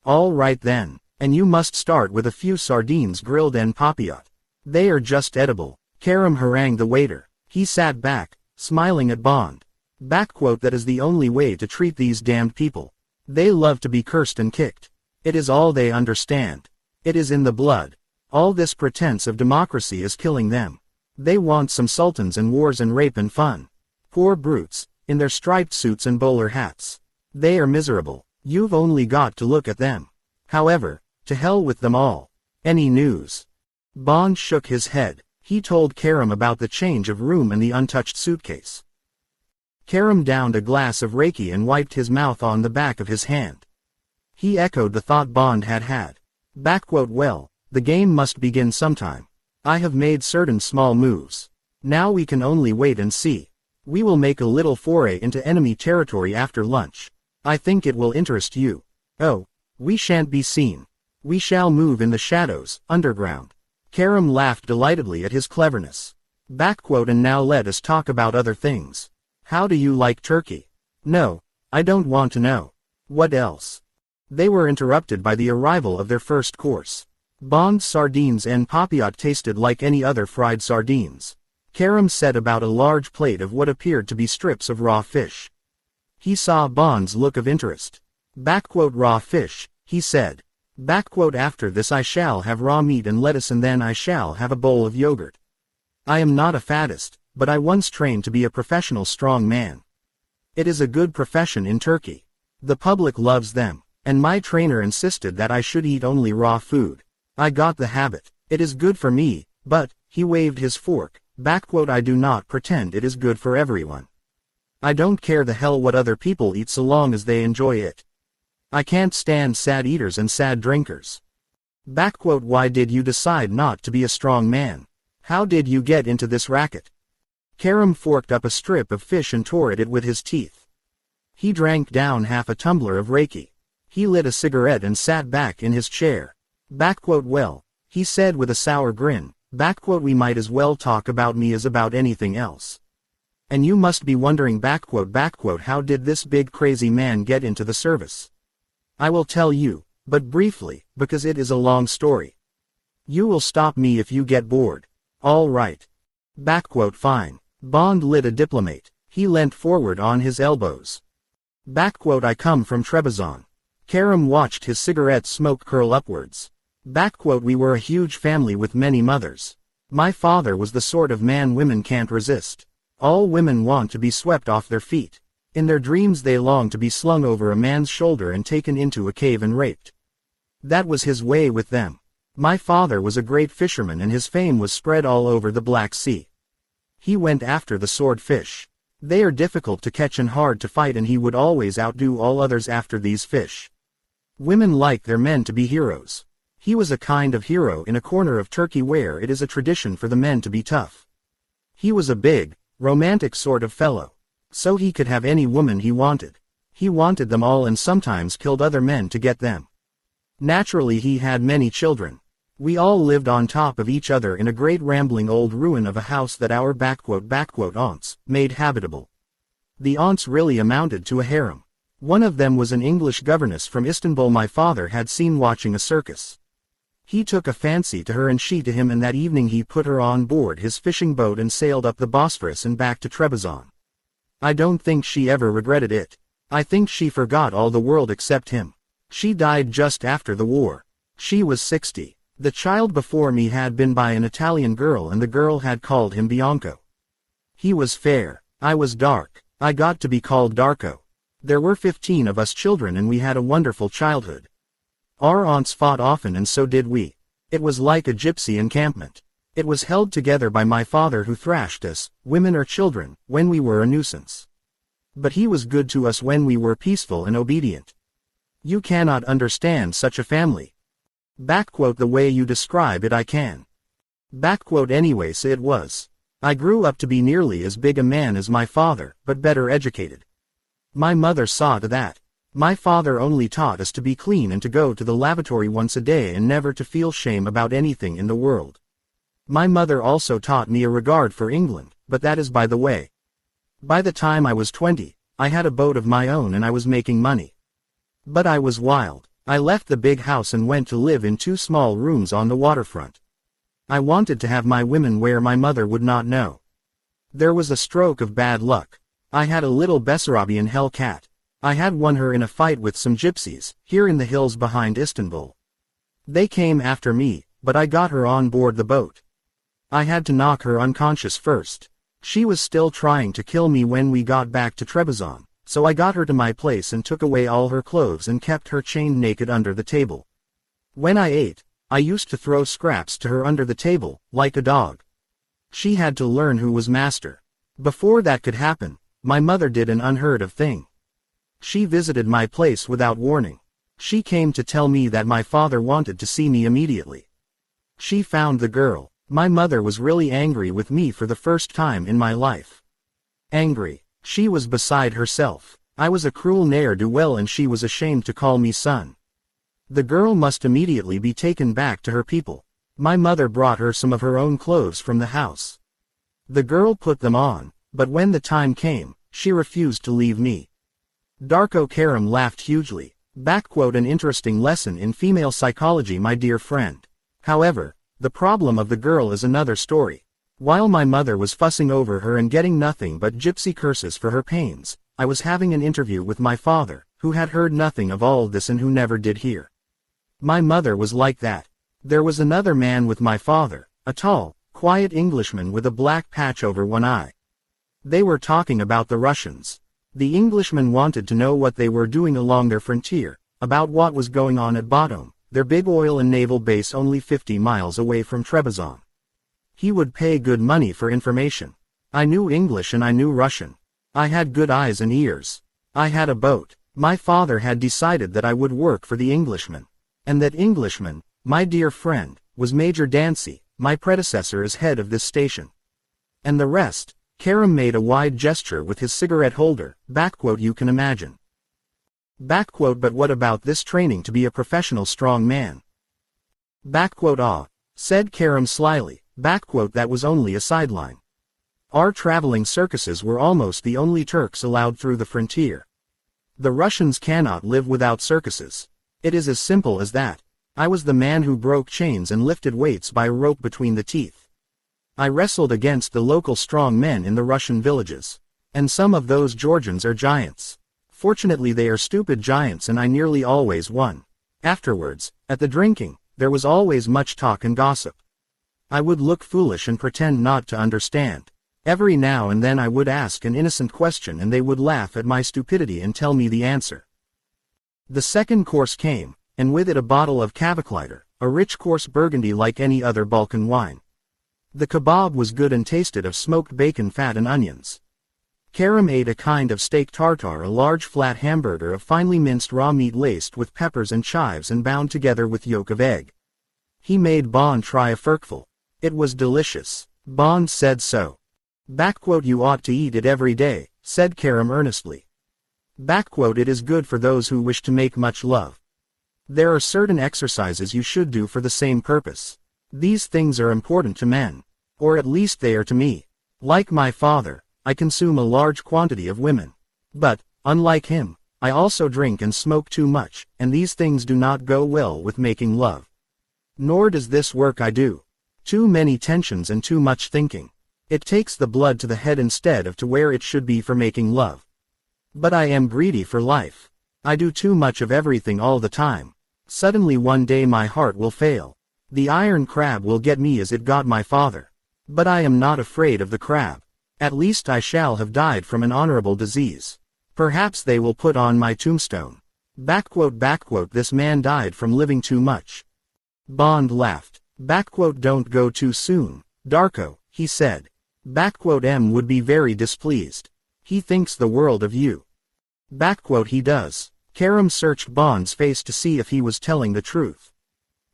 All right then, and you must start with a few sardines grilled en papillote. They are just edible. Karim harangued the waiter. He sat back, smiling at Bond. That is the only way to treat these damned people. They love to be cursed and kicked. It is all they understand. It is in the blood. All this pretense of democracy is killing them. They want some sultans and wars and rape and fun. Poor brutes, in their striped suits and bowler hats. They are miserable. You've only got to look at them. However, to hell with them all. Any news? Bond shook his head. He told Karam about the change of room and the untouched suitcase. Karam downed a glass of Reiki and wiped his mouth on the back of his hand. He echoed the thought Bond had had. Well, the game must begin sometime. I have made certain small moves. Now we can only wait and see. We will make a little foray into enemy territory after lunch. I think it will interest you. Oh, we shan't be seen. We shall move in the shadows, underground. Karam laughed delightedly at his cleverness. And now let us talk about other things. How do you like turkey? No, I don't want to know. What else? They were interrupted by the arrival of their first course. Bond's sardines en papillote tasted like any other fried sardines. Karam set about a large plate of what appeared to be strips of raw fish. He saw Bond's look of interest. Raw fish, he said. After this I shall have raw meat and lettuce and then I shall have a bowl of yogurt. I am not a faddist, but I once trained to be a professional strong man. It is a good profession in Turkey. The public loves them, and my trainer insisted that I should eat only raw food. I got the habit. It is good for me, but, he waved his fork, I do not pretend it is good for everyone. I don't care the hell what other people eat so long as they enjoy it. I can't stand sad eaters and sad drinkers. Why did you decide not to be a strong man? How did you get into this racket? Karam forked up a strip of fish and tore at it with his teeth. He drank down half a tumbler of Reiki. He lit a cigarette and sat back in his chair. Well, he said with a sour grin, we might as well talk about me as about anything else. And you must be wondering how did this big crazy man get into the service? I will tell you, but briefly, because it is a long story. You will stop me if you get bored. All right. Fine. Bond lit a diplomate. He leant forward on his elbows. I come from Trebizond. Karam watched his cigarette smoke curl upwards. We were a huge family with many mothers. My father was the sort of man women can't resist. All women want to be swept off their feet. In their dreams they long to be slung over a man's shoulder and taken into a cave and raped. That was his way with them. My father was a great fisherman and his fame was spread all over the Black Sea. He went after the swordfish. They are difficult to catch and hard to fight and he would always outdo all others after these fish. Women like their men to be heroes. He was a kind of hero in a corner of Turkey where it is a tradition for the men to be tough. He was a big, romantic sort of fellow. So he could have any woman he wanted. He wanted them all and sometimes killed other men to get them. Naturally he had many children. We all lived on top of each other in a great rambling old ruin of a house that our aunts made habitable. The aunts really amounted to a harem. One of them was an English governess from Istanbul my father had seen watching a circus. He took a fancy to her and she to him and that evening he put her on board his fishing boat and sailed up the Bosphorus and back to Trebizond. I don't think she ever regretted it. I think she forgot all the world except him. She died just after the war. She was 60. The child before me had been by an Italian girl and the girl had called him Bianco. He was fair. I was dark. I got to be called Darko. There were 15 of us children and we had a wonderful childhood. Our aunts fought often and so did we. It was like a gypsy encampment. It was held together by my father who thrashed us, women or children, when we were a nuisance. But he was good to us when we were peaceful and obedient. You cannot understand such a family. The way you describe it I can. Anyway so it was. I grew up to be nearly as big a man as my father, but better educated. My mother saw to that. My father only taught us to be clean and to go to the lavatory once a day and never to feel shame about anything in the world. My mother also taught me a regard for England, but that is by the way. By the time I was 20, I had a boat of my own and I was making money. But I was wild. I left the big house and went to live in 2 small rooms on the waterfront. I wanted to have my women where my mother would not know. There was a stroke of bad luck. I had a little Bessarabian hellcat. I had won her in a fight with some gypsies, here in the hills behind Istanbul. They came after me, but I got her on board the boat. I had to knock her unconscious first. She was still trying to kill me when we got back to Trebizond, so I got her to my place and took away all her clothes and kept her chained naked under the table. When I ate, I used to throw scraps to her under the table, like a dog. She had to learn who was master. Before that could happen, my mother did an unheard of thing. She visited my place without warning. She came to tell me that my father wanted to see me immediately. She found the girl. My mother was really angry with me for the first time in my life. Angry. She was beside herself. I was a cruel ne'er-do-well and she was ashamed to call me son. The girl must immediately be taken back to her people. My mother brought her some of her own clothes from the house. The girl put them on, but when the time came, she refused to leave me. Darko Karim laughed hugely. An interesting lesson in female psychology, my dear friend. However, the problem of the girl is another story. While my mother was fussing over her and getting nothing but gypsy curses for her pains, I was having an interview with my father, who had heard nothing of all this and who never did hear. My mother was like that. There was another man with my father, a tall, quiet Englishman with a black patch over one eye. They were talking about the Russians. The Englishman wanted to know what they were doing along their frontier, about what was going on at Bodrum, their big oil and naval base only 50 miles away from Trebizond. He would pay good money for information. I knew English and I knew Russian. I had good eyes and ears. I had a boat. My father had decided that I would work for the Englishman. And that Englishman, my dear friend, was Major Dancy, my predecessor as head of this station. And the rest, Karim made a wide gesture with his cigarette holder, you can imagine. But what about this training to be a professional strong man? Said Karim slyly, that was only a sideline. Our traveling circuses were almost the only Turks allowed through the frontier. The Russians cannot live without circuses. It is as simple as that. I was the man who broke chains and lifted weights by a rope between the teeth. I wrestled against the local strong men in the Russian villages. And some of those Georgians are giants. Fortunately they are stupid giants and I nearly always won. Afterwards, at the drinking, there was always much talk and gossip. I would look foolish and pretend not to understand. Every now and then I would ask an innocent question and they would laugh at my stupidity and tell me the answer. The second course came, and with it a bottle of Kavaklider, a rich coarse burgundy like any other Balkan wine. The kebab was good and tasted of smoked bacon, fat and onions. Karim ate a kind of steak tartare, a large flat hamburger of finely minced raw meat laced with peppers and chives and bound together with yolk of egg. He made Bond try a furkful. It was delicious. Bond said so. You ought to eat it every day, said Karim earnestly. It is good for those who wish to make much love. There are certain exercises you should do for the same purpose. These things are important to men. Or at least they are to me. Like my father, I consume a large quantity of women. But, unlike him, I also drink and smoke too much, and these things do not go well with making love. Nor does this work I do. Too many tensions and too much thinking. It takes the blood to the head instead of to where it should be for making love. But I am greedy for life. I do too much of everything all the time. Suddenly one day my heart will fail. The iron crab will get me as it got my father. But I am not afraid of the crab. At least I shall have died from an honorable disease. Perhaps they will put on my tombstone. This man died from living too much. Bond laughed. Don't go too soon, Darko, he said. M would be very displeased. He thinks the world of you. He does. Karim searched Bond's face to see if he was telling the truth.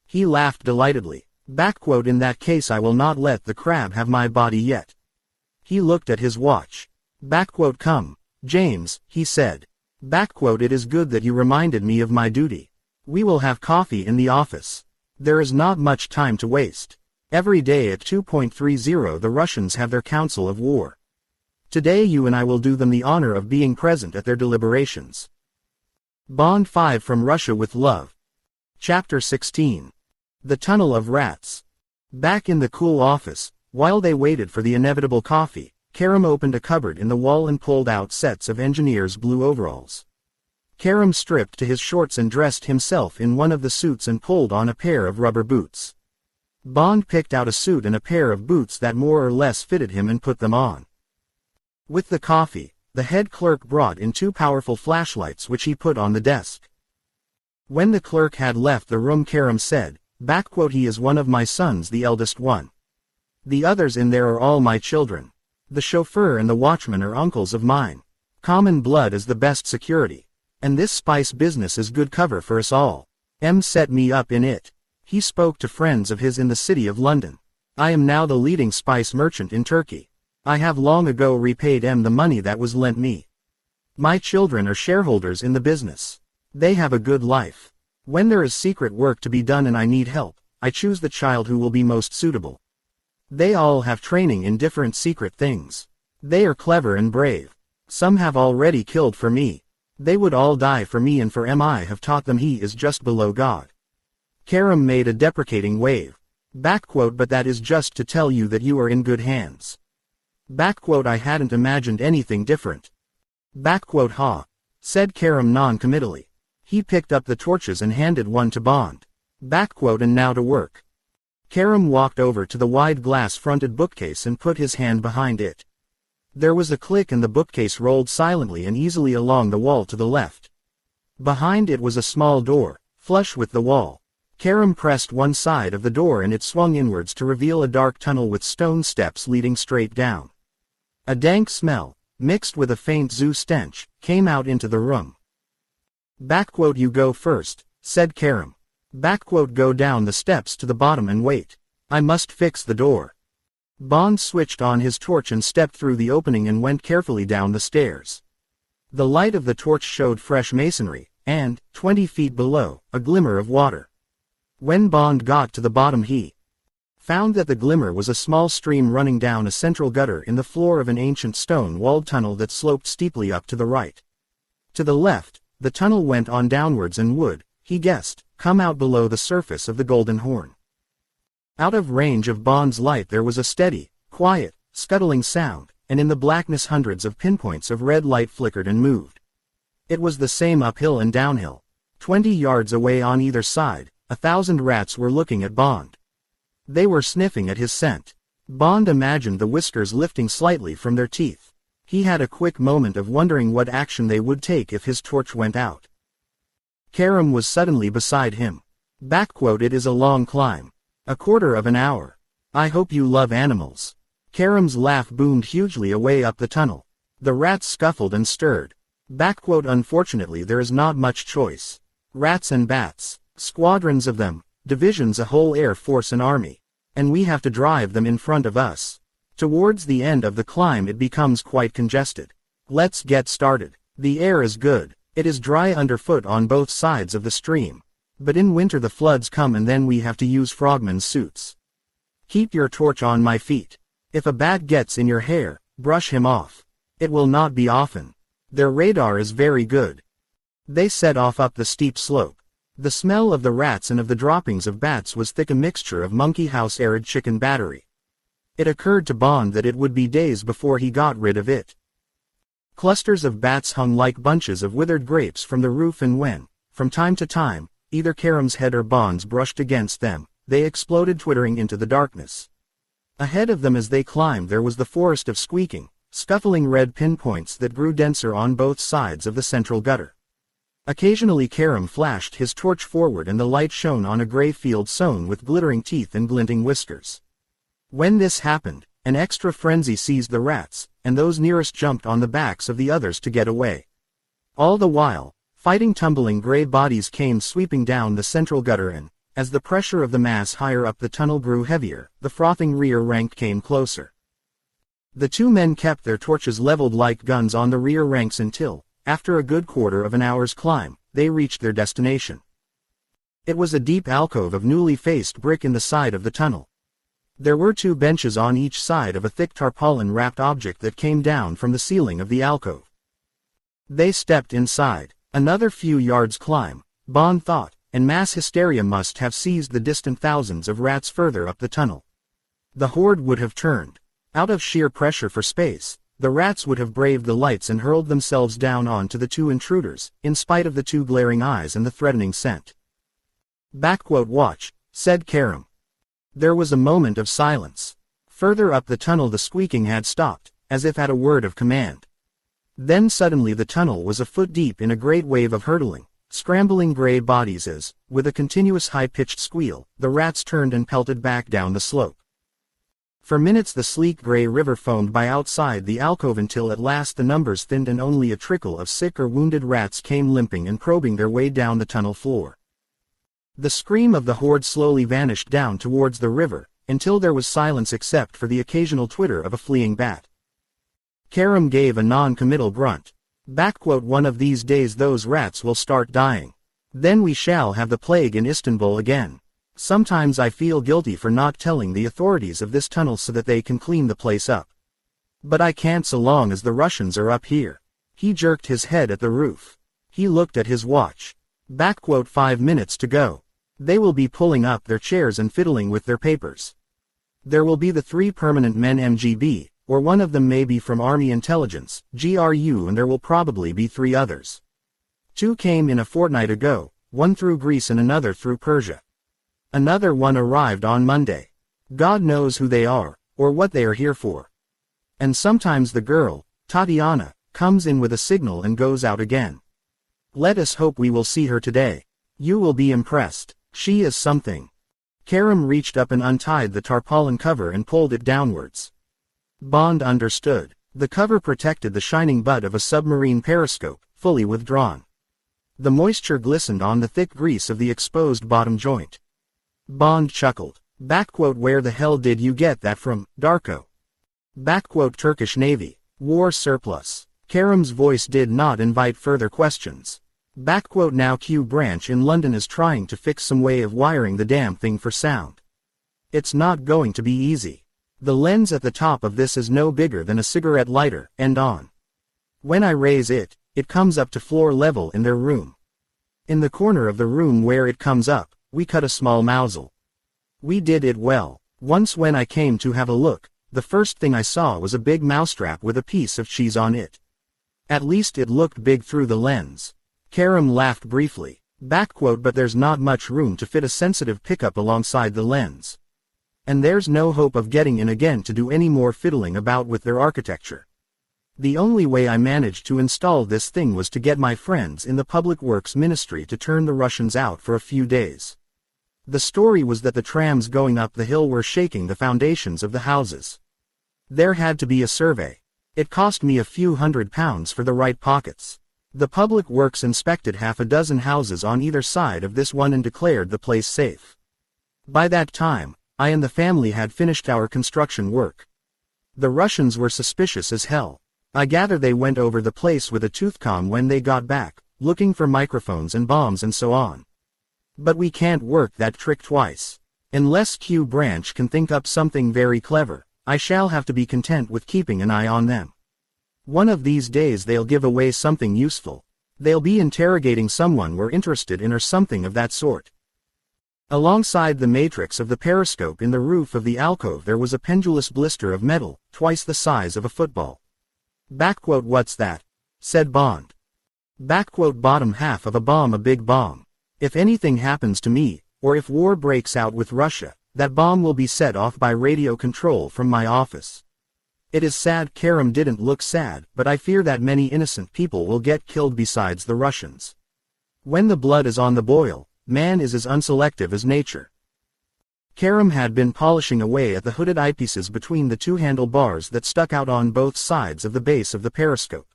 He laughed delightedly. In that case I will not let the crab have my body yet. He looked at his watch. Come, James, he said. It is good that you reminded me of my duty. We will have coffee in the office. There is not much time to waste. Every day at 2:30 the Russians have their council of war. Today you and I will do them the honor of being present at their deliberations. Bond 5 from Russia with Love. Chapter 16. The Tunnel of Rats. Back in the cool office, while they waited for the inevitable coffee, Karam opened a cupboard in the wall and pulled out sets of engineer's blue overalls. Karam stripped to his shorts and dressed himself in one of the suits and pulled on a pair of rubber boots. Bond picked out a suit and a pair of boots that more or less fitted him and put them on. With the coffee, the head clerk brought in 2 powerful flashlights which he put on the desk. When the clerk had left the room, Karam said, "He is one of my sons, the eldest one. The others in there are all my children. The chauffeur and the watchman are uncles of mine. Common blood is the best security. And this spice business is good cover for us all. Set me up in it." He spoke to friends of his in the city of London. "I am now the leading spice merchant in Turkey. I have long ago repaid the money that was lent me. My children are shareholders in the business. They have a good life. When there is secret work to be done and I need help, I choose the child who will be most suitable. They all have training in different secret things. They are clever and brave. Some have already killed for me. They would all die for me, and for I have taught them he is just below God." Karam made a deprecating wave. But that is just to tell you that you are in good hands. I hadn't imagined anything different. Ha, said Karam non-committally. He picked up the torches and handed one to Bond. And now to work. Karam walked over to the wide glass-fronted bookcase and put his hand behind it. There was a click and the bookcase rolled silently and easily along the wall to the left. Behind it was a small door, flush with the wall. Karam pressed one side of the door and it swung inwards to reveal a dark tunnel with stone steps leading straight down. A dank smell, mixed with a faint zoo stench, came out into the room. "You go first," said Karam. "Go down the steps to the bottom and wait. I must fix the door." Bond switched on his torch and stepped through the opening and went carefully down the stairs. The light of the torch showed fresh masonry, and, 20 feet below, a glimmer of water. When Bond got to the bottom he found that the glimmer was a small stream running down a central gutter in the floor of an ancient stone-walled tunnel that sloped steeply up to the right. To the left, the tunnel went on downwards and would, he guessed, come out below the surface of the Golden Horn. Out of range of Bond's light there was a steady, quiet, scuttling sound, and in the blackness hundreds of pinpoints of red light flickered and moved. It was the same uphill and downhill. 20 yards away on either side, 1,000 rats were looking at Bond. They were sniffing at his scent. Bond imagined the whiskers lifting slightly from their teeth. He had a quick moment of wondering what action they would take if his torch went out. Karam was suddenly beside him. "It is a long climb. A quarter of an hour. I hope you love animals." Karam's laugh boomed hugely away up the tunnel. The rats scuffled and stirred. "Unfortunately there is not much choice. Rats and bats. Squadrons of them, divisions, a whole air force and army. And we have to drive them in front of us. Towards the end of the climb it becomes quite congested. Let's get started. The air is good. It is dry underfoot on both sides of the stream. But in winter the floods come and then we have to use frogmen's suits. Keep your torch on my feet. If a bat gets in your hair, brush him off. It will not be often. Their radar is very good." They set off up the steep slope. The smell of the rats and of the droppings of bats was thick, a mixture of monkey house arid chicken battery. It occurred to Bond that it would be days before he got rid of it. Clusters of bats hung like bunches of withered grapes from the roof, and when, from time to time, either Karam's head or Bond's brushed against them, they exploded twittering into the darkness. Ahead of them as they climbed there was the forest of squeaking, scuffling red pinpoints that grew denser on both sides of the central gutter. Occasionally Karam flashed his torch forward and the light shone on a gray field sown with glittering teeth and glinting whiskers. When this happened, an extra frenzy seized the rats, and those nearest jumped on the backs of the others to get away. All the while, fighting tumbling gray bodies came sweeping down the central gutter, and, as the pressure of the mass higher up the tunnel grew heavier, the frothing rear rank came closer. The two men kept their torches leveled like guns on the rear ranks until, after a good quarter of an hour's climb, they reached their destination. It was a deep alcove of newly faced brick in the side of the tunnel. There were 2 benches on each side of a thick tarpaulin-wrapped object that came down from the ceiling of the alcove. They stepped inside. Another few yards climb, Bond thought, and mass hysteria must have seized the distant thousands of rats further up the tunnel. The horde would have turned. Out of sheer pressure for space, the rats would have braved the lights and hurled themselves down onto the two intruders, in spite of the two glaring eyes and the threatening scent. "Watch," said Karam. There was a moment of silence. Further up the tunnel the squeaking had stopped, as if at a word of command. Then suddenly the tunnel was a foot deep in a great wave of hurtling, scrambling gray bodies as, with a continuous high-pitched squeal, the rats turned and pelted back down the slope. For minutes the sleek gray river foamed by outside the alcove until at last the numbers thinned and only a trickle of sick or wounded rats came limping and probing their way down the tunnel floor. The scream of the horde slowly vanished down towards the river, until there was silence except for the occasional twitter of a fleeing bat. Karam gave a non-committal grunt. "One of these days those rats will start dying. Then we shall have the plague in Istanbul again. Sometimes I feel guilty for not telling the authorities of this tunnel so that they can clean the place up. But I can't so long as the Russians are up here." He jerked his head at the roof. He looked at his watch. 5 minutes to go. They will be pulling up their chairs and fiddling with their papers. There will be the 3 permanent men MGB, or one of them may be from Army Intelligence, GRU, and there will probably be 3 others. 2 came in a fortnight ago, one through Greece and another through Persia. Another one arrived on Monday. God knows who they are, or what they are here for. And sometimes the girl, Tatiana, comes in with a signal and goes out again. Let us hope we will see her today. You will be impressed. She is something. Karam reached up and untied the tarpaulin cover and pulled it downwards. Bond understood. The cover protected the shining butt of a submarine periscope, fully withdrawn. The moisture glistened on the thick grease of the exposed bottom joint. Bond chuckled. "Where the hell did you get that from, Darko?" "Turkish Navy. War surplus." Karam's voice did not invite further questions. "Now Q branch in London is trying to fix some way of wiring the damn thing for sound. It's not going to be easy. The lens at the top of this is no bigger than a cigarette lighter, end on. When I raise it, it comes up to floor level in their room. In the corner of the room where it comes up, we cut a small mousel. We did it well. Once when I came to have a look, the first thing I saw was a big mousetrap with a piece of cheese on it. At least it looked big through the lens." Karam laughed briefly. But there's not much room to fit a sensitive pickup alongside the lens. And there's no hope of getting in again to do any more fiddling about with their architecture. The only way I managed to install this thing was to get my friends in the Public Works Ministry to turn the Russians out for a few days. The story was that the trams going up the hill were shaking the foundations of the houses. There had to be a survey. It cost me a few £100 for the right pockets. The Public Works inspected half a dozen houses on either side of this one and declared the place safe. By that time, I and the family had finished our construction work. The Russians were suspicious as hell. I gather they went over the place with a toothcomb when they got back, looking for microphones and bombs and so on. But we can't work that trick twice. Unless Q branch can think up something very clever, I shall have to be content with keeping an eye on them. One of these days they'll give away something useful. They'll be interrogating someone we're interested in or something of that sort." Alongside the matrix of the periscope in the roof of the alcove there was a pendulous blister of metal, twice the size of a football. "What's that?" said Bond. "Bottom half of a bomb, a big bomb. If anything happens to me, or if war breaks out with Russia, that bomb will be set off by radio control from my office. It is sad." Karam didn't look sad, but I fear that many innocent people will get killed besides the Russians. When the blood is on the boil, man is as unselective as nature. Karam had been polishing away at the hooded eyepieces between the 2 handle bars that stuck out on both sides of the base of the periscope.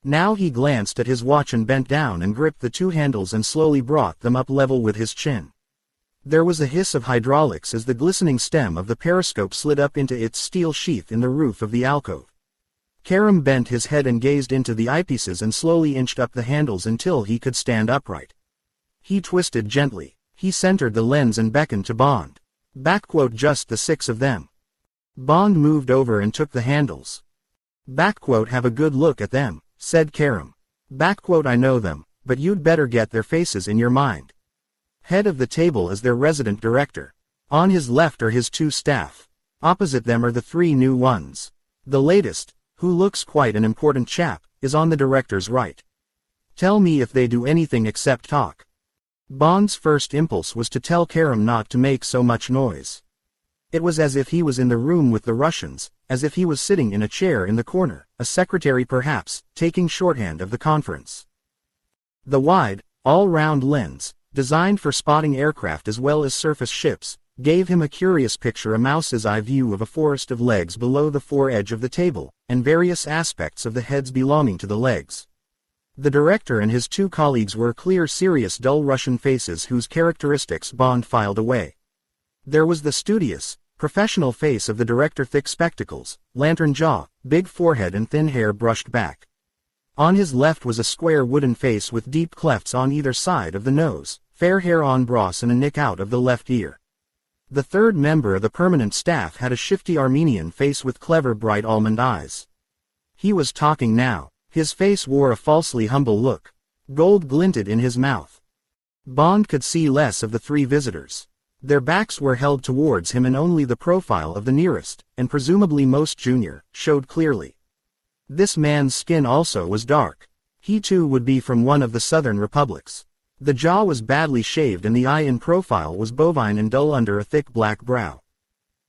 Now he glanced at his watch and bent down and gripped the 2 handles and slowly brought them up level with his chin. There was a hiss of hydraulics as the glistening stem of the periscope slid up into its steel sheath in the roof of the alcove. Karam bent his head and gazed into the eyepieces and slowly inched up the handles until he could stand upright. He twisted gently. He centered the lens and beckoned to Bond. "Just the 6 of them." Bond moved over and took the handles. "Have a good look at them," said Karam. "I know them, but you'd better get their faces in your mind. Head of the table is their resident director. On his left are his 2 staff. Opposite them are the three new ones. The latest, who looks quite an important chap, is on the director's right. Tell me if they do anything except talk. Bond's first impulse was to tell Karam not to make so much noise. It was as if he was in the room with the Russians, as if he was sitting in a chair in the corner, a secretary perhaps, taking shorthand of the conference. The wide, all-round lens, designed for spotting aircraft as well as surface ships, gave him a curious picture, a mouse's eye view of a forest of legs below the foredge of the table, and various aspects of the heads belonging to the legs. The director and his two colleagues were clear, serious, dull Russian faces whose characteristics Bond filed away. There was the studious, professional face of the director, thick spectacles, lantern jaw, big forehead and thin hair brushed back. On his left was a square wooden face with deep clefts on either side of the nose, fair hair en brosse and a nick out of the left ear. The third member of the permanent staff had a shifty Armenian face with clever bright almond eyes. He was talking now. His face wore a falsely humble look. Gold glinted in his mouth. Bond could see less of the three visitors. Their backs were held towards him and only the profile of the nearest, and presumably most junior, showed clearly. This man's skin also was dark. He too would be from one of the southern republics. The jaw was badly shaved and the eye in profile was bovine and dull under a thick black brow.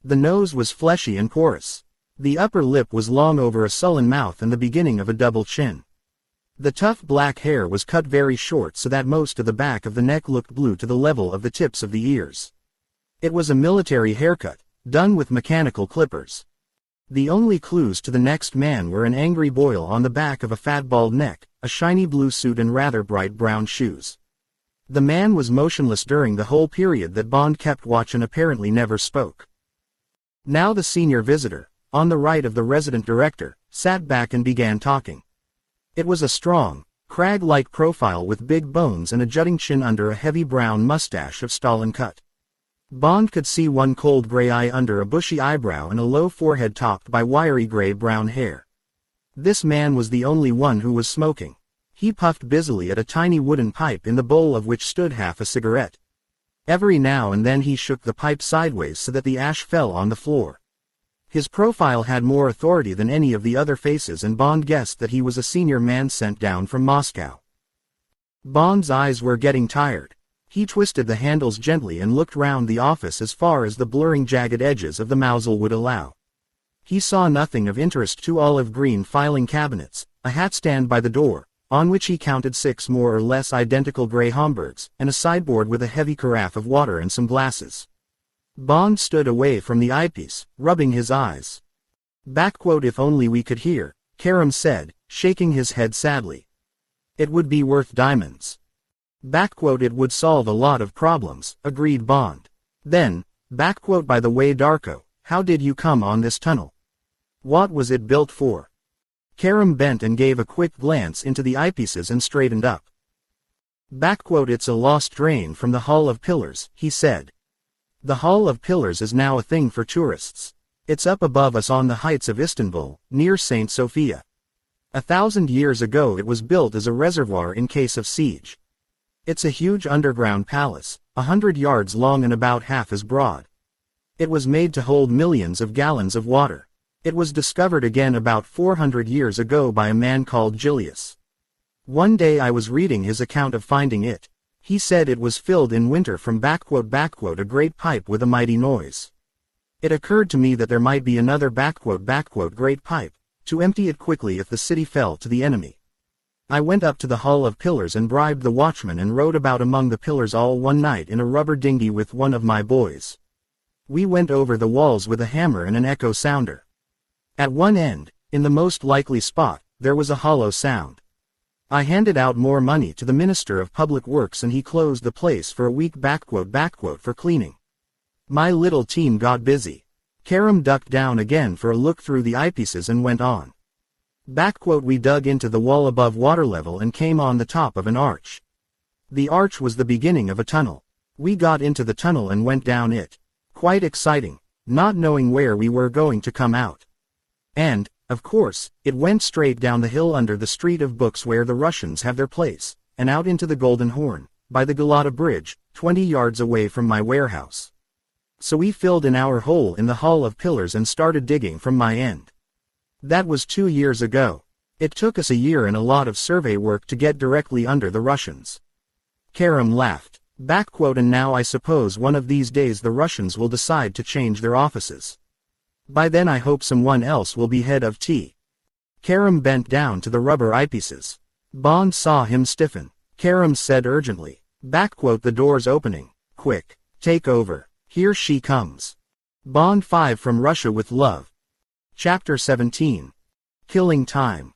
The nose was fleshy and porous. The upper lip was long over a sullen mouth and the beginning of a double chin. The tough black hair was cut very short so that most of the back of the neck looked blue to the level of the tips of the ears. It was a military haircut, done with mechanical clippers. The only clues to the next man were an angry boil on the back of a fat bald neck, a shiny blue suit and rather bright brown shoes. The man was motionless during the whole period that Bond kept watch and apparently never spoke. Now the senior visitor, on the right of the resident director, sat back and began talking. It was a strong, crag-like profile with big bones and a jutting chin under a heavy brown mustache of Stalin cut. Bond could see one cold gray eye under a bushy eyebrow and a low forehead topped by wiry gray-brown hair. This man was the only one who was smoking. He puffed busily at a tiny wooden pipe in the bowl of which stood half a cigarette. Every now and then he shook the pipe sideways so that the ash fell on the floor. His profile had more authority than any of the other faces and Bond guessed that he was a senior man sent down from Moscow. Bond's eyes were getting tired. He twisted the handles gently and looked round the office as far as the blurring jagged edges of the muzzle would allow. He saw nothing of interest: two olive-green filing cabinets, a hat stand by the door, on which he counted 6 more or less identical grey Homburgs, and a sideboard with a heavy carafe of water and some glasses. Bond stood away from the eyepiece, rubbing his eyes. If only we could hear, Karam said, shaking his head sadly. It would be worth diamonds. It would solve a lot of problems, agreed Bond. Then, by the way, Darko, how did you come on this tunnel? What was it built for? Karam bent and gave a quick glance into the eyepieces and straightened up. It's a lost drain from the Hall of Pillars, he said. The Hall of Pillars is now a thing for tourists. It's up above us on the heights of Istanbul, near St. Sophia. 1,000 years ago it was built as a reservoir in case of siege. It's a huge underground palace, 100 yards long and about half as broad. It was made to hold millions of gallons of water. It was discovered again about 400 years ago by a man called Julius. One day I was reading his account of finding it. He said it was filled in winter from a great pipe with a mighty noise. It occurred to me that there might be another great pipe, to empty it quickly if the city fell to the enemy. I went up to the Hall of Pillars and bribed the watchman and rode about among the pillars all one night in a rubber dinghy with one of my boys. We went over the walls with a hammer and an echo sounder. At one end, in the most likely spot, there was a hollow sound. I handed out more money to the Minister of Public Works and he closed the place for a week for cleaning. My little team got busy. Karam ducked down again for a look through the eyepieces and went on. We dug into the wall above water level and came on the top of an arch. The arch was the beginning of a tunnel. We got into the tunnel and went down it. Quite exciting, not knowing where we were going to come out. And, of course, it went straight down the hill under the Street of Books where the Russians have their place, and out into the Golden Horn, by the Galata Bridge, 20 yards away from my warehouse. so we filled in our hole in the Hall of Pillars and started digging from my end. That was 2 years ago. It took us a year and a lot of survey work to get directly under the Russians." Karam laughed. And now I suppose one of these days the Russians will decide to change their offices. By then I hope someone else will be head of T. Karam bent down to the rubber eyepieces. Bond saw him stiffen. Karam said urgently. The door's opening. Quick, take over. Here she comes. Bond 5 from Russia with Love. Chapter 17. Killing Time.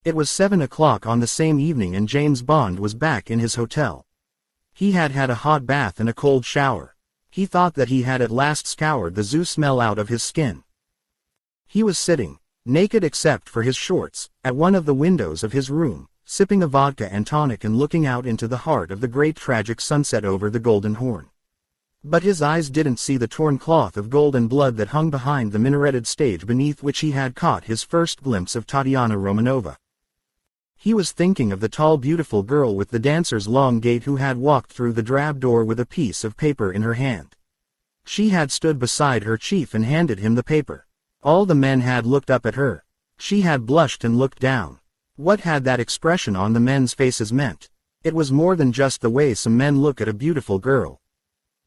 It was 7 o'clock on the same evening and James Bond was back in his hotel. He had had a hot bath and a cold shower. He thought that he had at last scoured the zoo smell out of his skin. He was sitting, naked except for his shorts, at one of the windows of his room, sipping a vodka and tonic and looking out into the heart of the great tragic sunset over the Golden Horn. But his eyes didn't see the torn cloth of gold and blood that hung behind the minareted stage beneath which he had caught his first glimpse of Tatiana Romanova. He was thinking of the tall beautiful girl with the dancer's long gait who had walked through the drab door with a piece of paper in her hand. She had stood beside her chief and handed him the paper. All the men had looked up at her. She had blushed and looked down. What had that expression on the men's faces meant? It was more than just the way some men look at a beautiful girl.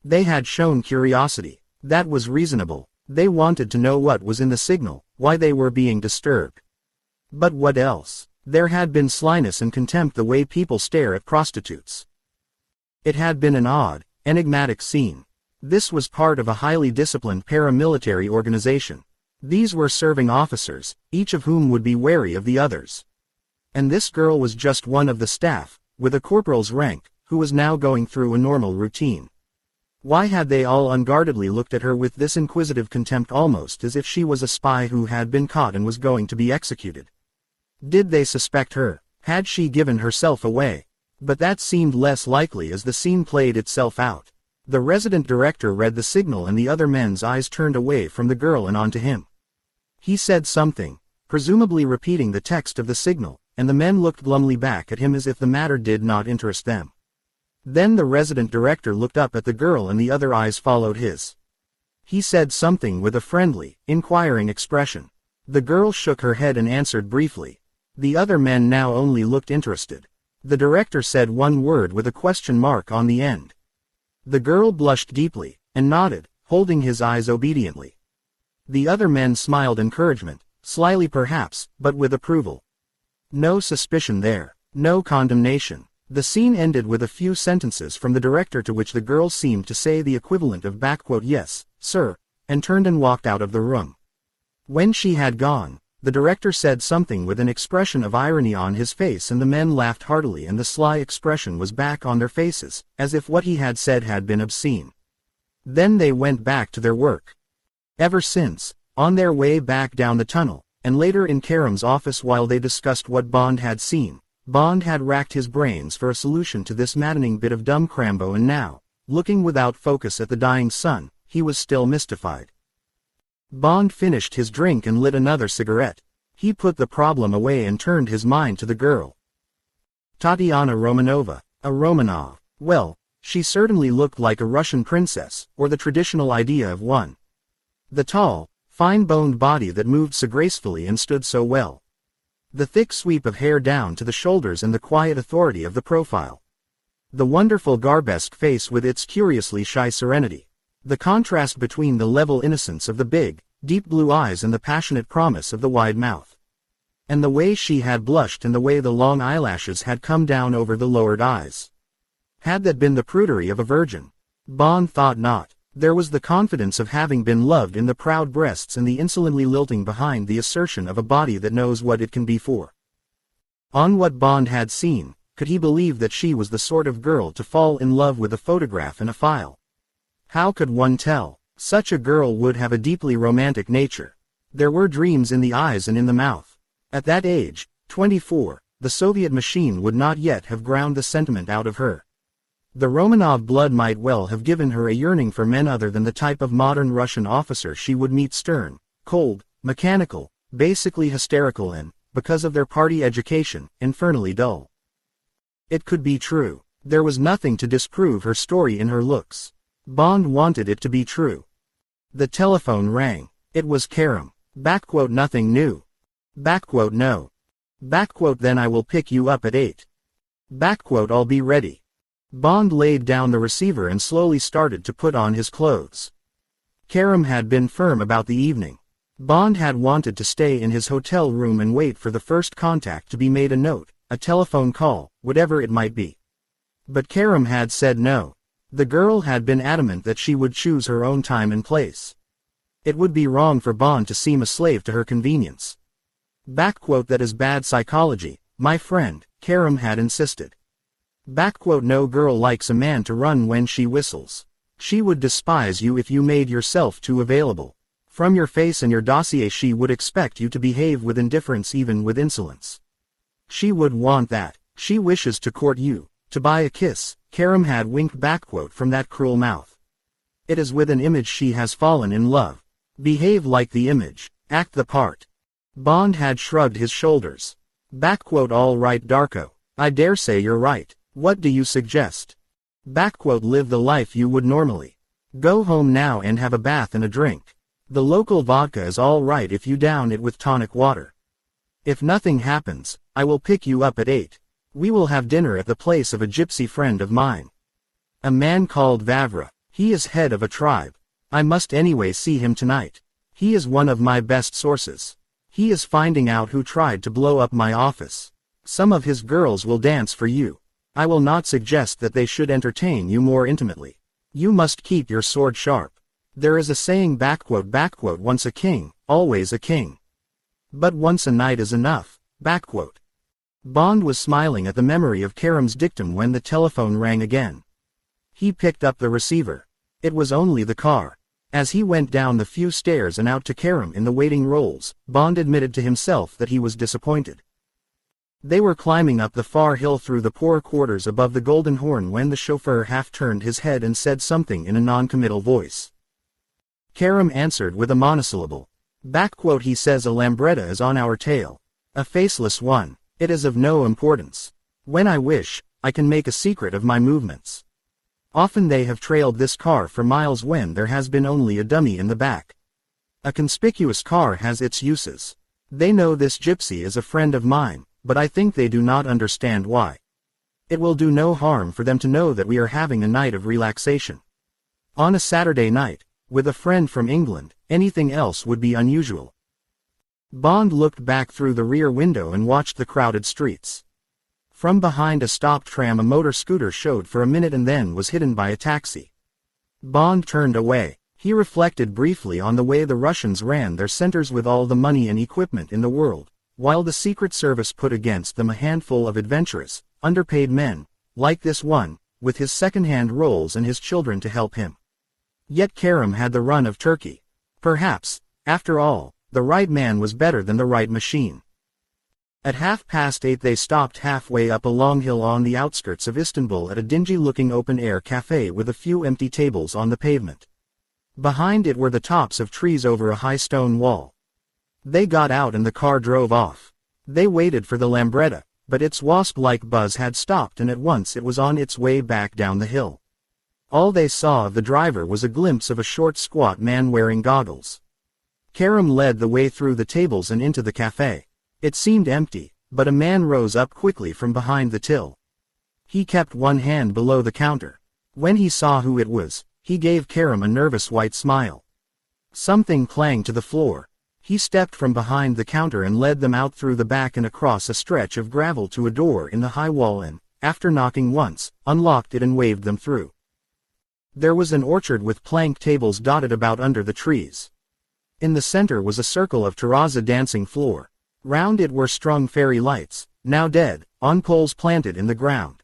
They had shown curiosity. That was reasonable. They wanted to know what was in the signal, why they were being disturbed. But what else? There had been slyness and contempt the way people stare at prostitutes. It had been an odd, enigmatic scene. This was part of a highly disciplined paramilitary organization. These were serving officers, each of whom would be wary of the others. And this girl was just one of the staff, with a corporal's rank, who was now going through a normal routine. Why had they all unguardedly looked at her with this inquisitive contempt, almost as if she was a spy who had been caught and was going to be executed? Did they suspect her? Had she given herself away? But that seemed less likely as the scene played itself out. The resident director read the signal and the other men's eyes turned away from the girl and onto him. He said something, presumably repeating the text of the signal, and the men looked glumly back at him as if the matter did not interest them. Then the resident director looked up at the girl and the other eyes followed his. He said something with a friendly, inquiring expression. The girl shook her head and answered briefly. The other men now only looked interested. The director said one word with a question mark on the end. The girl blushed deeply, and nodded, holding his eyes obediently. The other men smiled encouragement, slyly perhaps, but with approval. No suspicion there, no condemnation. The scene ended with a few sentences from the director to which the girl seemed to say the equivalent of "Yes, sir," and turned and walked out of the room. When she had gone, the director said something with an expression of irony on his face and the men laughed heartily and the sly expression was back on their faces, as if what he had said had been obscene. Then they went back to their work. Ever since, on their way back down the tunnel, and later in Karam's office while they discussed what Bond had seen, Bond had racked his brains for a solution to this maddening bit of dumb crambo and now, looking without focus at the dying sun, he was still mystified. Bond finished his drink and lit another cigarette. He put the problem away and turned his mind to the girl. Tatiana Romanova, a Romanov. Well, she certainly looked like a Russian princess, or the traditional idea of one. The tall, fine-boned body that moved so gracefully and stood so well. The thick sweep of hair down to the shoulders and the quiet authority of the profile. The wonderful Garbesque face with its curiously shy serenity. The contrast between the level innocence of the big, deep blue eyes and the passionate promise of the wide mouth. And the way she had blushed and the way the long eyelashes had come down over the lowered eyes. Had that been the prudery of a virgin? Bond thought not. There was the confidence of having been loved in the proud breasts and the insolently lilting behind the assertion of a body that knows what it can be for. On what Bond had seen, could he believe that she was the sort of girl to fall in love with a photograph and a file? How could one tell? Such a girl would have a deeply romantic nature. There were dreams in the eyes and in the mouth. At that age, 24, the Soviet machine would not yet have ground the sentiment out of her. The Romanov blood might well have given her a yearning for men other than the type of modern Russian officer she would meet: stern, cold, mechanical, basically hysterical and, because of their party education, infernally dull. It could be true. There was nothing to disprove her story in her looks. Bond wanted it to be true. The telephone rang. It was Karam. Nothing new. No. Then I will pick you up at 8. I'll be ready. Bond laid down the receiver and slowly started to put on his clothes. Karam had been firm about the evening. Bond had wanted to stay in his hotel room and wait for the first contact to be made, a note, a telephone call, whatever it might be. But Karam had said no. The girl had been adamant that she would choose her own time and place. It would be wrong for Bond to seem a slave to her convenience. That is bad psychology, my friend, Karam had insisted. No girl likes a man to run when she whistles. She would despise you if you made yourself too available. From your face and your dossier she would expect you to behave with indifference, even with insolence. She would want that. She wishes to court you, to buy a kiss. Karam had winked from that cruel mouth. It is with an image she has fallen in love. Behave like the image. Act the part. Bond had shrugged his shoulders. All right Darko. I dare say you're right. What do you suggest? Live the life you would normally. Go home now and have a bath and a drink. The local vodka is all right if you down it with tonic water. If nothing happens, I will pick you up at 8. We will have dinner at the place of a gypsy friend of mine. A man called Vavra. He is head of a tribe. I must anyway see him tonight. He is one of my best sources. He is finding out who tried to blow up my office. Some of his girls will dance for you. I will not suggest that they should entertain you more intimately. You must keep your sword sharp. There is a saying once a king, always a king. But once a knight is enough. Bond was smiling at the memory of Karam's dictum when the telephone rang again. He picked up the receiver. It was only the car. As he went down the few stairs and out to Karam in the waiting rolls, Bond admitted to himself that he was disappointed. They were climbing up the far hill through the poor quarters above the Golden Horn when the chauffeur half turned his head and said something in a non-committal voice. Karam answered with a monosyllable. He says a lambretta is on our tail. A faceless one. It is of no importance. When I wish, I can make a secret of my movements. Often they have trailed this car for miles when there has been only a dummy in the back. A conspicuous car has its uses. They know this gypsy is a friend of mine, but I think they do not understand why. It will do no harm for them to know that we are having a night of relaxation. On a Saturday night, with a friend from England, anything else would be unusual. Bond looked back through the rear window and watched the crowded streets. From behind a stopped tram a motor scooter showed for a minute and then was hidden by a taxi. Bond turned away. He reflected briefly on the way the Russians ran their centers with all the money and equipment in the world, while the Secret Service put against them a handful of adventurous, underpaid men, like this one, with his second-hand roles and his children to help him. Yet Karam had the run of Turkey. Perhaps, after all, the right man was better than the right machine. At 8:30 they stopped halfway up a long hill on the outskirts of Istanbul at a dingy-looking open-air cafe with a few empty tables on the pavement. Behind it were the tops of trees over a high stone wall. They got out and the car drove off. They waited for the lambretta, but its wasp-like buzz had stopped and at once it was on its way back down the hill. All they saw of the driver was a glimpse of a short squat man wearing goggles. Karam led the way through the tables and into the cafe. It seemed empty, but a man rose up quickly from behind the till. He kept one hand below the counter. When he saw who it was, he gave Karam a nervous white smile. Something clanged to the floor. He stepped from behind the counter and led them out through the back and across a stretch of gravel to a door in the high wall and, after knocking once, unlocked it and waved them through. There was an orchard with plank tables dotted about under the trees. In the center was a circle of terrazza dancing floor. Round it were strung fairy lights, now dead, on poles planted in the ground.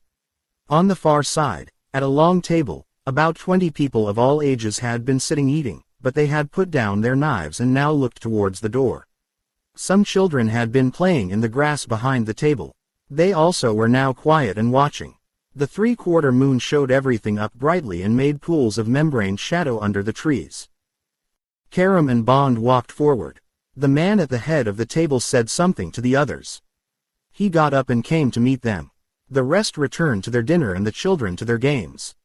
On the far side, at a long table, about 20 people of all ages had been sitting eating, but they had put down their knives and now looked towards the door. Some children had been playing in the grass behind the table. They also were now quiet and watching. The three-quarter moon showed everything up brightly and made pools of membrane shadow under the trees. Karam and Bond walked forward. The man at the head of the table said something to the others. He got up and came to meet them. The rest returned to their dinner and the children to their games.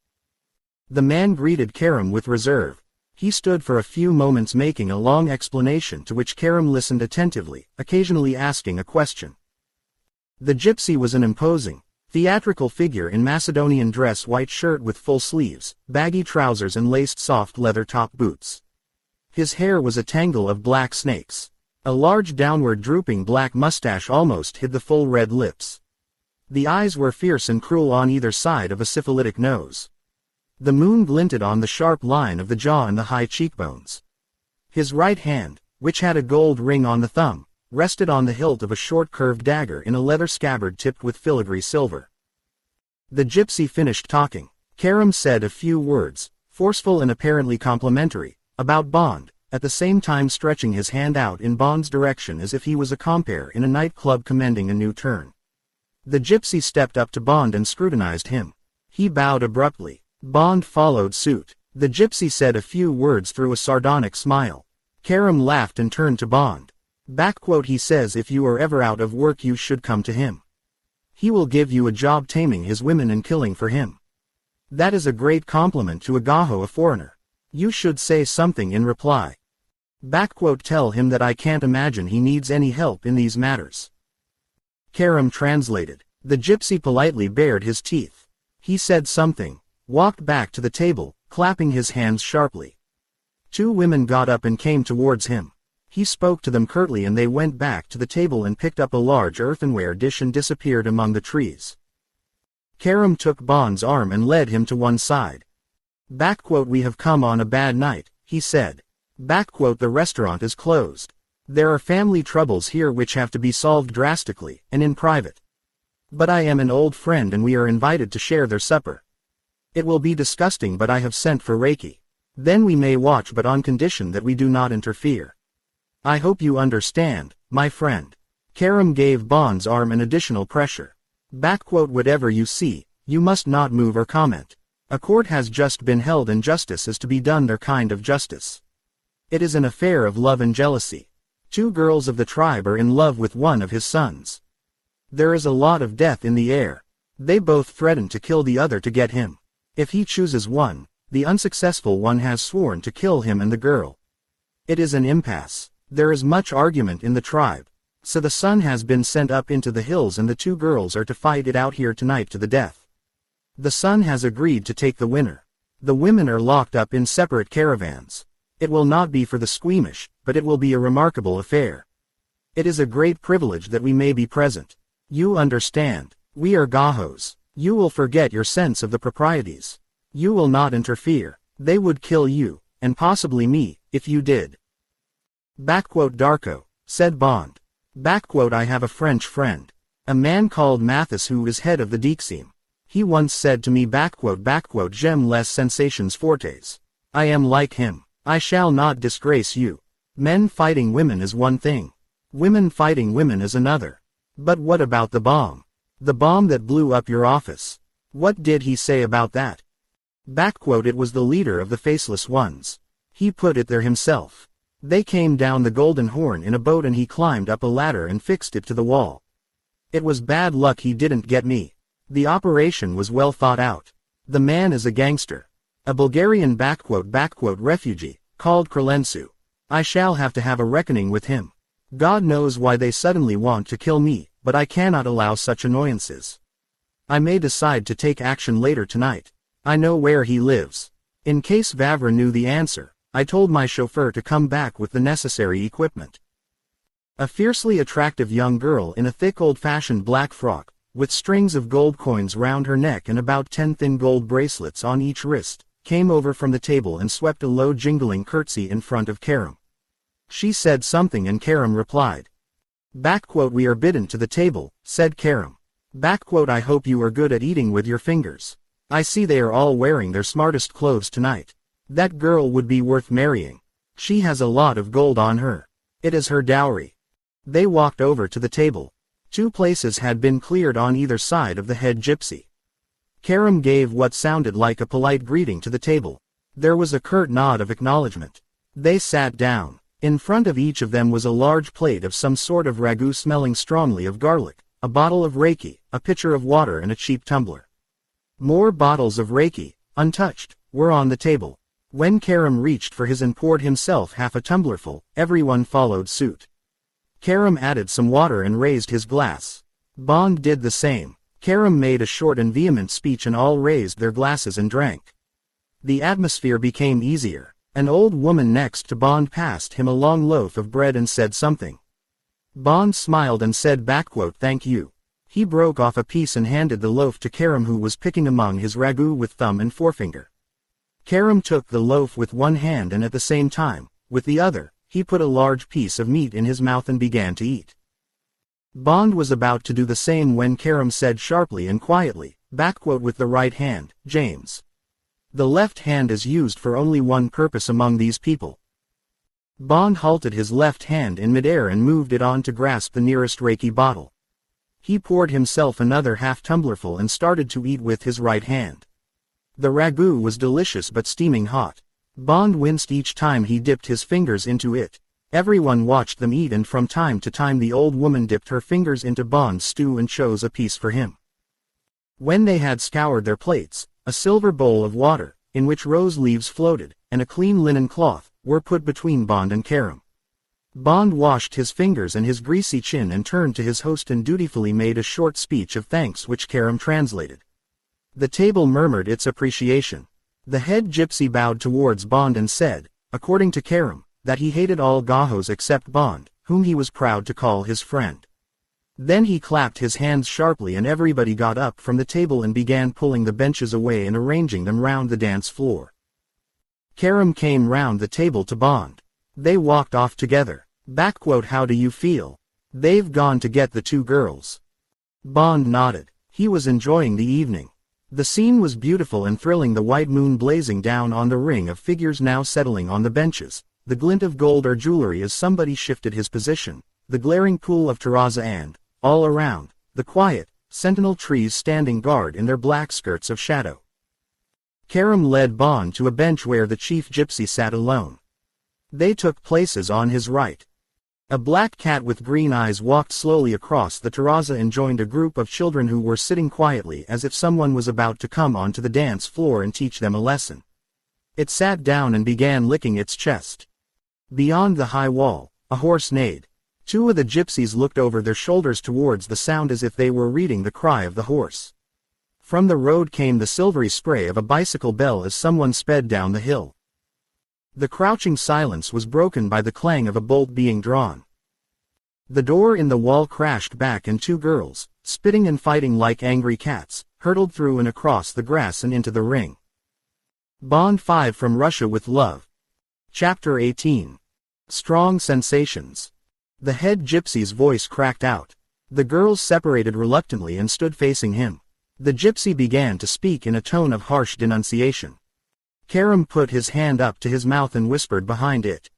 The man greeted Karam with reserve. He stood for a few moments making a long explanation to which Karam listened attentively, occasionally asking a question. The gypsy was an imposing, theatrical figure in Macedonian dress, white shirt with full sleeves, baggy trousers and laced soft leather top boots. His hair was a tangle of black snakes. A large downward drooping black mustache almost hid the full red lips. The eyes were fierce and cruel on either side of a syphilitic nose. The moon glinted on the sharp line of the jaw and the high cheekbones. His right hand, which had a gold ring on the thumb, rested on the hilt of a short curved dagger in a leather scabbard tipped with filigree silver. The gypsy finished talking. Karam said a few words, forceful and apparently complimentary, about Bond, at the same time stretching his hand out in Bond's direction as if he was a compere in a nightclub commending a new turn. The gypsy stepped up to Bond and scrutinized him. He bowed abruptly. Bond followed suit. The gypsy said a few words through a sardonic smile. Karam laughed and turned to Bond. He says if you are ever out of work you should come to him. He will give you a job taming his women and killing for him. That is a great compliment to a gaho, a foreigner. You should say something in reply. Tell him that I can't imagine he needs any help in these matters. Karam translated. The gypsy politely bared his teeth. He said something, walked back to the table, clapping his hands sharply. Two women got up and came towards him. He spoke to them curtly and they went back to the table and picked up a large earthenware dish and disappeared among the trees. Karam took Bond's arm and led him to one side. We have come on a bad night, he said. The restaurant is closed. There are family troubles here which have to be solved drastically, and in private. But I am an old friend and we are invited to share their supper. It will be disgusting but I have sent for Reiki. Then we may watch but on condition that we do not interfere. I hope you understand, my friend. Karam gave Bond's arm an additional pressure. Whatever you see, you must not move or comment. A court has just been held and justice is to be done, their kind of justice. It is an affair of love and jealousy. Two girls of the tribe are in love with one of his sons. There is a lot of death in the air. They both threaten to kill the other to get him. If he chooses one, the unsuccessful one has sworn to kill him and the girl. It is an impasse. There is much argument in the tribe. So the son has been sent up into the hills and the two girls are to fight it out here tonight to the death. The son has agreed to take the winner. The women are locked up in separate caravans. It will not be for the squeamish, but it will be a remarkable affair. It is a great privilege that we may be present. You understand. We are gahos. You will forget your sense of the proprieties. You will not interfere. They would kill you, and possibly me, if you did. Darko, said Bond. I have a French friend. A man called Mathis who is head of the Dixim. He once said to me j'aime les sensations fortes. I am like him. I shall not disgrace you. Men fighting women is one thing. Women fighting women is another. But what about the bomb? The bomb that blew up your office. What did he say about that? It was the leader of the Faceless Ones. He put it there himself. They came down the Golden Horn in a boat and he climbed up a ladder and fixed it to the wall. It was bad luck he didn't get me. The operation was well thought out. The man is a gangster. A Bulgarian refugee, called Kralensu. I shall have to have a reckoning with him. God knows why they suddenly want to kill me, but I cannot allow such annoyances. I may decide to take action later tonight. I know where he lives. In case Vavra knew the answer, I told my chauffeur to come back with the necessary equipment. A fiercely attractive young girl in a thick old-fashioned black frock, with strings of gold coins round her neck and about 10 thin gold bracelets on each wrist, came over from the table and swept a low jingling curtsy in front of Karam. She said something and Karam replied. We are bidden to the table, said Karam. I hope you are good at eating with your fingers. I see they are all wearing their smartest clothes tonight. That girl would be worth marrying. She has a lot of gold on her. It is her dowry. They walked over to the table. 2 places had been cleared on either side of the head gypsy. Karam gave what sounded like a polite greeting to the table. There was a curt nod of acknowledgement. They sat down. In front of each of them was a large plate of some sort of ragu smelling strongly of garlic, a bottle of Reiki, a pitcher of water and a cheap tumbler. More bottles of Reiki, untouched, were on the table. When Karam reached for his and poured himself half a tumblerful, everyone followed suit. Karam added some water and raised his glass. Bond did the same. Karam made a short and vehement speech and all raised their glasses and drank. The atmosphere became easier. An old woman next to Bond passed him a long loaf of bread and said something. Bond smiled and said "Thank you." He broke off a piece and handed the loaf to Karam, who was picking among his ragu with thumb and forefinger. Karam took the loaf with one hand and at the same time, with the other, he put a large piece of meat in his mouth and began to eat. Bond was about to do the same when Karam said sharply and quietly, "With the right hand, James. The left hand is used for only one purpose among these people." Bond halted his left hand in midair and moved it on to grasp the nearest Reiki bottle. He poured himself another half-tumblerful and started to eat with his right hand. The ragu was delicious but steaming hot. Bond winced each time he dipped his fingers into it. Everyone watched them eat, and from time to time the old woman dipped her fingers into Bond's stew and chose a piece for him. When they had scoured their plates, a silver bowl of water, in which rose leaves floated, and a clean linen cloth, were put between Bond and Karam. Bond washed his fingers and his greasy chin and turned to his host and dutifully made a short speech of thanks which Karam translated. The table murmured its appreciation. The head gypsy bowed towards Bond and said, according to Karam, that he hated all Gahos except Bond, whom he was proud to call his friend. Then he clapped his hands sharply and everybody got up from the table and began pulling the benches away and arranging them round the dance floor. Karam came round the table to Bond. They walked off together. "How do you feel? They've gone to get the two girls." Bond nodded. He was enjoying the evening. The scene was beautiful and thrilling, the white moon blazing down on the ring of figures now settling on the benches, the glint of gold or jewelry as somebody shifted his position, the glaring pool of terrazza and, all around, the quiet, sentinel trees standing guard in their black skirts of shadow. Karam led Bond to a bench where the chief gypsy sat alone. They took places on his right. A black cat with green eyes walked slowly across the terrazza and joined a group of children who were sitting quietly as if someone was about to come onto the dance floor and teach them a lesson. It sat down and began licking its chest. Beyond the high wall, a horse neighed. Two of the gypsies looked over their shoulders towards the sound as if they were reading the cry of the horse. From the road came the silvery spray of a bicycle bell as someone sped down the hill. The crouching silence was broken by the clang of a bolt being drawn. The door in the wall crashed back and two girls, spitting and fighting like angry cats, hurtled through and across the grass and into the ring. Bond 5 from Russia with Love. Chapter 18. Strong Sensations. The head gypsy's voice cracked out. The girls separated reluctantly and stood facing him. The gypsy began to speak in a tone of harsh denunciation. Karam put his hand up to his mouth and whispered behind it.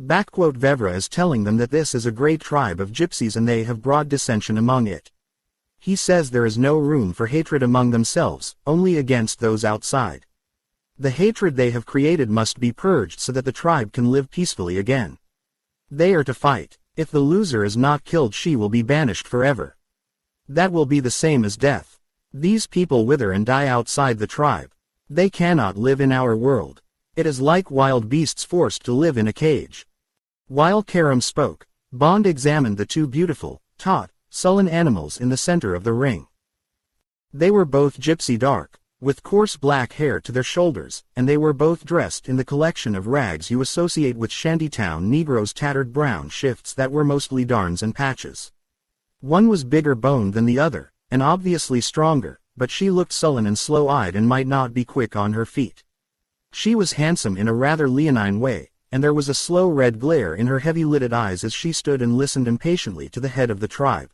Vevra is telling them that this is a great tribe of gypsies and they have brought dissension among it. He says there is no room for hatred among themselves, only against those outside. The hatred they have created must be purged so that the tribe can live peacefully again. They are to fight. If the loser is not killed, she will be banished forever. That will be the same as death. These people wither and die outside the tribe. They cannot live in our world. It is like wild beasts forced to live in a cage. While Karam spoke, Bond examined the two beautiful, taut, sullen animals in the center of the ring. They were both gypsy dark, with coarse black hair to their shoulders, and they were both dressed in the collection of rags you associate with shantytown Negroes, tattered brown shifts that were mostly darns and patches. One was bigger boned than the other, and obviously stronger, but she looked sullen and slow-eyed and might not be quick on her feet. She was handsome in a rather leonine way, and there was a slow red glare in her heavy-lidded eyes as she stood and listened impatiently to the head of the tribe.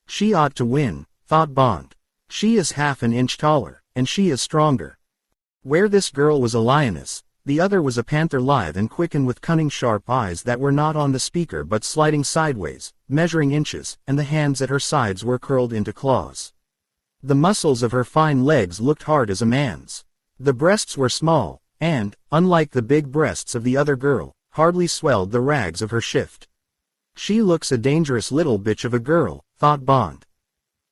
She ought to win, thought Bond. She is half an inch taller, and she is stronger. Where this girl was a lioness, the other was a panther, lithe and quick and with cunning sharp eyes that were not on the speaker but sliding sideways, measuring inches, and the hands at her sides were curled into claws. The muscles of her fine legs looked hard as a man's. The breasts were small, and, unlike the big breasts of the other girl, hardly swelled the rags of her shift. She looks a dangerous little bitch of a girl, thought Bond.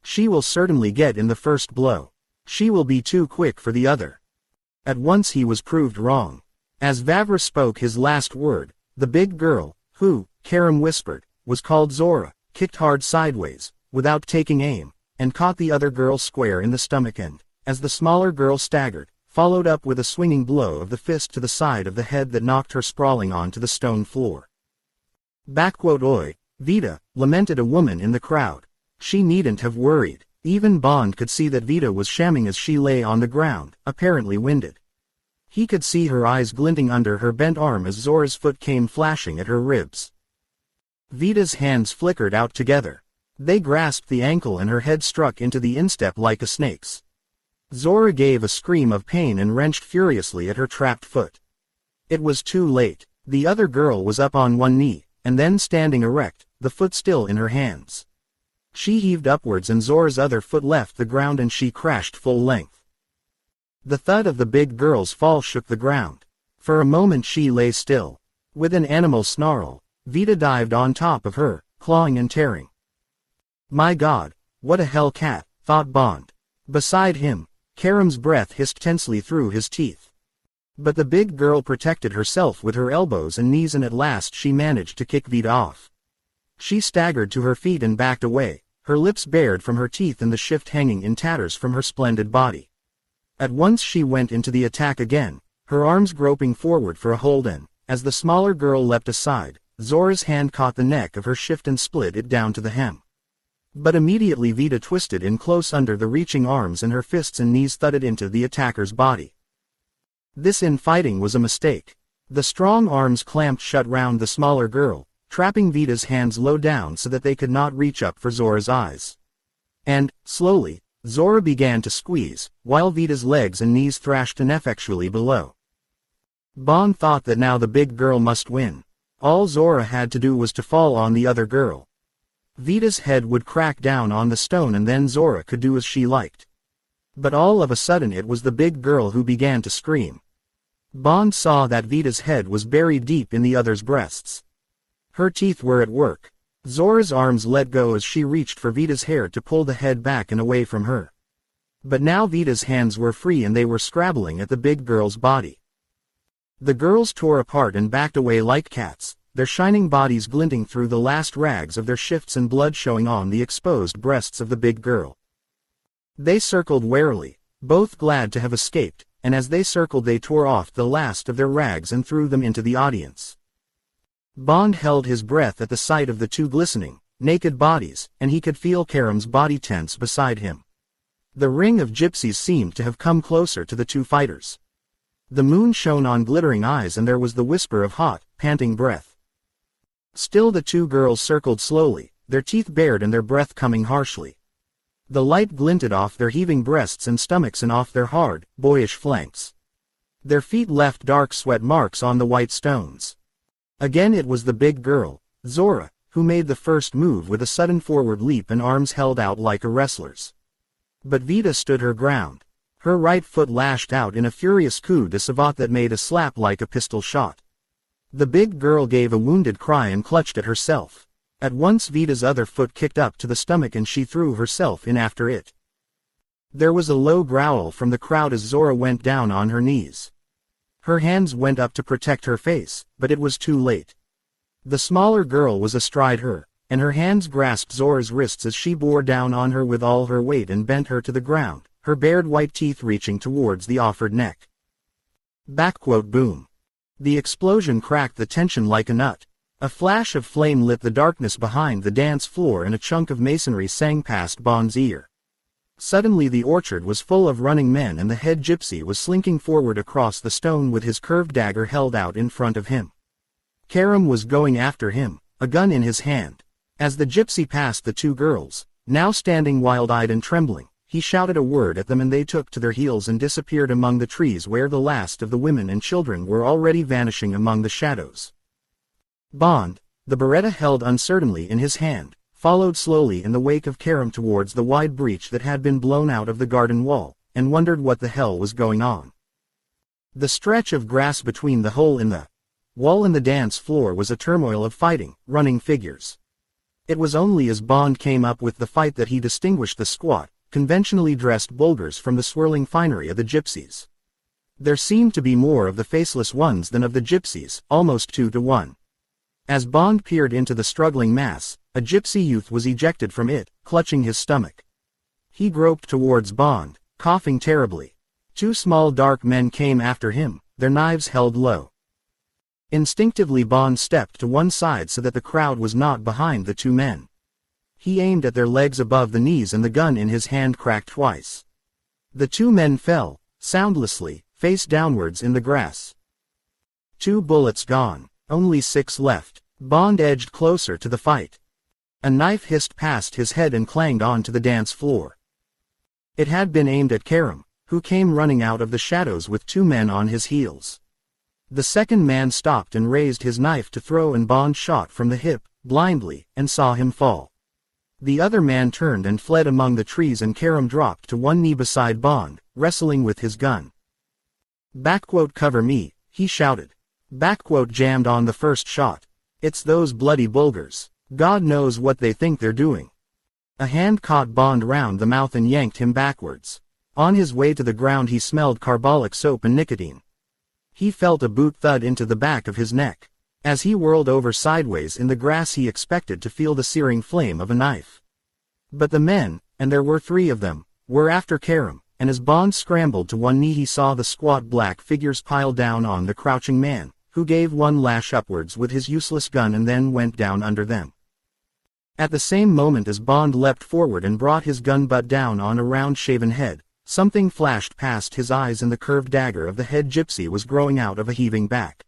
She will certainly get in the first blow. She will be too quick for the other. At once he was proved wrong. As Vavra spoke his last word, the big girl, who, Karam whispered, was called Zora, kicked hard sideways, without taking aim, and caught the other girl square in the stomach and, as the smaller girl staggered, followed up with a swinging blow of the fist to the side of the head that knocked her sprawling onto the stone floor. Oi, Vita, lamented a woman in the crowd. She needn't have worried. Even Bond could see that Vita was shamming as she lay on the ground, apparently winded. He could see her eyes glinting under her bent arm as Zora's foot came flashing at her ribs. Vita's hands flickered out together. They grasped the ankle and her head struck into the instep like a snake's. Zora gave a scream of pain and wrenched furiously at her trapped foot. It was too late. The other girl was up on one knee, and then standing erect, the foot still in her hands. She heaved upwards and Zora's other foot left the ground and she crashed full length. The thud of the big girl's fall shook the ground. For a moment she lay still. With an animal snarl, Vita dived on top of her, clawing and tearing. My God, what a hellcat, thought Bond. Beside him, Karam's breath hissed tensely through his teeth. But the big girl protected herself with her elbows and knees and at last she managed to kick Vita off. She staggered to her feet and backed away, her lips bared from her teeth and the shift hanging in tatters from her splendid body. At once she went into the attack again, her arms groping forward for a hold and, as the smaller girl leapt aside, Zora's hand caught the neck of her shift and split it down to the hem. But immediately Vita twisted in close under the reaching arms and her fists and knees thudded into the attacker's body. This infighting was a mistake. The strong arms clamped shut round the smaller girl, trapping Vita's hands low down so that they could not reach up for Zora's eyes. And, slowly, Zora began to squeeze, while Vita's legs and knees thrashed ineffectually below. Bond thought that now the big girl must win. All Zora had to do was to fall on the other girl. Vita's head would crack down on the stone and then Zora could do as she liked. But all of a sudden it was the big girl who began to scream. Bond saw that Vita's head was buried deep in the other's breasts. Her teeth were at work. Zora's arms let go as she reached for Vita's hair to pull the head back and away from her. But now Vita's hands were free and they were scrabbling at the big girl's body. The girls tore apart and backed away like cats, their shining bodies glinting through the last rags of their shifts and blood showing on the exposed breasts of the big girl. They circled warily, both glad to have escaped, and as they circled they tore off the last of their rags and threw them into the audience. Bond held his breath at the sight of the two glistening, naked bodies, and he could feel Karam's body tense beside him. The ring of gypsies seemed to have come closer to the two fighters. The moon shone on glittering eyes and there was the whisper of hot, panting breath. Still the two girls circled slowly, their teeth bared and their breath coming harshly. The light glinted off their heaving breasts and stomachs and off their hard, boyish flanks. Their feet left dark sweat marks on the white stones. Again it was the big girl, Zora, who made the first move with a sudden forward leap and arms held out like a wrestler's. But Vita stood her ground. Her right foot lashed out in a furious coup de savate that made a slap like a pistol shot. The big girl gave a wounded cry and clutched at herself. At once Vita's other foot kicked up to the stomach and she threw herself in after it. There was a low growl from the crowd as Zora went down on her knees. Her hands went up to protect her face, but it was too late. The smaller girl was astride her, and her hands grasped Zora's wrists as she bore down on her with all her weight and bent her to the ground, her bared white teeth reaching towards the offered neck. Boom. The explosion cracked the tension like a nut. A flash of flame lit the darkness behind the dance floor and a chunk of masonry sang past Bond's ear. Suddenly the orchard was full of running men and the head gypsy was slinking forward across the stone with his curved dagger held out in front of him. Karam was going after him, a gun in his hand. As the gypsy passed the two girls, now standing wild-eyed and trembling, he shouted a word at them and they took to their heels and disappeared among the trees where the last of the women and children were already vanishing among the shadows. Bond, the beretta held uncertainly in his hand, followed slowly in the wake of Karam towards the wide breach that had been blown out of the garden wall, and wondered what the hell was going on. The stretch of grass between the hole in the wall and the dance floor was a turmoil of fighting, running figures. It was only as Bond came up with the fight that he distinguished the squat, conventionally dressed bulgars from the swirling finery of the gypsies. There seemed to be more of the faceless ones than of the gypsies, almost 2 to 1. As Bond peered into the struggling mass, a gypsy youth was ejected from it, clutching his stomach. He groped towards Bond, coughing terribly. 2 small dark men came after him, their knives held low. Instinctively Bond stepped to one side so that the crowd was not behind the 2 men. He aimed at their legs above the knees and the gun in his hand cracked twice. The 2 men fell, soundlessly, face downwards in the grass. 2 bullets gone, only 6 left. Bond edged closer to the fight. A knife hissed past his head and clanged onto the dance floor. It had been aimed at Karam, who came running out of the shadows with 2 men on his heels. The second man stopped and raised his knife to throw, and Bond shot from the hip, blindly, and saw him fall. The other man turned and fled among the trees, and Karam dropped to one knee beside Bond, wrestling with his gun. "Cover me," he shouted. Jammed on the first shot. "It's those bloody bulgars. God knows what they think they're doing." A hand caught Bond round the mouth and yanked him backwards. On his way to the ground he smelled carbolic soap and nicotine. He felt a boot thud into the back of his neck. As he whirled over sideways in the grass he expected to feel the searing flame of a knife. But the men, and there were 3 of them, were after Karam, and as Bond scrambled to one knee he saw the squat black figures pile down on the crouching man, who gave one lash upwards with his useless gun and then went down under them. At the same moment as Bond leapt forward and brought his gun butt down on a round shaven head, something flashed past his eyes and the curved dagger of the head gypsy was growing out of a heaving back.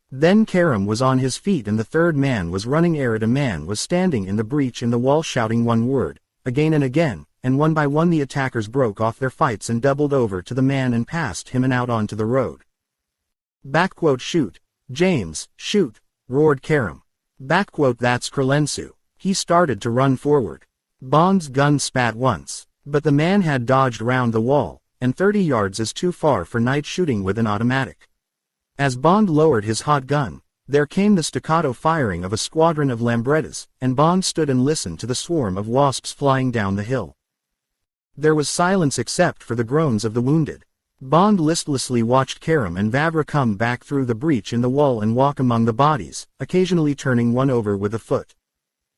Then Karam was on his feet and the third man was running at it. A man was standing in the breach in the wall shouting one word, again and again, and one by one the attackers broke off their fights and doubled over to the man and past him and out onto the road. "Shoot, James, shoot," roared Karam. "That's Kralensu." He started to run forward. Bond's gun spat once. But the man had dodged round the wall, and 30 yards is too far for night shooting with an automatic. As Bond lowered his hot gun, there came the staccato firing of a squadron of Lambrettas, and Bond stood and listened to the swarm of wasps flying down the hill. There was silence except for the groans of the wounded. Bond listlessly watched Karam and Vavra come back through the breach in the wall and walk among the bodies, occasionally turning one over with a foot.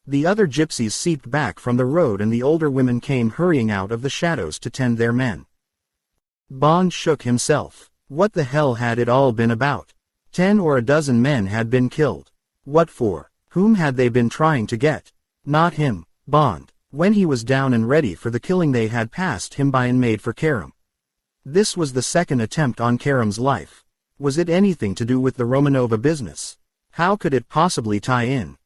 The other gypsies seeped back from the road and the older women came hurrying out of the shadows to tend their men. Bond shook himself. What the hell had it all been about? 10 or a dozen men had been killed. What for? Whom had they been trying to get? Not him, Bond. When he was down and ready for the killing they had passed him by and made for Karam. This was the second attempt on Karam's life. Was it anything to do with the Romanova business? How could it possibly tie in?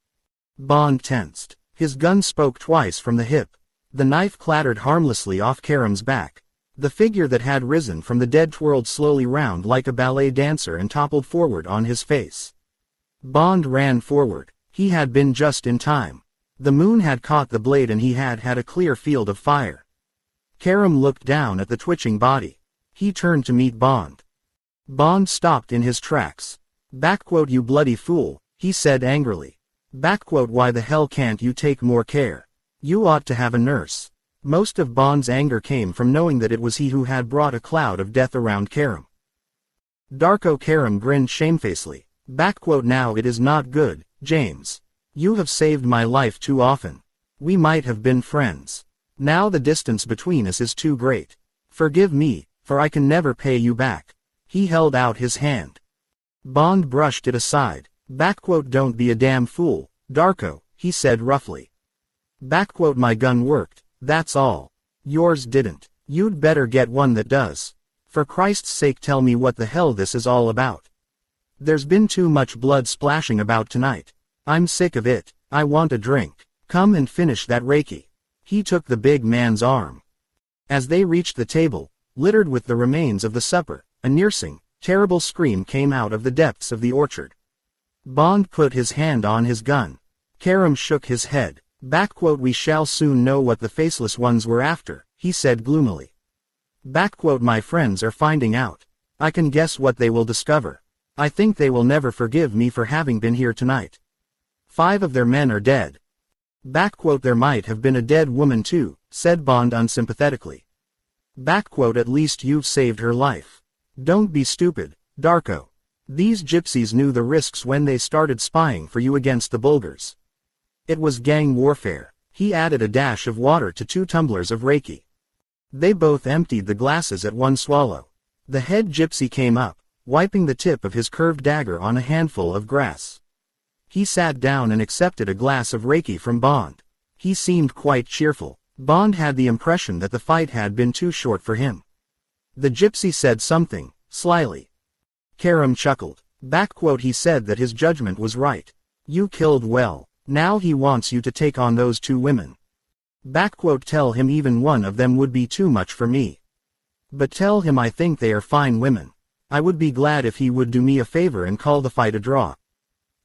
Bond tensed. His gun spoke twice from the hip. The knife clattered harmlessly off Karam's back. The figure that had risen from the dead twirled slowly round like a ballet dancer and toppled forward on his face. Bond ran forward. He had been just in time. The moon had caught the blade and he had had a clear field of fire. Karam looked down at the twitching body. He turned to meet Bond. Bond stopped in his tracks. "You bloody fool," he said angrily. "Why the hell can't you take more care? You ought to have a nurse." Most of Bond's anger came from knowing that it was he who had brought a cloud of death around Karam. Karam grinned shamefacedly. "Now it is not good, James. You have saved my life too often. We might have been friends. Now the distance between us is too great. Forgive me, for I can never pay you back." He held out his hand. Bond brushed it aside. "Don't be a damn fool, Darko," he said roughly. "My gun worked, that's all. Yours didn't. You'd better get one that does. For Christ's sake tell me what the hell this is all about. There's been too much blood splashing about tonight. I'm sick of it. I want a drink. Come and finish that Reiki." He took the big man's arm. As they reached the table, littered with the remains of the supper, a nearsing, terrible scream came out of the depths of the orchard. Bond put his hand on his gun. Karam shook his head. "We shall soon know what the faceless ones were after," he said gloomily. "My friends are finding out. I can guess what they will discover. I think they will never forgive me for having been here tonight. 5 of their men are dead." "There might have been a dead woman too," said Bond unsympathetically. "At least you've saved her life." Don't be stupid, Darko. These gypsies knew the risks when they started spying for you against the Bulgars. It was gang warfare. He added a dash of water to 2 tumblers of Reiki. They both emptied the glasses at one swallow. The head gypsy came up, wiping the tip of his curved dagger on a handful of grass. He sat down and accepted a glass of Reiki from Bond. He seemed quite cheerful. Bond had the impression that the fight had been too short for him. The gypsy said something, slyly. Karam chuckled. He said that his judgment was right. You killed well. Now he wants you to take on those 2 women. Tell him even one of them would be too much for me. But tell him I think they are fine women. I would be glad if he would do me a favor and call the fight a draw.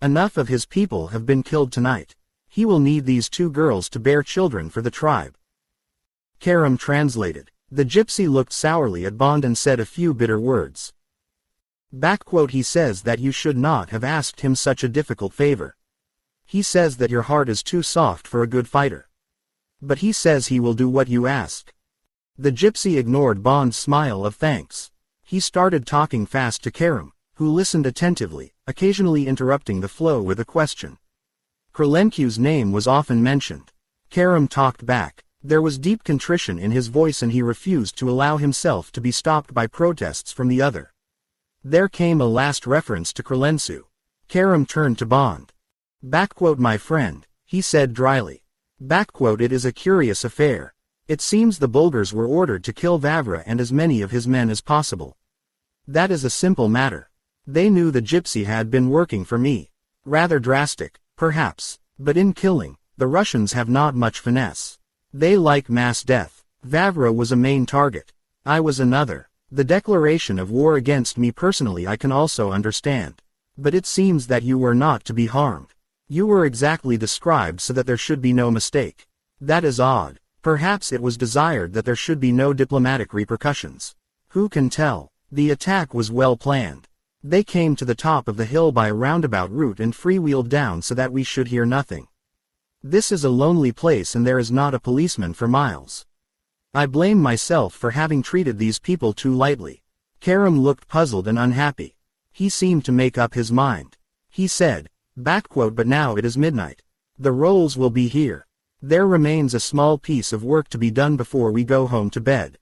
Enough of his people have been killed tonight. He will need these 2 girls to bear children for the tribe. Karam translated. The gypsy looked sourly at Bond and said a few bitter words. He says that you should not have asked him such a difficult favor. He says that your heart is too soft for a good fighter. But he says he will do what you ask. The gypsy ignored Bond's smile of thanks. He started talking fast to Karam, who listened attentively, occasionally interrupting the flow with a question. Krylenku's name was often mentioned. Karam talked back. There was deep contrition in his voice and he refused to allow himself to be stopped by protests from the other. There came a last reference to Krylensu. Karam turned to Bond. My friend, he said dryly. It is a curious affair. It seems the Bulgars were ordered to kill Vavra and as many of his men as possible. That is a simple matter. They knew the gypsy had been working for me. Rather drastic, perhaps, but in killing, the Russians have not much finesse. They like mass death. Vavra was a main target. I was another. The declaration of war against me personally I can also understand. But it seems that you were not to be harmed. You were exactly described so that there should be no mistake. That is odd. Perhaps it was desired that there should be no diplomatic repercussions. Who can tell? The attack was well planned. They came to the top of the hill by a roundabout route and freewheeled down so that we should hear nothing. This is a lonely place and there is not a policeman for miles. I blame myself for having treated these people too lightly. Karam looked puzzled and unhappy. He seemed to make up his mind. He said, but now it is midnight. The rolls will be here. There remains a small piece of work to be done before we go home to bed.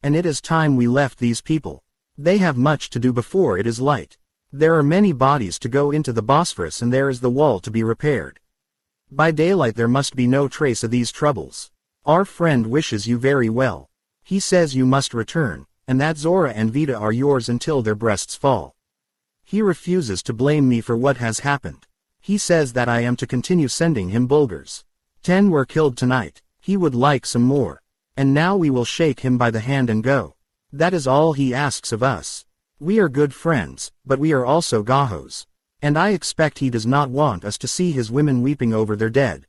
And it is time we left these people. They have much to do before it is light. There are many bodies to go into the Bosphorus and there is the wall to be repaired. By daylight there must be no trace of these troubles. Our friend wishes you very well. He says you must return, and that Zora and Vita are yours until their breasts fall. He refuses to blame me for what has happened. He says that I am to continue sending him Bulgars. 10 were killed tonight. He would like some more. And now we will shake him by the hand and go. That is all he asks of us. We are good friends, but we are also Gahos. And I expect he does not want us to see his women weeping over their dead.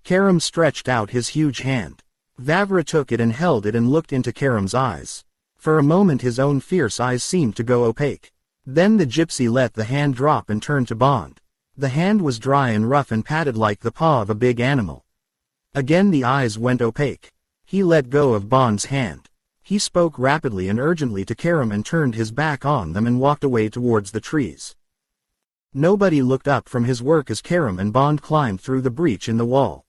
Karam stretched out his huge hand. Vavra took it and held it and looked into Karam's eyes. For a moment his own fierce eyes seemed to go opaque. Then the gypsy let the hand drop and turned to Bond. The hand was dry and rough and padded like the paw of a big animal. Again the eyes went opaque. He let go of Bond's hand. He spoke rapidly and urgently to Karam and turned his back on them and walked away towards the trees. Nobody looked up from his work as Karam and Bond climbed through the breach in the wall.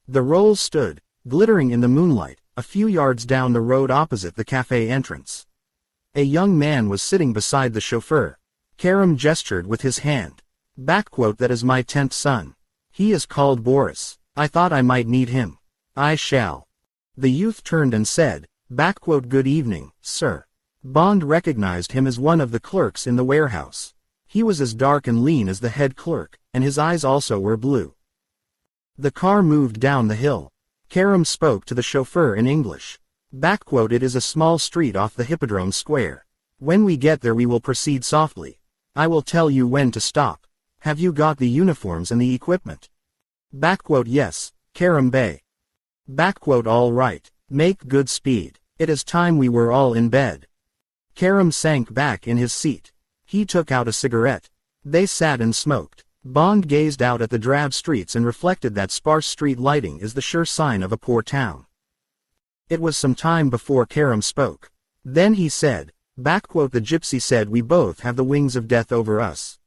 The rolls stood, glittering in the moonlight, a few yards down the road opposite the cafe entrance. A young man was sitting beside the chauffeur. Karam gestured with his hand. That is my 10th son. He is called Boris. I thought I might need him. I shall. The youth turned and said, Good evening, sir. Bond recognized him as one of the clerks in the warehouse. He was as dark and lean as the head clerk, and his eyes also were blue. The car moved down the hill. Karam spoke to the chauffeur in English. It is a small street off the Hippodrome Square. When we get there we will proceed softly. I will tell you when to stop. Have you got the uniforms and the equipment? Yes, Karam Bey. All right. Make good speed. It is time we were all in bed. Karam sank back in his seat. He took out a cigarette. They sat and smoked. Bond gazed out at the drab streets and reflected that sparse street lighting is the sure sign of a poor town. It was some time before Karam spoke. Then he said, The gypsy said we both have the wings of death over us.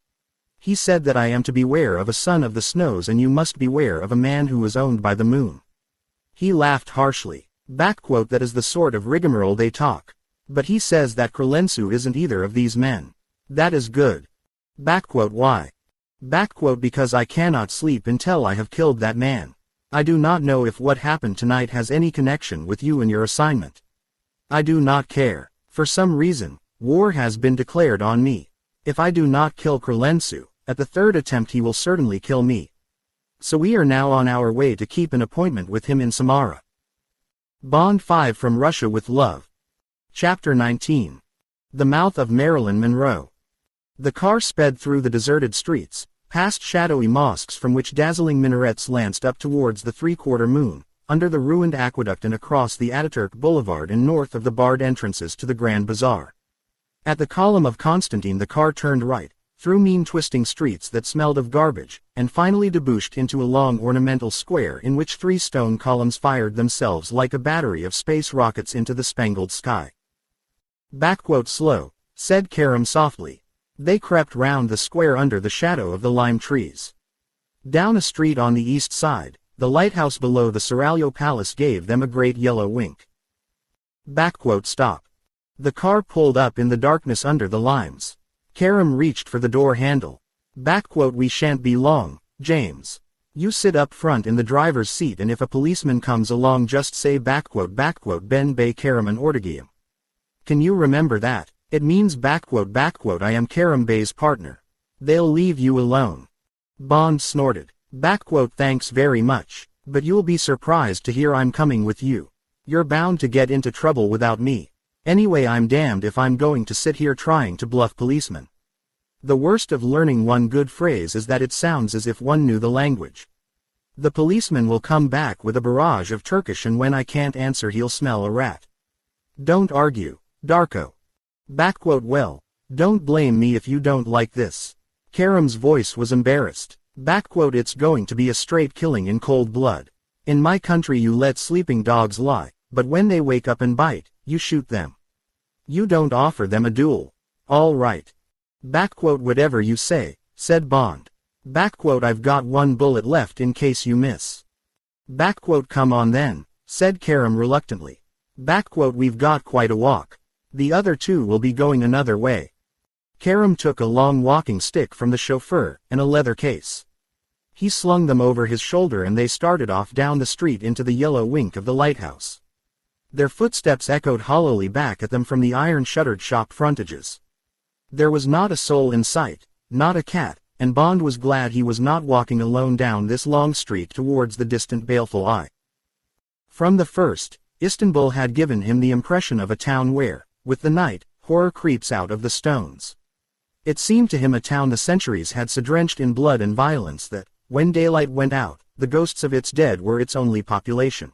He said that I am to beware of a son of the snows and you must beware of a man who is owned by the moon. He laughed harshly. That is the sort of rigmarole they talk. But he says that Kralensu isn't either of these men. That is good. Why? Because I cannot sleep until I have killed that man. I do not know if what happened tonight has any connection with you and your assignment. I do not care. For some reason, war has been declared on me. If I do not kill Kralensu, at the third attempt he will certainly kill me. So we are now on our way to keep an appointment with him in Samara. Bond 5 from Russia with Love. Chapter 19. The Mouth of Marilyn Monroe. The car sped through the deserted streets, past shadowy mosques from which dazzling minarets lanced up towards the three-quarter moon, under the ruined aqueduct and across the Ataturk Boulevard and north of the barred entrances to the Grand Bazaar. At the column of Constantine the car turned right, through mean twisting streets that smelled of garbage, and finally debouched into a long ornamental square in which three stone columns fired themselves like a battery of space rockets into the spangled sky. Slow, said Karam softly. They crept round the square under the shadow of the lime trees. Down a street on the east side, the lighthouse below the Seraglio Palace gave them a great yellow wink. Stop. The car pulled up in the darkness under the limes. Karam reached for the door handle. We shan't be long, James. You sit up front in the driver's seat and if a policeman comes along just say Ben Bay Karaman Ortagiyam. Can you remember that? It means I am Karam Bay's partner. They'll leave you alone. Bond snorted. Thanks very much, but you'll be surprised to hear I'm coming with you. You're bound to get into trouble without me. Anyway, I'm damned if I'm going to sit here trying to bluff policemen. The worst of learning one good phrase is that it sounds as if one knew the language. The policeman will come back with a barrage of Turkish and when I can't answer he'll smell a rat. Don't argue, Darko. Well, don't blame me if you don't like this. Karam's voice was embarrassed. It's going to be a straight killing in cold blood. In my country you let sleeping dogs lie, but when they wake up and bite, you shoot them. You don't offer them a duel. All right. Whatever you say, said Bond. I've got one bullet left in case you miss. Come on then, said Karam reluctantly. We've got quite a walk. The other two will be going another way. Karam took a long walking stick from the chauffeur, and a leather case. He slung them over his shoulder and they started off down the street into the yellow wink of the lighthouse. Their footsteps echoed hollowly back at them from the iron-shuttered shop frontages. There was not a soul in sight, not a cat, and Bond was glad he was not walking alone down this long street towards the distant baleful eye. From the first, Istanbul had given him the impression of a town where, with the night, horror creeps out of the stones. It seemed to him a town the centuries had so drenched in blood and violence that, when daylight went out, the ghosts of its dead were its only population.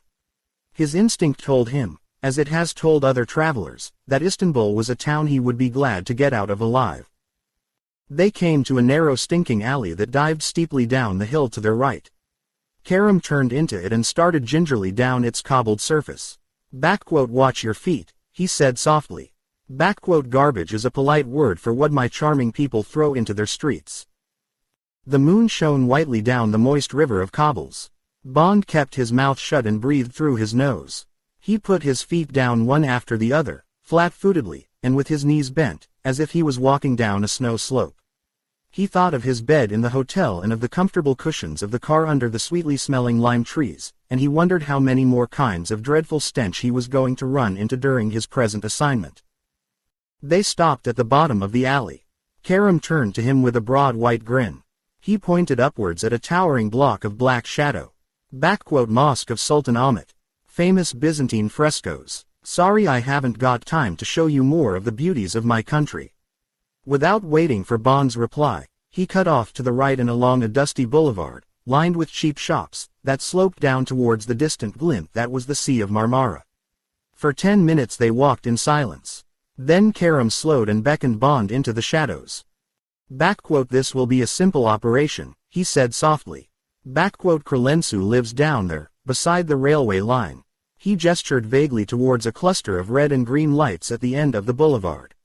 His instinct told him, as it has told other travelers, that Istanbul was a town he would be glad to get out of alive. They came to a narrow stinking alley that dived steeply down the hill to their right. Karam turned into it and started gingerly down its cobbled surface. Watch your feet, he said softly. Garbage is a polite word for what my charming people throw into their streets. The moon shone whitely down the moist river of cobbles. Bond kept his mouth shut and breathed through his nose. He put his feet down one after the other, flat-footedly, and with his knees bent, as if he was walking down a snow slope. He thought of his bed in the hotel and of the comfortable cushions of the car under the sweetly smelling lime trees, and he wondered how many more kinds of dreadful stench he was going to run into during his present assignment. They stopped at the bottom of the alley. Karam turned to him with a broad white grin. He pointed upwards at a towering block of black shadow. Mosque of Sultan Ahmet. Famous Byzantine frescoes. Sorry I haven't got time to show you more of the beauties of my country. Without waiting for Bond's reply, he cut off to the right and along a dusty boulevard, lined with cheap shops, that sloped down towards the distant glint that was the Sea of Marmara. For 10 minutes they walked in silence. Then Karam slowed and beckoned Bond into the shadows. This will be a simple operation, he said softly. Kralensu lives down there, beside the railway line. He gestured vaguely towards a cluster of red and green lights at the end of the boulevard.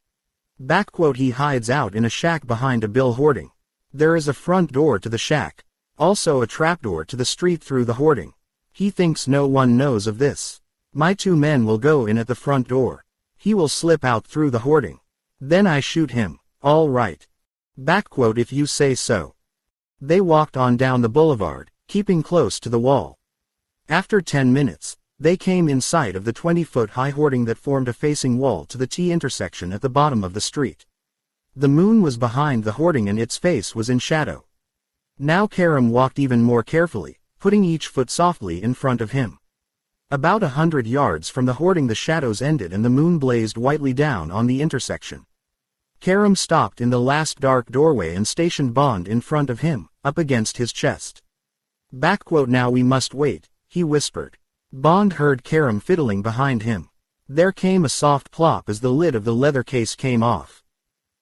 He hides out in a shack behind a bill hoarding. There is a front door to the shack. Also a trapdoor to the street through the hoarding. He thinks no one knows of this. My 2 men will go in at the front door. He will slip out through the hoarding. Then I shoot him. All right. If you say so. They walked on down the boulevard, keeping close to the wall. After 10 minutes, they came in sight of the 20-foot-high hoarding that formed a facing wall to the T intersection at the bottom of the street. The moon was behind the hoarding and its face was in shadow. Now Karam walked even more carefully, putting each foot softly in front of him. About 100 yards from the hoarding the shadows ended and the moon blazed whitely down on the intersection. Karam stopped in the last dark doorway and stationed Bond in front of him, up against his chest. Now we must wait, he whispered. Bond heard Karam fiddling behind him. There came a soft plop as the lid of the leather case came off.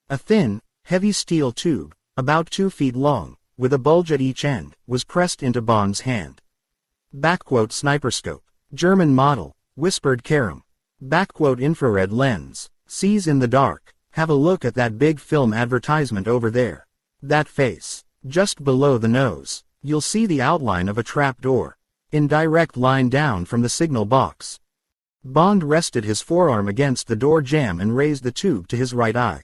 A thin, heavy steel tube, about 2 feet long, with a bulge at each end, was pressed into Bond's hand. Sniper scope. German model, whispered Karam. Infrared lens. Sees in the dark. Have a look at that big film advertisement over there. That face. Just below the nose. You'll see the outline of a trap door. In direct line down from the signal box. Bond rested his forearm against the door jamb and raised the tube to his right eye.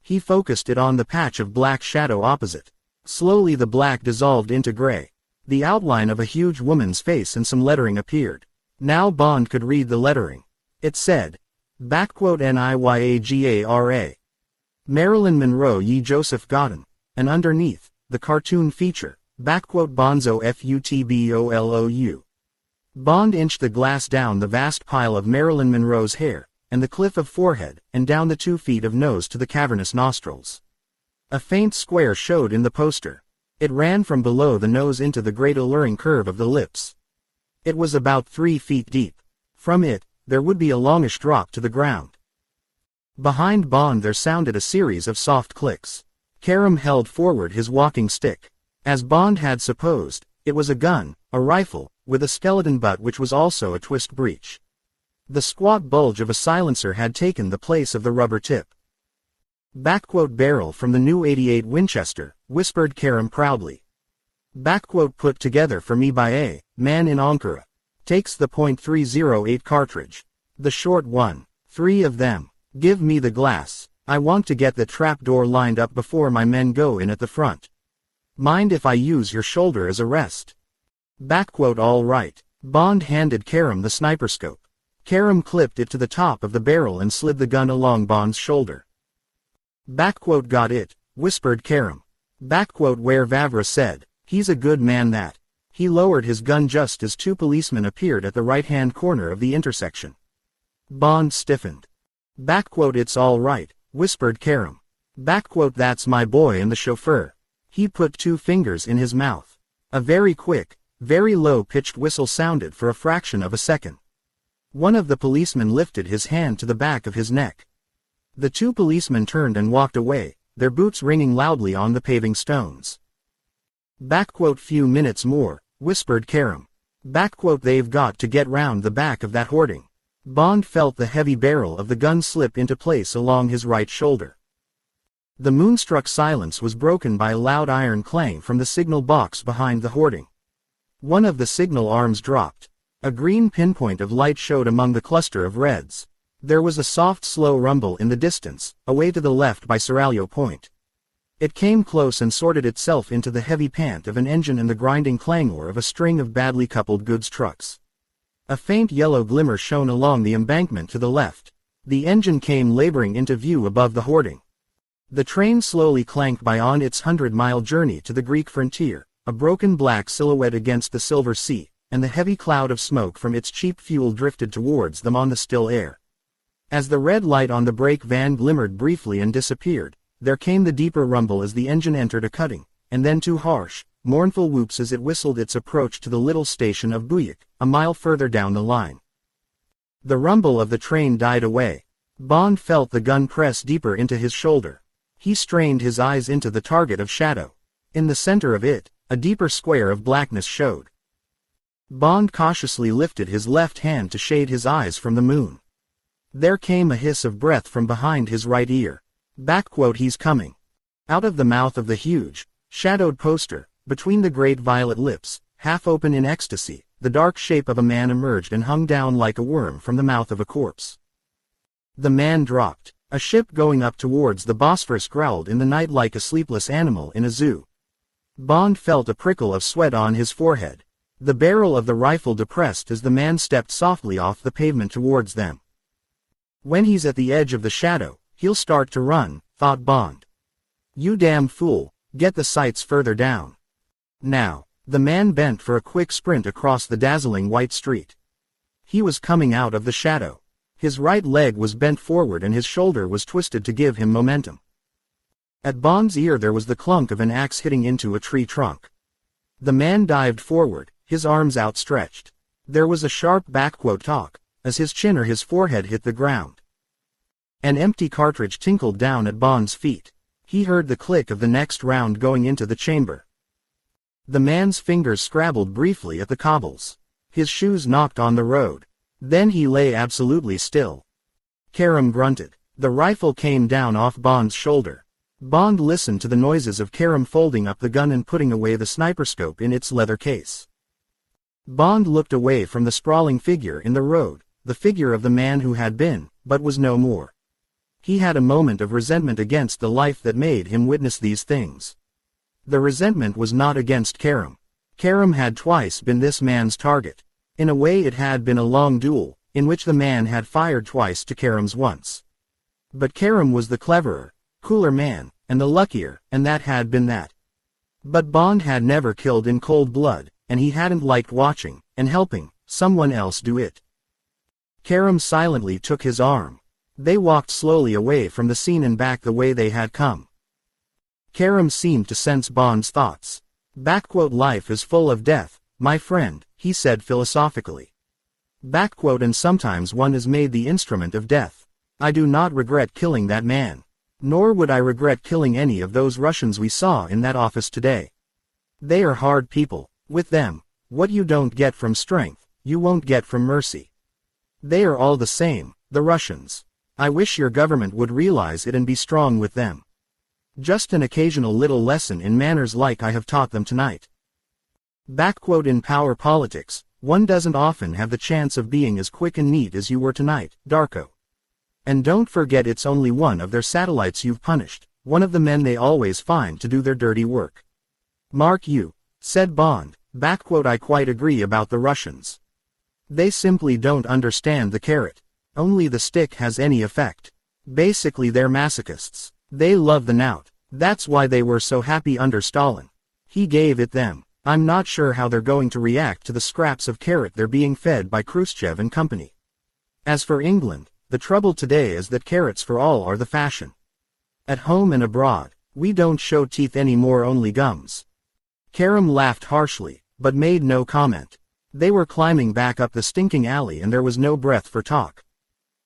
He focused it on the patch of black shadow opposite. Slowly the black dissolved into gray. The outline of a huge woman's face and some lettering appeared. Now Bond could read the lettering. It said, NIYAGARA. Marilyn Monroe ye Joseph Godin. And underneath, the cartoon feature, Bonzo FUTBOLOU. Bond inched the glass down the vast pile of Marilyn Monroe's hair, and the cliff of forehead, and down the 2 feet of nose to the cavernous nostrils. A faint square showed in the poster. It ran from below the nose into the great alluring curve of the lips. It was about 3 feet deep. From it, there would be a longish drop to the ground. Behind Bond there sounded a series of soft clicks. Karam held forward his walking stick. As Bond had supposed, it was a gun, a rifle, with a skeleton butt which was also a twist breech. The squat bulge of a silencer had taken the place of the rubber tip. Barrel from the new .88 Winchester, whispered Karam proudly. Put together for me by a man in Ankara. Takes the .308 cartridge. The short one. 3 of them. Give me the glass. I want to get the trap door lined up before my men go in at the front. Mind if I use your shoulder as a rest? All right. Bond handed Karam the sniper scope. Karam clipped it to the top of the barrel and slid the gun along Bond's shoulder. Got it, whispered Karam. Where Vavra said, he's a good man that. He lowered his gun just as 2 policemen appeared at the right-hand corner of the intersection. Bond stiffened. It's all right, whispered Karam. That's my boy and the chauffeur. He put 2 fingers in his mouth. A very quick, very low-pitched whistle sounded for a fraction of a second. One of the policemen lifted his hand to the back of his neck. The 2 policemen turned and walked away, their boots ringing loudly on the paving stones. Few minutes more, whispered Karam. They've got to get round the back of that hoarding. Bond felt the heavy barrel of the gun slip into place along his right shoulder. The moonstruck silence was broken by a loud iron clang from the signal box behind the hoarding. One of the signal arms dropped. A green pinpoint of light showed among the cluster of reds. There was a soft slow rumble in the distance, away to the left by Seraglio Point. It came close and sorted itself into the heavy pant of an engine and the grinding clangor of a string of badly coupled goods trucks. A faint yellow glimmer shone along the embankment to the left. The engine came laboring into view above the hoarding. The train slowly clanked by on its 100-mile journey to the Greek frontier, a broken black silhouette against the silver sea, and the heavy cloud of smoke from its cheap fuel drifted towards them on the still air. As the red light on the brake van glimmered briefly and disappeared, there came the deeper rumble as the engine entered a cutting, and then 2 harsh, mournful whoops as it whistled its approach to the little station of Buyuk, a mile further down the line. The rumble of the train died away. Bond felt the gun press deeper into his shoulder. He strained his eyes into the target of shadow. In the center of it, a deeper square of blackness showed. Bond cautiously lifted his left hand to shade his eyes from the moon. There came a hiss of breath from behind his right ear. He's coming. Out of the mouth of the huge, shadowed poster, between the great violet lips, half open in ecstasy, the dark shape of a man emerged and hung down like a worm from the mouth of a corpse. The man dropped. A ship going up towards the Bosphorus growled in the night like a sleepless animal in a zoo. Bond felt a prickle of sweat on his forehead. The barrel of the rifle depressed as the man stepped softly off the pavement towards them. When he's at the edge of the shadow, he'll start to run, thought Bond. You damn fool, get the sights further down. Now, the man bent for a quick sprint across the dazzling white street. He was coming out of the shadow. His right leg was bent forward and his shoulder was twisted to give him momentum. At Bond's ear there was the clunk of an axe hitting into a tree trunk. The man dived forward, his arms outstretched. There was a sharp talk, as his chin or his forehead hit the ground. An empty cartridge tinkled down at Bond's feet. He heard the click of the next round going into the chamber. The man's fingers scrabbled briefly at the cobbles. His shoes knocked on the road. Then he lay absolutely still. Karam grunted. The rifle came down off Bond's shoulder. Bond listened to the noises of Karam folding up the gun and putting away the sniper scope in its leather case. Bond looked away from the sprawling figure in the road, the figure of the man who had been, but was no more. He had a moment of resentment against the life that made him witness these things. The resentment was not against Karam. Karam had twice been this man's target. In a way it had been a long duel, in which the man had fired twice to Karam's once. But Karam was the cleverer, cooler man, and the luckier, and that had been that. But Bond had never killed in cold blood, and he hadn't liked watching, and helping, someone else do it. Karam silently took his arm. They walked slowly away from the scene and back the way they had come. Karam seemed to sense Bond's thoughts. Life is full of death, my friend, he said philosophically. And sometimes one is made the instrument of death. I do not regret killing that man. Nor would I regret killing any of those Russians we saw in that office today. They are hard people. With them, what you don't get from strength, you won't get from mercy. They are all the same, the Russians. I wish your government would realize it and be strong with them. Just an occasional little lesson in manners like I have taught them tonight. In power politics, one doesn't often have the chance of being as quick and neat as you were tonight, Darko. And don't forget it's only one of their satellites you've punished, one of the men they always find to do their dirty work. Mark you, said Bond, I quite agree about the Russians. They simply don't understand the carrot. Only the stick has any effect. Basically they're masochists. They love the knout. That's why they were so happy under Stalin. He gave it them. I'm not sure how they're going to react to the scraps of carrot they're being fed by Khrushchev and company. As for England, the trouble today is that carrots for all are the fashion. At home and abroad, we don't show teeth anymore, only gums. Karam laughed harshly, but made no comment. They were climbing back up the stinking alley and there was no breath for talk.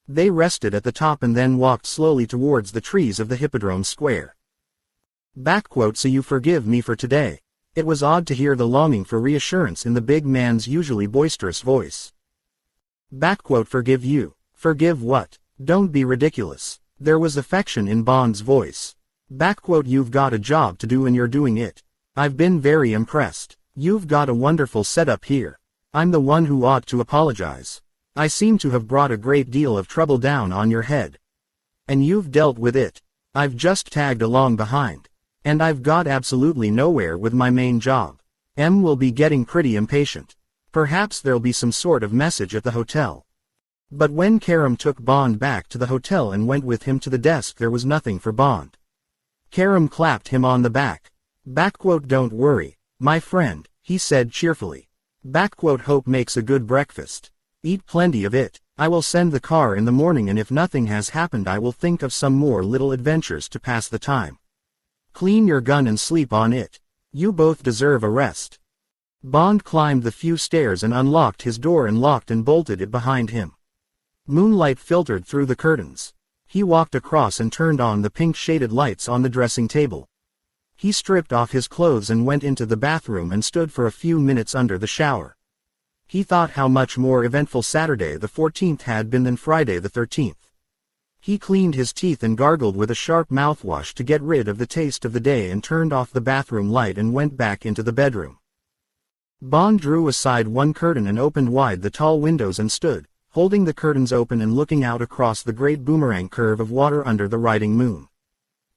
They rested at the top and then walked slowly towards the trees of the Hippodrome Square. So you forgive me for today. It was odd to hear the longing for reassurance in the big man's usually boisterous voice. Forgive you. Forgive what? Don't be ridiculous. There was affection in Bond's voice. You've got a job to do and you're doing it. I've been very impressed. You've got a wonderful setup here. I'm the one who ought to apologize. I seem to have brought a great deal of trouble down on your head. And you've dealt with it. I've just tagged along behind. And I've got absolutely nowhere with my main job. M will be getting pretty impatient. Perhaps there'll be some sort of message at the hotel. But when Karam took Bond back to the hotel and went with him to the desk, there was nothing for Bond. Karam clapped him on the back. Don't worry, my friend, he said cheerfully. Hope makes a good breakfast. Eat plenty of it. I will send the car in the morning and if nothing has happened I will think of some more little adventures to pass the time. Clean your gun and sleep on it. You both deserve a rest. Bond climbed the few stairs and unlocked his door and locked and bolted it behind him. Moonlight filtered through the curtains. He walked across and turned on the pink-shaded lights on the dressing table. He stripped off his clothes and went into the bathroom and stood for a few minutes under the shower. He thought how much more eventful Saturday the 14th had been than Friday the 13th. He cleaned his teeth and gargled with a sharp mouthwash to get rid of the taste of the day and turned off the bathroom light and went back into the bedroom. Bond drew aside one curtain and opened wide the tall windows and stood, holding the curtains open and looking out across the great boomerang curve of water under the riding moon.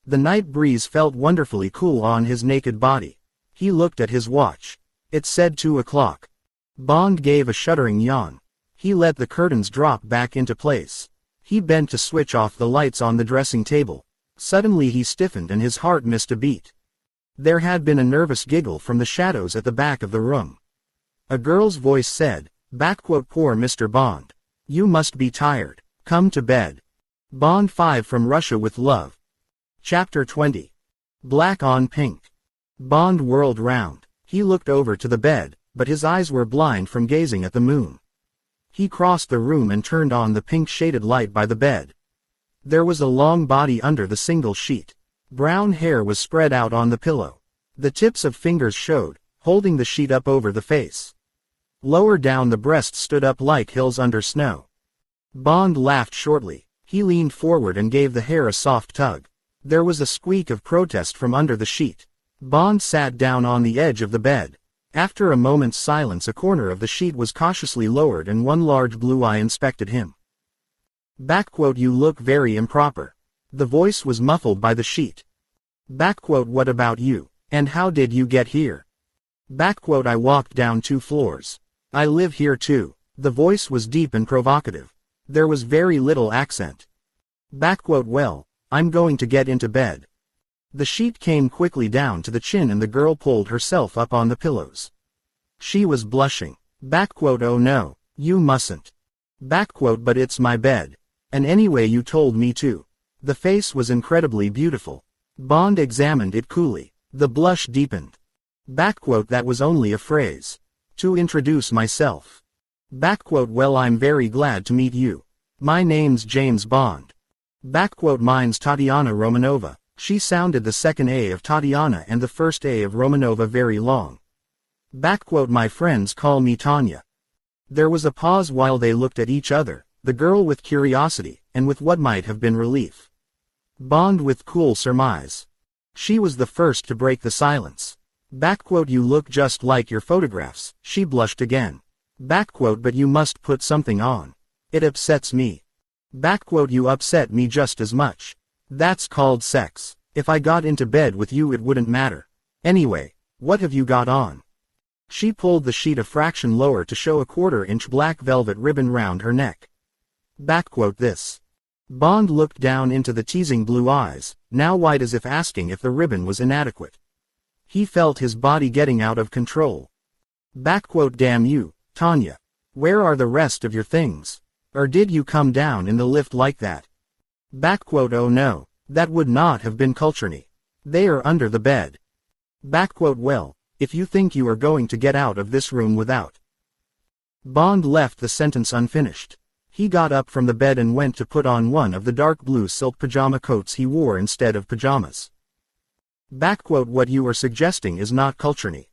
The night breeze felt wonderfully cool on his naked body. He looked at his watch. It said 2 o'clock. Bond gave a shuddering yawn. He let the curtains drop back into place. He bent to switch off the lights on the dressing table. Suddenly he stiffened and his heart missed a beat. There had been a nervous giggle from the shadows at the back of the room. A girl's voice said, "Poor Mr. Bond. You must be tired. Come to bed." Bond 5 from Russia with Love. Chapter 20. Black on Pink. Bond whirled round. He looked over to the bed, but his eyes were blind from gazing at the moon. He crossed the room and turned on the pink-shaded light by the bed. There was a long body under the single sheet. Brown hair was spread out on the pillow. The tips of fingers showed, holding the sheet up over the face. Lower down the breasts stood up like hills under snow. Bond laughed shortly. He leaned forward and gave the hair a soft tug. There was a squeak of protest from under the sheet. Bond sat down on the edge of the bed. After a moment's silence, a corner of the sheet was cautiously lowered and one large blue eye inspected him. "You look very improper." The voice was muffled by the sheet. "What about you? And how did you get here?" "I walked down 2 floors. I live here too." The voice was deep and provocative. There was very little accent. "Well, I'm going to get into bed." The sheet came quickly down to the chin and the girl pulled herself up on the pillows. She was blushing. "Oh no, you mustn't." "But it's my bed. And anyway you told me to." The face was incredibly beautiful. Bond examined it coolly. The blush deepened. "That was only a phrase. To introduce myself." "Well, I'm very glad to meet you. My name's James Bond." "Mine's Tatiana Romanova." She sounded the second A of Tatiana and the first A of Romanova very long. "My friends call me Tanya." There was a pause while they looked at each other, the girl with curiosity, and with what might have been relief. Bond with cool surmise. She was the first to break the silence. "You look just like your photographs." She blushed again. But you must put something on. It upsets me." You upset me just as much." "That's called sex. If I got into bed with you it wouldn't matter. Anyway, what have you got on?" She pulled the sheet a fraction lower to show a 1/4-inch black velvet ribbon round her neck. This." Bond looked down into the teasing blue eyes, now wide as if asking if the ribbon was inadequate. He felt his body getting out of control. "Damn you, Tanya. Where are the rest of your things? Or did you come down in the lift like that?" "Oh no, that would not have been culturny. They are under the bed." "Well, if you think you are going to get out of this room without." Bond left the sentence unfinished. He got up from the bed and went to put on one of the dark blue silk pajama coats he wore instead of pajamas. "What you are suggesting is not culturny."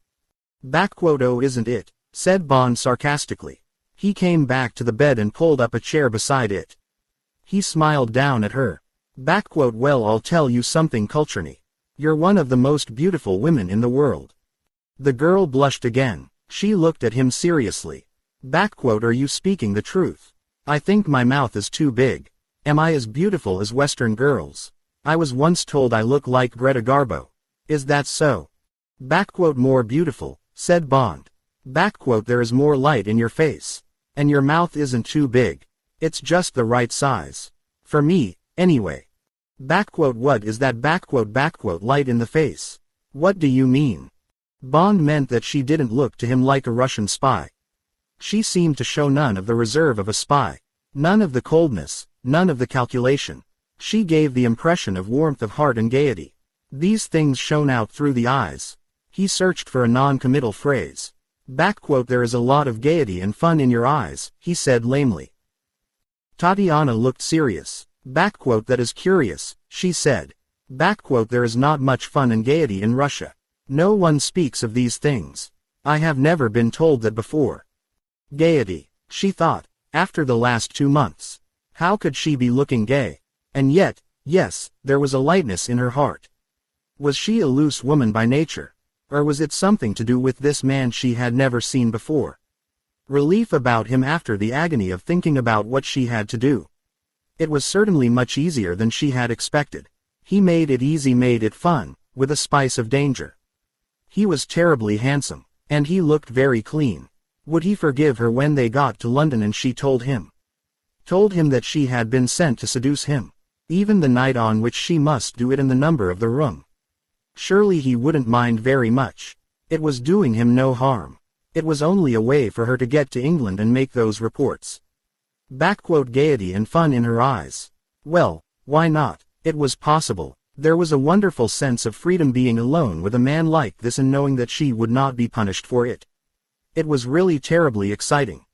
"Oh isn't it?" said Bond sarcastically. He came back to the bed and pulled up a chair beside it. He smiled down at her. Well, I'll tell you something, culturny. You're one of the most beautiful women in the world." The girl blushed again. She looked at him seriously. Are you speaking the truth? I think my mouth is too big. Am I as beautiful as Western girls? I was once told I look like Greta Garbo. Is that so? More beautiful, said Bond. There is more light in your face. And your mouth isn't too big. It's just the right size. For me, anyway. What is that light in the face? What do you mean? Bond meant that she didn't look to him like a Russian spy. She seemed to show none of the reserve of a spy. None of the coldness, none of the calculation. She gave the impression of warmth of heart and gaiety. These things shone out through the eyes. He searched for a non-committal phrase. There is a lot of gaiety and fun in your eyes, he said lamely. Tatiana looked serious. That is curious, she said. There is not much fun and gaiety in Russia. No one speaks of these things. I have never been told that before. Gaiety, she thought, after the last 2 months. How could she be looking gay? And yet, yes, there was a lightness in her heart. Was she a loose woman by nature? Or was it something to do with this man she had never seen before? Relief about him after the agony of thinking about what she had to do. It was certainly much easier than she had expected. He made it easy, made it fun, with a spice of danger. He was terribly handsome, and he looked very clean. Would he forgive her when they got to London and she told him? Told him that she had been sent to seduce him, even the night on which she must do it in the number of the room. Surely he wouldn't mind very much. It was doing him no harm. It was only a way for her to get to England and make those reports. Gaiety and fun in her eyes. Well, why not? It was possible. There was a wonderful sense of freedom being alone with a man like this and knowing that she would not be punished for it. It was really terribly exciting.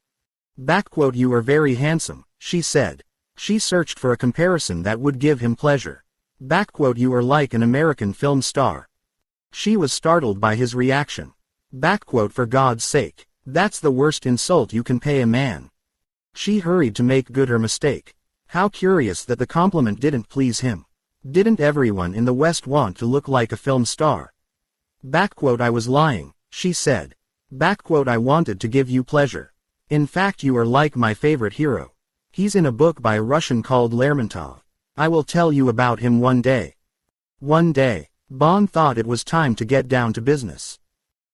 You are very handsome, she said. She searched for a comparison that would give him pleasure. You are like an American film star. She was startled by his reaction. For God's sake, that's the worst insult you can pay a man. She hurried to make good her mistake. How curious that the compliment didn't please him. Didn't everyone in the West want to look like a film star? I was lying, she said. I wanted to give you pleasure. In fact, you are like my favorite hero. He's in a book by a Russian called Lermontov. I will tell you about him one day. One day. Bond thought it was time to get down to business.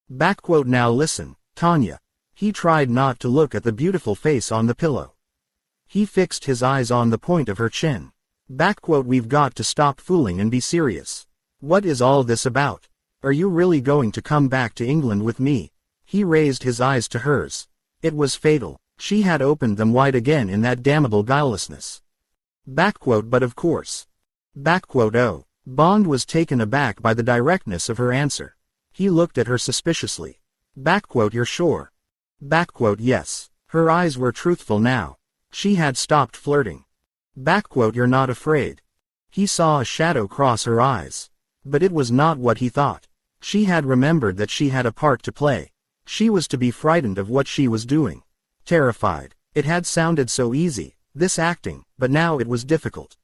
Now listen, Tanya. He tried not to look at the beautiful face on the pillow. He fixed his eyes on the point of her chin. We've got to stop fooling and be serious. What is all this about? Are you really going to come back to England with me? He raised his eyes to hers. It was fatal. She had opened them wide again in that damnable guilelessness. But of course. Oh. Bond was taken aback by the directness of her answer. He looked at her suspiciously. You're sure? Yes. Her eyes were truthful now. She had stopped flirting. You're not afraid? He saw a shadow cross her eyes. But it was not what he thought. She had remembered that she had a part to play. She was to be frightened of what she was doing. Terrified. It had sounded so easy, this acting, but now it was difficult.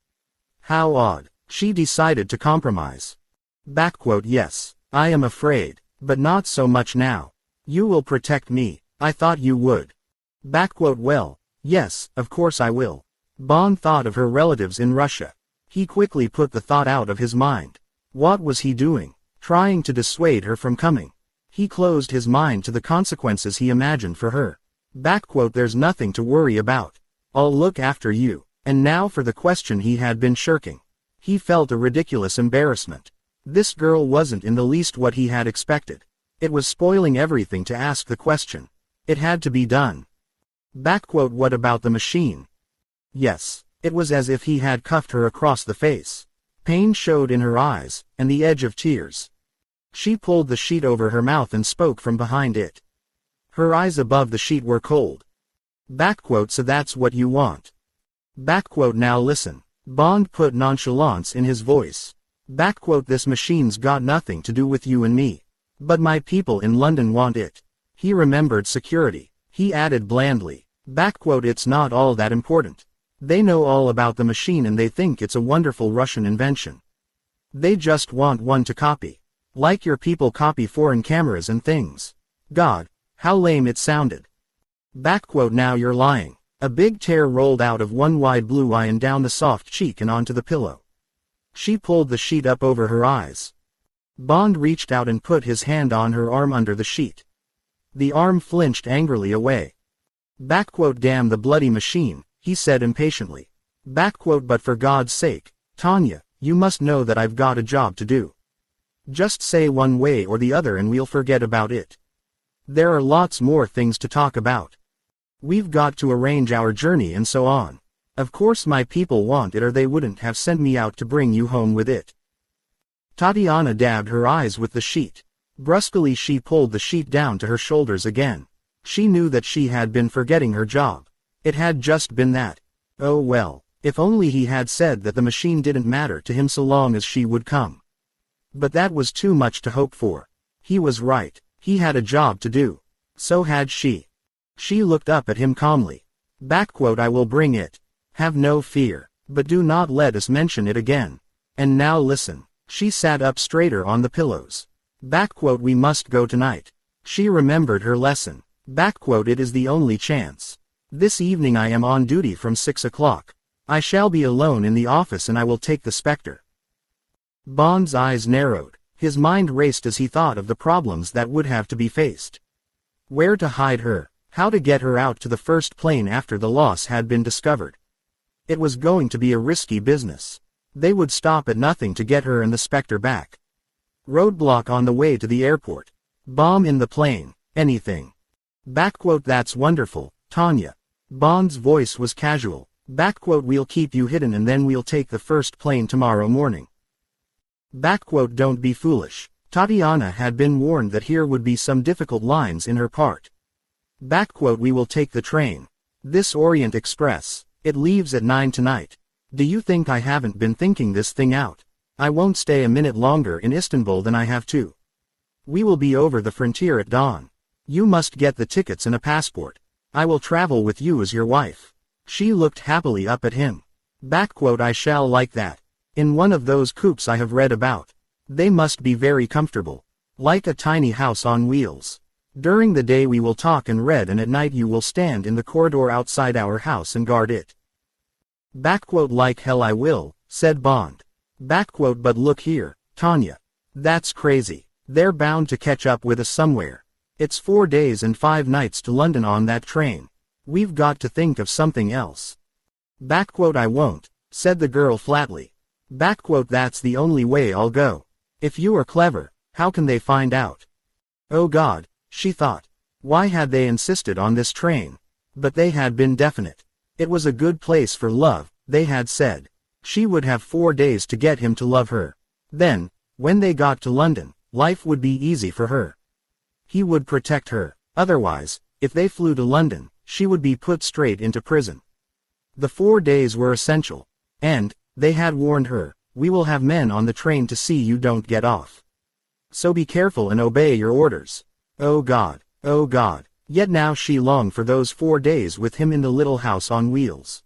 How odd. She decided to compromise. Yes, I am afraid, but not so much now. You will protect me. I thought you would. Well, yes, of course I will. Bond thought of her relatives in Russia. He quickly put the thought out of his mind. What was he doing? Trying to dissuade her from coming. He closed his mind to the consequences he imagined for her. There's nothing to worry about. I'll look after you. And now for the question he had been shirking. He felt a ridiculous embarrassment. This girl wasn't in the least what he had expected. It was spoiling everything to ask the question. It had to be done. What about the machine? Yes. It was as if he had cuffed her across the face. Pain showed in her eyes, and the edge of tears. She pulled the sheet over her mouth and spoke from behind it. Her eyes above the sheet were cold. So that's what you want. Now listen. Bond put nonchalance in his voice. This machine's got nothing to do with you and me. But my people in London want it. He remembered security. He added blandly. It's not all that important. They know all about the machine and they think it's a wonderful Russian invention. They just want one to copy. Like your people copy foreign cameras and things. God, how lame it sounded. Now you're lying. A big tear rolled out of one wide blue eye and down the soft cheek and onto the pillow. She pulled the sheet up over her eyes. Bond reached out and put his hand on her arm under the sheet. The arm flinched angrily away. Damn the bloody machine, he said impatiently. But for God's sake, Tanya, you must know that I've got a job to do. Just say one way or the other and we'll forget about it. There are lots more things to talk about. We've got to arrange our journey and so on. Of course my people want it or they wouldn't have sent me out to bring you home with it. Tatiana dabbed her eyes with the sheet. Brusquely she pulled the sheet down to her shoulders again. She knew that she had been forgetting her job. It had just been that. Oh well, if only he had said that the machine didn't matter to him so long as she would come. But that was too much to hope for. He was right. He had a job to do. So had she. She looked up at him calmly. I will bring it. Have no fear. But do not let us mention it again. And now listen. She sat up straighter on the pillows. We must go tonight. She remembered her lesson. It is the only chance. This evening I am on duty from 6 o'clock. I shall be alone in the office and I will take the spectre. Bond's eyes narrowed. His mind raced as he thought of the problems that would have to be faced. Where to hide her, how to get her out to the first plane after the loss had been discovered. It was going to be a risky business. They would stop at nothing to get her and the spectre back. Roadblock on the way to the airport. Bomb in the plane, anything. That's wonderful, Tanya. Bond's voice was casual. We'll keep you hidden and then we'll take the first plane tomorrow morning. Don't be foolish. Tatiana had been warned that here would be some difficult lines in her part. We will take the train. This Orient Express. It leaves at 9 tonight. Do you think I haven't been thinking this thing out? I won't stay a minute longer in Istanbul than I have to. We will be over the frontier at dawn. You must get the tickets and a passport. I will travel with you as your wife. She looked happily up at him. I shall like that. In one of those coupes I have read about. They must be very comfortable. Like a tiny house on wheels. During the day we will talk and read and at night you will stand in the corridor outside our house and guard it. Like hell I will, said Bond. But look here, Tanya. That's crazy. They're bound to catch up with us somewhere. It's 4 days and 5 nights to London on that train. We've got to think of something else. I won't, said the girl flatly. That's the only way I'll go. If you are clever, how can they find out? Oh God, she thought. Why had they insisted on this train? But they had been definite. It was a good place for love, they had said. She would have 4 days to get him to love her. Then, when they got to London, life would be easy for her. He would protect her. Otherwise, if they flew to London, she would be put straight into prison. The 4 days were essential. And, they had warned her, we will have men on the train to see you don't get off. So be careful and obey your orders. Oh God, oh God. Yet now she longed for those 4 days with him in the little house on wheels.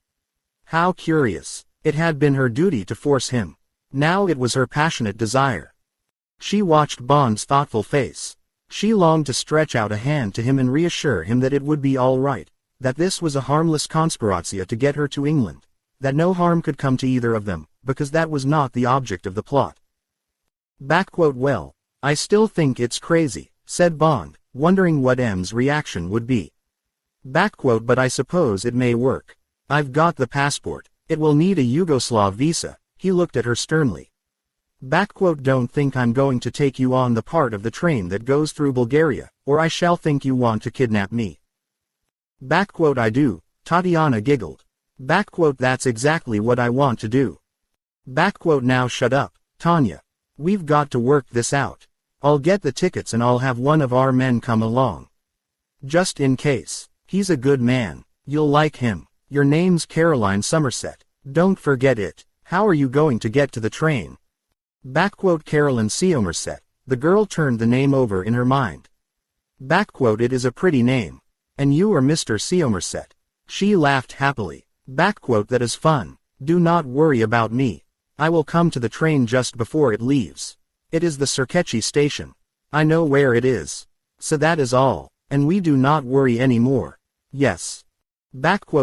How curious. It had been her duty to force him. Now it was her passionate desire. She watched Bond's thoughtful face. She longed to stretch out a hand to him and reassure him that it would be all right, that this was a harmless conspiracy to get her to England, that no harm could come to either of them, because that was not the object of the plot. Well, I still think it's crazy, said Bond, wondering what M's reaction would be. But I suppose it may work. I've got the passport. It will need a Yugoslav visa. He looked at her sternly. Don't think I'm going to take you on the part of the train that goes through Bulgaria, or I shall think you want to kidnap me. I do, Tatiana giggled. That's exactly what I want to do. Now shut up, Tanya. We've got to work this out. I'll get the tickets and I'll have one of our men come along. Just in case. He's a good man. You'll like him. Your name's Caroline Somerset. Don't forget it. How are you going to get to the train? Caroline Somerset. The girl turned the name over in her mind. It is a pretty name. And you are Mr. Somerset. She laughed happily. That is fun. Do not worry about me. I will come to the train just before it leaves. It is the Cirkeci station. I know where it is. So that is all. And we do not worry any more. Yes.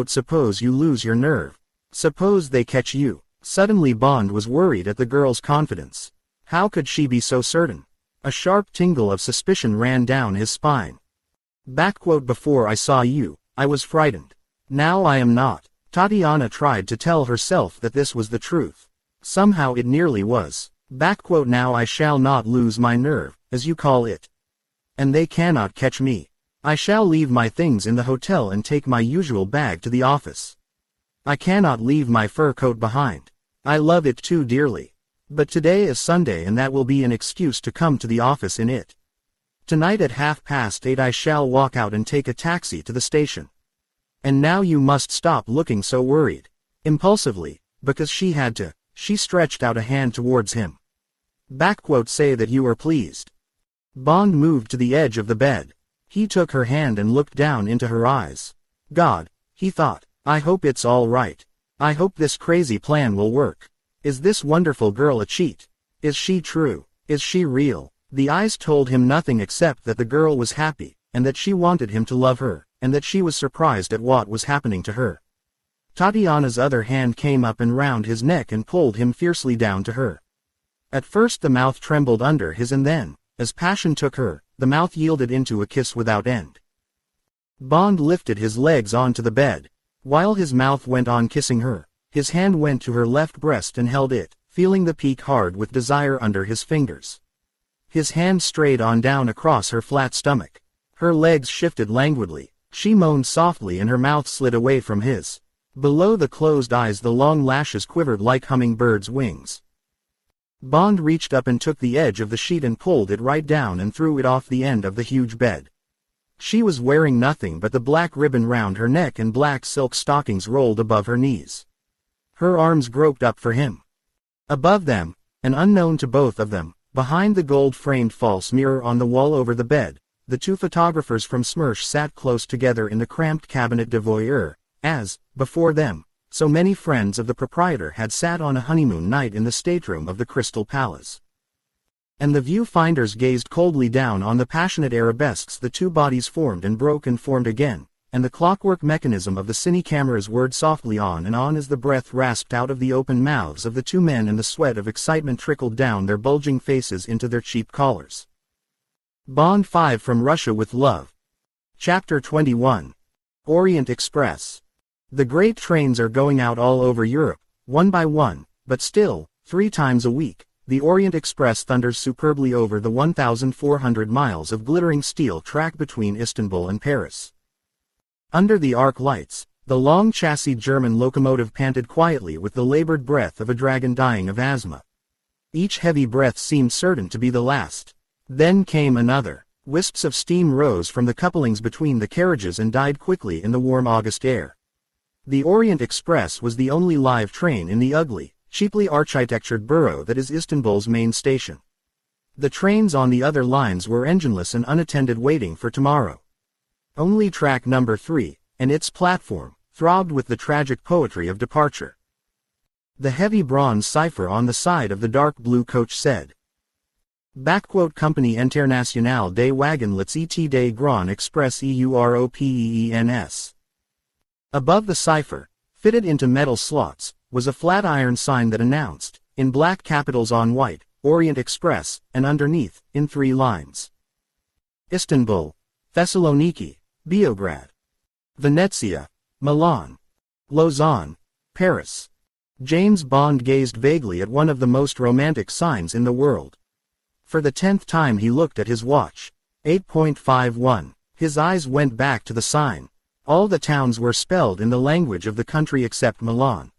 Suppose you lose your nerve. Suppose they catch you. Suddenly Bond was worried at the girl's confidence. How could she be so certain? A sharp tingle of suspicion ran down his spine. Before I saw you, I was frightened. Now I am not. Tatiana tried to tell herself that this was the truth. Somehow it nearly was. Now I shall not lose my nerve, as you call it. And they cannot catch me. I shall leave my things in the hotel and take my usual bag to the office. I cannot leave my fur coat behind. I love it too dearly. But today is Sunday and that will be an excuse to come to the office in it. Tonight at 8:30 I shall walk out and take a taxi to the station. And now you must stop looking so worried. Impulsively, because she had to, she stretched out a hand towards him. Say that you are pleased. Bond moved to the edge of the bed. He took her hand and looked down into her eyes. God, he thought, I hope it's all right. I hope this crazy plan will work. Is this wonderful girl a cheat? Is she true? Is she real? The eyes told him nothing except that the girl was happy, and that she wanted him to love her, and that she was surprised at what was happening to her. Tatiana's other hand came up and round his neck and pulled him fiercely down to her. At first the mouth trembled under his, and then, as passion took her, the mouth yielded into a kiss without end. Bond lifted his legs onto the bed. While his mouth went on kissing her, his hand went to her left breast and held it, feeling the peak hard with desire under his fingers. His hand strayed on down across her flat stomach. Her legs shifted languidly. She moaned softly and her mouth slid away from his. Below the closed eyes the long lashes quivered like hummingbirds' wings. Bond reached up and took the edge of the sheet and pulled it right down and threw it off the end of the huge bed. She was wearing nothing but the black ribbon round her neck and black silk stockings rolled above her knees. Her arms groped up for him. Above them, and unknown to both of them, behind the gold-framed false mirror on the wall over the bed, the two photographers from Smersh sat close together in the cramped cabinet de voyeur, as, before them, so many friends of the proprietor had sat on a honeymoon night in the stateroom of the Crystal Palace. And the viewfinders gazed coldly down on the passionate arabesques the two bodies formed and broke and formed again, and the clockwork mechanism of the cine cameras whirred softly on and on as the breath rasped out of the open mouths of the two men and the sweat of excitement trickled down their bulging faces into their cheap collars. Bond 5 from Russia with Love. Chapter 21. Orient Express. The great trains are going out all over Europe, one by one, but still, 3 times a week, the Orient Express thunders superbly over the 1,400 miles of glittering steel track between Istanbul and Paris. Under the arc lights, the long chassis German locomotive panted quietly with the labored breath of a dragon dying of asthma. Each heavy breath seemed certain to be the last. Then came another. Wisps of steam rose from the couplings between the carriages and died quickly in the warm August air. The Orient Express was the only live train in the ugly, cheaply architectured borough that is Istanbul's main station. The trains on the other lines were engineless and unattended, waiting for tomorrow. Only track number 3, and its platform, throbbed with the tragic poetry of departure. The heavy bronze cipher on the side of the dark blue coach said, Compagnie Internationale des Wagonlets et des Grands Express Europeens. Above the cipher, fitted into metal slots, was a flat iron sign that announced, in black capitals on white, Orient Express, and underneath, in 3 lines, Istanbul, Thessaloniki, Beograd, Venezia, Milan, Lausanne, Paris. James Bond gazed vaguely at one of the most romantic signs in the world. For the 10th time he looked at his watch. 8.51. His eyes went back to the sign. All the towns were spelled in the language of the country except Milan.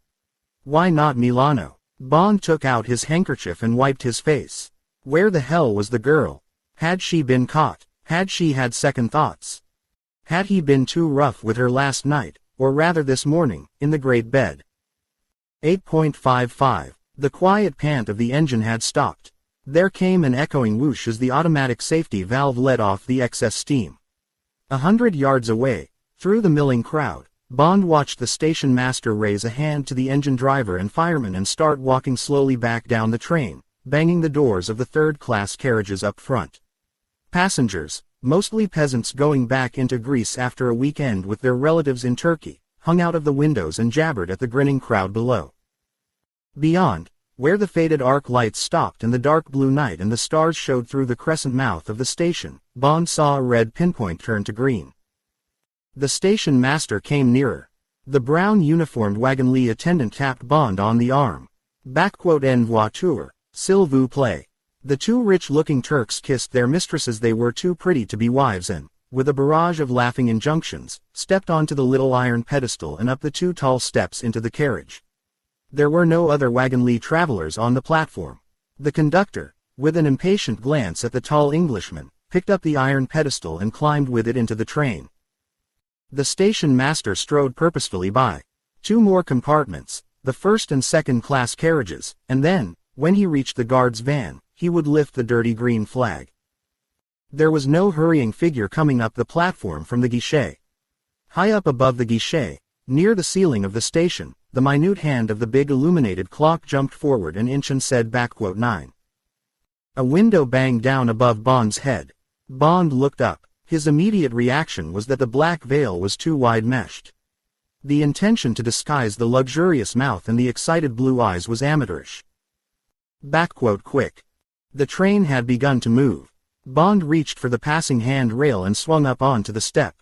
Why not Milano? Bond took out his handkerchief and wiped his face. Where the hell was the girl? Had she been caught? Had she had second thoughts? Had he been too rough with her last night, or rather this morning, in the great bed? 8.55. The quiet pant of the engine had stopped. There came an echoing whoosh as the automatic safety valve let off the excess steam. 100 yards away, through the milling crowd, Bond watched the station master raise a hand to the engine driver and fireman and start walking slowly back down the train, banging the doors of the third-class carriages up front. Passengers, mostly peasants going back into Greece after a weekend with their relatives in Turkey, hung out of the windows and jabbered at the grinning crowd below. Beyond, where the faded arc lights stopped and the dark blue night and the stars showed through the crescent mouth of the station, Bond saw a red pinpoint turn to green. The station master came nearer. The brown uniformed wagonlit attendant tapped Bond on the arm. En voiture, s'il vous plaît. The 2 rich-looking Turks kissed their mistresses. They were too pretty to be wives and, with a barrage of laughing injunctions, stepped onto the little iron pedestal and up the 2 tall steps into the carriage. There were no other wagonlit travelers on the platform. The conductor, with an impatient glance at the tall Englishman, picked up the iron pedestal and climbed with it into the train. The station master strode purposefully by 2 more compartments, the first and second class carriages, and then, when he reached the guard's van, he would lift the dirty green flag. There was no hurrying figure coming up the platform from the guichet. High up above the guichet, Near the ceiling of the station, the minute hand of the big illuminated clock jumped forward an inch and said 9. A window banged down above Bond's head. Bond looked up. His immediate reaction was that the black veil was too wide-meshed. The intention to disguise the luxurious mouth and the excited blue eyes was amateurish. Quick. The train had begun to move. Bond reached for the passing handrail and swung up onto the step.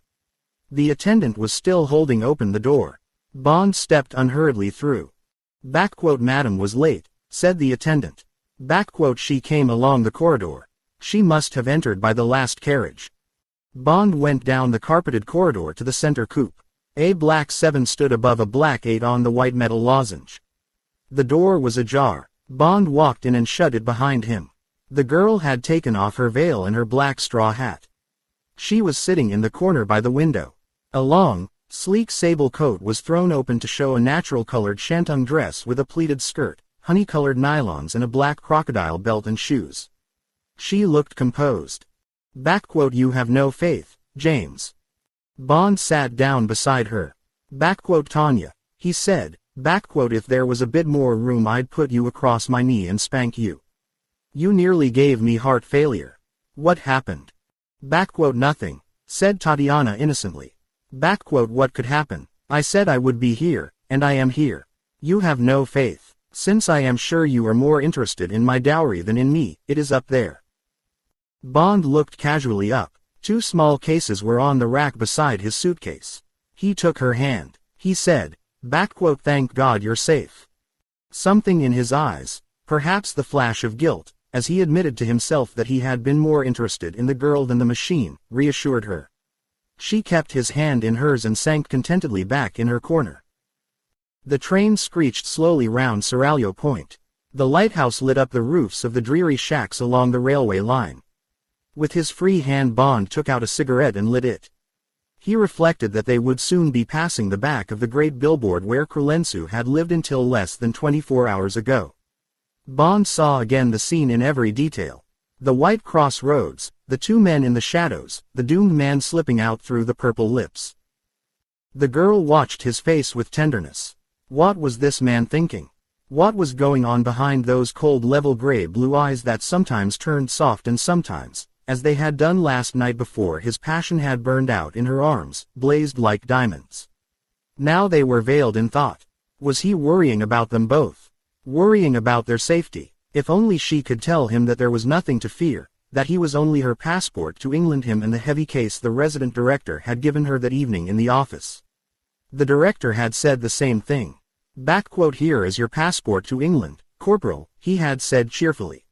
The attendant was still holding open the door. Bond stepped unhurriedly through. Madam was late, said the attendant. She came along the corridor. She must have entered by the last carriage. Bond went down the carpeted corridor to the center coupe. A black 7 stood above a black 8 on the white metal lozenge. The door was ajar. Bond walked in and shut it behind him. The girl had taken off her veil and her black straw hat. She was sitting in the corner by the window. A long, sleek sable coat was thrown open to show a natural-colored shantung dress with a pleated skirt, honey-colored nylons and a black crocodile belt and shoes. She looked composed. You have no faith, James. Bond sat down beside her. Tanya, he said, if there was a bit more room I'd put you across my knee and spank you. You nearly gave me heart failure. What happened? Nothing, said Tatiana innocently. What could happen? I said I would be here, and I am here. You have no faith. Since I am sure you are more interested in my dowry than in me, it is up there. Bond looked casually up. 2 small cases were on the rack beside his suitcase. He took her hand. He said, thank God you're safe. Something in his eyes, perhaps the flash of guilt, as he admitted to himself that he had been more interested in the girl than the machine, reassured her. She kept his hand in hers and sank contentedly back in her corner. The train screeched slowly round Seraglio Point. The lighthouse lit up the roofs of the dreary shacks along the railway line. With his free hand Bond took out a cigarette and lit it. He reflected that they would soon be passing the back of the great billboard where Krulensu had lived until less than 24 hours ago. Bond saw again the scene in every detail. The white cross roads, the 2 men in the shadows, the doomed man slipping out through the purple lips. The girl watched his face with tenderness. What was this man thinking? What was going on behind those cold level gray blue eyes that sometimes turned soft and sometimes, as they had done last night before his passion had burned out in her arms, blazed like diamonds? Now they were veiled in thought. Was he worrying about them both? Worrying about their safety? If only she could tell him that there was nothing to fear, that he was only her passport to England, him and the heavy case the resident director had given her that evening in the office. The director had said the same thing. Here is your passport to England, Corporal, he had said cheerfully.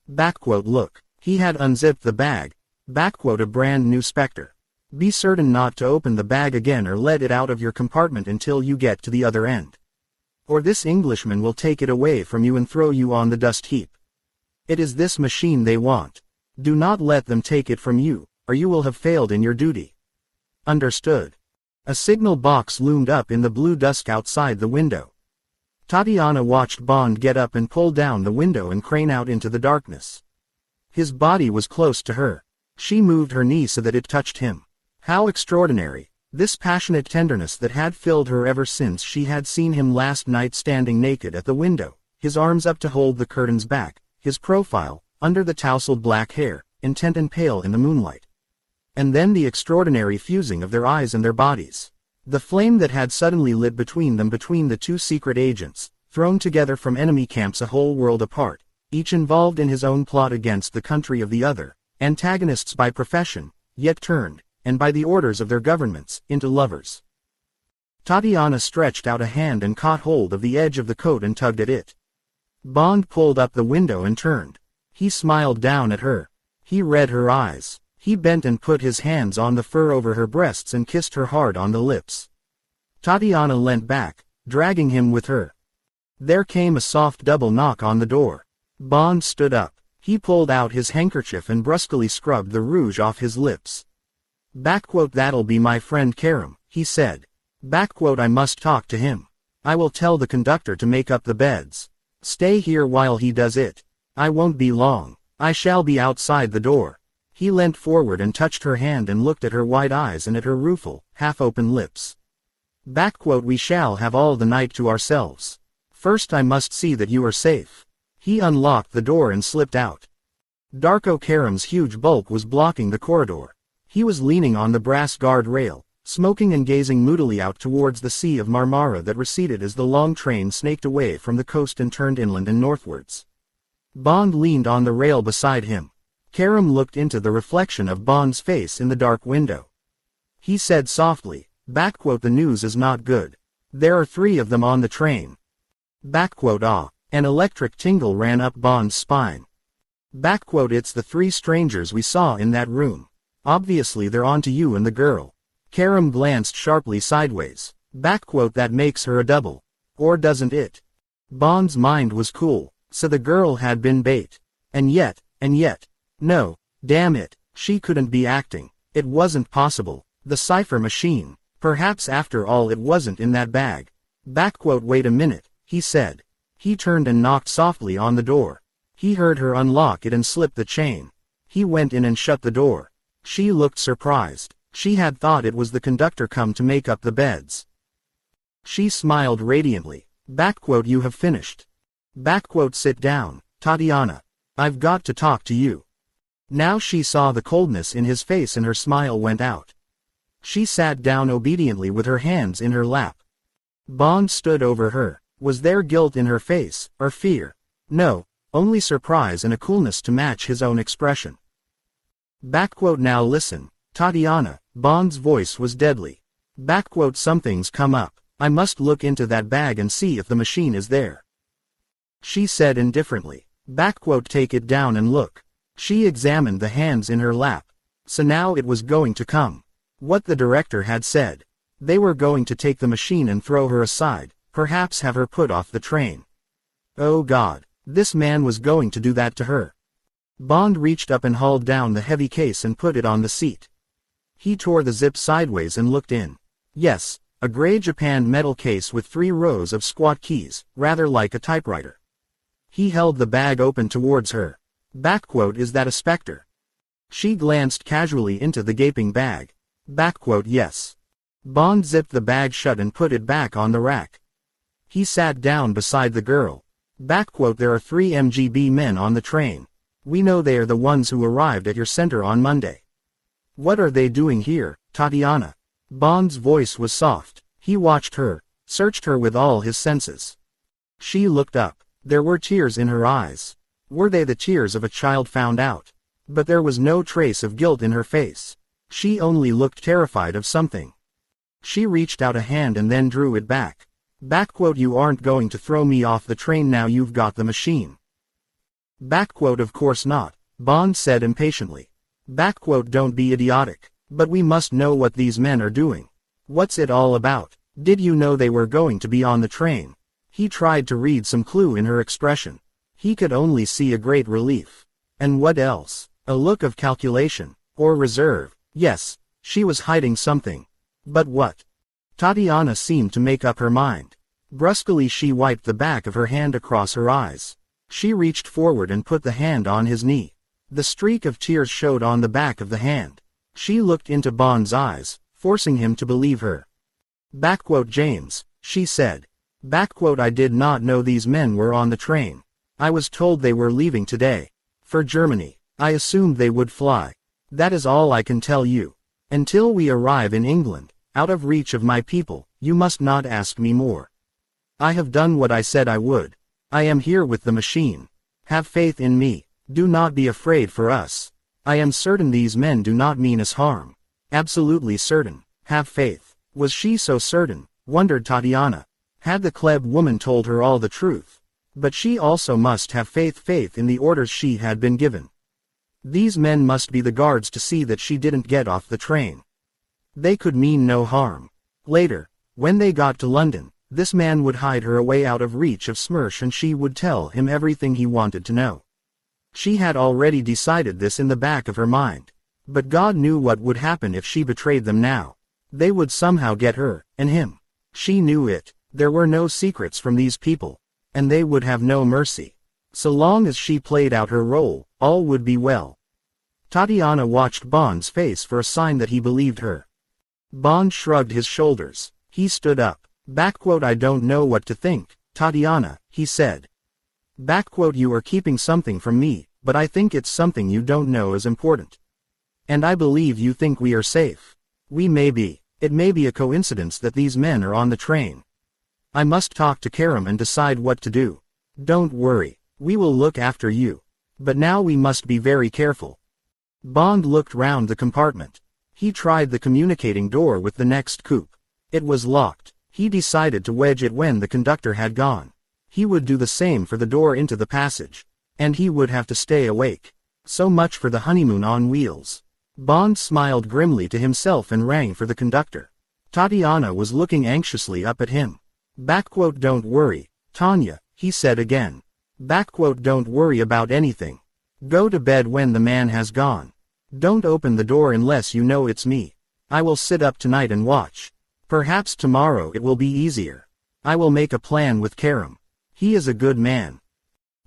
Look. He had unzipped the bag. A brand new Spectre. Be certain not to open the bag again or let it out of your compartment until you get to the other end. Or this Englishman will take it away from you and throw you on the dust heap. It is this machine they want. Do not let them take it from you, or you will have failed in your duty. Understood. A signal box loomed up in the blue dusk outside the window. Tatiana watched Bond get up and pull down the window and crane out into the darkness. His body was close to her. She moved her knee so that it touched him. How extraordinary, this passionate tenderness that had filled her ever since she had seen him last night standing naked at the window, his arms up to hold the curtains back, his profile, under the tousled black hair, intent and pale in the moonlight. And then the extraordinary fusing of their eyes and their bodies. The flame that had suddenly lit between them, between the 2 secret agents, thrown together from enemy camps a whole world apart, each involved in his own plot against the country of the other, antagonists by profession, yet turned, and by the orders of their governments, into lovers. Tatiana stretched out a hand and caught hold of the edge of the coat and tugged at it. Bond pulled up the window and turned. He smiled down at her. He read her eyes. He bent and put his hands on the fur over her breasts and kissed her hard on the lips. Tatiana leant back, dragging him with her. There came a soft double knock on the door. Bond stood up. He pulled out his handkerchief and brusquely scrubbed the rouge off his lips. That'll be my friend Karam, he said. I must talk to him. I will tell the conductor to make up the beds. Stay here while he does it. I won't be long. I shall be outside the door. He leant forward and touched her hand and looked at her wide eyes and at her rueful, half-open lips. We shall have all the night to ourselves. First I must see that you are safe. He unlocked the door and slipped out. Darko Karim's huge bulk was blocking the corridor. He was leaning on the brass guard rail, smoking and gazing moodily out towards the Sea of Marmara that receded as the long train snaked away from the coast and turned inland and northwards. Bond leaned on the rail beside him. Karim looked into the reflection of Bond's face in the dark window. He said softly, "The news is not good. There are 3 of them on the train." Ah. An electric tingle ran up Bond's spine. It's the 3 strangers we saw in that room. Obviously they're on to you and the girl. Karim glanced sharply sideways. That makes her a double. Or doesn't it? Bond's mind was cool, so the girl had been bait. And yet, no, damn it, she couldn't be acting. It wasn't possible. The cipher machine. Perhaps after all it wasn't in that bag. Wait a minute, he said. He turned and knocked softly on the door. He heard her unlock it and slip the chain. He went in and shut the door. She looked surprised. She had thought it was the conductor come to make up the beds. She smiled radiantly. You have finished. Sit down, Tatiana. I've got to talk to you. Now she saw the coldness in his face and her smile went out. She sat down obediently with her hands in her lap. Bond stood over her. Was there guilt in her face, or fear? No, only surprise and a coolness to match his own expression. Now listen, Tatiana, Bond's voice was deadly. Something's come up. I must look into that bag and see if the machine is there. She said indifferently. Take it down and look. She examined the hands in her lap. So now it was going to come. What the director had said. They were going to take the machine and throw her aside, perhaps have her put off the train. Oh God, this man was going to do that to her. Bond reached up and hauled down the heavy case and put it on the seat. He tore the zip sideways and looked in. Yes, a gray japanned metal case with 3 rows of squat keys, rather like a typewriter. He held the bag open towards her. Is that a Spectre? She glanced casually into the gaping bag. Yes. Bond zipped the bag shut and put it back on the rack. He sat down beside the girl. There are 3 MGB men on the train. We know they are the ones who arrived at your center on Monday. What are they doing here, Tatiana? Bond's voice was soft. He watched her, searched her with all his senses. She looked up. There were tears in her eyes. Were they the tears of a child found out? But there was no trace of guilt in her face. She only looked terrified of something. She reached out a hand and then drew it back. You aren't going to throw me off the train now you've got the machine. Of course not, Bond said impatiently. Don't be idiotic. But we must know what these men are doing. What's it all about? Did you know they were going to be on the train? He tried to read some clue in her expression. He could only see a great relief. And what else? A look of calculation, or reserve. Yes, she was hiding something. But what? Tatiana seemed to make up her mind. Brusquely she wiped the back of her hand across her eyes. She reached forward and put the hand on his knee. The streak of tears showed on the back of the hand. She looked into Bond's eyes, forcing him to believe her. James, she said. I did not know these men were on the train. I was told they were leaving today. For Germany. I assumed they would fly. That is all I can tell you. Until we arrive in England, out of reach of my people, you must not ask me more. I have done what I said I would. I am here with the machine. Have faith in me. Do not be afraid for us. I am certain these men do not mean us harm. Absolutely certain. Have faith. Was she so certain? Wondered Tatiana. Had the Kleb woman told her all the truth? But she also must have faith in the orders she had been given. These men must be the guards to see that she didn't get off the train. They could mean no harm. Later, when they got to London, this man would hide her away out of reach of Smersh and she would tell him everything he wanted to know. She had already decided this in the back of her mind. But God knew what would happen if she betrayed them now. They would somehow get her, and him. She knew it. There were no secrets from these people. And they would have no mercy. So long as she played out her role, all would be well. Tatiana watched Bond's face for a sign that he believed her. Bond shrugged his shoulders. He stood up. I don't know what to think, Tatiana, he said. You are keeping something from me, but I think it's something you don't know is important. And I believe you think we are safe. We may be. It may be a coincidence that these men are on the train. I must talk to Karam and decide what to do. Don't worry. We will look after you. But now we must be very careful. Bond looked round the compartment. He tried the communicating door with the next coupe. It was locked. He decided to wedge it when the conductor had gone. He would do the same for the door into the passage. And he would have to stay awake. So much for the honeymoon on wheels. Bond smiled grimly to himself and rang for the conductor. Tatiana was looking anxiously up at him. Don't worry, Tanya, he said again. Don't worry about anything. Go to bed when the man has gone. Don't open the door unless you know it's me. I will sit up tonight and watch. Perhaps tomorrow it will be easier. I will make a plan with Karam. He is a good man.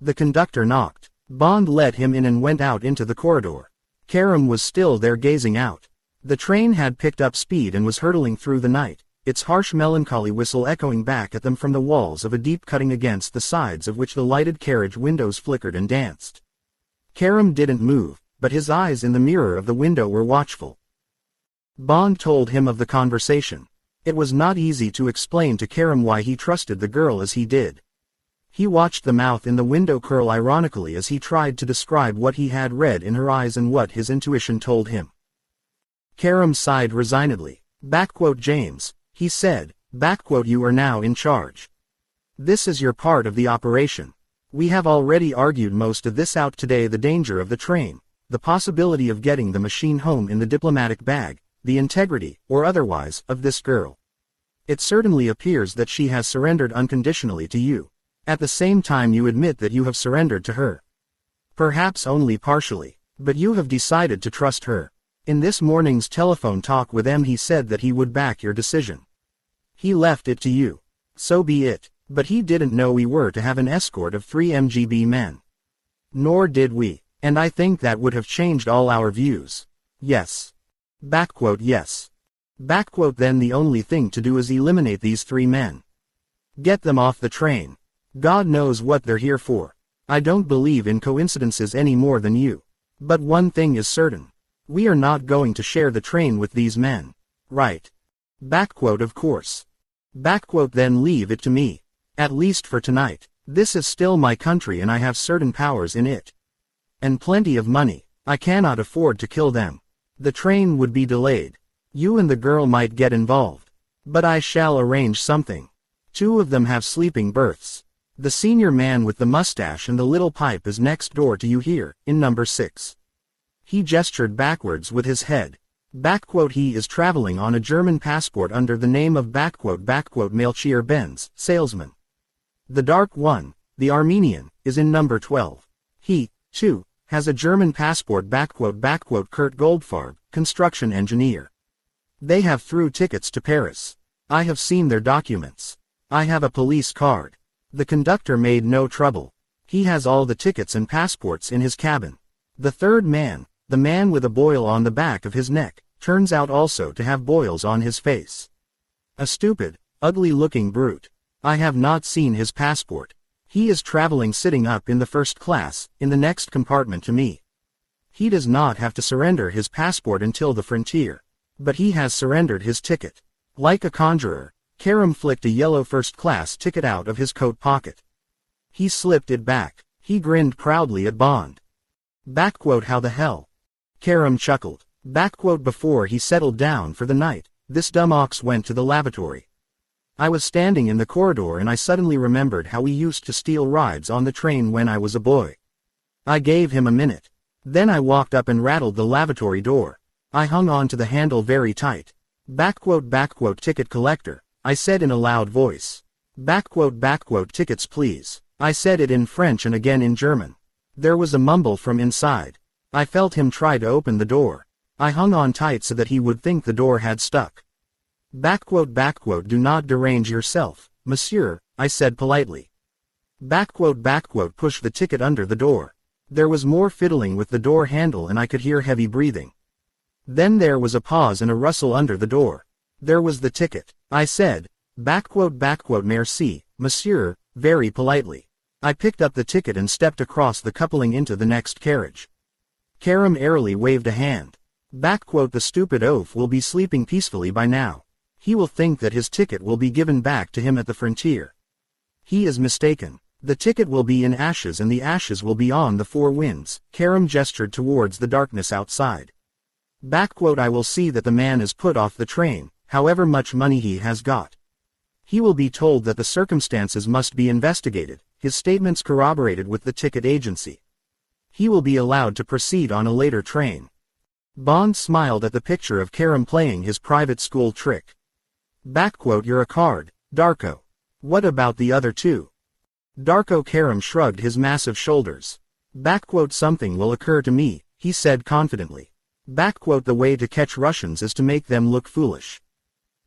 The conductor knocked. Bond let him in and went out into the corridor. Karam was still there gazing out. The train had picked up speed and was hurtling through the night, its harsh melancholy whistle echoing back at them from the walls of a deep cutting against the sides of which the lighted carriage windows flickered and danced. Karam didn't move, but his eyes in the mirror of the window were watchful. Bond told him of the conversation. It was not easy to explain to Karam why he trusted the girl as he did. He watched the mouth in the window curl ironically as he tried to describe what he had read in her eyes and what his intuition told him. Karam sighed resignedly. James, he said, you are now in charge. This is your part of the operation. We have already argued most of this out today: the danger of the train, the possibility of getting the machine home in the diplomatic bag, the integrity, or otherwise, of this girl. It certainly appears that she has surrendered unconditionally to you. At the same time you admit that you have surrendered to her. Perhaps only partially, but you have decided to trust her. In this morning's telephone talk with M he said that he would back your decision. He left it to you. So be it, but he didn't know we were to have an escort of 3 MGB men. Nor did we, and I think that would have changed all our views. Yes. Yes. Then the only thing to do is eliminate these 3 men. Get them off the train. God knows what they're here for. I don't believe in coincidences any more than you. But one thing is certain. We are not going to share the train with these men. Right. Of course. Then leave it to me. At least for tonight. This is still my country and I have certain powers in it. And plenty of money. I cannot afford to kill them. The train would be delayed. You and the girl might get involved. But I shall arrange something. 2 of them have sleeping berths. The senior man with the mustache and the little pipe is next door to you here, in number 6. He gestured backwards with his head. He is traveling on a German passport under the name of Melchior Benz, salesman. The dark one, the Armenian, is in number 12. He, too, has a German passport Kurt Goldfarb, construction engineer. They have through tickets to Paris. I have seen their documents. I have a police card. The conductor made no trouble. He has all the tickets and passports in his cabin. The third man, the man with a boil on the back of his neck, turns out also to have boils on his face. A stupid, ugly-looking brute. I have not seen his passport. He is traveling sitting up in the first class, in the next compartment to me. He does not have to surrender his passport until the frontier. But he has surrendered his ticket. Like a conjurer, Karam flicked a yellow first-class ticket out of his coat pocket. He slipped it back. He grinned proudly at Bond. How the hell? Karam chuckled. Before he settled down for the night, this dumb ox went to the lavatory. I was standing in the corridor and I suddenly remembered how we used to steal rides on the train when I was a boy. I gave him a minute. Then I walked up and rattled the lavatory door. I hung on to the handle very tight. Ticket collector, I said in a loud voice. Tickets please. I said it in French and again in German. There was a mumble from inside. I felt him try to open the door. I hung on tight so that he would think the door had stuck. Do not derange yourself, monsieur, I said politely. Push the ticket under the door. There was more fiddling with the door handle and I could hear heavy breathing. Then there was a pause and a rustle under the door. There was the ticket. I said, "Merci, monsieur," very politely. I picked up the ticket and stepped across the coupling into the next carriage. Karam airily waved a hand. "The stupid oaf will be sleeping peacefully by now. He will think that his ticket will be given back to him at the frontier. He is mistaken. The ticket will be in ashes and the ashes will be on the four winds." Karam gestured towards the darkness outside. "I will see that the man is put off the train, however much money he has got. He will be told that the circumstances must be investigated, his statements corroborated with the ticket agency. He will be allowed to proceed on a later train." Bond smiled at the picture of Karam playing his private school trick. "You're a card, Darko. What about the other two?" Darko. Karam shrugged his massive shoulders. "Something will occur to me," he said confidently. "The way to catch Russians is to make them look foolish.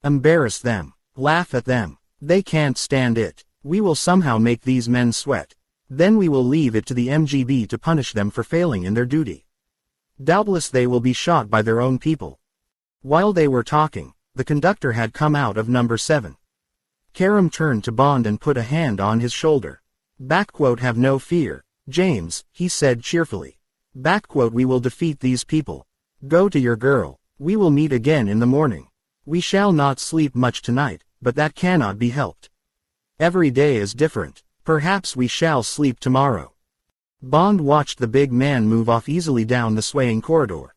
Embarrass them. Laugh at them. They can't stand it. We will somehow make these men sweat. Then we will leave it to the MGB to punish them for failing in their duty. Doubtless they will be shot by their own people." While they were talking, the conductor had come out of number 7. Karam turned to Bond and put a hand on his shoulder. "Have no fear, James," he said cheerfully. "We will defeat these people. Go to your girl. We will meet again in the morning. We shall not sleep much tonight, but that cannot be helped. Every day is different. Perhaps we shall sleep tomorrow." Bond watched the big man move off easily down the swaying corridor.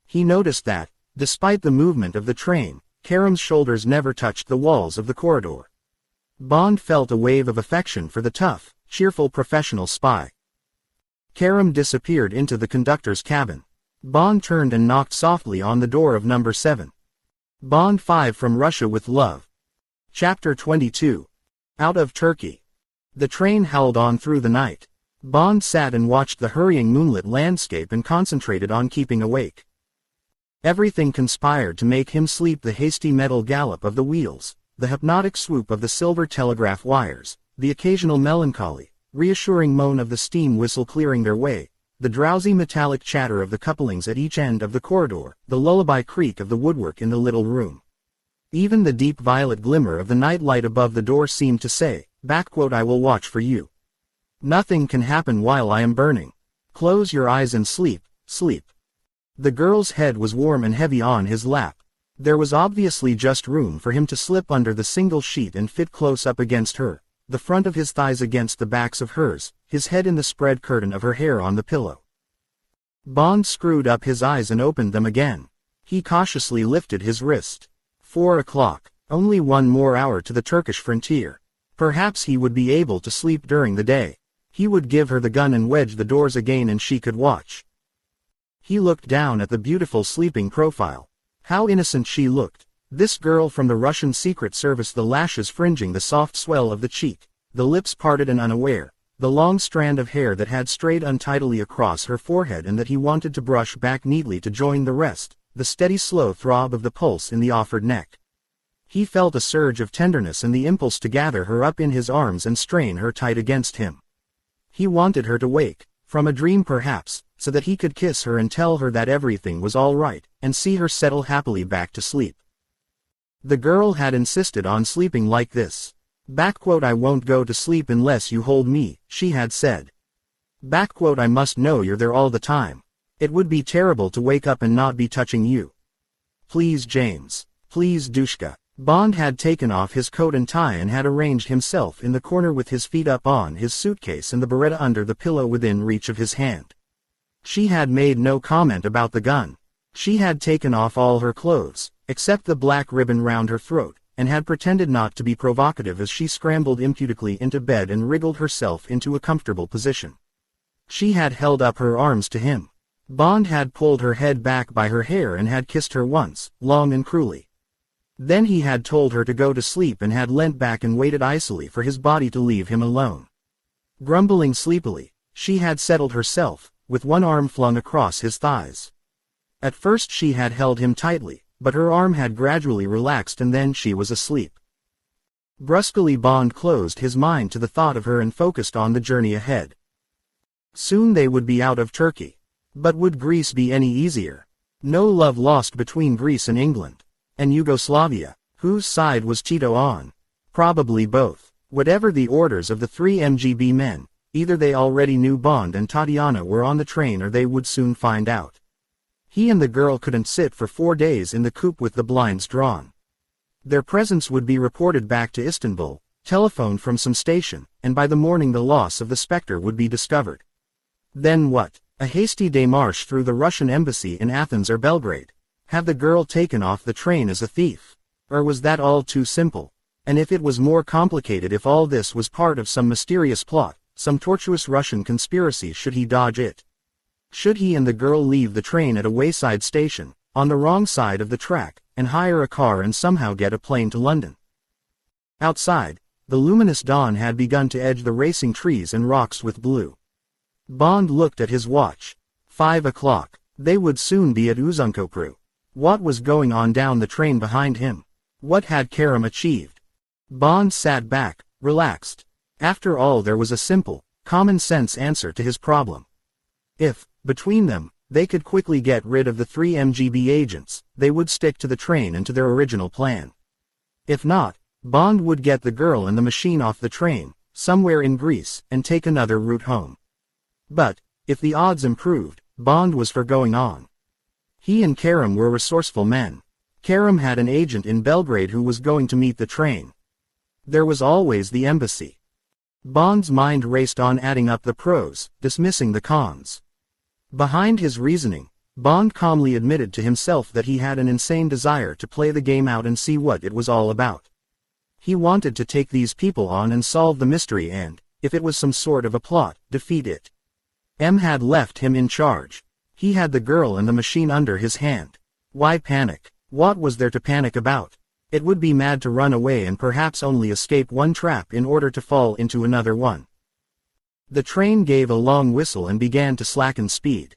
He noticed that, despite the movement of the train, Karam's shoulders never touched the walls of the corridor. Bond felt a wave of affection for the tough, cheerful professional spy. Karam disappeared into the conductor's cabin. Bond turned and knocked softly on the door of number 7. Bond 5 from Russia with Love. Chapter 22. Out of Turkey. The train held on through the night. Bond sat and watched the hurrying moonlit landscape and concentrated on keeping awake. Everything conspired to make him sleep: the hasty metal gallop of the wheels, the hypnotic swoop of the silver telegraph wires, the occasional melancholy, reassuring moan of the steam whistle clearing their way, the drowsy metallic chatter of the couplings at each end of the corridor, the lullaby creak of the woodwork in the little room. Even the deep violet glimmer of the night light above the door seemed to say, "I will watch for you. Nothing can happen while I am burning. Close your eyes and sleep, sleep." The girl's head was warm and heavy on his lap. There was obviously just room for him to slip under the single sheet and fit close up against her, the front of his thighs against the backs of hers, his head in the spread curtain of her hair on the pillow. Bond screwed up his eyes and opened them again. He cautiously lifted his wrist. 4 o'clock, only one more hour to the Turkish frontier. Perhaps he would be able to sleep during the day. He would give her the gun and wedge the doors again and she could watch. He looked down at the beautiful sleeping profile. How innocent she looked. This girl from the Russian Secret Service, the lashes fringing the soft swell of the cheek, the lips parted and unaware, the long strand of hair that had strayed untidily across her forehead and that he wanted to brush back neatly to join the rest, the steady slow throb of the pulse in the offered neck. He felt a surge of tenderness and the impulse to gather her up in his arms and strain her tight against him. He wanted her to wake, from a dream perhaps, so that he could kiss her and tell her that everything was all right, and see her settle happily back to sleep. The girl had insisted on sleeping like this. "I won't go to sleep unless you hold me," she had said. "I must know you're there all the time. It would be terrible to wake up and not be touching you. Please James. Please Dushka." Bond had taken off his coat and tie and had arranged himself in the corner with his feet up on his suitcase and the beretta under the pillow within reach of his hand. She had made no comment about the gun. She had taken off all her clothes, except the black ribbon round her throat, and had pretended not to be provocative as she scrambled imputically into bed and wriggled herself into a comfortable position. She had held up her arms to him. Bond had pulled her head back by her hair and had kissed her once, long and cruelly. Then he had told her to go to sleep and had leant back and waited icily for his body to leave him alone. Grumbling sleepily, she had settled herself, with one arm flung across his thighs. At first she had held him tightly, but her arm had gradually relaxed and then she was asleep. Brusquely Bond closed his mind to the thought of her and focused on the journey ahead. Soon they would be out of Turkey. But would Greece be any easier? No love lost between Greece and England. And Yugoslavia? Whose side was Tito on? Probably both. Whatever the orders of the three MGB men, either they already knew Bond and Tatiana were on the train or they would soon find out. He and the girl couldn't sit for 4 days in the coupe with the blinds drawn. Their presence would be reported back to Istanbul, telephoned from some station, and by the morning the loss of the Spectre would be discovered. Then what? A hasty démarche through the Russian embassy in Athens or Belgrade? Have the girl taken off the train as a thief? Or was that all too simple? And if it was more complicated, if all this was part of some mysterious plot, some tortuous Russian conspiracy, should he dodge it? Should he and the girl leave the train at a wayside station, on the wrong side of the track, and hire a car and somehow get a plane to London? Outside, the luminous dawn had begun to edge the racing trees and rocks with blue. Bond looked at his watch. 5 o'clock. They would soon be at Uzunköprü. What was going on down the train behind him? What had Kerem achieved? Bond sat back, relaxed. After all, there was a simple, common-sense answer to his problem. If, between them, they could quickly get rid of the 3 MGB agents, they would stick to the train and to their original plan. If not, Bond would get the girl and the machine off the train, somewhere in Greece, and take another route home. But, if the odds improved, Bond was for going on. He and Kerem were resourceful men. Kerem had an agent in Belgrade who was going to meet the train. There was always the embassy. Bond's mind raced on, adding up the pros, dismissing the cons. Behind his reasoning, Bond calmly admitted to himself that he had an insane desire to play the game out and see what it was all about. He wanted to take these people on and solve the mystery and, if it was some sort of a plot, defeat it. M had left him in charge. He had the girl and the machine under his hand. Why panic? What was there to panic about? It would be mad to run away and perhaps only escape one trap in order to fall into another one. The train gave a long whistle and began to slacken speed.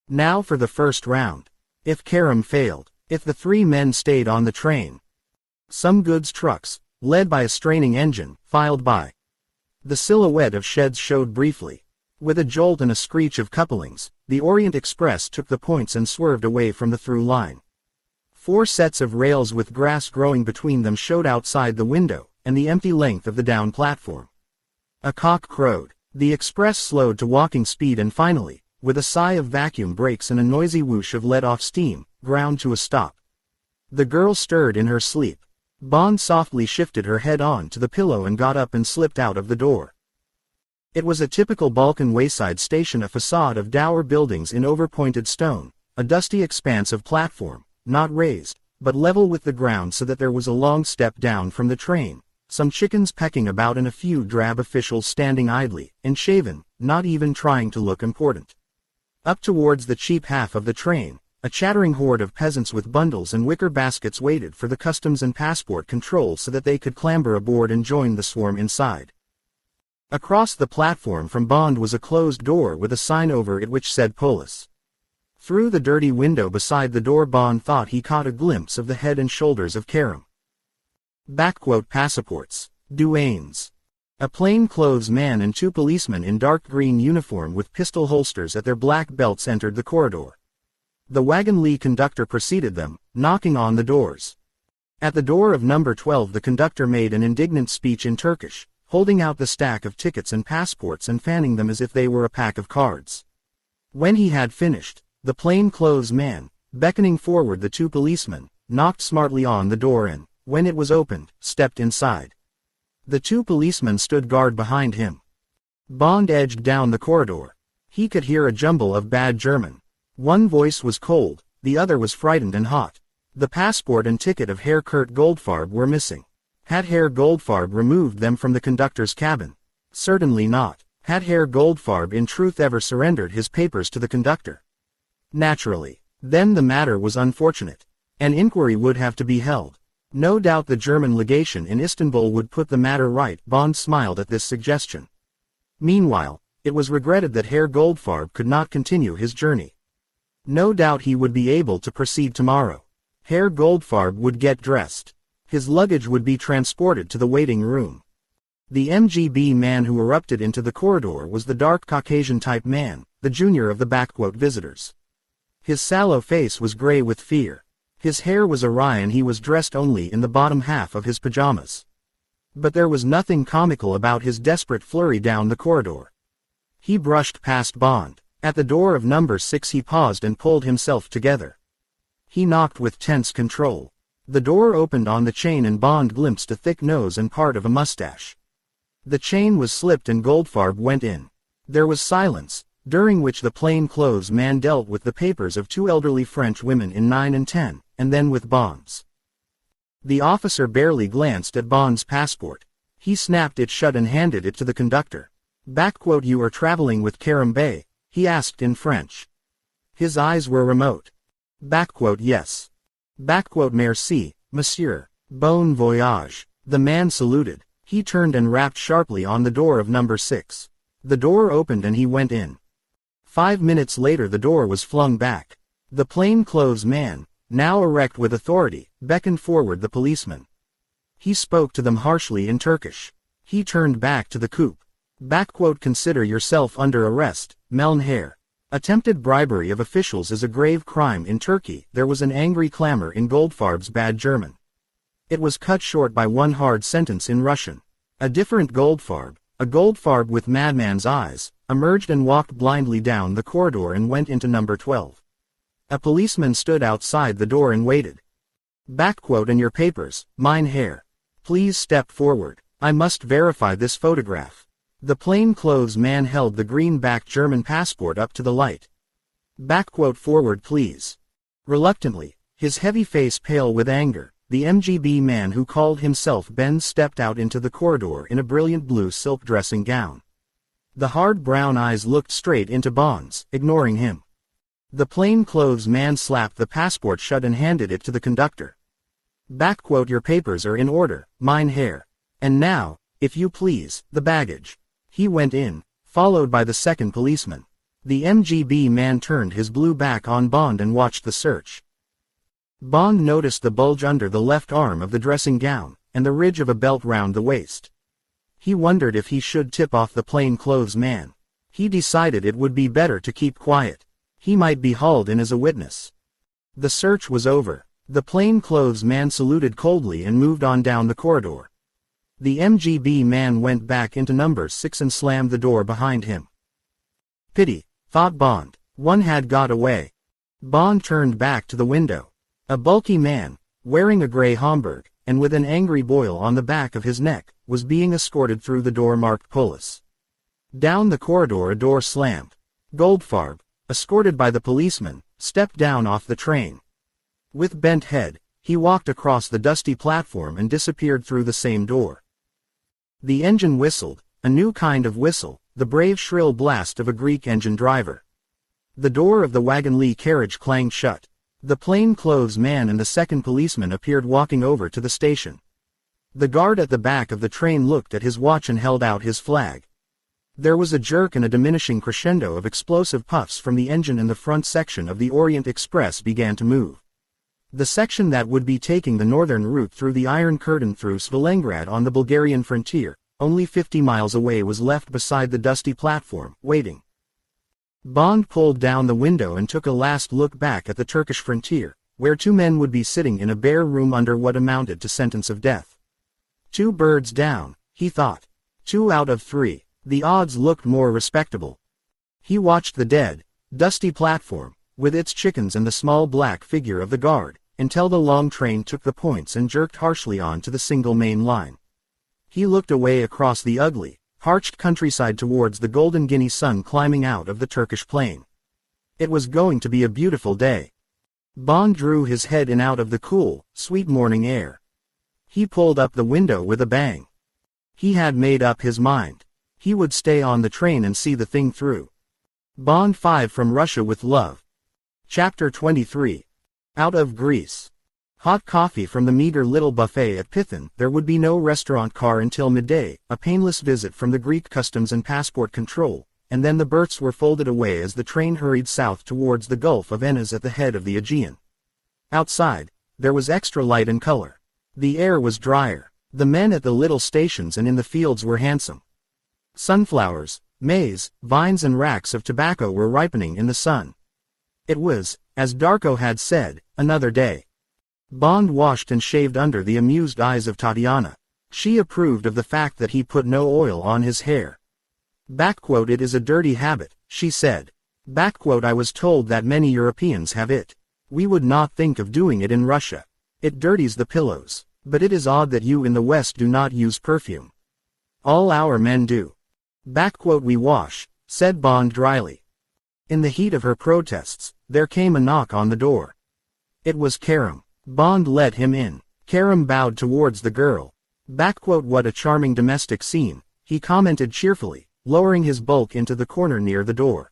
Now for the first round. If Kerem failed, if the 3 men stayed on the train. Some goods trucks, led by a straining engine, filed by. The silhouette of sheds showed briefly. With a jolt and a screech of couplings, the Orient Express took the points and swerved away from the through line. 4 sets of rails with grass growing between them showed outside the window, and the empty length of the down platform. A cock crowed. The express slowed to walking speed and finally, with a sigh of vacuum brakes and a noisy whoosh of let-off steam, ground to a stop. The girl stirred in her sleep. Bond softly shifted her head on to the pillow and got up and slipped out of the door. It was a typical Balkan wayside station, a facade of dour buildings in overpointed stone, a dusty expanse of platform, not raised, but level with the ground so that there was a long step down from the train, some chickens pecking about and a few drab officials standing idly, unshaven, not even trying to look important. Up towards the cheap half of the train, a chattering horde of peasants with bundles and wicker baskets waited for the customs and passport control so that they could clamber aboard and join the swarm inside. Across the platform from Bond was a closed door with a sign over it which said Polis. Through the dirty window beside the door Bond thought he caught a glimpse of the head and shoulders of Kerem. Passports. Douanes. A plain-clothes man and 2 policemen in dark green uniform with pistol holsters at their black belts entered the corridor. The wagon conductor preceded them, knocking on the doors. At the door of number 12 the conductor made an indignant speech in Turkish, holding out the stack of tickets and passports and fanning them as if they were a pack of cards. When he had finished, the plain-clothes man, beckoning forward the 2 policemen, knocked smartly on the door and, when it was opened, stepped inside. The 2 policemen stood guard behind him. Bond edged down the corridor. He could hear a jumble of bad German. One voice was cold, the other was frightened and hot. The passport and ticket of Herr Kurt Goldfarb were missing. Had Herr Goldfarb removed them from the conductor's cabin? Certainly not. Had Herr Goldfarb in truth ever surrendered his papers to the conductor? Naturally. Then the matter was unfortunate. An inquiry would have to be held. No doubt the German legation in Istanbul would put the matter right. Bond smiled at this suggestion. Meanwhile, it was regretted that Herr Goldfarb could not continue his journey. No doubt he would be able to proceed tomorrow. Herr Goldfarb would get dressed. His luggage would be transported to the waiting room. The MGB man who erupted into the corridor was the dark Caucasian-type man, the junior of the visitors. His sallow face was gray with fear. His hair was awry and he was dressed only in the bottom half of his pajamas. But there was nothing comical about his desperate flurry down the corridor. He brushed past Bond. At the door of number 6 he paused and pulled himself together. He knocked with tense control. The door opened on the chain and Bond glimpsed a thick nose and part of a mustache. The chain was slipped and Goldfarb went in. There was silence, during which the plain-clothes man dealt with the papers of 2 elderly French women in 9 and 10, and then with Bond's. The officer barely glanced at Bond's passport. He snapped it shut and handed it to the conductor. "You are traveling with Karim Bey?" he asked in French. His eyes were remote. "Yes. Merci, monsieur. Bon voyage." The man saluted. He turned and rapped sharply on the door of number 6. The door opened and he went in. 5 minutes later the door was flung back. The plain-clothes man, now erect with authority, beckoned forward the policeman. He spoke to them harshly in Turkish. He turned back to the coupe. "Consider yourself under arrest, Melnher. Attempted bribery of officials is a grave crime in Turkey." There was an angry clamor in Goldfarb's bad German. It was cut short by one hard sentence in Russian. A different Goldfarb, a Goldfarb with madman's eyes, emerged and walked blindly down the corridor and went into number 12. A policeman stood outside the door and waited. "And your papers, mein Herr. Please step forward. I must verify this photograph." The plain-clothes man held the greenback German passport up to the light. "Forward please." Reluctantly, his heavy face pale with anger, the MGB man who called himself Ben stepped out into the corridor in a brilliant blue silk dressing gown. The hard brown eyes looked straight into Bond's, ignoring him. The plain-clothes man slapped the passport shut and handed it to the conductor. "Your papers are in order, mein Herr. And now, if you please, the baggage." He went in, followed by the second policeman. The MGB man turned his blue back on Bond and watched the search. Bond noticed the bulge under the left arm of the dressing gown, and the ridge of a belt round the waist. He wondered if he should tip off the plain-clothes man. He decided it would be better to keep quiet. He might be hauled in as a witness. The search was over. The plain-clothes man saluted coldly and moved on down the corridor. The MGB man went back into number 6 and slammed the door behind him. Pity, thought Bond. One had got away. Bond turned back to the window. A bulky man, wearing a gray Homburg, and with an angry boil on the back of his neck, was being escorted through the door marked Police. Down the corridor a door slammed. Goldfarb, escorted by the policeman, stepped down off the train. With bent head, he walked across the dusty platform and disappeared through the same door. The engine whistled, a new kind of whistle, the brave shrill blast of a Greek engine driver. The door of the Wagon-Lee carriage clanged shut. The plain-clothes man and the second policeman appeared walking over to the station. The guard at the back of the train looked at his watch and held out his flag. There was a jerk and a diminishing crescendo of explosive puffs from the engine and the front section of the Orient Express began to move. The section that would be taking the northern route through the Iron Curtain through Svilengrad on the Bulgarian frontier, only 50 miles away, was left beside the dusty platform, waiting. Bond pulled down the window and took a last look back at the Turkish frontier, where 2 men would be sitting in a bare room under what amounted to sentence of death. 2 birds down, he thought. 2 out of 3. The odds looked more respectable. He watched the dead, dusty platform, with its chickens and the small black figure of the guard, until the long train took the points and jerked harshly on to the single main line. He looked away across the ugly, parched countryside towards the golden Guinea sun climbing out of the Turkish plain. It was going to be a beautiful day. Bond drew his head in out of the cool, sweet morning air. He pulled up the window with a bang. He had made up his mind. He would stay on the train and see the thing through. Bond 5 from Russia with Love. Chapter 23. Out of Greece. Hot coffee from the meager little buffet at Python. There would be no restaurant car until midday, a painless visit from the Greek customs and passport control, and then the berths were folded away as the train hurried south towards the Gulf of Ennas at the head of the Aegean. Outside, there was extra light and color. The air was drier. The men at the little stations and in the fields were handsome. Sunflowers, maize, vines and racks of tobacco were ripening in the sun. It was, as Darko had said, another day. Bond washed and shaved under the amused eyes of Tatiana. She approved of the fact that he put no oil on his hair. It is a dirty habit, she said. I was told that many Europeans have it. We would not think of doing it in Russia. It dirties the pillows. But it is odd that you in the West do not use perfume. All our men do. We wash, said Bond dryly. In the heat of her protests, there came a knock on the door. It was Karam. Bond let him in. Karam bowed towards the girl. What a charming domestic scene, he commented cheerfully, lowering his bulk into the corner near the door.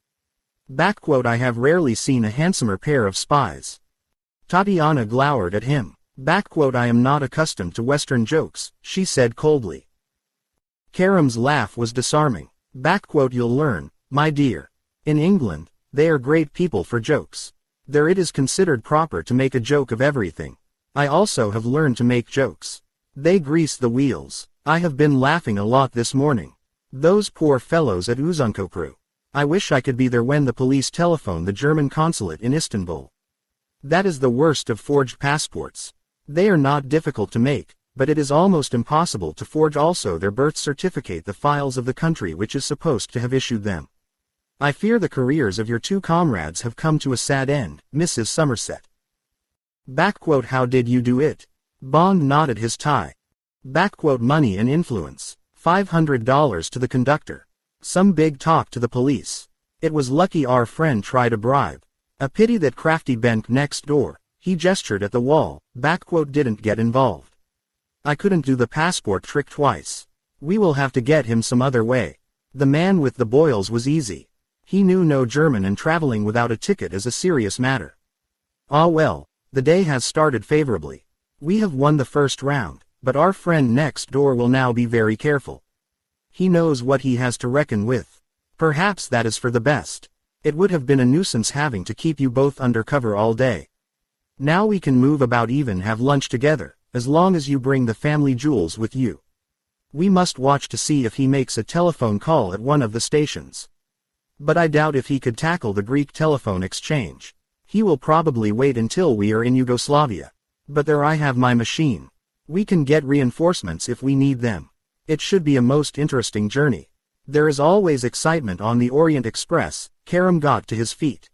I have rarely seen a handsomer pair of spies. Tatiana glowered at him. I am not accustomed to Western jokes, she said coldly. Karam's laugh was disarming. You'll learn, my dear. In England, they are great people for jokes. There it is considered proper to make a joke of everything. I also have learned to make jokes. They grease the wheels. I have been laughing a lot this morning. Those poor fellows at Uzunkopru. I wish I could be there when the police telephone the German consulate in Istanbul. That is the worst of forged passports. They are not difficult to make, but it is almost impossible to forge also their birth certificate, the files of the country which is supposed to have issued them. I fear the careers of your two comrades have come to a sad end, Mrs. Somerset. How did you do it? Bond nodded his tie. Money and influence. $500 to the conductor. Some big talk to the police. It was lucky our friend tried a bribe. A pity that crafty Benk next door, he gestured at the wall, didn't get involved. I couldn't do the passport trick twice. We will have to get him some other way. The man with the boils was easy. He knew no German and traveling without a ticket is a serious matter. Ah well, the day has started favorably. We have won the first round, but our friend next door will now be very careful. He knows what he has to reckon with. Perhaps that is for the best. It would have been a nuisance having to keep you both under cover all day. Now we can move about, even have lunch together, as long as you bring the family jewels with you. We must watch to see if he makes a telephone call at one of the stations. But I doubt if he could tackle the Greek telephone exchange. He will probably wait until we are in Yugoslavia. But there I have my machine. We can get reinforcements if we need them. It should be a most interesting journey. There is always excitement on the Orient Express. Karam got to his feet.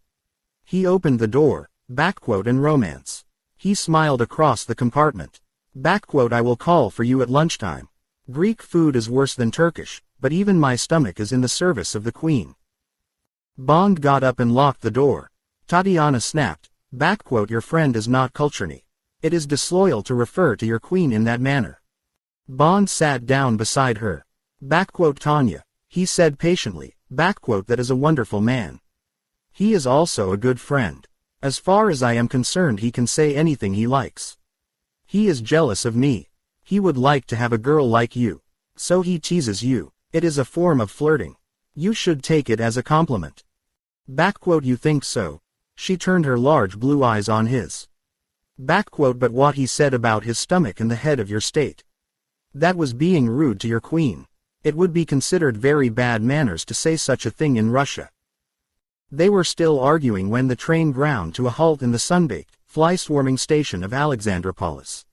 He opened the door, and romance. He smiled across the compartment. I will call for you at lunchtime. Greek food is worse than Turkish, but even my stomach is in the service of the Queen. Bond got up and locked the door. Tatiana snapped, your friend is not Kulcherny. It is disloyal to refer to your Queen in that manner. Bond sat down beside her. Tanya, he said patiently, that is a wonderful man. He is also a good friend. As far as I am concerned, he can say anything he likes. He is jealous of me. He would like to have a girl like you. So he teases you. It is a form of flirting. You should take it as a compliment. You think so? She turned her large blue eyes on his. But what he said about his stomach and the head of your state. That was being rude to your Queen. It would be considered very bad manners to say such a thing in Russia. They were still arguing when the train ground to a halt in the sunbaked, fly-swarming station of Alexandropolis.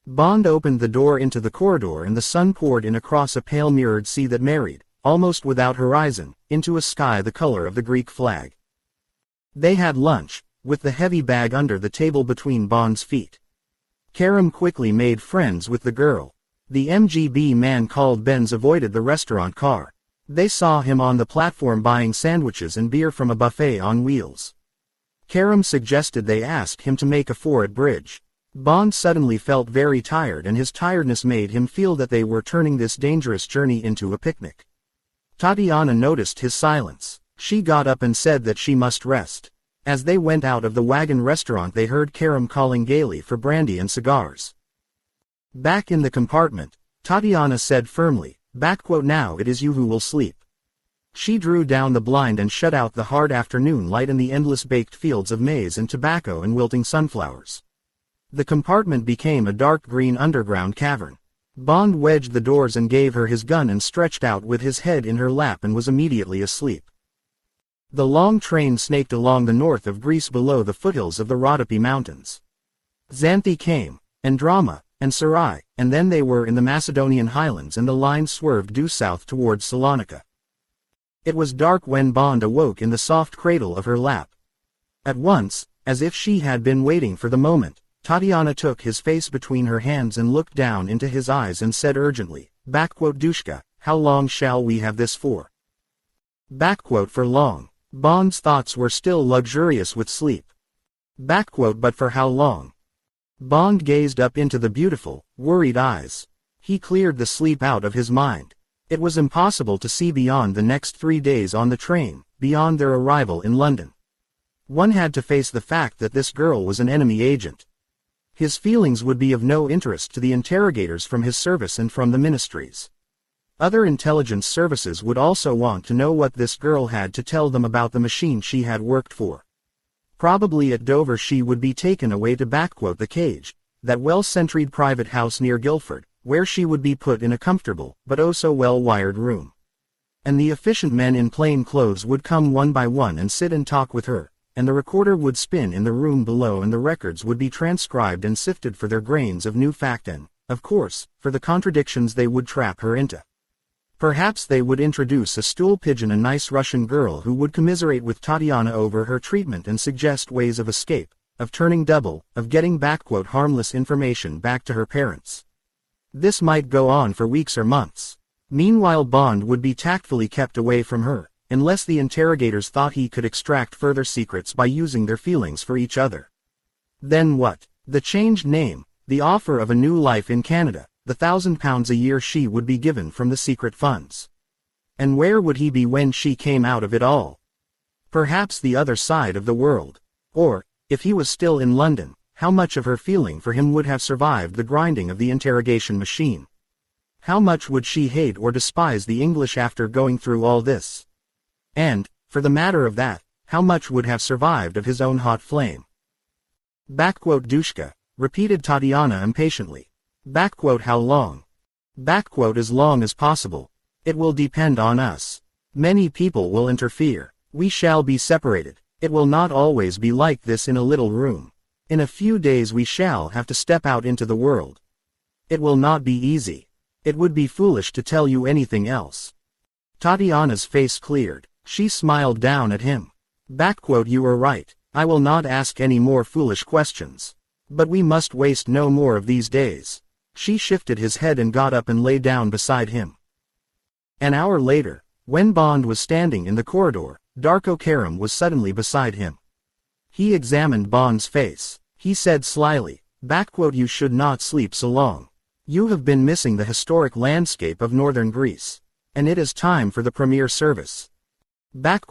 Bond opened the door into the corridor and the sun poured in across a pale mirrored sea that married, almost without horizon, into a sky the color of the Greek flag. They had lunch, with the heavy bag under the table between Bond's feet. Karam quickly made friends with the girl. The MGB man called Benz avoided the restaurant car. They saw him on the platform buying sandwiches and beer from a buffet on wheels. Karam suggested they ask him to make a four at bridge. Bond suddenly felt very tired, and his tiredness made him feel that they were turning this dangerous journey into a picnic. Tatiana noticed his silence. She got up and said that she must rest. As they went out of the wagon restaurant, they heard Karam calling gaily for brandy and cigars. Back in the compartment, Tatiana said firmly, now it is you who will sleep. She drew down the blind and shut out the hard afternoon light and the endless baked fields of maize and tobacco and wilting sunflowers. The compartment became a dark green underground cavern. Bond wedged the doors and gave her his gun and stretched out with his head in her lap and was immediately asleep. The long train snaked along the north of Greece below the foothills of the Rhodope Mountains. Xanthi came, and Drama, and Sarai, and then they were in the Macedonian highlands and the line swerved due south towards Salonika. It was dark when Bond awoke in the soft cradle of her lap. At once, as if she had been waiting for the moment, Tatiana took his face between her hands and looked down into his eyes and said urgently, Dushka, how long shall we have this for? For long. Bond's thoughts were still luxurious with sleep. But for how long? Bond gazed up into the beautiful, worried eyes. He cleared the sleep out of his mind. It was impossible to see beyond the next 3 days on the train, beyond their arrival in London. One had to face the fact that this girl was an enemy agent. His feelings would be of no interest to the interrogators from his service and from the ministries. Other intelligence services would also want to know what this girl had to tell them about the machine she had worked for. Probably at Dover she would be taken away to the Cage, that well-sentried private house near Guildford, where she would be put in a comfortable, but oh so well-wired room. And the efficient men in plain clothes would come one by one and sit and talk with her, and the recorder would spin in the room below and the records would be transcribed and sifted for their grains of new fact and, of course, for the contradictions they would trap her into. Perhaps they would introduce a stool pigeon, a nice Russian girl who would commiserate with Tatiana over her treatment and suggest ways of escape, of turning double, of getting harmless information back to her parents. This might go on for weeks or months. Meanwhile Bond would be tactfully kept away from her, unless the interrogators thought he could extract further secrets by using their feelings for each other. Then what? The changed name, the offer of a new life in Canada, the £1,000 a year she would be given from the secret funds. And where would he be when she came out of it all? Perhaps the other side of the world. Or, if he was still in London, how much of her feeling for him would have survived the grinding of the interrogation machine? How much would she hate or despise the English after going through all this? And, for the matter of that, how much would have survived of his own hot flame? Dushka, repeated Tatiana impatiently. How long? As long as possible. It will depend on us. Many people will interfere. We shall be separated. It will not always be like this in a little room. In a few days we shall have to step out into the world. It will not be easy. It would be foolish to tell you anything else. Tatiana's face cleared. She smiled down at him. You are right. I will not ask any more foolish questions. But we must waste no more of these days. She shifted his head and got up and lay down beside him. An hour later, when Bond was standing in the corridor, Darko Karam was suddenly beside him. He examined Bond's face. He said slyly, You should not sleep so long. You have been missing the historic landscape of northern Greece. And it is time for the premier service.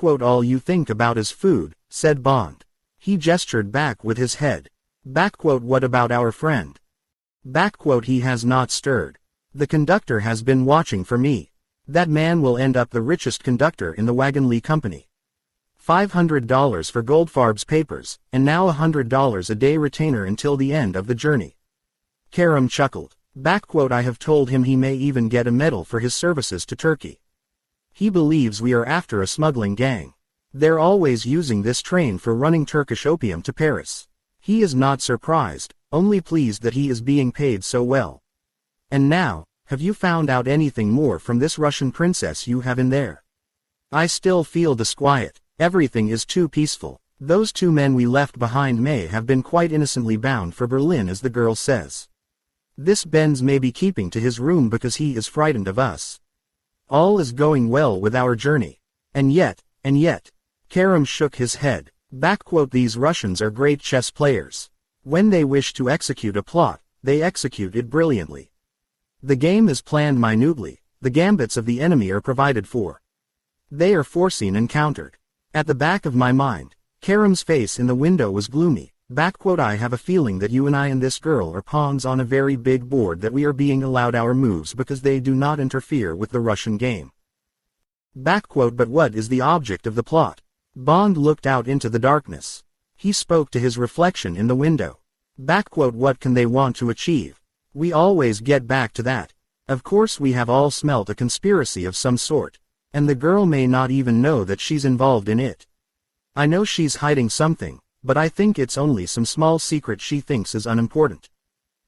All you think about is food, said Bond. He gestured back with his head. What about our friend? He has not stirred. The conductor has been watching for me. That man will end up the richest conductor in the Wagonlee Company. $500 for Goldfarb's papers, and now $100 a day retainer until the end of the journey. Karam chuckled. I have told him he may even get a medal for his services to Turkey. He believes we are after a smuggling gang. They're always using this train for running Turkish opium to Paris. He is not surprised, only pleased that he is being paid so well. And now, have you found out anything more from this Russian princess you have in there? I still feel disquiet. Everything is too peaceful. Those 2 men we left behind may have been quite innocently bound for Berlin, as the girl says. This Benz may be keeping to his room because he is frightened of us. All is going well with our journey. And yet, Karam shook his head. These Russians are great chess players. When they wish to execute a plot, they execute it brilliantly. The game is planned minutely, the gambits of the enemy are provided for. They are foreseen and countered. At the back of my mind, Karam's face in the window was gloomy. I have a feeling that you and I and this girl are pawns on a very big board, that we are being allowed our moves because they do not interfere with the Russian game. But what is the object of the plot? Bond looked out into the darkness. He spoke to his reflection in the window. What can they want to achieve? We always get back to that. Of course we have all smelt a conspiracy of some sort. And the girl may not even know that she's involved in it. I know she's hiding something, but I think it's only some small secret she thinks is unimportant.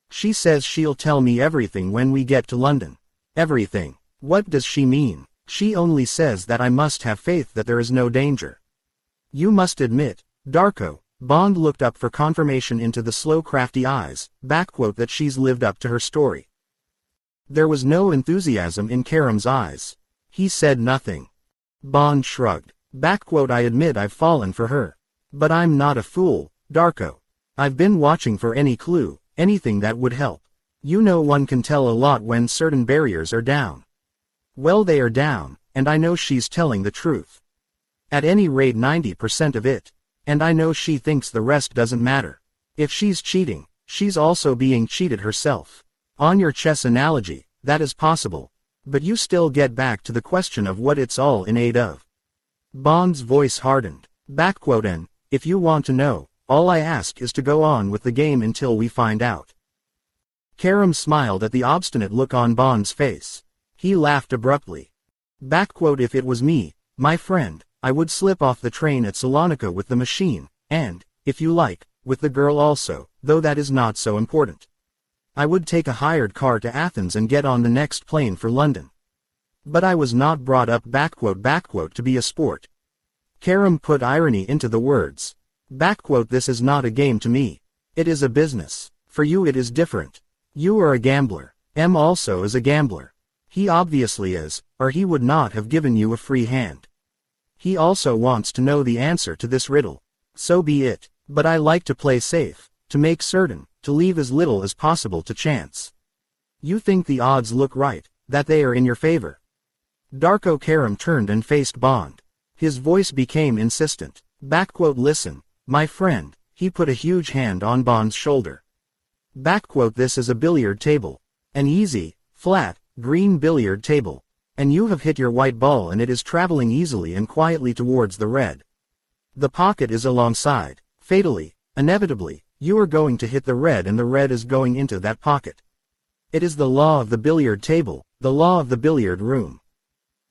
She says she'll tell me everything when we get to London. Everything. What does she mean? She only says that I must have faith that there is no danger. You must admit, Darko, Bond looked up for confirmation into the slow crafty eyes, that she's lived up to her story. There was no enthusiasm in Karam's eyes. He said nothing. Bond shrugged. I admit I've fallen for her. But I'm not a fool, Darko. I've been watching for any clue, anything that would help. You know one can tell a lot when certain barriers are down. Well, they are down, and I know she's telling the truth. At any rate 90% of it. And I know she thinks the rest doesn't matter. If she's cheating, she's also being cheated herself. On your chess analogy, that is possible. But you still get back to the question of what it's all in aid of. Bond's voice hardened. And, if you want to know, all I ask is to go on with the game until we find out. Karam smiled at the obstinate look on Bond's face. He laughed abruptly. If it was me, my friend, I would slip off the train at Salonika with the machine, and, if you like, with the girl also, though that is not so important. I would take a hired car to Athens and get on the next plane for London. But I was not brought up to be a sport. Karam put irony into the words. This is not a game to me. It is a business. For you it is different. You are a gambler. M also is a gambler. He obviously is, or he would not have given you a free hand. He also wants to know the answer to this riddle. So be it. But I like to play safe, to make certain, to leave as little as possible to chance. You think the odds look right, that they are in your favor. Darko. Karam turned and faced Bond. His voice became insistent. Listen, my friend, he put a huge hand on Bond's shoulder. This is a billiard table. An easy, flat, green billiard table. And you have hit your white ball and it is traveling easily and quietly towards the red. The pocket is alongside. Fatally, inevitably, you are going to hit the red and the red is going into that pocket. It is the law of the billiard table, the law of the billiard room.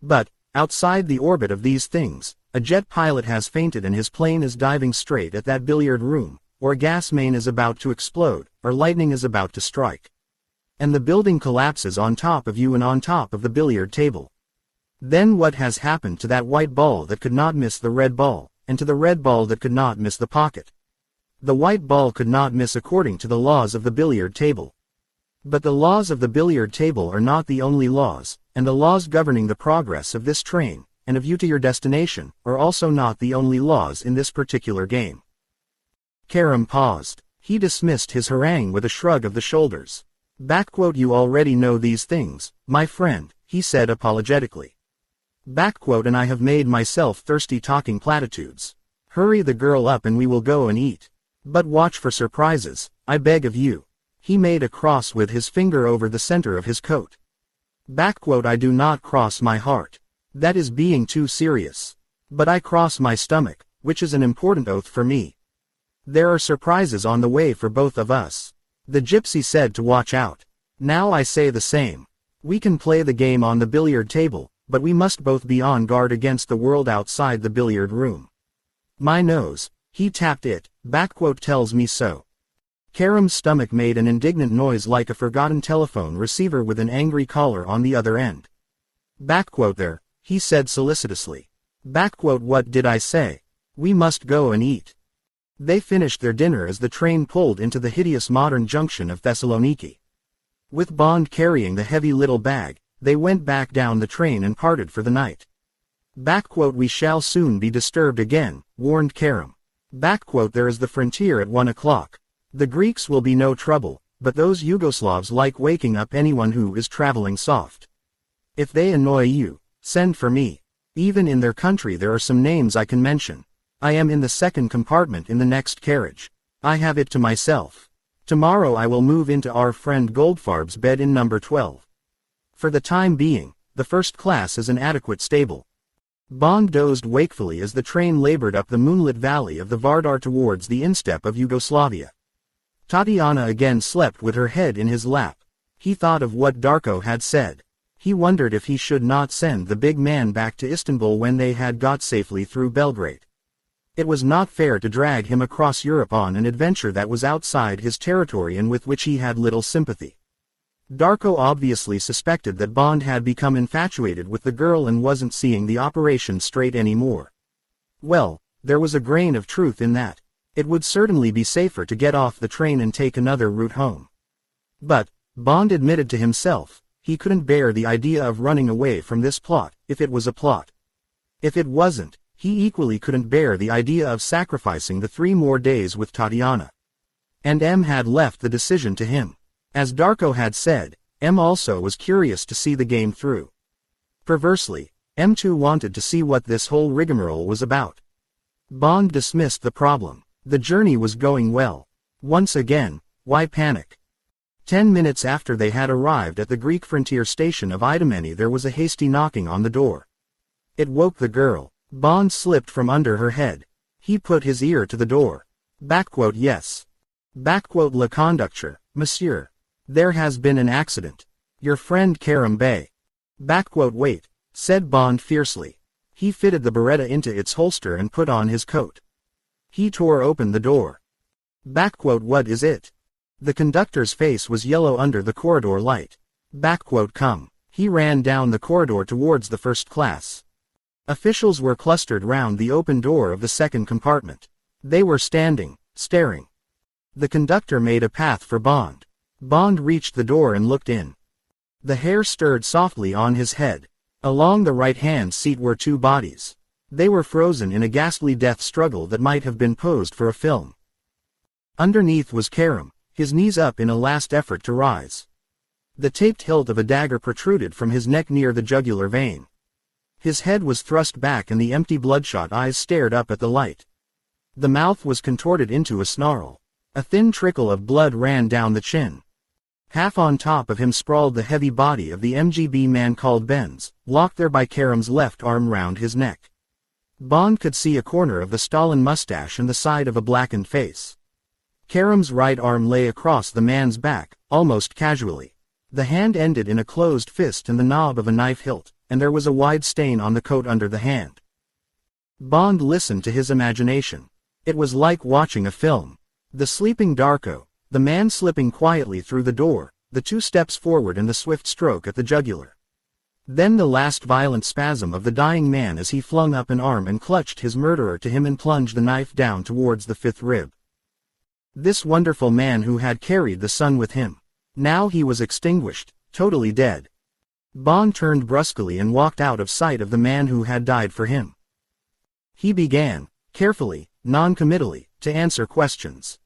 But, outside the orbit of these things, a jet pilot has fainted and his plane is diving straight at that billiard room, or a gas main is about to explode, or lightning is about to strike. And the building collapses on top of you and on top of the billiard table. Then what has happened to that white ball that could not miss the red ball, and to the red ball that could not miss the pocket? The white ball could not miss according to the laws of the billiard table. But the laws of the billiard table are not the only laws, and the laws governing the progress of this train, and of you to your destination, are also not the only laws in this particular game. Karam paused. He dismissed his harangue with a shrug of the shoulders. You already know these things, my friend, he said apologetically. And I have made myself thirsty talking platitudes. Hurry the girl up and we will go and eat. But watch for surprises, I beg of you. He made a cross with his finger over the center of his coat. I do not cross my heart. That is being too serious. But I cross my stomach, which is an important oath for me. There are surprises on the way for both of us. The gypsy said to watch out. Now I say the same. We can play the game on the billiard table, but we must both be on guard against the world outside the billiard room. My nose, he tapped it, tells me so. Karam's stomach made an indignant noise like a forgotten telephone receiver with an angry caller on the other end. There, he said solicitously. What did I say? We must go and eat. They finished their dinner as the train pulled into the hideous modern junction of Thessaloniki. With Bond carrying the heavy little bag, they went back down the train and parted for the night. We shall soon be disturbed again, warned Karam. There is the frontier at 1 o'clock. The Greeks will be no trouble, but those Yugoslavs like waking up anyone who is traveling soft. If they annoy you, send for me. Even in their country there are some names I can mention. I am in the second compartment in the next carriage. I have it to myself. Tomorrow I will move into our friend Goldfarb's bed in number 12. For the time being, the first class is an adequate stable. Bond dozed wakefully as the train labored up the moonlit valley of the Vardar towards the instep of Yugoslavia. Tatiana again slept with her head in his lap. He thought of what Darko had said. He wondered if he should not send the big man back to Istanbul when they had got safely through Belgrade. It was not fair to drag him across Europe on an adventure that was outside his territory and with which he had little sympathy. Darko obviously suspected that Bond had become infatuated with the girl and wasn't seeing the operation straight anymore. Well, there was a grain of truth in that. It would certainly be safer to get off the train and take another route home. But, Bond admitted to himself, he couldn't bear the idea of running away from this plot, if it was a plot. If it wasn't, he equally couldn't bear the idea of sacrificing the 3 more days with Tatiana. And M had left the decision to him. As Darko had said, M also was curious to see the game through. Perversely, M too wanted to see what this whole rigmarole was about. Bond dismissed the problem. The journey was going well. Once again, why panic? 10 minutes after they had arrived at the Greek frontier station of Idomeni, there was a hasty knocking on the door. It woke the girl. Bond slipped from under her head. He put his ear to the door. Yes. Le conducteur, monsieur. There has been an accident. Your friend Karim Bey. Wait, said Bond fiercely. He fitted the Beretta into its holster and put on his coat. He tore open the door. What is it? The conductor's face was yellow under the corridor light. Come. He ran down the corridor towards the first class. Officials were clustered round the open door of the second compartment. They were standing, staring. The conductor made a path for Bond. Bond reached the door and looked in. The hair stirred softly on his head. Along the right-hand seat were 2 bodies. They were frozen in a ghastly death struggle that might have been posed for a film. Underneath was Karim, his knees up in a last effort to rise. The taped hilt of a dagger protruded from his neck near the jugular vein. His head was thrust back and the empty bloodshot eyes stared up at the light. The mouth was contorted into a snarl. A thin trickle of blood ran down the chin. Half on top of him sprawled the heavy body of the MGB man called Benz, locked there by Karim's left arm round his neck. Bond could see a corner of the Stalin mustache and the side of a blackened face. Karim's right arm lay across the man's back, almost casually. The hand ended in a closed fist and the knob of a knife hilt, and there was a wide stain on the coat under the hand. Bond listened to his imagination. It was like watching a film. The sleeping Darko, the man slipping quietly through the door, the 2 steps forward and the swift stroke at the jugular. Then the last violent spasm of the dying man as he flung up an arm and clutched his murderer to him and plunged the knife down towards the 5th rib. This wonderful man who had carried the sun with him. Now he was extinguished, totally dead. Bond turned brusquely and walked out of sight of the man who had died for him. He began, carefully, non-committally, to answer questions.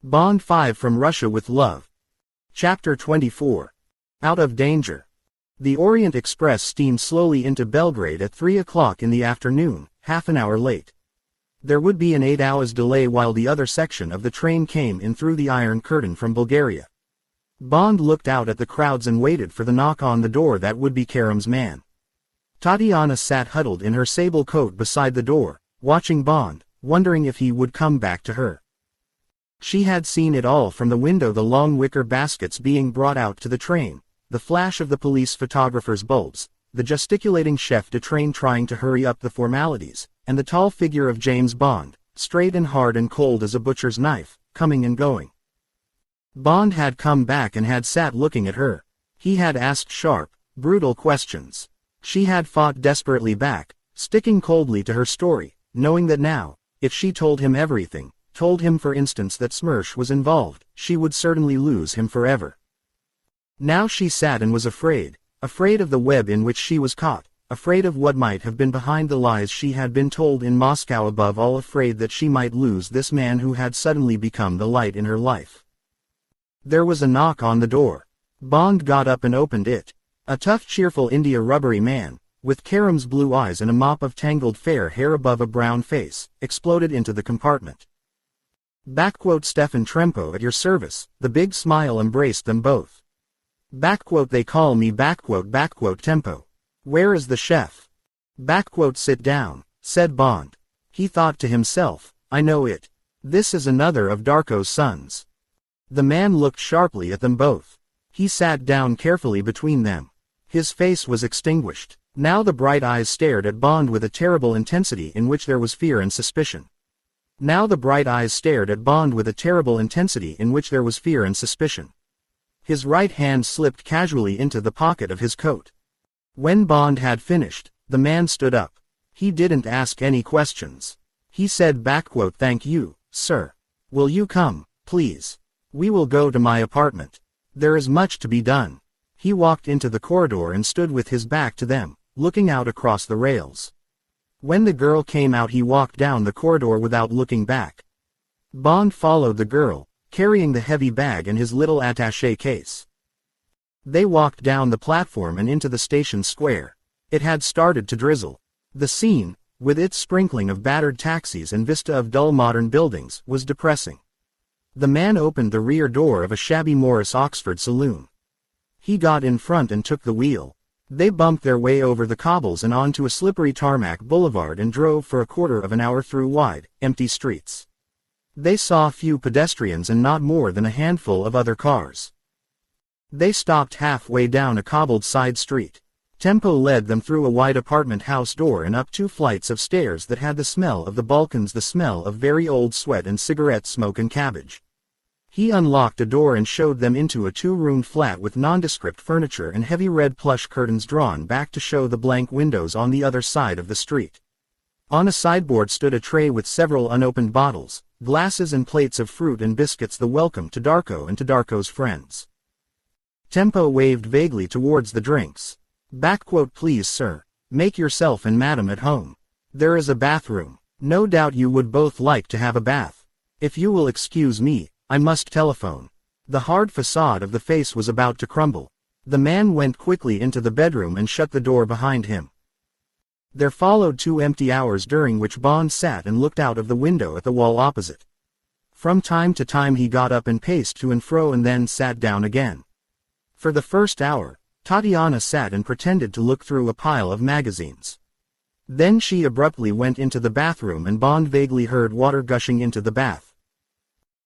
Bond 5 from Russia with Love. Chapter 24. Out of Danger. The Orient Express steamed slowly into Belgrade at 3 o'clock in the afternoon, half an hour late. There would be an 8 hours delay while the other section of the train came in through the Iron Curtain from Bulgaria. Bond looked out at the crowds and waited for the knock on the door that would be Karim's man. Tatiana sat huddled in her sable coat beside the door, watching Bond, wondering if he would come back to her. She had seen it all from the window: the long wicker baskets being brought out to the train, the flash of the police photographer's bulbs, the gesticulating chef de train trying to hurry up the formalities, and the tall figure of James Bond, straight and hard and cold as a butcher's knife, coming and going. Bond had come back and had sat looking at her. He had asked sharp, brutal questions. She had fought desperately back, sticking coldly to her story, knowing that now, if she told him everything, told him for instance that Smersh was involved, she would certainly lose him forever. Now she sat and was afraid of the web in which she was caught, afraid of what might have been behind the lies she had been told in Moscow, above all afraid that she might lose this man who had suddenly become the light in her life. There was a knock on the door. Bond got up and opened it. A tough, cheerful, India rubbery man, with Karim's blue eyes and a mop of tangled fair hair above a brown face, exploded into the compartment. Stefan Trempo at your service. The big smile embraced them both. They call me Tempo. Where is the chef? Sit down, said Bond. He thought to himself, I know it. This is another of Darko's sons. The man looked sharply at them both. He sat down carefully between them. His face was extinguished. Now the bright eyes stared at Bond with a terrible intensity in which there was fear and suspicion. Now the bright eyes stared at Bond with a terrible intensity in which there was fear and suspicion. His right hand slipped casually into the pocket of his coat. When Bond had finished, the man stood up. He didn't ask any questions. He said "Thank you, sir. Will you come, please? We will go to my apartment. There is much to be done." He walked into the corridor and stood with his back to them, looking out across the rails. When the girl came out, he walked down the corridor without looking back. Bond followed the girl, carrying the heavy bag and his little attaché case. They walked down the platform and into the station square. It had started to drizzle. The scene, with its sprinkling of battered taxis and vista of dull modern buildings, was depressing. The man opened the rear door of a shabby Morris Oxford saloon. He got in front and took the wheel. They bumped their way over the cobbles and onto a slippery tarmac boulevard and drove for a quarter of an hour through wide, empty streets. They saw few pedestrians and not more than a handful of other cars. They stopped halfway down a cobbled side street. Tempo led them through a wide apartment house door and up 2 flights of stairs that had the smell of the Balkans, the smell of very old sweat and cigarette smoke and cabbage. He unlocked a door and showed them into a 2-room flat with nondescript furniture and heavy red plush curtains drawn back to show the blank windows on the other side of the street. On a sideboard stood a tray with several unopened bottles, glasses and plates of fruit and biscuits, the welcome to Darko and to Darko's friends. Tempo waved vaguely towards the drinks. "Please sir, make yourself and madam at home. There is a bathroom. No doubt you would both like to have a bath. If you will excuse me, I must telephone." The hard facade of the face was about to crumble. The man went quickly into the bedroom and shut the door behind him. There followed 2 empty hours during which Bond sat and looked out of the window at the wall opposite. From time to time he got up and paced to and fro and then sat down again. For the first hour, Tatiana sat and pretended to look through a pile of magazines. Then she abruptly went into the bathroom and Bond vaguely heard water gushing into the bath.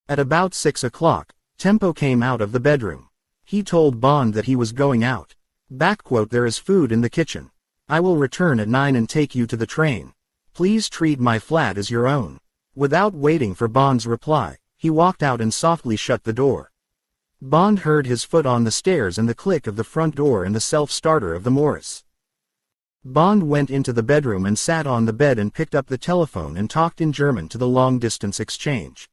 At about 6 o'clock, Tempo came out of the bedroom. He told Bond that he was going out. "There is food in the kitchen. I will return at 9 and take you to the train. Please treat my flat as your own." Without waiting for Bond's reply, he walked out and softly shut the door. Bond heard his foot on the stairs and the click of the front door and the self-starter of the Morris. Bond went into the bedroom and sat on the bed and picked up the telephone and talked in German to the long-distance exchange.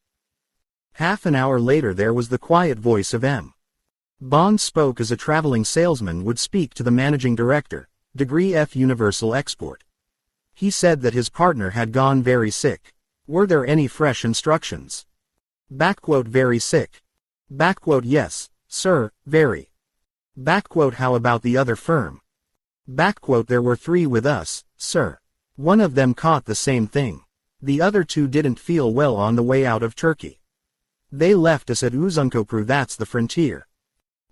Half an hour later there was the quiet voice of M. Bond spoke as a traveling salesman would speak to the managing director, Degree F Universal Export. He said that his partner had gone very sick. Were there any fresh instructions? "Very sick." "Yes, sir, very." "How about the other firm?" "There were 3 with us, sir. One of them caught the same thing. The other 2 didn't feel well on the way out of Turkey. They left us at Uzunköprü, that's the frontier."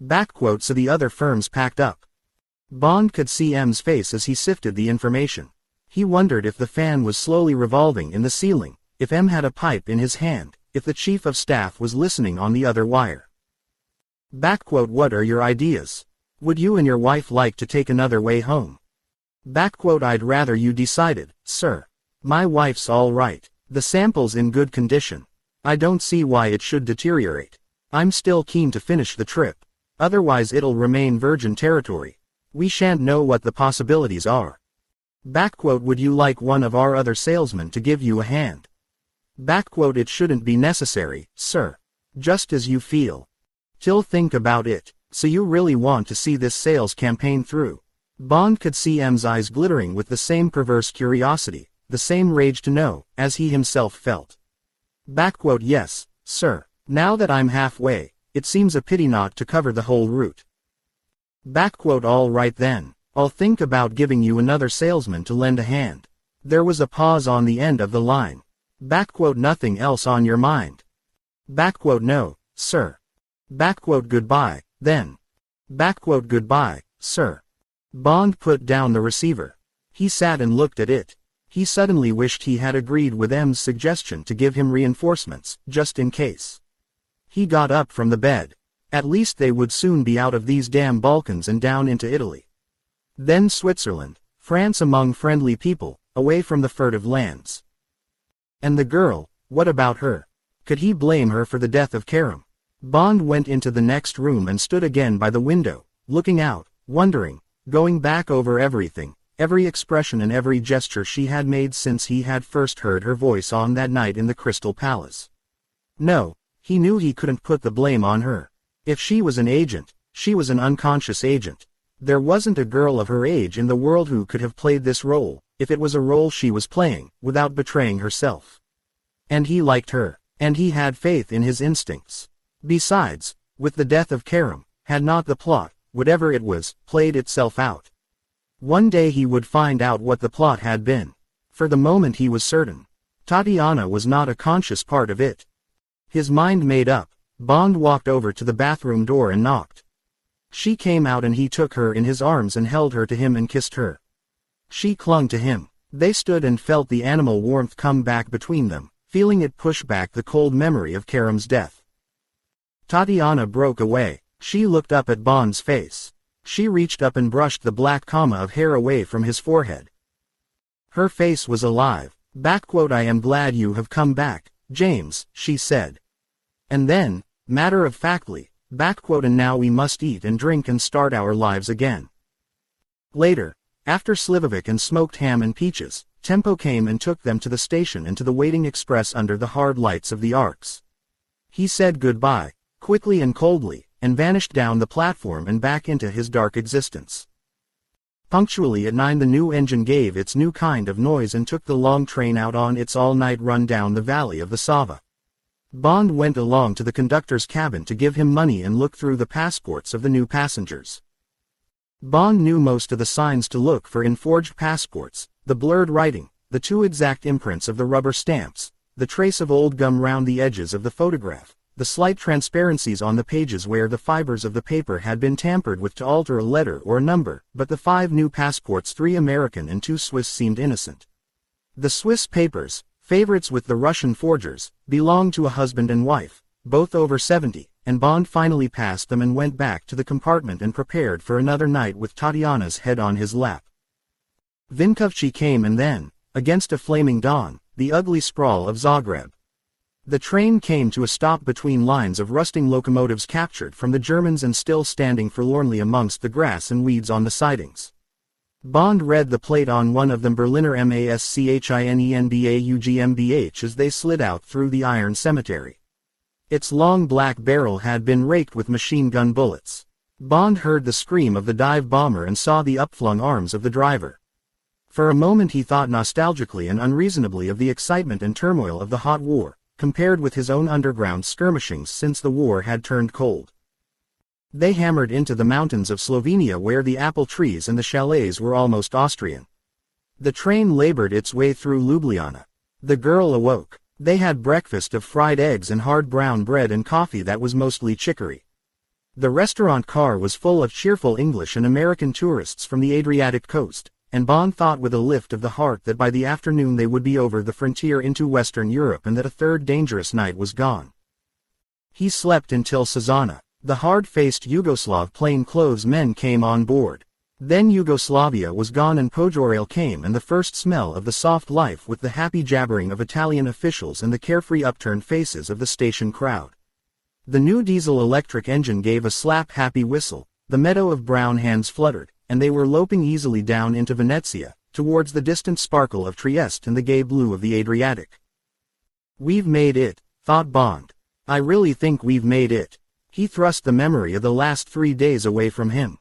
So the other firms packed up. Bond could see M's face as he sifted the information. He wondered if the fan was slowly revolving in the ceiling, if M had a pipe in his hand, if the chief of staff was listening on the other wire. "What are your ideas? Would you and your wife like to take another way home?" "I'd rather you decided, sir. My wife's all right. The sample's in good condition. I don't see why it should deteriorate. I'm still keen to finish the trip. Otherwise it'll remain virgin territory. We shan't know what the possibilities are." "Would you like one of our other salesmen to give you a hand?" "It shouldn't be necessary, sir. Just as you feel. Till think about it. So you really want to see this sales campaign through?" Bond could see M's eyes glittering with the same perverse curiosity, the same rage to know, as he himself felt. "Yes, sir. Now that I'm halfway, it seems a pity not to cover the whole route." "All right then. I'll think about giving you another salesman to lend a hand." There was a pause on the end of the line. "Nothing else on your mind?" "No, sir." "Goodbye, then." "Goodbye, sir." Bond put down the receiver. He sat and looked at it. He suddenly wished he had agreed with M's suggestion to give him reinforcements, just in case. He got up from the bed. At least they would soon be out of these damn Balkans and down into Italy. Then Switzerland, France, among friendly people, away from the furtive lands. And the girl, What about her? Could he blame her for the death of Karam? Bond went into the next room and stood again by the window, looking out, wondering, going back over everything, every expression and every gesture she had made since he had first heard her voice on that night in the Crystal Palace. No, he knew he couldn't put the blame on her. If she was an agent, she was an unconscious agent. There wasn't a girl of her age in the world who could have played this role, if it was a role she was playing, without betraying herself. And he liked her, and he had faith in his instincts. Besides, with the death of Karam, had not the plot, whatever it was, played itself out? One day he would find out what the plot had been. For the moment he was certain. Tatiana was not a conscious part of it. His mind made up, Bond walked over to the bathroom door and knocked. She came out and he took her in his arms and held her to him and kissed her. She clung to him. They stood and felt the animal warmth come back between them, feeling it push back the cold memory of Karam's death. Tatiana broke away. She looked up at Bond's face. She reached up and brushed the black comma of hair away from his forehead. Her face was alive. "I am glad you have come back, James," she said. And then, matter-of-factly, "and now we must eat and drink and start our lives again." Later, after Slivovic and smoked ham and peaches, Tempo came and took them to the station and to the waiting express under the hard lights of the arcs. He said goodbye, quickly and coldly, and vanished down the platform and back into his dark existence. Punctually at 9 the new engine gave its new kind of noise and took the long train out on its all-night run down the valley of the Sava. Bond went along to the conductor's cabin to give him money and look through the passports of the new passengers. Bond knew most of the signs to look for in forged passports, the blurred writing, the too exact imprints of the rubber stamps, the trace of old gum round the edges of the photograph, the slight transparencies on the pages where the fibers of the paper had been tampered with to alter a letter or a number, but the 5 new passports, 3 American and 2 Swiss, seemed innocent. The Swiss papers, favorites with the Russian forgers, belonged to a husband and wife, both over 70, and Bond finally passed them and went back to the compartment and prepared for another night with Tatiana's head on his lap. Vinkovci came and then, against a flaming dawn, the ugly sprawl of Zagreb. The train came to a stop between lines of rusting locomotives captured from the Germans and still standing forlornly amongst the grass and weeds on the sidings. Bond read the plate on one of them, Berliner Maschinenbau GmbH, as they slid out through the iron cemetery. Its long black barrel had been raked with machine gun bullets. Bond heard the scream of the dive bomber and saw the upflung arms of the driver. For a moment he thought nostalgically and unreasonably of the excitement and turmoil of the hot war, compared with his own underground skirmishings since the war had turned cold. They hammered into the mountains of Slovenia where the apple trees and the chalets were almost Austrian. The train labored its way through Ljubljana. The girl awoke. They had breakfast of fried eggs and hard brown bread and coffee that was mostly chicory. The restaurant car was full of cheerful English and American tourists from the Adriatic coast, and Bond thought with a lift of the heart that by the afternoon they would be over the frontier into Western Europe and that a third dangerous night was gone. He slept until Sazana. The hard-faced Yugoslav plain-clothes men came on board. Then Yugoslavia was gone and Pojorel came and the first smell of the soft life with the happy jabbering of Italian officials and the carefree upturned faces of the station crowd. The new diesel-electric engine gave a slap-happy whistle, the meadow of brown hands fluttered, and they were loping easily down into Venezia, towards the distant sparkle of Trieste and the gay blue of the Adriatic. "We've made it," thought Bond. "I really think we've made it." He thrust the memory of the last 3 days away from him.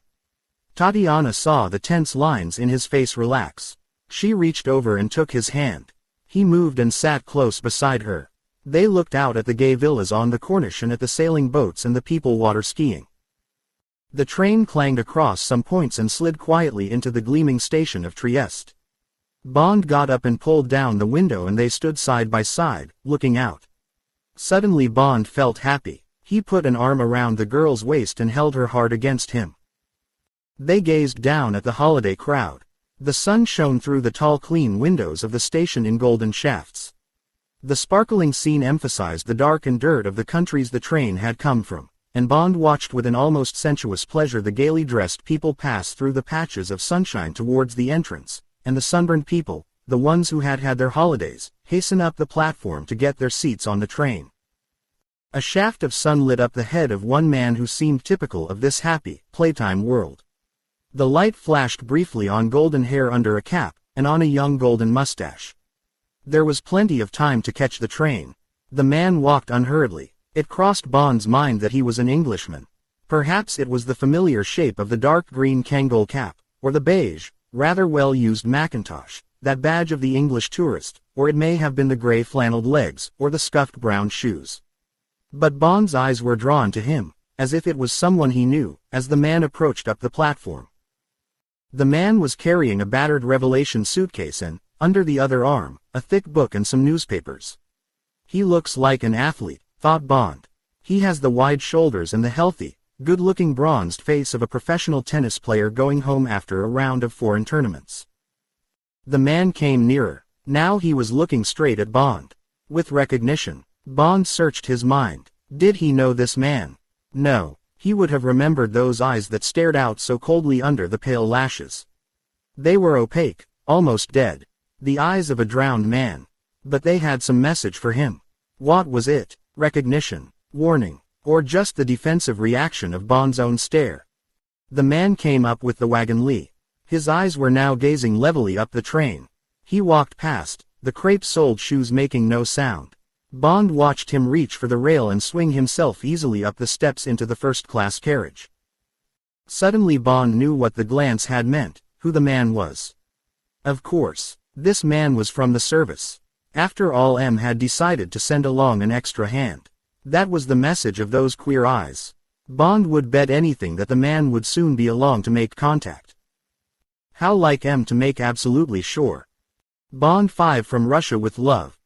Tatiana saw the tense lines in his face relax. She reached over and took his hand. He moved and sat close beside her. They looked out at the gay villas on the Corniche and at the sailing boats and the people water skiing. The train clanged across some points and slid quietly into the gleaming station of Trieste. Bond got up and pulled down the window and they stood side by side, looking out. Suddenly Bond felt happy. He put an arm around the girl's waist and held her hard against him. They gazed down at the holiday crowd. The sun shone through the tall clean windows of the station in golden shafts. The sparkling scene emphasized the dark and dirt of the countries the train had come from, and Bond watched with an almost sensuous pleasure the gaily dressed people pass through the patches of sunshine towards the entrance, and the sunburned people, the ones who had had their holidays, hasten up the platform to get their seats on the train. A shaft of sun lit up the head of one man who seemed typical of this happy, playtime world. The light flashed briefly on golden hair under a cap, and on a young golden mustache. There was plenty of time to catch the train. The man walked unhurriedly. It crossed Bond's mind that he was an Englishman. Perhaps it was the familiar shape of the dark green Kangol cap, or the beige, rather well-used mackintosh, that badge of the English tourist, or it may have been the grey flannelled legs, or the scuffed brown shoes. But Bond's eyes were drawn to him, as if it was someone he knew, as the man approached up the platform. The man was carrying a battered Revelation suitcase and, under the other arm, a thick book and some newspapers. He looks like an athlete, thought Bond. He has the wide shoulders and the healthy, good-looking bronzed face of a professional tennis player going home after a round of foreign tournaments. The man came nearer. Now he was looking straight at Bond. With recognition, Bond searched his mind. Did he know this man? No. He would have remembered those eyes that stared out so coldly under the pale lashes. They were opaque, almost dead. The eyes of a drowned man. But they had some message for him. What was it? Recognition? Warning? Or just the defensive reaction of Bond's own stare? The man came up with the wagon lee. His eyes were now gazing levelly up the train. He walked past, the crepe-soled shoes making no sound. Bond watched him reach for the rail and swing himself easily up the steps into the first-class carriage. Suddenly Bond knew what the glance had meant, who the man was. Of course, this man was from the service. After all, M had decided to send along an extra hand. That was the message of those queer eyes. Bond would bet anything that the man would soon be along to make contact. How like M to make absolutely sure. Bond 5 from Russia with Love.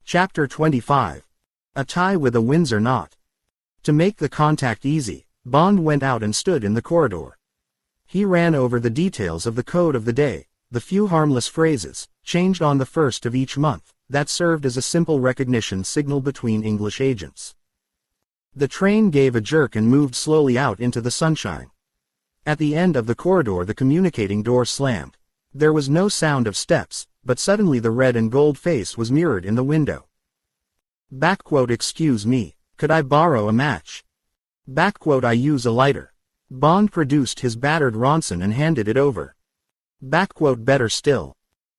Chapter 25. A tie with a Windsor knot. To make the contact easy, Bond went out and stood in the corridor. He ran over the details of the code of the day, the few harmless phrases, changed on the first of each month, that served as a simple recognition signal between English agents. The train gave a jerk and moved slowly out into the sunshine. At the end of the corridor the communicating door slammed. There was no sound of steps, but suddenly the red and gold face was mirrored in the window. Excuse me, could I borrow a match? I use a lighter. Bond produced his battered Ronson and handed it over. Better still.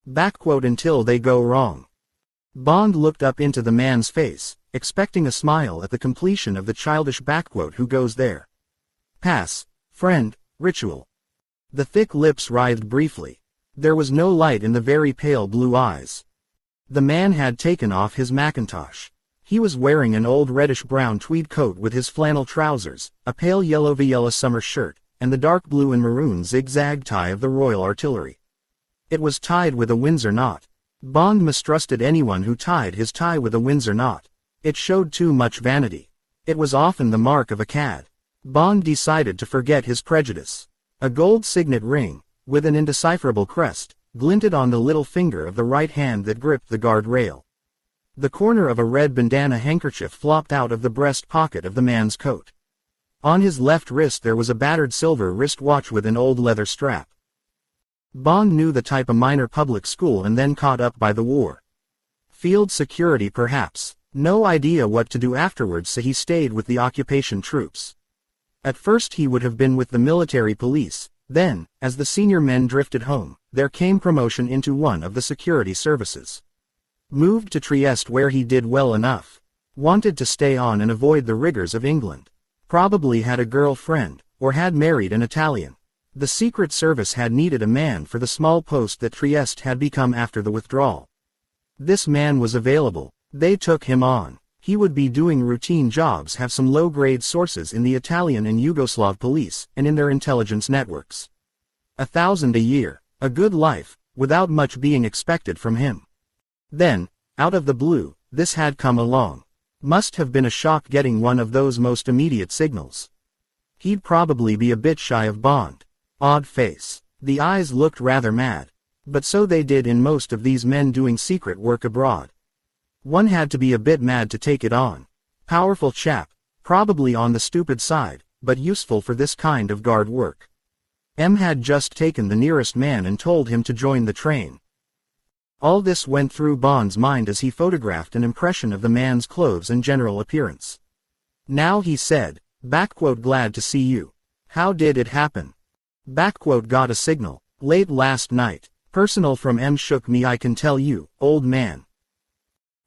Until they go wrong. Bond looked up into the man's face, expecting a smile at the completion of the childish who goes there. Pass, friend, ritual. The thick lips writhed briefly. There was no light in the very pale blue eyes. The man had taken off his mackintosh. He was wearing an old reddish-brown tweed coat with his flannel trousers, a pale yellow Viola summer shirt, and the dark blue and maroon zigzag tie of the Royal Artillery. It was tied with a Windsor knot. Bond mistrusted anyone who tied his tie with a Windsor knot. It showed too much vanity. It was often the mark of a cad. Bond decided to forget his prejudice. A gold signet ring, with an indecipherable crest, glinted on the little finger of the right hand that gripped the guard rail. The corner of a red bandana handkerchief flopped out of the breast pocket of the man's coat. On his left wrist there was a battered silver wristwatch with an old leather strap. Bond knew the type, a minor public school and then caught up by the war. Field security perhaps. No idea what to do afterwards, so he stayed with the occupation troops. At first he would have been with the military police. Then, as the senior men drifted home, there came promotion into one of the security services. Moved to Trieste where he did well enough. Wanted to stay on and avoid the rigors of England. Probably had a girlfriend, or had married an Italian. The Secret Service had needed a man for the small post that Trieste had become after the withdrawal. This man was available. They took him on. He would be doing routine jobs, have some low-grade sources in the Italian and Yugoslav police, and in their intelligence networks. 1,000 a year, a good life, without much being expected from him. Then, out of the blue, this had come along. Must have been a shock getting one of those most immediate signals. He'd probably be a bit shy of Bond. Odd face. The eyes looked rather mad. But so they did in most of these men doing secret work abroad. One had to be a bit mad to take it on. Powerful chap, probably on the stupid side, but useful for this kind of guard work. M had just taken the nearest man and told him to join the train. All this went through Bond's mind as he photographed an impression of the man's clothes and general appearance. Now he said, "Glad to see you. How did it happen?" Got a signal. Late last night. Personal from M. Shook me, I can tell you, old man.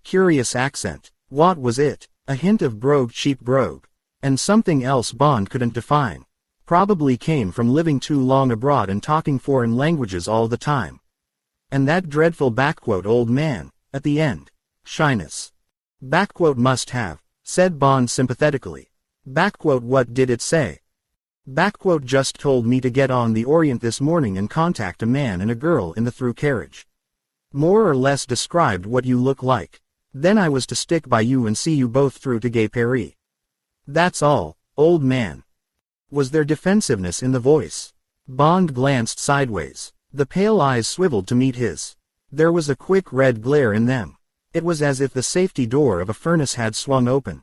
Curious accent. What was it? A hint of brogue, cheap brogue. And something else Bond couldn't define. Probably came from living too long abroad and talking foreign languages all the time. And that dreadful old man, at the end. Shyness. Must have, said Bond sympathetically. What did it say? Just told me to get on the Orient this morning and contact a man and a girl in the through carriage. More or less described what you look like. Then I was to stick by you and see you both through to Gay Paris. That's all, old man. Was there defensiveness in the voice? Bond glanced sideways. The pale eyes swiveled to meet his. There was a quick red glare in them. It was as if the safety door of a furnace had swung open.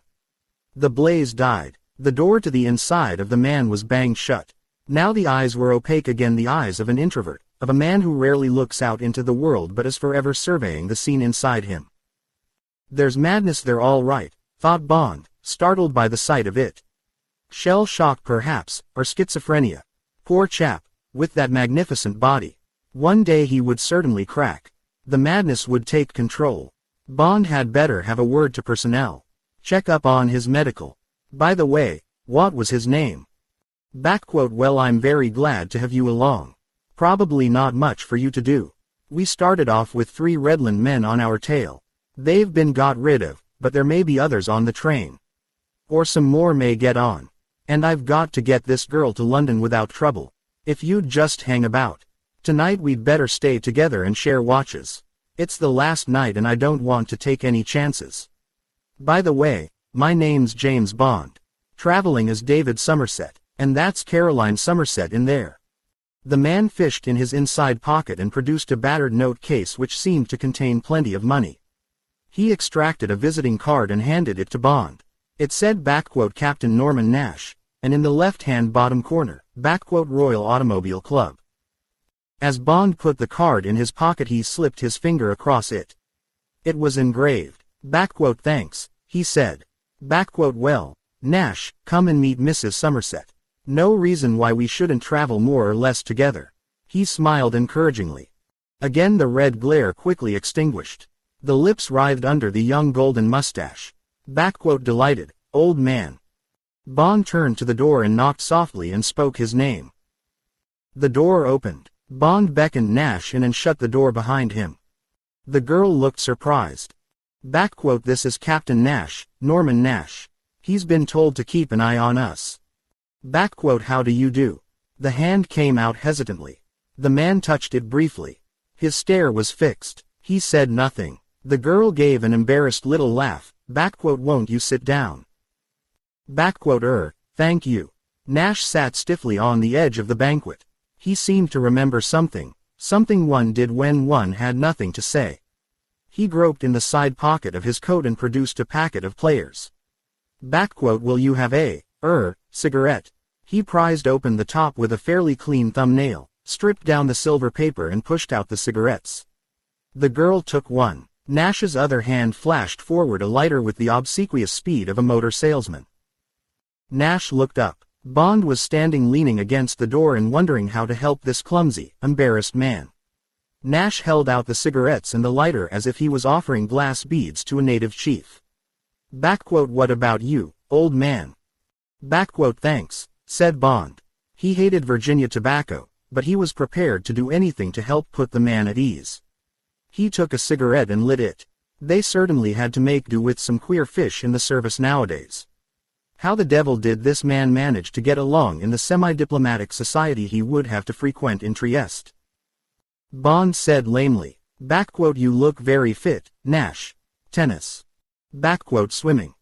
The blaze died. The door to the inside of the man was banged shut. Now the eyes were opaque again, the eyes of an introvert, of a man who rarely looks out into the world but is forever surveying the scene inside him. There's madness there all right, thought Bond, startled by the sight of it. Shell shock perhaps, or schizophrenia. Poor chap, with that magnificent body. One day he would certainly crack. The madness would take control. Bond had better have a word to personnel. Check up on his medical. By the way, what was his name? Well, I'm very glad to have you along. Probably not much for you to do. We started off with 3 Redland men on our tail. They've been got rid of, but there may be others on the train. Or some more may get on. And I've got to get this girl to London without trouble. If you'd just hang about. Tonight we'd better stay together and share watches. It's the last night and I don't want to take any chances. By the way, my name's James Bond. Traveling as David Somerset, and that's Caroline Somerset in there. The man fished in his inside pocket and produced a battered note case which seemed to contain plenty of money. He extracted a visiting card and handed it to Bond. It said Captain Norman Nash, and in the left-hand bottom corner, Royal Automobile Club. As Bond put the card in his pocket he slipped his finger across it. It was engraved. Thanks, he said. Well, Nash, come and meet Mrs. Somerset. No reason why we shouldn't travel more or less together. He smiled encouragingly. Again the red glare quickly extinguished. The lips writhed under the young golden mustache. Delighted, old man. Bond turned to the door and knocked softly and spoke his name. The door opened. Bond beckoned Nash in and shut the door behind him. The girl looked surprised. This is Captain Nash, Norman Nash. He's been told to keep an eye on us. How do you do? The hand came out hesitantly. The man touched it briefly. His stare was fixed. He said nothing. The girl gave an embarrassed little laugh. Won't you sit down? Thank you. Nash sat stiffly on the edge of the banquet. He seemed to remember something one did when one had nothing to say. He groped in the side pocket of his coat and produced a packet of Players. Will you have a cigarette? He prized open the top with a fairly clean thumbnail, stripped down the silver paper and pushed out the cigarettes. The girl took one. Nash's other hand flashed forward a lighter with the obsequious speed of a motor salesman. Nash looked up. Bond was standing leaning against the door and wondering how to help this clumsy, embarrassed man. Nash held out the cigarettes and the lighter as if he was offering glass beads to a native chief. What about you, old man? Thanks, said Bond. He hated Virginia tobacco, but he was prepared to do anything to help put the man at ease. He took a cigarette and lit it. They certainly had to make do with some queer fish in the service nowadays. How the devil did this man manage to get along in the semi-diplomatic society he would have to frequent in Trieste? Bond said lamely. You look very fit, Nash. Tennis. Swimming.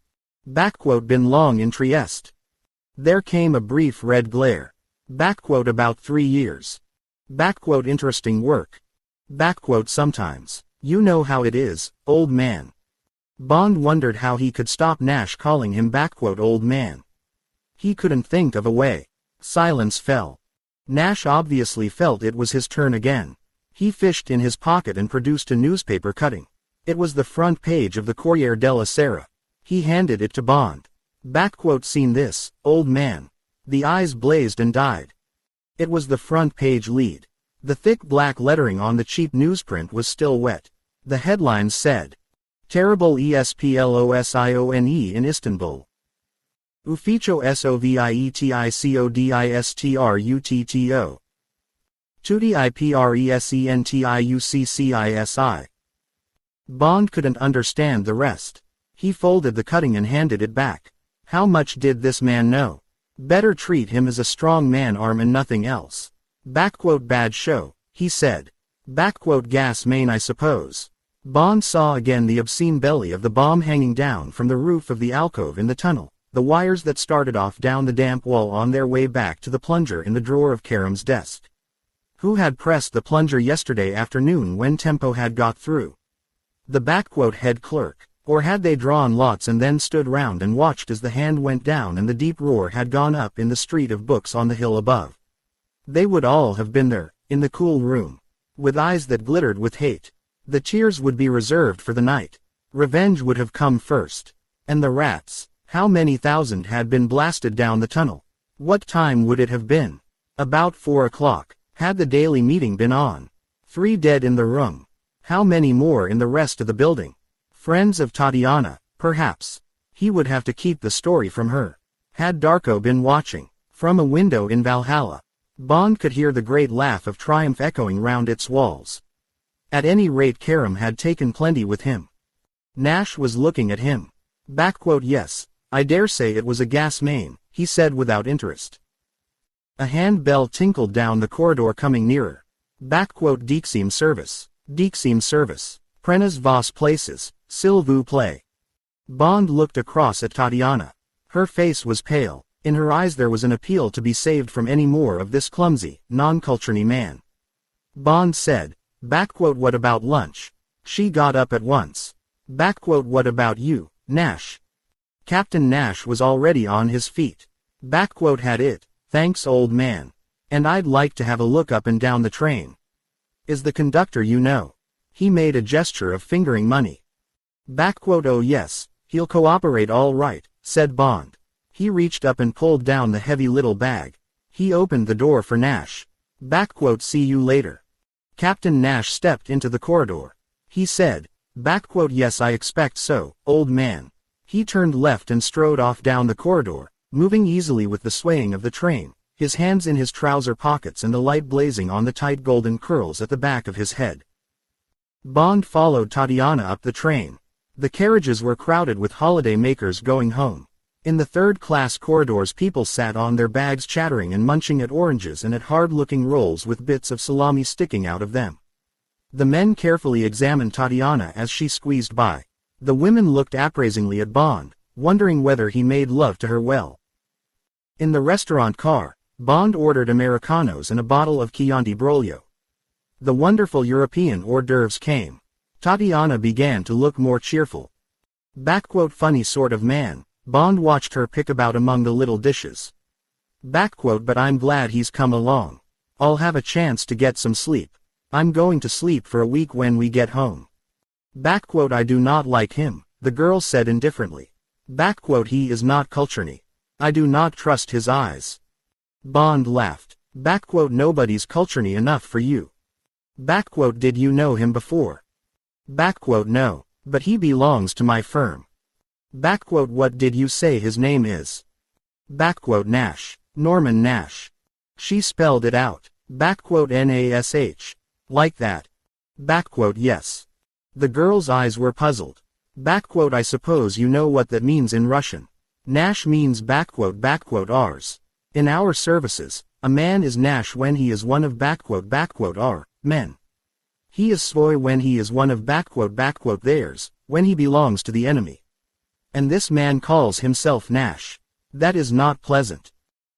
Been long in Trieste. There came a brief red glare. About 3 years. Interesting work. Sometimes. You know how it is, old man. Bond wondered how he could stop Nash calling him old man. He couldn't think of a way. Silence fell. Nash obviously felt it was his turn again. He fished in his pocket and produced a newspaper cutting. It was the front page of the Corriere della Sera. He handed it to Bond. Seen this, old man. The eyes blazed and died. It was the front page lead. The thick black lettering on the cheap newsprint was still wet. The headlines said, Terrible Esplosione in Istanbul. Ufficio SovieticoDistrutto. Tutti I presentiuccisi. Bond couldn't understand the rest. He folded the cutting and handed it back. How much did this man know? Better treat him as a strong man arm and nothing else. Bad show, he said. Gas main I suppose. Bond saw again the obscene belly of the bomb hanging down from the roof of the alcove in the tunnel, the wires that started off down the damp wall on their way back to the plunger in the drawer of Karam's desk. Who had pressed the plunger yesterday afternoon when Tempo had got through? The head clerk. Or had they drawn lots and then stood round and watched as the hand went down and the deep roar had gone up in the street of books on the hill above? They would all have been there, in the cool room, with eyes that glittered with hate. The tears would be reserved for the night. Revenge would have come first. And the rats, how many thousand had been blasted down the tunnel? What time would it have been? About 4 o'clock. Had the daily meeting been on? 3 dead in the room. How many more in the rest of the building? Friends of Tatiana, perhaps. He would have to keep the story from her. Had Darko been watching? From a window in Valhalla, Bond could hear the great laugh of triumph echoing round its walls. At any rate Karam had taken plenty with him. Nash was looking at him. Yes, I dare say it was a gas main, he said without interest. A handbell tinkled down the corridor coming nearer. Dixim service. Prenez vos places, s'il vous plaît. Bond looked across at Tatiana. Her face was pale. In her eyes there was an appeal to be saved from any more of this clumsy, non-culturny man. Bond said, What about lunch? She got up at once. What about you, Nash? Captain Nash was already on his feet. Had it, thanks old man. And I'd like to have a look up and down the train. Is the conductor you know? He made a gesture of fingering money. Oh yes, he'll cooperate all right, said Bond. He reached up and pulled down the heavy little bag. He opened the door for Nash. See you later. Captain Nash stepped into the corridor. He said, Yes I expect so, old man. He turned left and strode off down the corridor, moving easily with the swaying of the train, his hands in his trouser pockets and the light blazing on the tight golden curls at the back of his head. Bond followed Tatiana up the train. The carriages were crowded with holiday makers going home. In the third-class corridors people sat on their bags chattering and munching at oranges and at hard-looking rolls with bits of salami sticking out of them. The men carefully examined Tatiana as she squeezed by. The women looked appraisingly at Bond, wondering whether he made love to her well. In the restaurant car, Bond ordered Americanos and a bottle of Chianti Broglio. The wonderful European hors d'oeuvres came. Tatiana began to look more cheerful. Funny sort of man, Bond watched her pick about among the little dishes. But I'm glad he's come along. I'll have a chance to get some sleep. I'm going to sleep for a week when we get home. I do not like him, the girl said indifferently. He is not culturny. I do not trust his eyes. Bond laughed. Nobody's culturny enough for you. Did you know him before? No, but he belongs to my firm. What did you say his name is? Nash. Norman Nash. She spelled it out. Nash. Like that. Yes. The girl's eyes were puzzled. I suppose you know what that means in Russian. Nash means ours. In our services, a man is Nash when he is one of our men. He is Svoy when he is one of theirs, when he belongs to the enemy. And this man calls himself Nash. That is not pleasant.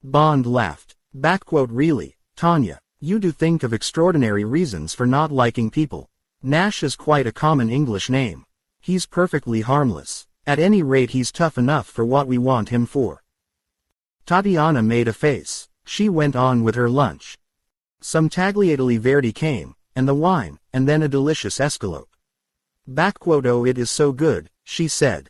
Bond laughed. Really, Tanya, you do think of extraordinary reasons for not liking people. Nash is quite a common English name. He's perfectly harmless. At any rate he's tough enough for what we want him for. Tatiana made a face. She went on with her lunch. Some tagliatelle verdi came, and the wine, and then a delicious escalope. Oh, it is so good, she said.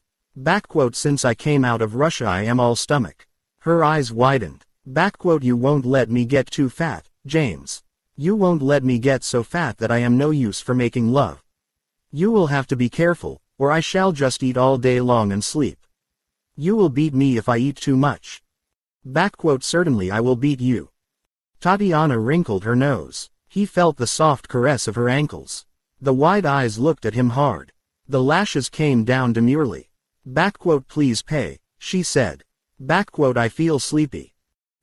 Since I came out of Russia I am all stomach. Her eyes widened. You won't let me get too fat, James. You won't let me get so fat that I am no use for making love. You will have to be careful, or I shall just eat all day long and sleep. You will beat me if I eat too much. Certainly I will beat you. Tatiana wrinkled her nose. He felt the soft caress of her ankles. The wide eyes looked at him hard. The lashes came down demurely. Please pay, she said. I feel sleepy.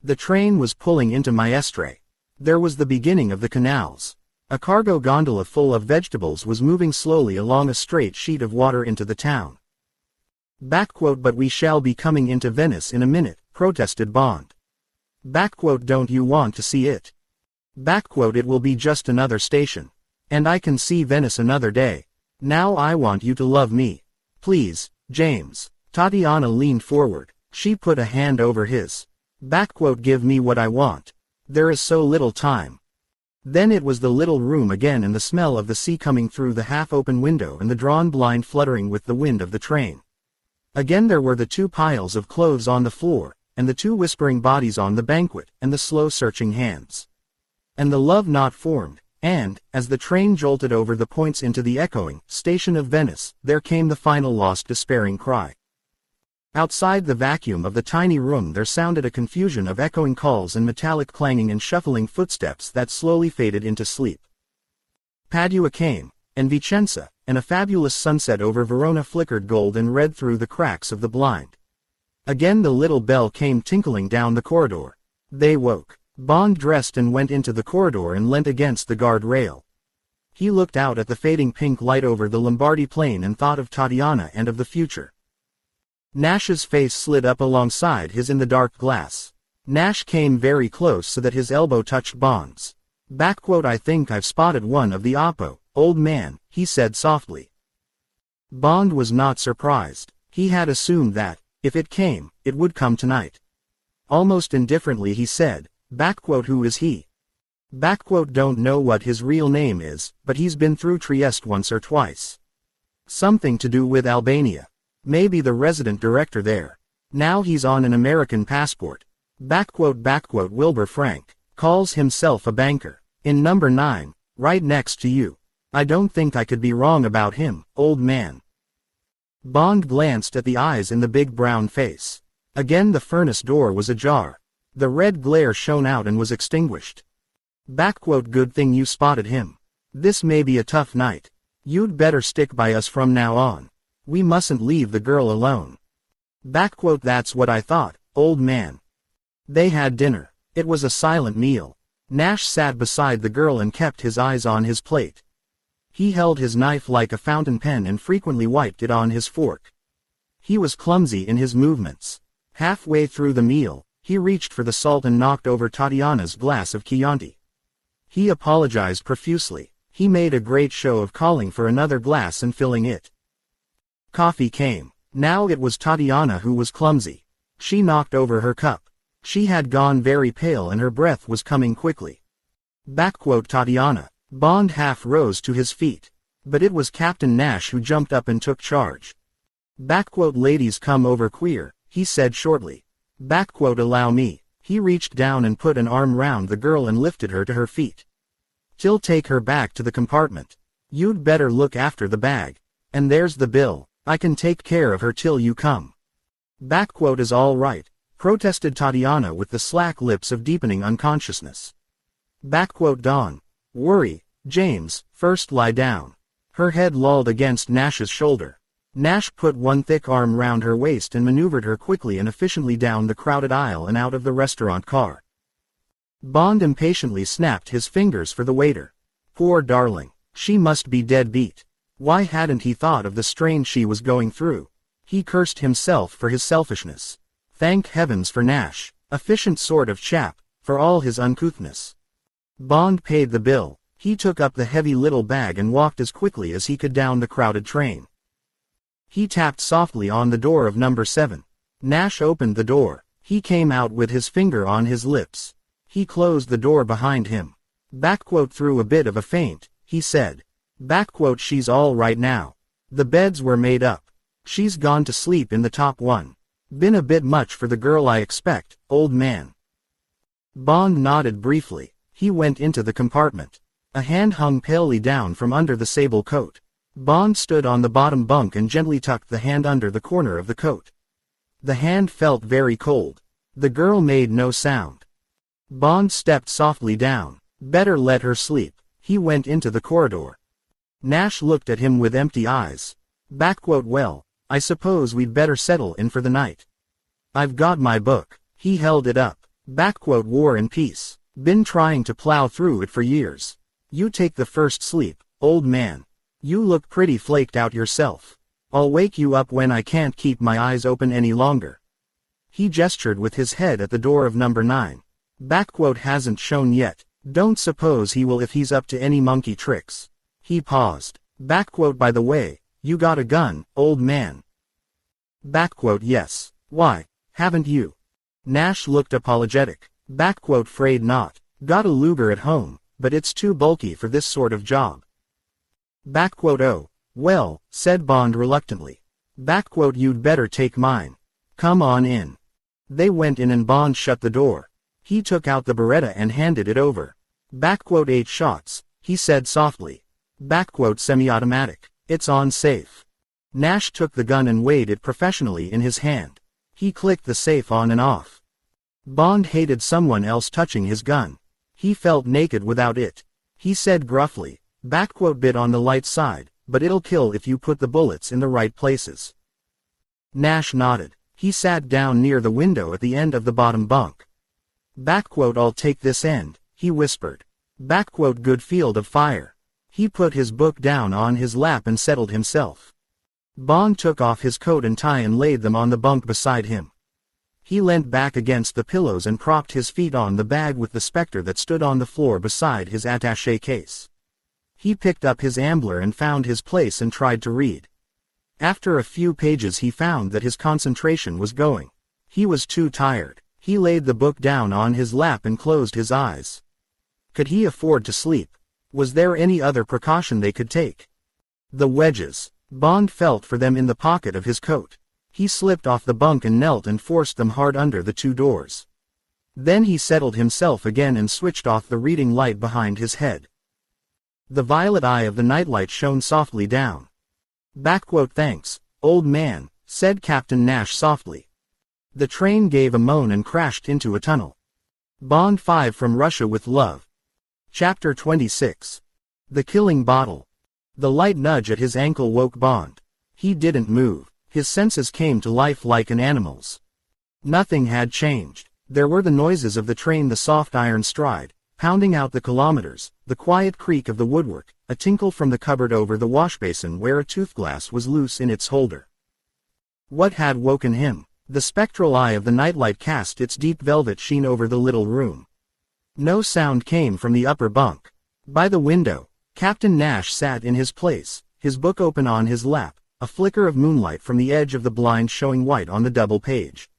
The train was pulling into Maestre. There was the beginning of the canals. A cargo gondola full of vegetables was moving slowly along a straight sheet of water into the town. But we shall be coming into Venice in a minute, protested Bond. Don't you want to see it? It will be just another station. And I can see Venice another day. Now I want you to love me. Please, James. Tatiana leaned forward. She put a hand over his. Give me what I want. There is so little time. Then it was the little room again and the smell of the sea coming through the half-open window and the drawn blind fluttering with the wind of the train. Again there were the two piles of clothes on the floor, and the two whispering bodies on the banquet, and the slow searching hands. And the love not formed, and, as the train jolted over the points into the echoing station of Venice, there came the final lost despairing cry. Outside the vacuum of the tiny room there sounded a confusion of echoing calls and metallic clanging and shuffling footsteps that slowly faded into sleep. Padua came, and Vicenza, and a fabulous sunset over Verona flickered gold and red through the cracks of the blind. Again the little bell came tinkling down the corridor. They woke. Bond dressed and went into the corridor and leant against the guard rail. He looked out at the fading pink light over the Lombardy plain and thought of Tatiana and of the future. Nash's face slid up alongside his in the dark glass. Nash came very close so that his elbow touched Bond's. I think I've spotted one of the Oppo, old man, he said softly. Bond was not surprised. He had assumed that, if it came, it would come tonight. Almost indifferently he said, who is he? Don't know what his real name is, but he's been through Trieste once or twice. Something to do with Albania. Maybe the resident director there. Now he's on an American passport. Wilbur Frank. Calls himself a banker. In number 9, right next to you. I don't think I could be wrong about him, old man. Bond glanced at the eyes in the big brown face. Again the furnace door was ajar. The red glare shone out and was extinguished. Good thing you spotted him. This may be a tough night. You'd better stick by us from now on. We mustn't leave the girl alone. That's what I thought, old man. They had dinner. It was a silent meal. Nash sat beside the girl and kept his eyes on his plate. He held his knife like a fountain pen and frequently wiped it on his fork. He was clumsy in his movements. Halfway through the meal, he reached for the salt and knocked over Tatiana's glass of Chianti. He apologized profusely. He made a great show of calling for another glass and filling it. Coffee came. Now it was Tatiana who was clumsy. She knocked over her cup. She had gone very pale and her breath was coming quickly. Tatiana. Bond half rose to his feet. But it was Captain Nash who jumped up and took charge. Ladies come over queer, he said shortly. Allow me. He reached down and put an arm round the girl and lifted her to her feet. Till take her back to the compartment. You'd better look after the bag. And there's the bill. I can take care of her till you come. Is all right, protested Tatiana with the slack lips of deepening unconsciousness. Don't worry, James, first lie down. Her head lolled against Nash's shoulder. Nash put one thick arm round her waist and maneuvered her quickly and efficiently down the crowded aisle and out of the restaurant car. Bond impatiently snapped his fingers for the waiter. Poor darling, she must be dead beat. Why hadn't he thought of the strain she was going through? He cursed himself for his selfishness. Thank heavens for Nash, efficient sort of chap, for all his uncouthness. Bond paid the bill. He took up the heavy little bag and walked as quickly as he could down the crowded train. He tapped softly on the door of number 7. Nash opened the door. He came out with his finger on his lips. He closed the door behind him. Through a bit of a faint, he said. She's all right now. The beds were made up. She's gone to sleep in the top one. Been a bit much for the girl, I expect, old man. Bond nodded briefly. He went into the compartment. A hand hung palely down from under the sable coat. Bond stood on the bottom bunk and gently tucked the hand under the corner of the coat. The hand felt very cold. The girl made no sound. Bond stepped softly down. Better let her sleep. He went into the corridor. Nash looked at him with empty eyes. Well, I suppose we'd better settle in for the night. I've got my book. He held it up. War and Peace. Been trying to plow through it for years. You take the first sleep, old man. You look pretty flaked out yourself. I'll wake you up when I can't keep my eyes open any longer. He gestured with his head at the door of number 9. Hasn't shown yet. Don't suppose he will if he's up to any monkey tricks. He paused. By the way, you got a gun, old man. Yes. Why, haven't you? Nash looked apologetic. Afraid not. Got a Luger at home, but it's too bulky for this sort of job. Oh, well, said Bond reluctantly. You'd better take mine. Come on in. They went in and Bond shut the door. He took out the Beretta and handed it over. 8 shots, he said softly. Semi-automatic. It's on safe. Nash took the gun and weighed it professionally in his hand. He clicked the safe on and off. Bond hated someone else touching his gun. He felt naked without it. He said gruffly, bit on the light side, but it'll kill if you put the bullets in the right places. Nash nodded. He sat down near the window at the end of the bottom bunk. I'll take this end, he whispered. Good field of fire. He put his book down on his lap and settled himself. Bond took off his coat and tie and laid them on the bunk beside him. He leant back against the pillows and propped his feet on the bag with the Spectre that stood on the floor beside his attaché case. He picked up his Ambler and found his place and tried to read. After a few pages he found that his concentration was going. He was too tired. He laid the book down on his lap and closed his eyes. Could he afford to sleep? Was there any other precaution they could take? The wedges. Bond felt for them in the pocket of his coat. He slipped off the bunk and knelt and forced them hard under the 2 doors. Then he settled himself again and switched off the reading light behind his head. The violet eye of the nightlight shone softly down. Thanks, old man, said Captain Nash softly. The train gave a moan and crashed into a tunnel. Bond 5 from Russia with Love. Chapter 26. The Killing Bottle. The light nudge at his ankle woke Bond. He didn't move. His senses came to life like an animal's. Nothing had changed. There were the noises of the train, the soft iron stride, pounding out the kilometers, the quiet creak of the woodwork, a tinkle from the cupboard over the washbasin where a toothglass was loose in its holder. What had woken him? The spectral eye of the nightlight cast its deep velvet sheen over the little room. No sound came from the upper bunk. By the window, Captain Nash sat in his place, his book open on his lap, a flicker of moonlight from the edge of the blind showing white on the double page.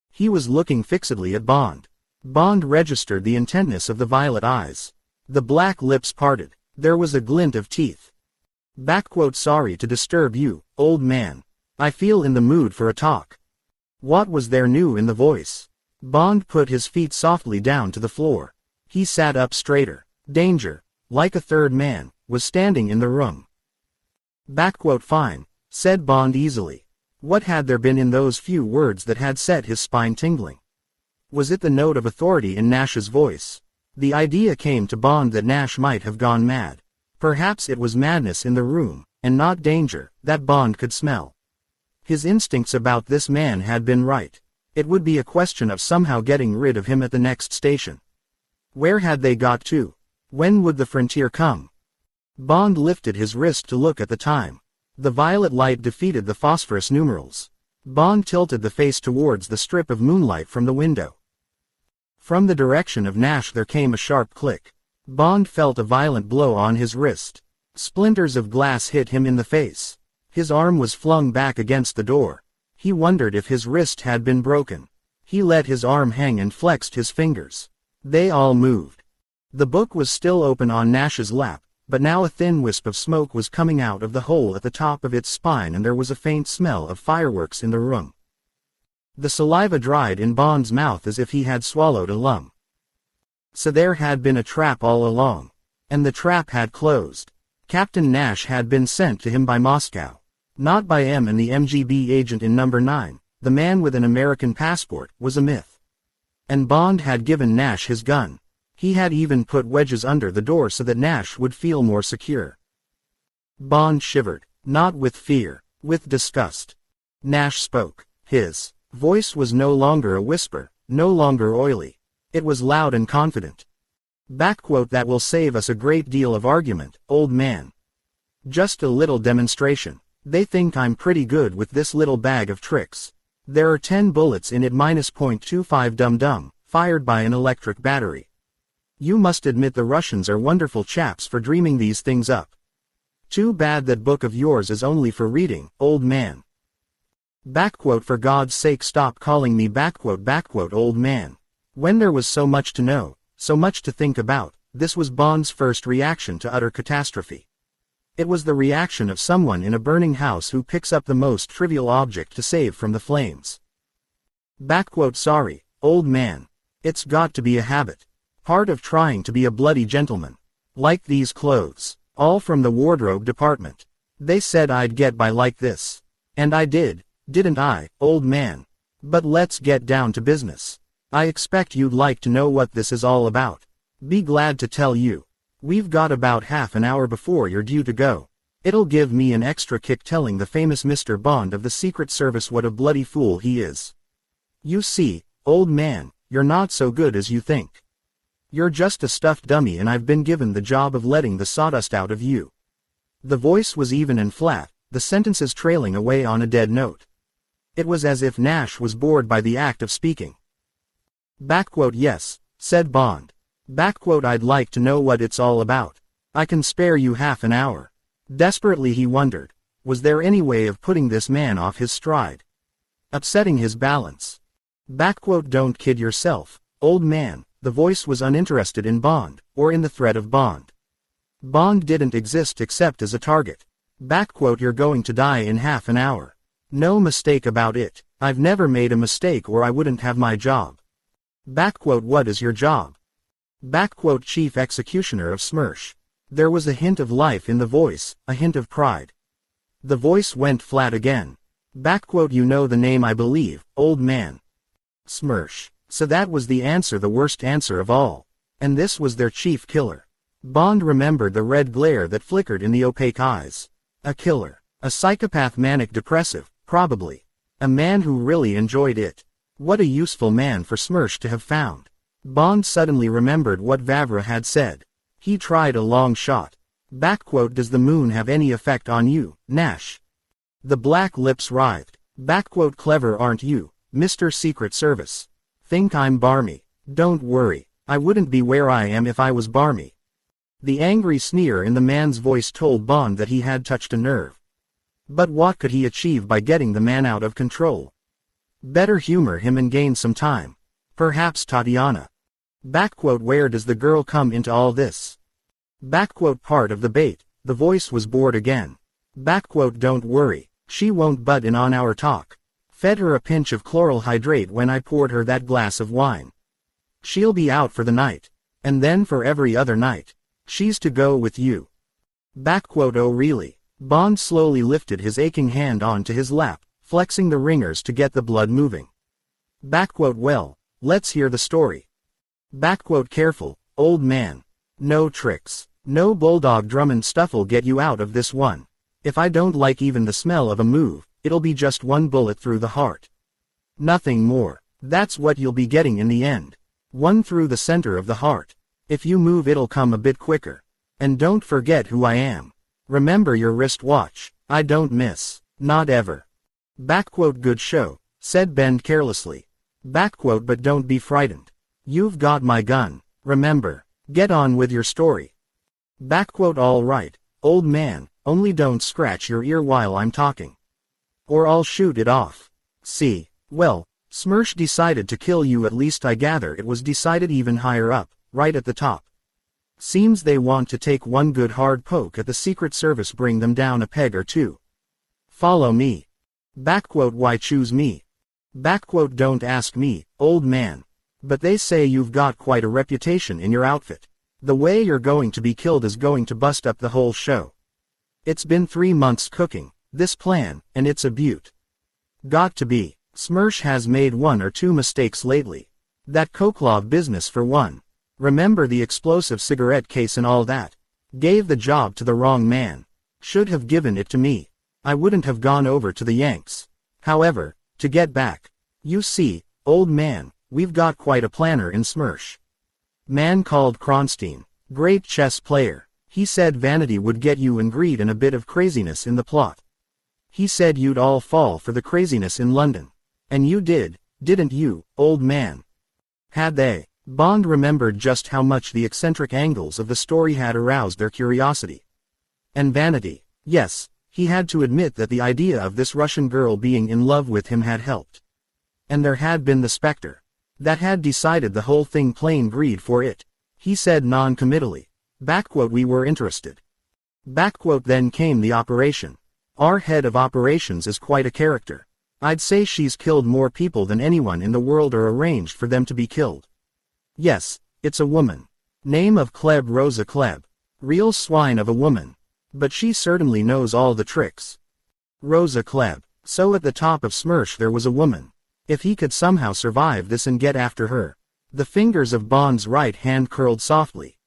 He was looking fixedly at Bond. Bond registered the intentness of the violet eyes. The black lips parted. There was a glint of teeth. Sorry to disturb you, old man. I feel in the mood for a talk. What was there new in the voice? Bond put his feet softly down to the floor. He sat up straighter. Danger, like a third man, was standing in the room. Fine, said Bond easily. What had there been in those few words that had set his spine tingling? Was it the note of authority in Nash's voice? The idea came to Bond that Nash might have gone mad. Perhaps it was madness in the room, and not danger, that Bond could smell. His instincts about this man had been right. It would be a question of somehow getting rid of him at the next station. Where had they got to? When would the frontier come? Bond lifted his wrist to look at the time. The violet light defeated the phosphorus numerals. Bond tilted the face towards the strip of moonlight from the window. From the direction of Nash there came a sharp click. Bond felt a violent blow on his wrist. Splinters of glass hit him in the face. His arm was flung back against the door. He wondered if his wrist had been broken. He let his arm hang and flexed his fingers. They all moved. The book was still open on Nash's lap, but now a thin wisp of smoke was coming out of the hole at the top of its spine and there was a faint smell of fireworks in the room. The saliva dried in Bond's mouth as if he had swallowed a lump. So there had been a trap all along. And the trap had closed. Captain Nash had been sent to him by Moscow. Not by M and the MGB agent in number 9, the man with an American passport, was a myth. And Bond had given Nash his gun. He had even put wedges under the door so that Nash would feel more secure. Bond shivered, not with fear, with disgust. Nash spoke. His voice was no longer a whisper, no longer oily. It was loud and confident. That will save us a great deal of argument, old man. Just a little demonstration. They think I'm pretty good with this little bag of tricks. There are 10 bullets in it minus .25 dum-dum, fired by an electric battery. You must admit the Russians are wonderful chaps for dreaming these things up. Too bad that book of yours is only for reading, old man. For God's sake stop calling me old man. When there was so much to know, so much to think about, this was Bond's first reaction to utter catastrophe. It was the reaction of someone in a burning house who picks up the most trivial object to save from the flames. Sorry, old man. It's got to be a habit. Part of trying to be a bloody gentleman. Like these clothes. All from the wardrobe department. They said I'd get by like this. And I did, didn't I, old man? But let's get down to business. I expect you'd like to know what this is all about. Be glad to tell you. We've got about half an hour before you're due to go. It'll give me an extra kick telling the famous Mr. Bond of the Secret Service what a bloody fool he is. You see, old man, you're not so good as you think. You're just a stuffed dummy and I've been given the job of letting the sawdust out of you. The voice was even and flat, the sentences trailing away on a dead note. It was as if Nash was bored by the act of speaking. Yes, said Bond. I'd like to know what it's all about. I can spare you half an hour. Desperately he wondered, was there any way of putting this man off his stride? Upsetting his balance. Don't kid yourself, old man. The voice was uninterested in Bond, or in the threat of Bond. Bond didn't exist except as a target. You're going to die in half an hour. No mistake about it. I've never made a mistake or I wouldn't have my job. What is your job? Chief executioner of Smersh. There was a hint of life in the voice, a hint of pride. The voice went flat again. You know the name I believe, old man. Smersh. So that was the answer, the worst answer of all. And this was their chief killer. Bond remembered the red glare that flickered in the opaque eyes. A killer. A psychopath, manic depressive, probably. A man who really enjoyed it. What a useful man for Smersh to have found. Bond suddenly remembered what Vavra had said. He tried a long shot. Does the moon have any effect on you, Nash? The black lips writhed. Clever aren't you, Mr. Secret Service? Think I'm barmy? Don't worry, I wouldn't be where I am if I was barmy. The angry sneer in the man's voice told Bond that he had touched a nerve. But what could he achieve by getting the man out of control? Better humor him and gain some time. Perhaps Tatiana. Where does the girl come into all this? Part of the bait. The voice was bored again. Don't worry, she won't butt in on our talk. Fed her a pinch of chloral hydrate when I poured her that glass of wine. She'll be out for the night. And then for every other night. She's to go with you. Oh really? Bond slowly lifted his aching hand onto his lap, flexing the ringers to get the blood moving. Well, let's hear the story. Careful, old man. No tricks. No bulldog Drummond stuff'll get you out of this one. If I don't like even the smell of a move, it'll be just one bullet through the heart. Nothing more. That's what you'll be getting in the end. One through the center of the heart. If you move it'll come a bit quicker. And don't forget who I am. Remember your wristwatch. I don't miss. Not ever. Good show, said Ben carelessly. But don't be frightened. You've got my gun. Remember. Get on with your story. All right, old man, only don't scratch your ear while I'm talking. Or I'll shoot it off. See, well, Smersh decided to kill you, at least I gather it was decided even higher up, right at the top. Seems they want to take one good hard poke at the Secret Service, bring them down a peg or two. Follow me. Why choose me? Don't ask me, old man. But they say you've got quite a reputation in your outfit. The way you're going to be killed is going to bust up the whole show. It's been 3 months cooking, this plan, and it's a beaut. Got to be. Smersh has made 1 or 2 mistakes lately. That Koklov business for one. Remember the explosive cigarette case and all that? Gave the job to the wrong man. Should have given it to me. I wouldn't have gone over to the Yanks. However, to get back. You see, old man, we've got quite a planner in Smersh. Man called Kronstein. Great chess player. He said vanity would get you and greed and a bit of craziness in the plot. He said you'd all fall for the craziness in London. And you did, didn't you, old man? Had they? Bond remembered just how much the eccentric angles of the story had aroused their curiosity. And vanity. Yes, he had to admit that the idea of this Russian girl being in love with him had helped. And there had been the specter. That had decided the whole thing, plain greed for it. He said non-committally. We were interested. Then came the operation. Our head of operations is quite a character. I'd say she's killed more people than anyone in the world or arranged for them to be killed. Yes, it's a woman. Name of Kleb, Rosa Kleb. Real swine of a woman. But she certainly knows all the tricks. Rosa Kleb. So at the top of Smersh there was a woman. If he could somehow survive this and get after her. The fingers of Bond's right hand curled softly.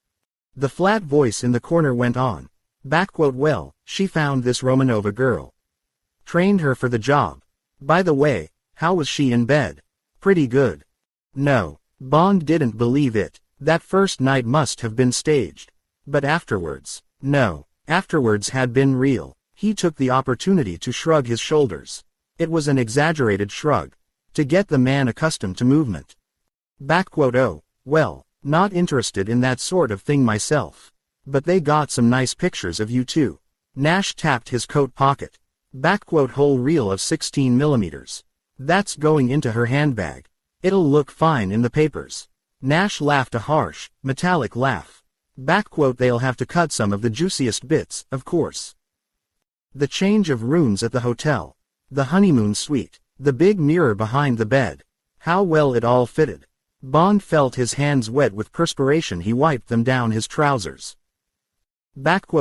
The flat voice in the corner went on. Well, she found this Romanova girl. Trained her for the job. By the way, how was she in bed? Pretty good. No. Bond didn't believe it. That first night must have been staged. But afterwards, no. Afterwards had been real. He took the opportunity to shrug his shoulders. It was an exaggerated shrug. To get the man accustomed to movement. Oh, well, not interested in that sort of thing myself. But they got some nice pictures of you too. Nash tapped his coat pocket. Whole reel of 16mm. That's going into her handbag. It'll look fine in the papers. Nash laughed a harsh, metallic laugh. They'll have to cut some of the juiciest bits, of course. The change of rooms at the hotel. The honeymoon suite. The big mirror behind the bed. How well it all fitted. Bond felt his hands wet with perspiration. He wiped them down his trousers.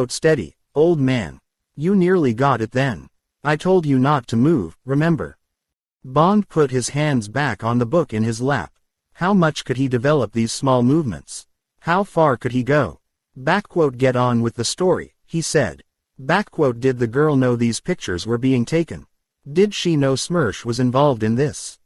Steady, old man. You nearly got it then. I told you not to move, remember? Bond put his hands back on the book in his lap. How much could he develop these small movements? How far could he go? Get on with the story, he said. Did the girl know these pictures were being taken? Did she know Smersh was involved in this?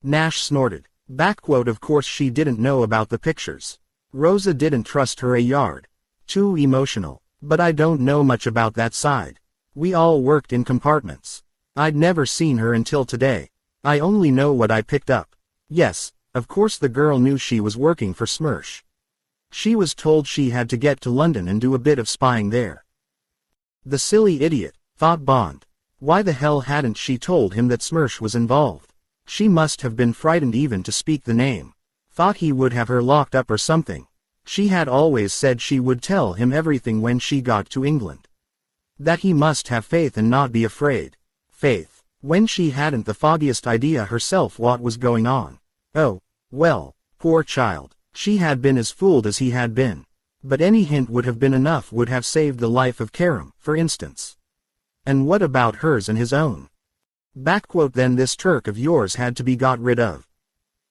Nash snorted. Of course she didn't know about the pictures. Rosa didn't trust her a yard. Too emotional. But I don't know much about that side. We all worked in compartments. I'd never seen her until today. I only know what I picked up. Yes, of course the girl knew she was working for Smersh. She was told she had to get to London and do a bit of spying there. The silly idiot, thought Bond. Why the hell hadn't she told him that Smersh was involved? She must have been frightened even to speak the name. Thought he would have her locked up or something. She had always said she would tell him everything when she got to England. That he must have faith and not be afraid. Faith, when she hadn't the foggiest idea herself what was going on. Oh, well, poor child, she had been as fooled as he had been. But any hint would have been enough, would have saved the life of Karam, for instance. And what about hers and his own? Then this Turk of yours had to be got rid of.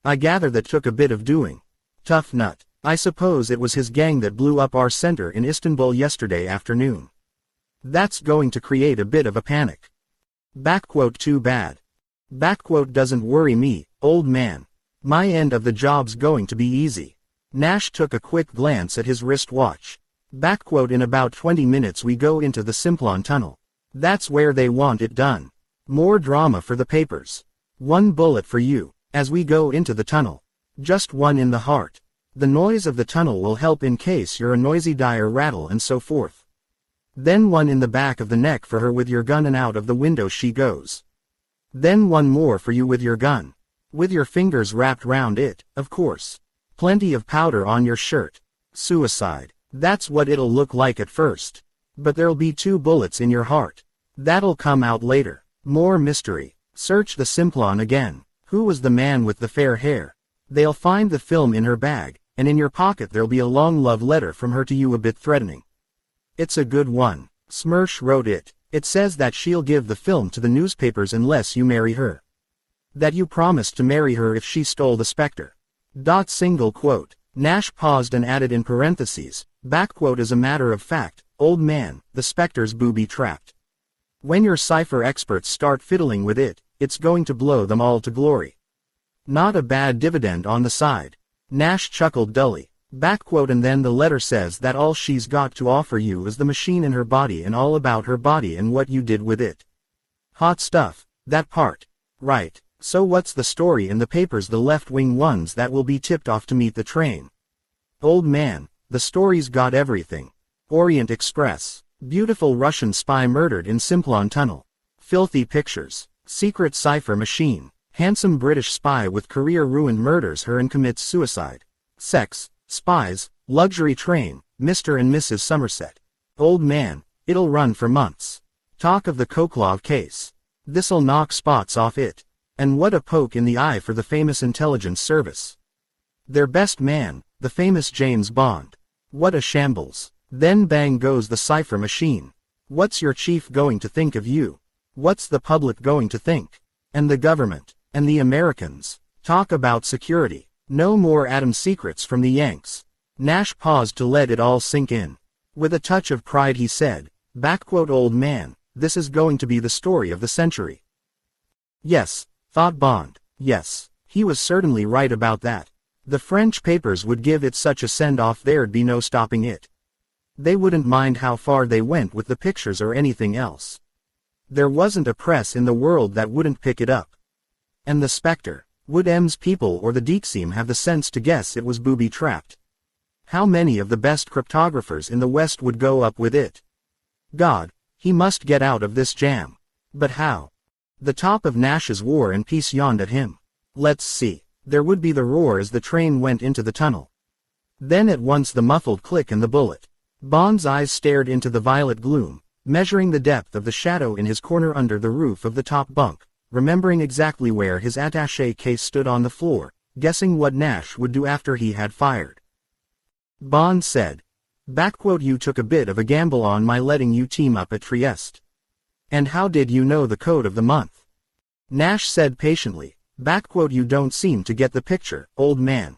I gather that took a bit of doing. Tough nut. I suppose it was his gang that blew up our center in Istanbul yesterday afternoon. That's going to create a bit of a panic. Too bad. Doesn't worry me, old man. My end of the job's going to be easy. Nash took a quick glance at his wristwatch. In about 20 minutes we go into the Simplon tunnel. That's where they want it done. More drama for the papers. 1 bullet for you, as we go into the tunnel. Just 1 in the heart. The noise of the tunnel will help in case you're a noisy dire rattle and so forth. Then 1 in the back of the neck for her with your gun and out of the window she goes. Then 1 more for you with your gun. With your fingers wrapped round it, of course. Plenty of powder on your shirt. Suicide. That's what it'll look like at first. But there'll be 2 bullets in your heart. That'll come out later. More mystery. Search the Simplon again. Who was the man with the fair hair? They'll find the film in her bag, and in your pocket there'll be a long love letter from her to you, a bit threatening. It's a good one. Smersh wrote it. It says that she'll give the film to the newspapers unless you marry her. That you promised to marry her if she stole the Spectre. Single quote. Nash paused and added in parentheses, backquote, as a matter of fact, old man, the Spectre's booby-trapped. When your cipher experts start fiddling with it, it's going to blow them all to glory. Not a bad dividend on the side. Nash chuckled dully. Backquote, and then the letter says that all she's got to offer you is the machine in her body and all about her body and what you did with it. Hot stuff, that part. Right. So what's the story in the papers, the left-wing ones that will be tipped off to meet the train? Old man, the story's got everything. Orient Express. Beautiful Russian spy murdered in Simplon tunnel. Filthy pictures. Secret cipher machine. Handsome British spy with career ruined murders her and commits suicide. Sex, spies, luxury train, Mr. and Mrs. Somerset. Old man, it'll run for months. Talk of the Koklov case. This'll knock spots off it. And what a poke in the eye for the famous intelligence service. Their best man, the famous James Bond. What a shambles. Then bang goes the cipher machine. What's your chief going to think of you? What's the public going to think? And the government? And the Americans? Talk about security. No more atom secrets from the Yanks. Nash paused to let it all sink in. With a touch of pride he said, backquote, old man, this is going to be the story of the century. Yes, thought Bond. Yes, he was certainly right about that. The French papers would give it such a send-off there'd be no stopping it. They wouldn't mind how far they went with the pictures or anything else. There wasn't a press in the world that wouldn't pick it up. And the Spectre, would M's people or the Deekseam have the sense to guess it was booby-trapped? How many of the best cryptographers in the West would go up with it? God, he must get out of this jam. But how? The top of Nash's War and Peace yawned at him. Let's see. There would be the roar as the train went into the tunnel. Then at once the muffled click and the bullet. Bond's eyes stared into the violet gloom, measuring the depth of the shadow in his corner under the roof of the top bunk, remembering exactly where his attaché case stood on the floor, guessing what Nash would do after he had fired. Bond said, backquote, you took a bit of a gamble on my letting you team up at Trieste. And how did you know the code of the month? Nash said patiently, backquote, you don't seem to get the picture, old man.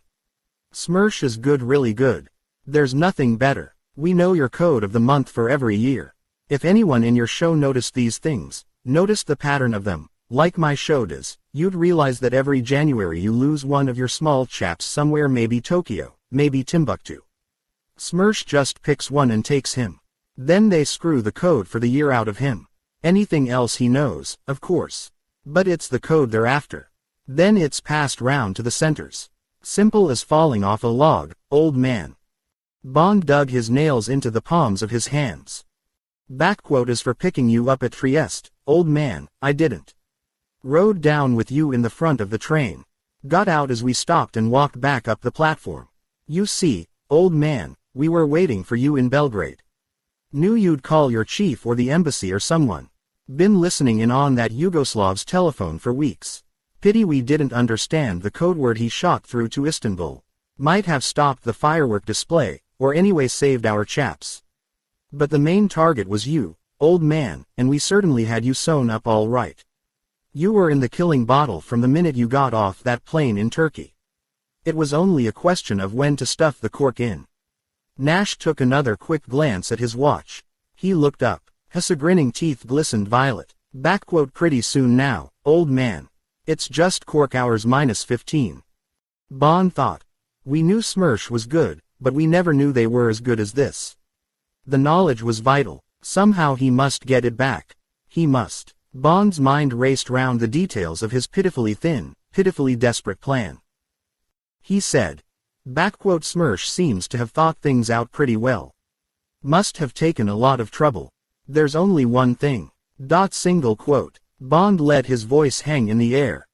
Smersh is good, really good. There's nothing better. We know your code of the month for every year. If anyone in your show noticed these things, noticed the pattern of them, like my show does, you'd realize that every January you lose one of your small chaps somewhere, maybe Tokyo, maybe Timbuktu. Smersh just picks one and takes him. Then they screw the code for the year out of him. Anything else he knows, of course. But it's the code they're after. Then it's passed round to the centers. Simple as falling off a log, old man. Bond dug his nails into the palms of his hands. Backquote, as for picking you up at Trieste, old man, I didn't. Rode down with you in the front of the train. Got out as we stopped and walked back up the platform. You see, old man, we were waiting for you in Belgrade. Knew you'd call your chief or the embassy or someone. Been listening in on that Yugoslav's telephone for weeks. Pity we didn't understand the code word he shot through to Istanbul. Might have stopped the firework display, or anyway saved our chaps. But the main target was you, old man, and we certainly had you sewn up all right. You were in the killing bottle from the minute you got off that plane in Turkey. It was only a question of when to stuff the cork in. Nash took another quick glance at his watch. He looked up. His grinning teeth glistened violet. Backquote, pretty soon now, old man. It's just cork hours minus 15. Bond thought. We knew Smersh was good, but we never knew they were as good as this. The knowledge was vital. Somehow he must get it back. He must. Bond's mind raced round the details of his pitifully thin, pitifully desperate plan. He said. Backquote, Smersh seems to have thought things out pretty well. Must have taken a lot of trouble. There's only one thing. Single quote. Bond let his voice hang in the air.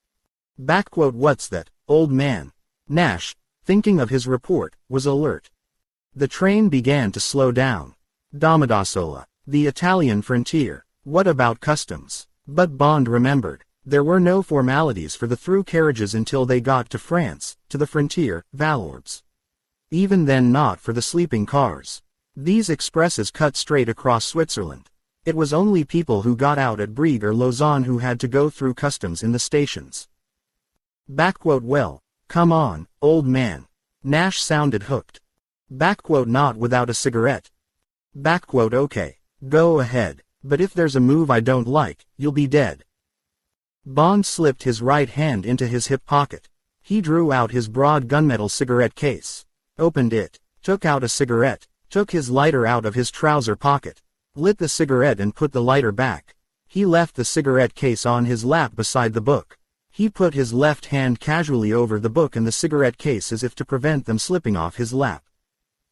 Backquote, what's that, old man? Nash, thinking of his report, was alert. The train began to slow down. Domodossola. The Italian frontier. What about customs? But Bond remembered. There were no formalities for the through carriages until they got to France, to the frontier, Valords. Even then not for the sleeping cars. These expresses cut straight across Switzerland. It was only people who got out at Brieg or Lausanne who had to go through customs in the stations. Well, come on, old man. Nash sounded hooked. Not without a cigarette. Okay. Go ahead. But if there's a move I don't like, you'll be dead. Bond slipped his right hand into his hip pocket. He drew out his broad gunmetal cigarette case. Opened it. Took out a cigarette. Took his lighter out of his trouser pocket. Lit the cigarette and put the lighter back. He left the cigarette case on his lap beside the book. He put his left hand casually over the book and the cigarette case as if to prevent them slipping off his lap.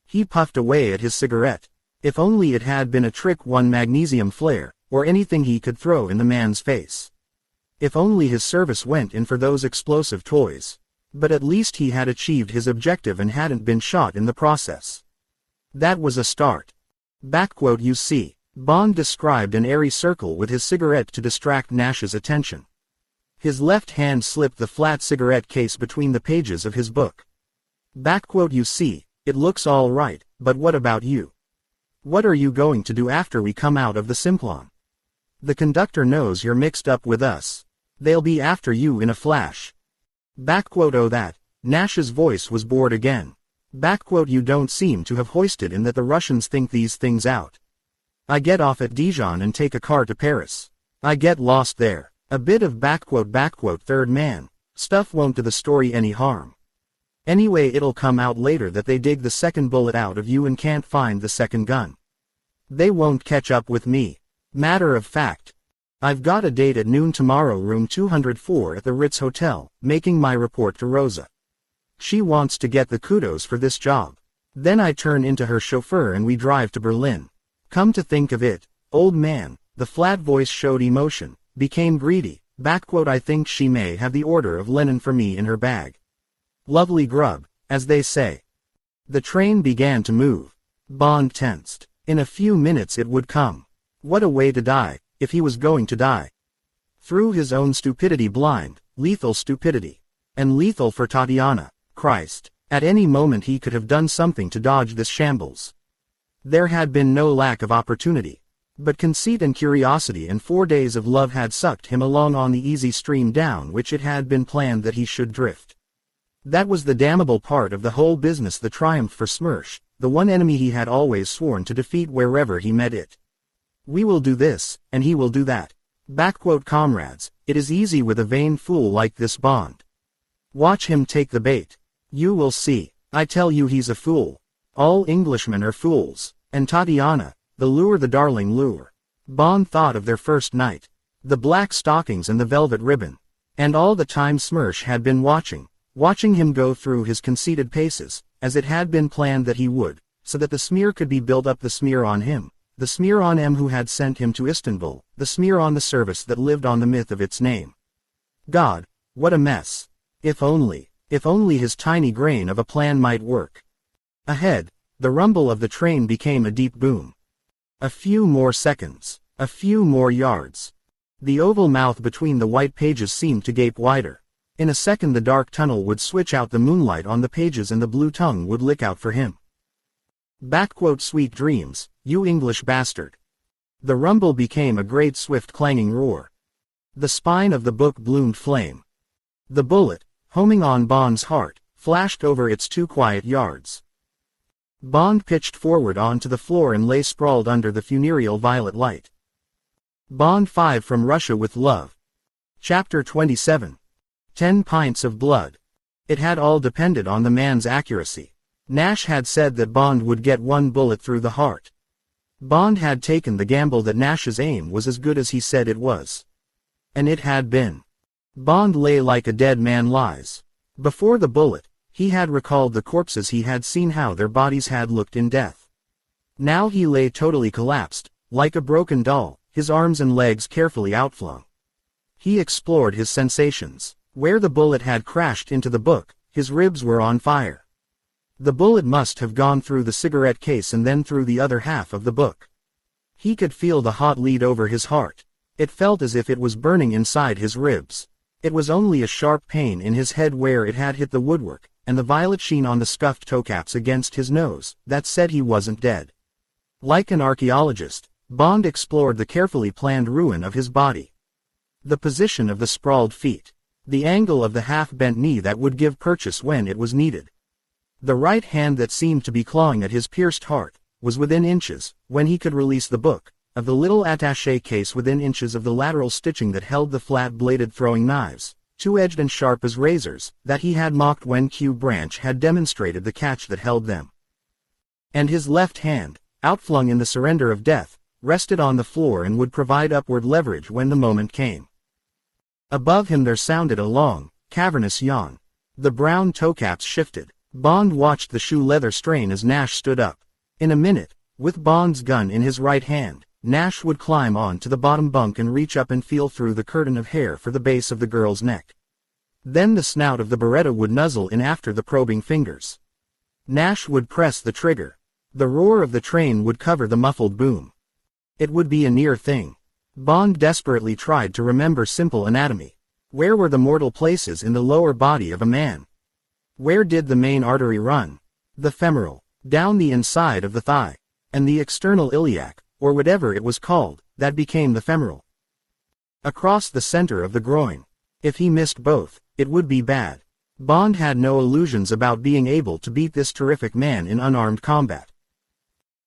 He puffed away at his cigarette. If only it had been a trick one magnesium flare, or anything he could throw in the man's face. If only his service went in for those explosive toys. But at least he had achieved his objective and hadn't been shot in the process. That was a start. You see, Bond described an airy circle with his cigarette to distract Nash's attention. His left hand slipped the flat cigarette case between the pages of his book. You see, it looks all right, but what about you? What are you going to do after we come out of the Simplon? The conductor knows you're mixed up with us. They'll be after you in a flash. Oh that. Nash's voice was bored again. You don't seem to have hoisted in that the Russians think these things out. I get off at Dijon and take a car to Paris. I get lost there. A bit of third man. Stuff won't do the story any harm. Anyway, it'll come out later that they dig the second bullet out of you and can't find the second gun. They won't catch up with me. Matter of fact. I've got a date at noon tomorrow, room 204 at the Ritz Hotel, making my report to Rosa. She wants to get the kudos for this job. Then I turn into her chauffeur and we drive to Berlin. Come to think of it, old man, the flat voice showed emotion, became greedy. I think she may have the Order of Lenin for me in her bag. Lovely grub, as they say. The train began to move. Bond tensed. In a few minutes it would come. What a way to die, if he was going to die. Through his own stupidity, blind, lethal stupidity. And lethal for Tatiana. Christ. At any moment he could have done something to dodge this shambles. There had been no lack of opportunity. But conceit and curiosity and 4 days of love had sucked him along on the easy stream down which it had been planned that he should drift. That was the damnable part of the whole business, the triumph for Smersh, the one enemy he had always sworn to defeat wherever he met it. We will do this, and he will do that. Comrades, it is easy with a vain fool like this Bond. Watch him take the bait. You will see. I tell you he's a fool. All Englishmen are fools. And Tatiana, the lure, the darling lure. Bond thought of their first night. The black stockings and the velvet ribbon. And all the time Smersh had been watching him go through his conceited paces, as it had been planned that he would, so that the smear could be built up, the smear on him, the smear on M who had sent him to Istanbul, the smear on the service that lived on the myth of its name. God, what a mess. If only his tiny grain of a plan might work. Ahead, the rumble of the train became a deep boom. A few more seconds, a few more yards. The oval mouth between the white pages seemed to gape wider. In a second the dark tunnel would switch out the moonlight on the pages and the blue tongue would lick out for him. Sweet dreams, you English bastard. The rumble became a great swift clanging roar. The spine of the book bloomed flame. The bullet, homing on Bond's heart, flashed over its 2 quiet yards. Bond pitched forward onto the floor and lay sprawled under the funereal violet light. Bond 5 from Russia with Love. Chapter 27. 10 pints of blood. It had all depended on the man's accuracy. Nash had said that Bond would get 1 bullet through the heart. Bond had taken the gamble that Nash's aim was as good as he said it was. And it had been. Bond lay like a dead man lies. Before the bullet, he had recalled the corpses he had seen, how their bodies had looked in death. Now he lay totally collapsed, like a broken doll, his arms and legs carefully outflung. He explored his sensations. Where the bullet had crashed into the book, his ribs were on fire. The bullet must have gone through the cigarette case and then through the other half of the book. He could feel the hot lead over his heart. It felt as if it was burning inside his ribs. It was only a sharp pain in his head where it had hit the woodwork, and the violet sheen on the scuffed toecaps against his nose, that said he wasn't dead. Like an archaeologist, Bond explored the carefully planned ruin of his body. The position of the sprawled feet. The angle of the half-bent knee that would give purchase when it was needed. The right hand that seemed to be clawing at his pierced heart, was within inches, when he could release the book, of the little attaché case within inches of the lateral stitching that held the flat-bladed throwing knives, two-edged and sharp as razors, that he had mocked when Q Branch had demonstrated the catch that held them. And his left hand, outflung in the surrender of death, rested on the floor and would provide upward leverage when the moment came. Above him there sounded a long, cavernous yawn. The brown toecaps shifted. Bond watched the shoe leather strain as Nash stood up. In a minute, with Bond's gun in his right hand, Nash would climb on to the bottom bunk and reach up and feel through the curtain of hair for the base of the girl's neck. Then the snout of the Beretta would nuzzle in after the probing fingers. Nash would press the trigger. The roar of the train would cover the muffled boom. It would be a near thing. Bond desperately tried to remember simple anatomy. Where were the mortal places in the lower body of a man? Where did the main artery run? The femoral, down the inside of the thigh, and the external iliac, or whatever it was called, that became the femoral. Across the center of the groin. If he missed both, it would be bad. Bond had no illusions about being able to beat this terrific man in unarmed combat.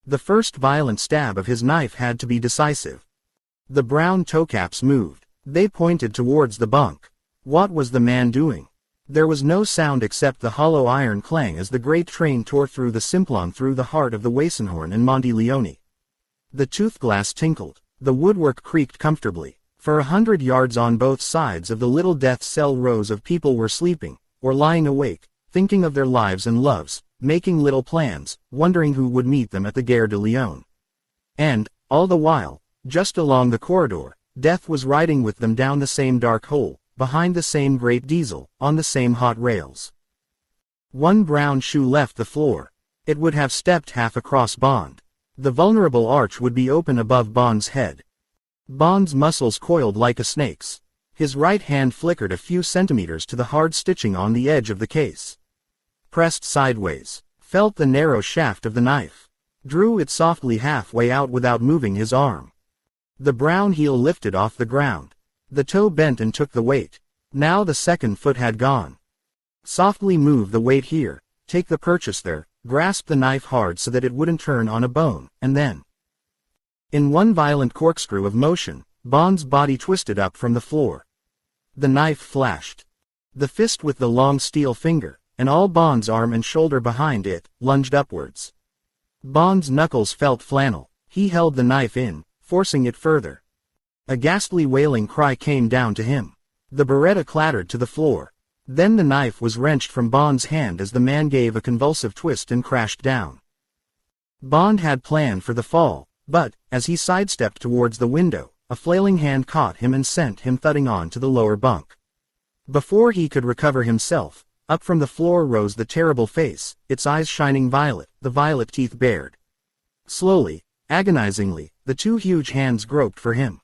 The first violent stab of his knife had to be decisive. The brown toecaps moved. They pointed towards the bunk. What was the man doing? There was no sound except the hollow iron clang as the great train tore through the Simplon through the heart of the Wassenhorn and Monte Leone. The toothglass tinkled. The woodwork creaked comfortably. For 100 yards on both sides of the little death cell rows of people were sleeping, or lying awake, thinking of their lives and loves, making little plans, wondering who would meet them at the Gare de Lyon. And, all the while, just along the corridor, death was riding with them down the same dark hole, behind the same great diesel, on the same hot rails. One brown shoe left the floor. It would have stepped half across Bond. The vulnerable arch would be open above Bond's head. Bond's muscles coiled like a snake's. His right hand flickered a few centimeters to the hard stitching on the edge of the case. Pressed sideways. Felt the narrow shaft of the knife. Drew it softly halfway out without moving his arm. The brown heel lifted off the ground. The toe bent and took the weight. Now the second foot had gone. Softly move the weight here, take the purchase there, grasp the knife hard so that it wouldn't turn on a bone, and then. In one violent corkscrew of motion, Bond's body twisted up from the floor. The knife flashed. The fist with the long steel finger, and all Bond's arm and shoulder behind it, lunged upwards. Bond's knuckles felt flannel. He held the knife in, forcing it further. A ghastly wailing cry came down to him. The Beretta clattered to the floor. Then the knife was wrenched from Bond's hand as the man gave a convulsive twist and crashed down. Bond had planned for the fall, but, as he sidestepped towards the window, a flailing hand caught him and sent him thudding on to the lower bunk. Before he could recover himself, up from the floor rose the terrible face, its eyes shining violet, the violet teeth bared. Slowly, agonizingly, the two huge hands groped for him.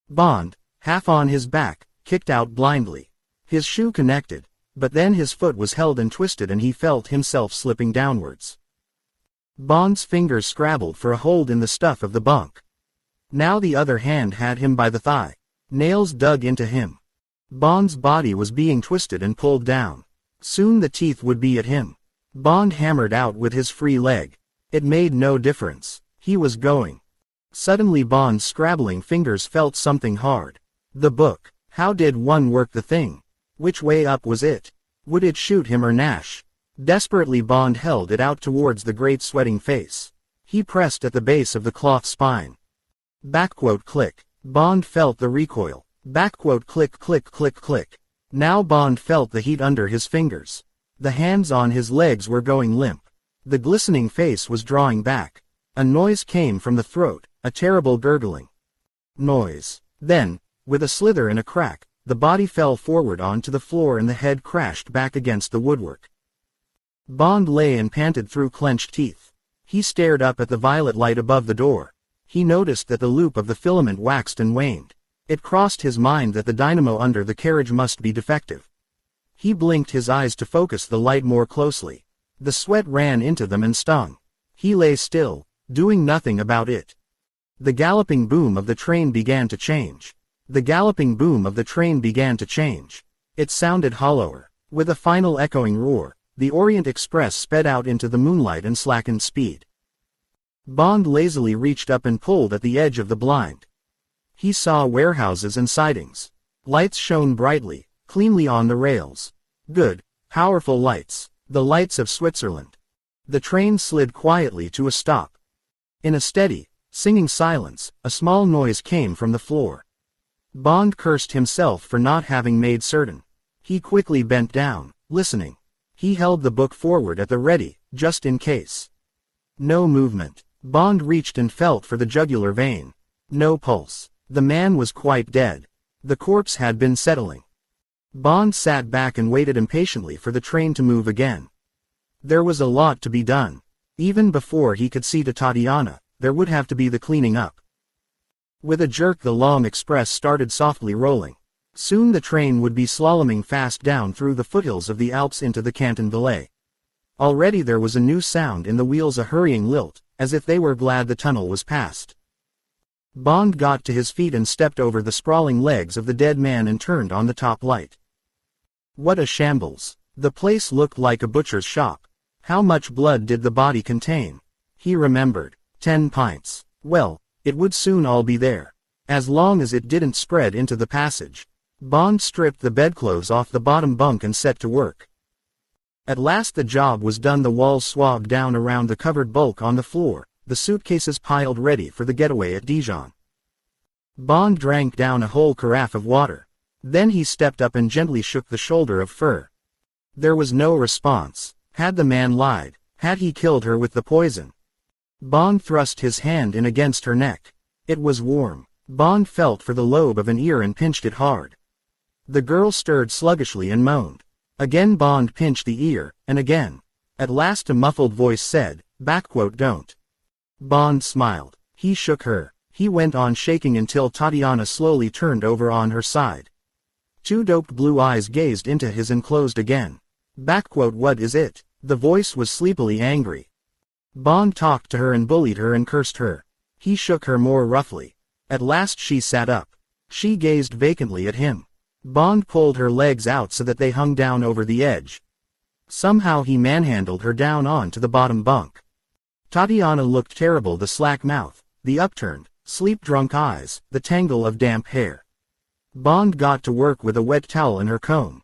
Bond, half on his back, kicked out blindly. His shoe connected, but then his foot was held and twisted and he felt himself slipping downwards. Bond's fingers scrabbled for a hold in the stuff of the bunk. Now the other hand had him by the thigh. Nails dug into him. Bond's body was being twisted and pulled down. Soon the teeth would be at him. Bond hammered out with his free leg. It made no difference. He was going. Suddenly Bond's scrabbling fingers felt something hard. The book. How did one work the thing? Which way up was it? Would it shoot him or Nash? Desperately Bond held it out towards the great sweating face. He pressed at the base of the cloth spine. Backquote click. Bond felt the recoil. Backquote click click click click. Now Bond felt the heat under his fingers. The hands on his legs were going limp. The glistening face was drawing back. A noise came from the throat, a terrible gurgling noise. Then, with a slither and a crack, the body fell forward onto the floor and the head crashed back against the woodwork. Bond lay and panted through clenched teeth. He stared up at the violet light above the door. He noticed that the loop of the filament waxed and waned. It crossed his mind that the dynamo under the carriage must be defective. He blinked his eyes to focus the light more closely. The sweat ran into them and stung. He lay still, doing nothing about it. The galloping boom of the train began to change. The galloping boom of the train began to change. It sounded hollower. With a final echoing roar, the Orient Express sped out into the moonlight and slackened speed. Bond lazily reached up and pulled at the edge of the blind. He saw warehouses and sidings. Lights shone brightly, cleanly on the rails. Good, powerful lights. The lights of Switzerland. The train slid quietly to a stop. In a steady, singing silence, a small noise came from the floor. Bond cursed himself for not having made certain. He quickly bent down, listening. He held the book forward at the ready, just in case. No movement. Bond reached and felt for the jugular vein. No pulse. The man was quite dead. The corpse had been settling. Bond sat back and waited impatiently for the train to move again. There was a lot to be done. Even before he could see to Tatiana, there would have to be the cleaning up. With a jerk the long express started softly rolling. Soon the train would be slaloming fast down through the foothills of the Alps into the Canton Valais. Already there was a new sound in the wheels, a hurrying lilt, as if they were glad the tunnel was past. Bond got to his feet and stepped over the sprawling legs of the dead man and turned on the top light. What a shambles. The place looked like a butcher's shop. How much blood did the body contain? He remembered. 10 pints. Well, it would soon all be there. As long as it didn't spread into the passage. Bond stripped the bedclothes off the bottom bunk and set to work. At last the job was done. The walls swabbed down around the covered bulk on the floor, the suitcases piled ready for the getaway at Dijon. Bond drank down a whole carafe of water. Then he stepped up and gently shook the shoulder of fur. There was no response. Had the man lied? Had he killed her with the poison? Bond thrust his hand in against her neck. It was warm. Bond felt for the lobe of an ear and pinched it hard. The girl stirred sluggishly and moaned. Again Bond pinched the ear, and again. At last a muffled voice said, "Don't." Bond smiled. He shook her. He went on shaking until Tatiana slowly turned over on her side. 2 doped blue eyes gazed into his and closed again. "What is it?" The voice was sleepily angry. Bond talked to her and bullied her and cursed her. He shook her more roughly. At last she sat up. She gazed vacantly at him. Bond pulled her legs out so that they hung down over the edge. Somehow he manhandled her down onto the bottom bunk. Tatiana looked terrible, the slack mouth, the upturned, sleep-drunk eyes, the tangle of damp hair. Bond got to work with a wet towel and her comb.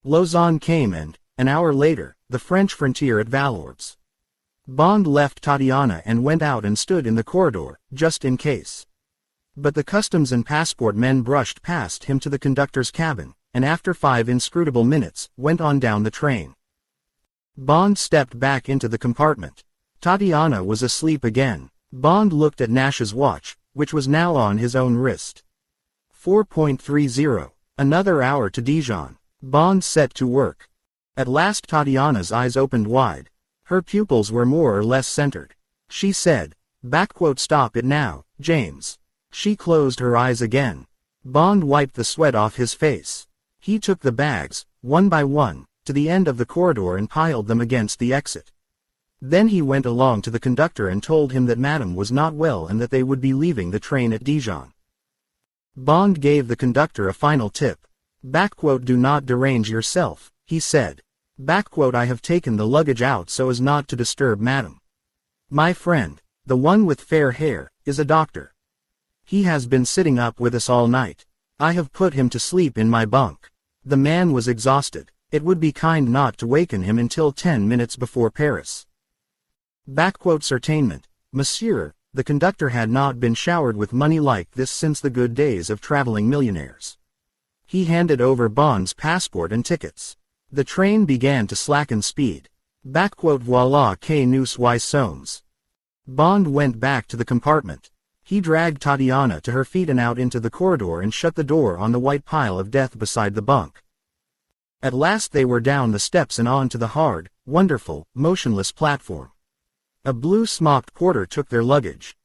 Lausanne came and, an hour later, the French frontier at Valorbes. Bond left Tatiana and went out and stood in the corridor, just in case. But the customs and passport men brushed past him to the conductor's cabin, and after 5 inscrutable minutes, went on down the train. Bond stepped back into the compartment. Tatiana was asleep again. Bond looked at Nash's watch, which was now on his own wrist. 4:30. Another hour to Dijon. Bond set to work. At last Tatiana's eyes opened wide. Her pupils were more or less centered. She said, "Stop it now, James." She closed her eyes again. Bond wiped the sweat off his face. He took the bags, one by one, to the end of the corridor and piled them against the exit. Then he went along to the conductor and told him that Madame was not well and that they would be leaving the train at Dijon. Bond gave the conductor a final tip. "Do not derange yourself," he said. "I have taken the luggage out so as not to disturb Madame. My friend, the one with fair hair, is a doctor. He has been sitting up with us all night. I have put him to sleep in my bunk." The man was exhausted. It would be kind not to waken him until 10 minutes before Paris. Certainement, monsieur, the conductor had not been showered with money like this since the good days of traveling millionaires. He handed over Bond's passport and tickets. The train began to slacken speed. Voilà que nous sommes. Bond went back to the compartment. He dragged Tatiana to her feet and out into the corridor and shut the door on the white pile of death beside the bunk. At last they were down the steps and on to the hard, wonderful, motionless platform. A blue-smocked porter took their luggage.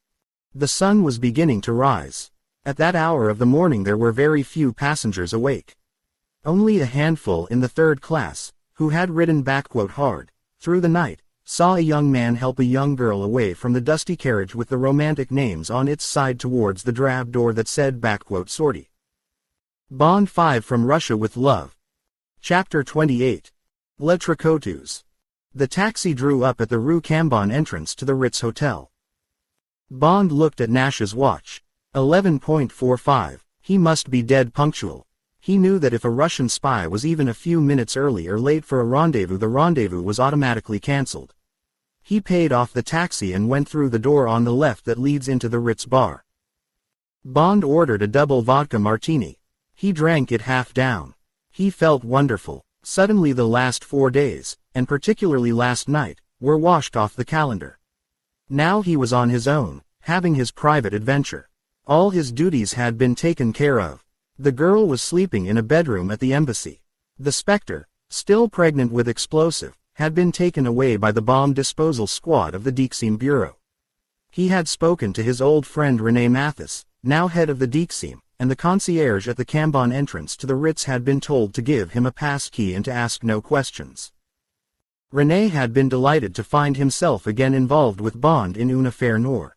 The sun was beginning to rise. At that hour of the morning there were very few passengers awake. Only a handful in the third class, who had ridden hard, through the night, saw a young man help a young girl away from the dusty carriage with the romantic names on its side towards the drab door that said sortie. Bond 5 from Russia with Love. Chapter 28. Les Tricotus. The taxi drew up at the Rue Cambon entrance to the Ritz Hotel. Bond looked at Nash's watch. 11:45. He must be dead punctual. He knew that if a Russian spy was even a few minutes early or late for a rendezvous, the rendezvous was automatically cancelled. He paid off the taxi and went through the door on the left that leads into the Ritz bar. Bond ordered a double vodka martini. He drank it half down. He felt wonderful. Suddenly the last 4 days, and particularly last night, were washed off the calendar. Now he was on his own, having his private adventure. All his duties had been taken care of. The girl was sleeping in a bedroom at the embassy. The Spectre, still pregnant with explosive, had been taken away by the bomb disposal squad of the Dixim Bureau. He had spoken to his old friend René Mathis, now head of the Dixim, and the concierge at the Cambon entrance to the Ritz had been told to give him a pass key and to ask no questions. René had been delighted to find himself again involved with Bond in une affaire noire.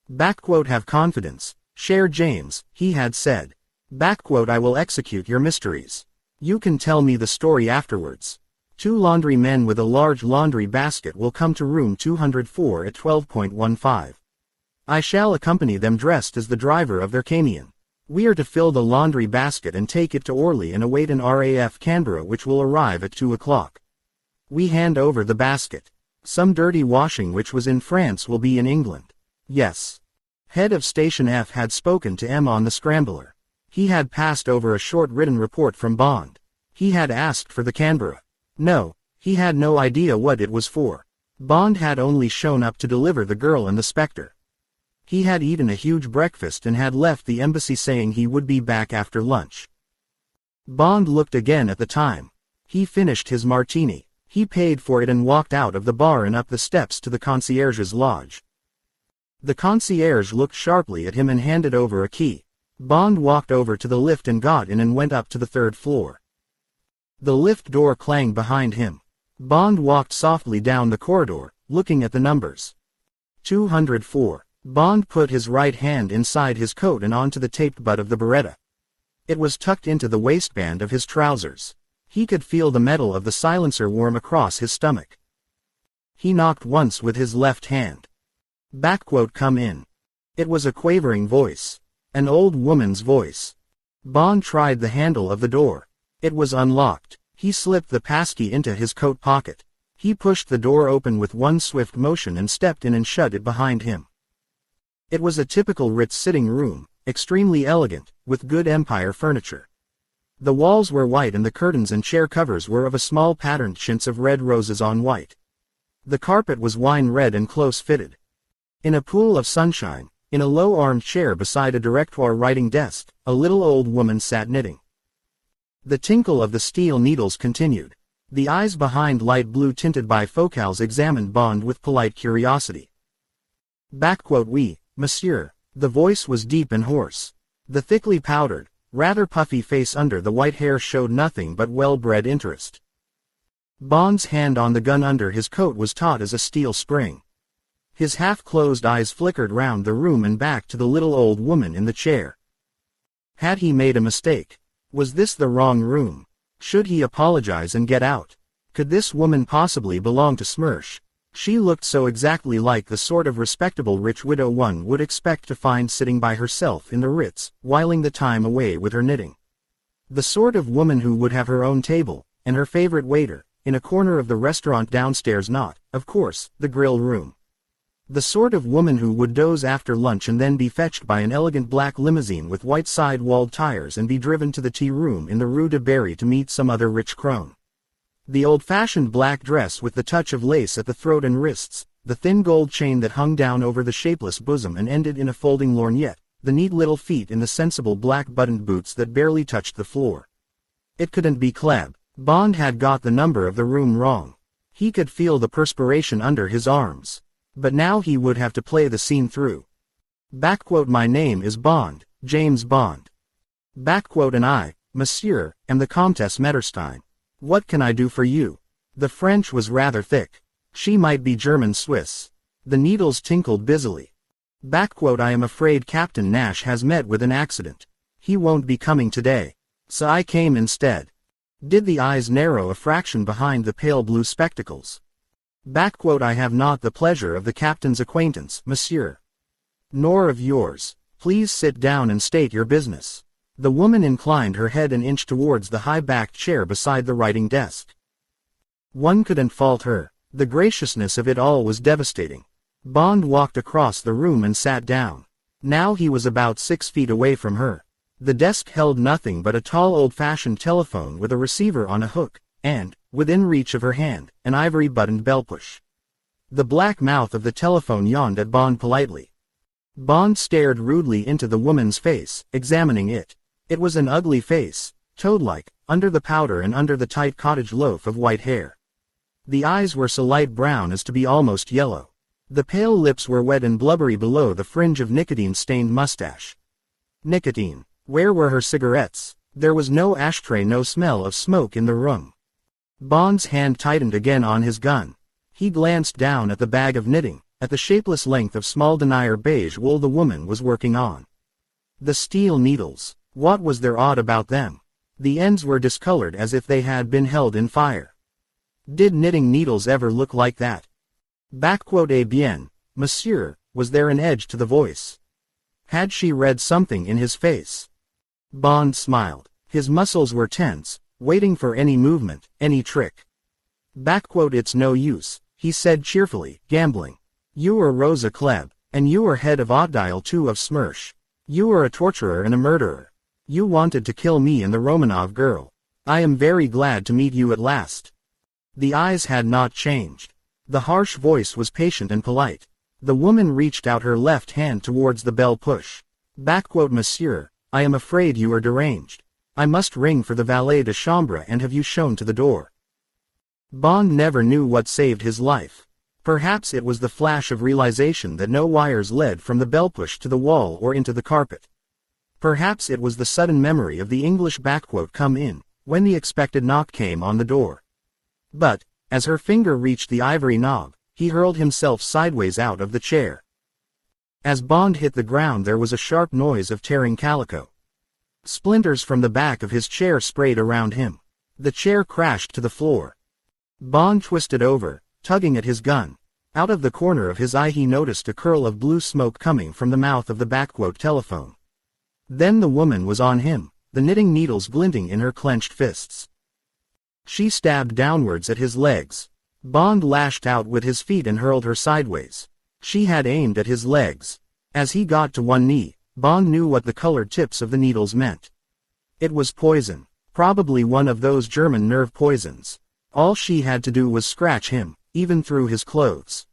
"Have confidence, cher James," he had said. "I will execute your mysteries. You can tell me the story afterwards. 2 laundry men with a large laundry basket will come to room 204 at 12:15. I shall accompany them dressed as the driver of their camion. We are to fill the laundry basket and take it to Orly and await an RAF Canberra which will arrive at 2 o'clock. We hand over the basket. Some dirty washing which was in France will be in England. Yes." Head of Station F had spoken to M on the scrambler. He had passed over a short written report from Bond. He had asked for the Canberra. No, he had no idea what it was for. Bond had only shown up to deliver the girl and the Spectre. He had eaten a huge breakfast and had left the embassy saying he would be back after lunch. Bond looked again at the time. He finished his martini. He paid for it and walked out of the bar and up the steps to the concierge's lodge. The concierge looked sharply at him and handed over a key. Bond walked over to the lift and got in and went up to the 3rd floor. The lift door clanged behind him. Bond walked softly down the corridor, looking at the numbers. 204. Bond put his right hand inside his coat and onto the taped butt of the Beretta. It was tucked into the waistband of his trousers. He could feel the metal of the silencer warm across his stomach. He knocked once with his left hand. "Come in." It was a quavering voice. An old woman's voice. Bond tried the handle of the door. It was unlocked. He slipped the passkey into his coat pocket. He pushed the door open with one swift motion and stepped in and shut it behind him. It was a typical Ritz sitting room, extremely elegant, with good Empire furniture. The walls were white and the curtains and chair covers were of a small patterned chintz of red roses on white. The carpet was wine red and close-fitted. In a pool of sunshine, in a low-armed chair beside a directoire writing desk, a little old woman sat knitting. The tinkle of the steel needles continued. The eyes behind light blue tinted bifocals examined Bond with polite curiosity. "Oui, monsieur." The voice was deep and hoarse. The thickly powdered, rather puffy face under the white hair showed nothing but well-bred interest. Bond's hand on the gun under his coat was taut as a steel spring. His half-closed eyes flickered round the room and back to the little old woman in the chair. Had he made a mistake? Was this the wrong room? Should he apologize and get out? Could this woman possibly belong to Smersh? She looked so exactly like the sort of respectable rich widow one would expect to find sitting by herself in the Ritz, whiling the time away with her knitting. The sort of woman who would have her own table, and her favorite waiter, in a corner of the restaurant downstairs, not, of course, the grill room. The sort of woman who would doze after lunch and then be fetched by an elegant black limousine with white side-walled tires and be driven to the tea room in the Rue de Berry to meet some other rich crone. The old-fashioned black dress with the touch of lace at the throat and wrists, the thin gold chain that hung down over the shapeless bosom and ended in a folding lorgnette, the neat little feet in the sensible black buttoned boots that barely touched the floor. It couldn't be Klebb. Bond had got the number of the room wrong. He could feel the perspiration under his arms. But now he would have to play the scene through. My name is Bond, James Bond. And I, Monsieur, am the Comtesse Metterstein. What can I do for you? The French was rather thick. She might be German-Swiss. The needles tinkled busily. I am afraid Captain Nash has met with an accident. He won't be coming today. So I came instead. Did the eyes narrow a fraction behind the pale blue spectacles? I have not the pleasure of the captain's acquaintance, monsieur. Nor of yours. Please sit down and state your business. The woman inclined her head an inch towards the high-backed chair beside the writing desk. One couldn't fault her. The graciousness of it all was devastating. Bond walked across the room and sat down. Now he was about 6 feet away from her. The desk held nothing but a tall old-fashioned telephone with a receiver on a hook, and, within reach of her hand, an ivory-buttoned bell-push. The black mouth of the telephone yawned at Bond politely. Bond stared rudely into the woman's face, examining it. It was an ugly face, toad-like, under the powder and under the tight cottage loaf of white hair. The eyes were so light brown as to be almost yellow. The pale lips were wet and blubbery below the fringe of nicotine-stained mustache. Nicotine. Where were her cigarettes? There was no ashtray, no smell of smoke in the room. Bond's hand tightened again on his gun. He glanced down at the bag of knitting, at the shapeless length of small denier beige wool the woman was working on. The steel needles. What was there odd about them? The ends were discolored as if they had been held in fire. Did knitting needles ever look like that? Eh bien, monsieur, was there an edge to the voice? Had she read something in his face? Bond smiled. His muscles were tense, waiting for any movement, any trick. It's no use, he said cheerfully, gambling. You are Rosa Klebb, and you are head of Otdial II of Smersh. You are a torturer and a murderer. You wanted to kill me and the Romanov girl. I am very glad to meet you at last. The eyes had not changed. The harsh voice was patient and polite. The woman reached out her left hand towards the bell push. Monsieur, I am afraid you are deranged. I must ring for the valet de chambre and have you shown to the door. Bond never knew what saved his life. Perhaps it was the flash of realization that no wires led from the bell push to the wall or into the carpet. Perhaps it was the sudden memory of the English come in, when the expected knock came on the door. But, as her finger reached the ivory knob, he hurled himself sideways out of the chair. As Bond hit the ground there was a sharp noise of tearing calico. Splinters from the back of his chair sprayed around him. The chair crashed to the floor. Bond twisted over, tugging at his gun. Out of the corner of his eye he noticed a curl of blue smoke coming from the mouth of the telephone. Then the woman was on him, the knitting needles glinting in her clenched fists. She stabbed downwards at his legs. Bond lashed out with his feet and hurled her sideways. She had aimed at his legs. As he got to one knee, Bond knew what the colored tips of the needles meant. It was poison, probably one of those German nerve poisons. All she had to do was scratch him, even through his clothes.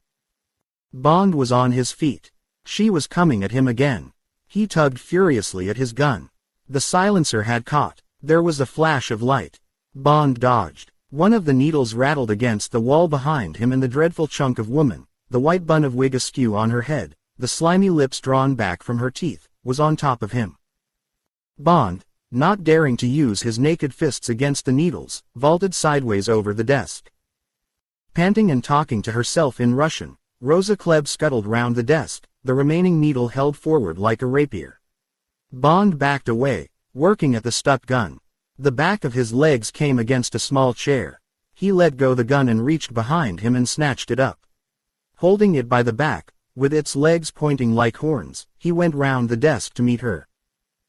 Bond was on his feet. She was coming at him again. He tugged furiously at his gun. The silencer had caught. There was a flash of light. Bond dodged. One of the needles rattled against the wall behind him and the dreadful chunk of woman, the white bun of wig askew on her head, the slimy lips drawn back from her teeth, was on top of him. Bond, not daring to use his naked fists against the needles, vaulted sideways over the desk. Panting and talking to herself in Russian, Rosa Klebb scuttled round the desk, the remaining needle held forward like a rapier. Bond backed away, working at the stuck gun. The back of his legs came against a small chair. He let go the gun and reached behind him and snatched it up. Holding it by the back, with its legs pointing like horns, he went round the desk to meet her.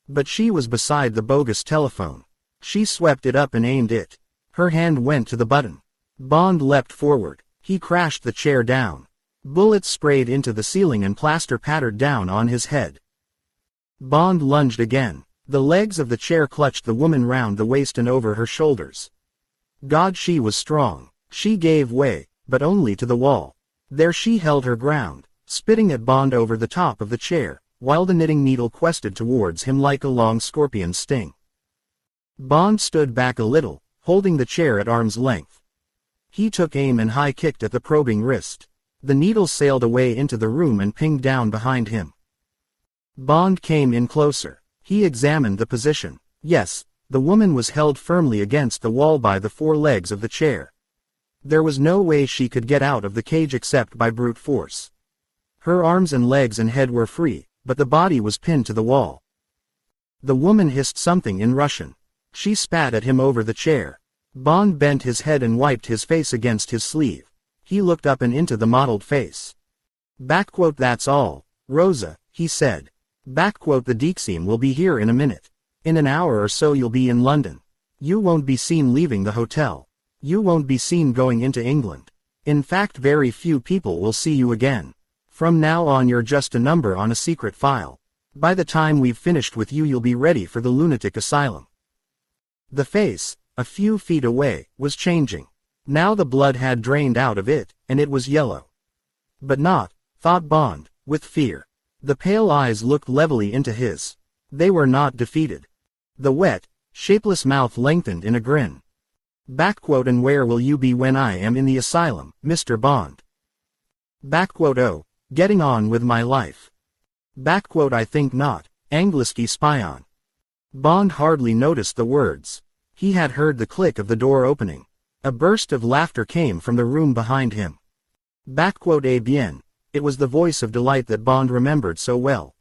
But she was beside the bogus telephone. She swept it up and aimed it. Her hand went to the button. Bond leapt forward. He crashed the chair down. Bullets sprayed into the ceiling and plaster pattered down on his head. Bond lunged again. The legs of the chair clutched the woman round the waist and over her shoulders. God, she was strong. She gave way, but only to the wall. There she held her ground, spitting at Bond over the top of the chair, while the knitting needle quested towards him like a long scorpion's sting. Bond stood back a little, holding the chair at arm's length. He took aim and high-kicked at the probing wrist. The needle sailed away into the room and pinged down behind him. Bond came in closer. He examined the position. Yes, the woman was held firmly against the wall by the four legs of the chair. There was no way she could get out of the cage except by brute force. Her arms and legs and head were free, but the body was pinned to the wall. The woman hissed something in Russian. She spat at him over the chair. Bond bent his head and wiped his face against his sleeve. He looked up and into the mottled face. That's all, Rosa, he said. The Dixim will be here in a minute. In an hour or so you'll be in London. You won't be seen leaving the hotel. You won't be seen going into England. In fact, very few people will see you again. From now on you're just a number on a secret file. By the time we've finished with you you'll be ready for the lunatic asylum. The face, a few feet away, was changing. Now the blood had drained out of it, and it was yellow. But not, thought Bond, with fear. The pale eyes looked levelly into his. They were not defeated. The wet, shapeless mouth lengthened in a grin. And where will you be when I am in the asylum, Mr. Bond? Oh, getting on with my life. I think not, Angliski spion. Bond hardly noticed the words. He had heard the click of the door opening. A burst of laughter came from the room behind him. Eh bien. It was the voice of delight that Bond remembered so well.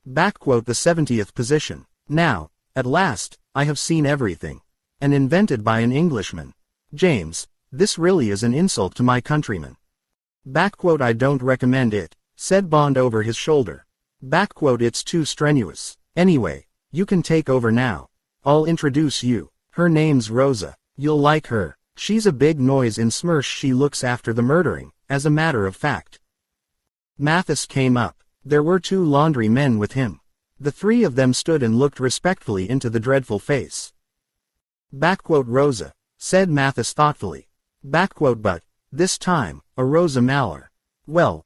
The 70th position. Now, at last, I have seen everything. And invented by an Englishman. James, this really is an insult to my countrymen. I don't recommend it, said Bond over his shoulder. It's too strenuous. Anyway, you can take over now. I'll introduce you. Her name's Rosa. You'll like her. She's a big noise in Smersh. She looks after the murdering, as a matter of fact. Mathis came up. There were 2 laundry men with him. The 3 of them stood and looked respectfully into the dreadful face. Rosa, said Mathis thoughtfully. But, this time, a Rosa Mallour. Well,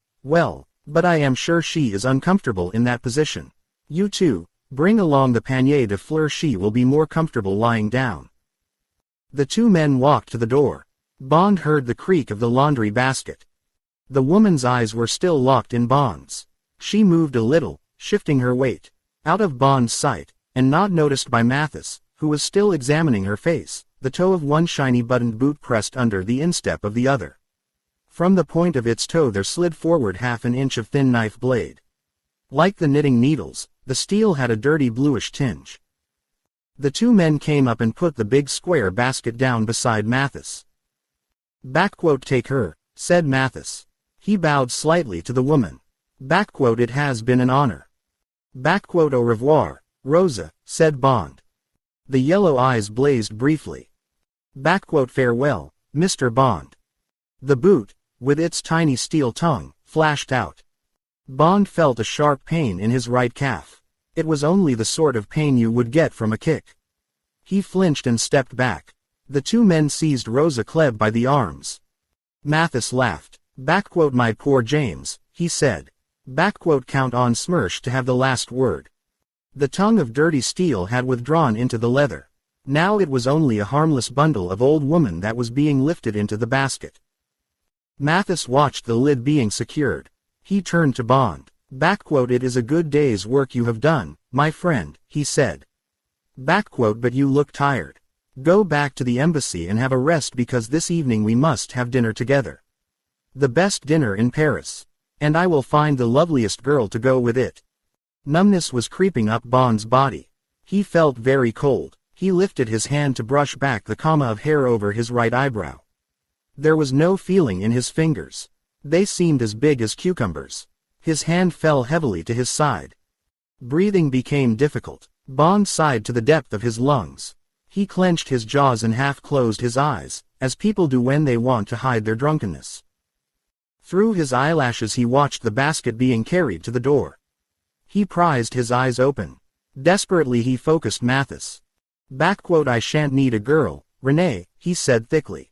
but I am sure she is uncomfortable in that position. You two, bring along the panier de fleurs. She will be more comfortable lying down. The 2 men walked to the door. Bond heard the creak of the laundry basket. The woman's eyes were still locked in Bond's. She moved a little, shifting her weight. Out of Bond's sight, and not noticed by Mathis, who was still examining her face, the toe of one shiny buttoned boot pressed under the instep of the other. From the point of its toe there slid forward half an inch of thin knife blade. Like the knitting needles, the steel had a dirty bluish tinge. The 2 men came up and put the big square basket down beside Mathis. Take her, said Mathis. He bowed slightly to the woman. It has been an honor. Au revoir, Rosa, said Bond. The yellow eyes blazed briefly. Farewell, Mr. Bond. The boot, with its tiny steel tongue, flashed out. Bond felt a sharp pain in his right calf. It was only the sort of pain you would get from a kick. He flinched and stepped back. The 2 men seized Rosa Klebb by the arms. Mathis laughed. My poor James, he said. Count on Smersh to have the last word. The tongue of dirty steel had withdrawn into the leather. Now it was only a harmless bundle of old woman that was being lifted into the basket. Mathis watched the lid being secured. He turned to Bond. It is a good day's work you have done, my friend, he said. But you look tired. Go back to the embassy and have a rest because this evening we must have dinner together. The best dinner in Paris. And I will find the loveliest girl to go with it. Numbness was creeping up Bond's body. He felt very cold. He lifted his hand to brush back the comma of hair over his right eyebrow. There was no feeling in his fingers. They seemed as big as cucumbers. His hand fell heavily to his side. Breathing became difficult. Bond sighed to the depth of his lungs. He clenched his jaws and half-closed his eyes, as people do when they want to hide their drunkenness. Through his eyelashes he watched the basket being carried to the door. He prized his eyes open. Desperately he focused Mathis. I shan't need a girl, Renee, he said thickly.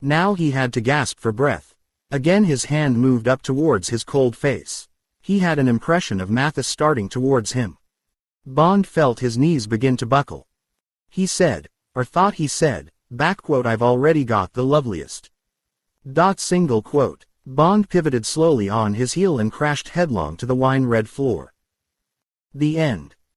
Now he had to gasp for breath. Again his hand moved up towards his cold face. He had an impression of Mathis starting towards him. Bond felt his knees begin to buckle. He said, or thought he said, Backquote I've already got the loveliest. Single quote. Bond pivoted slowly on his heel and crashed headlong to the wine-red floor. The end.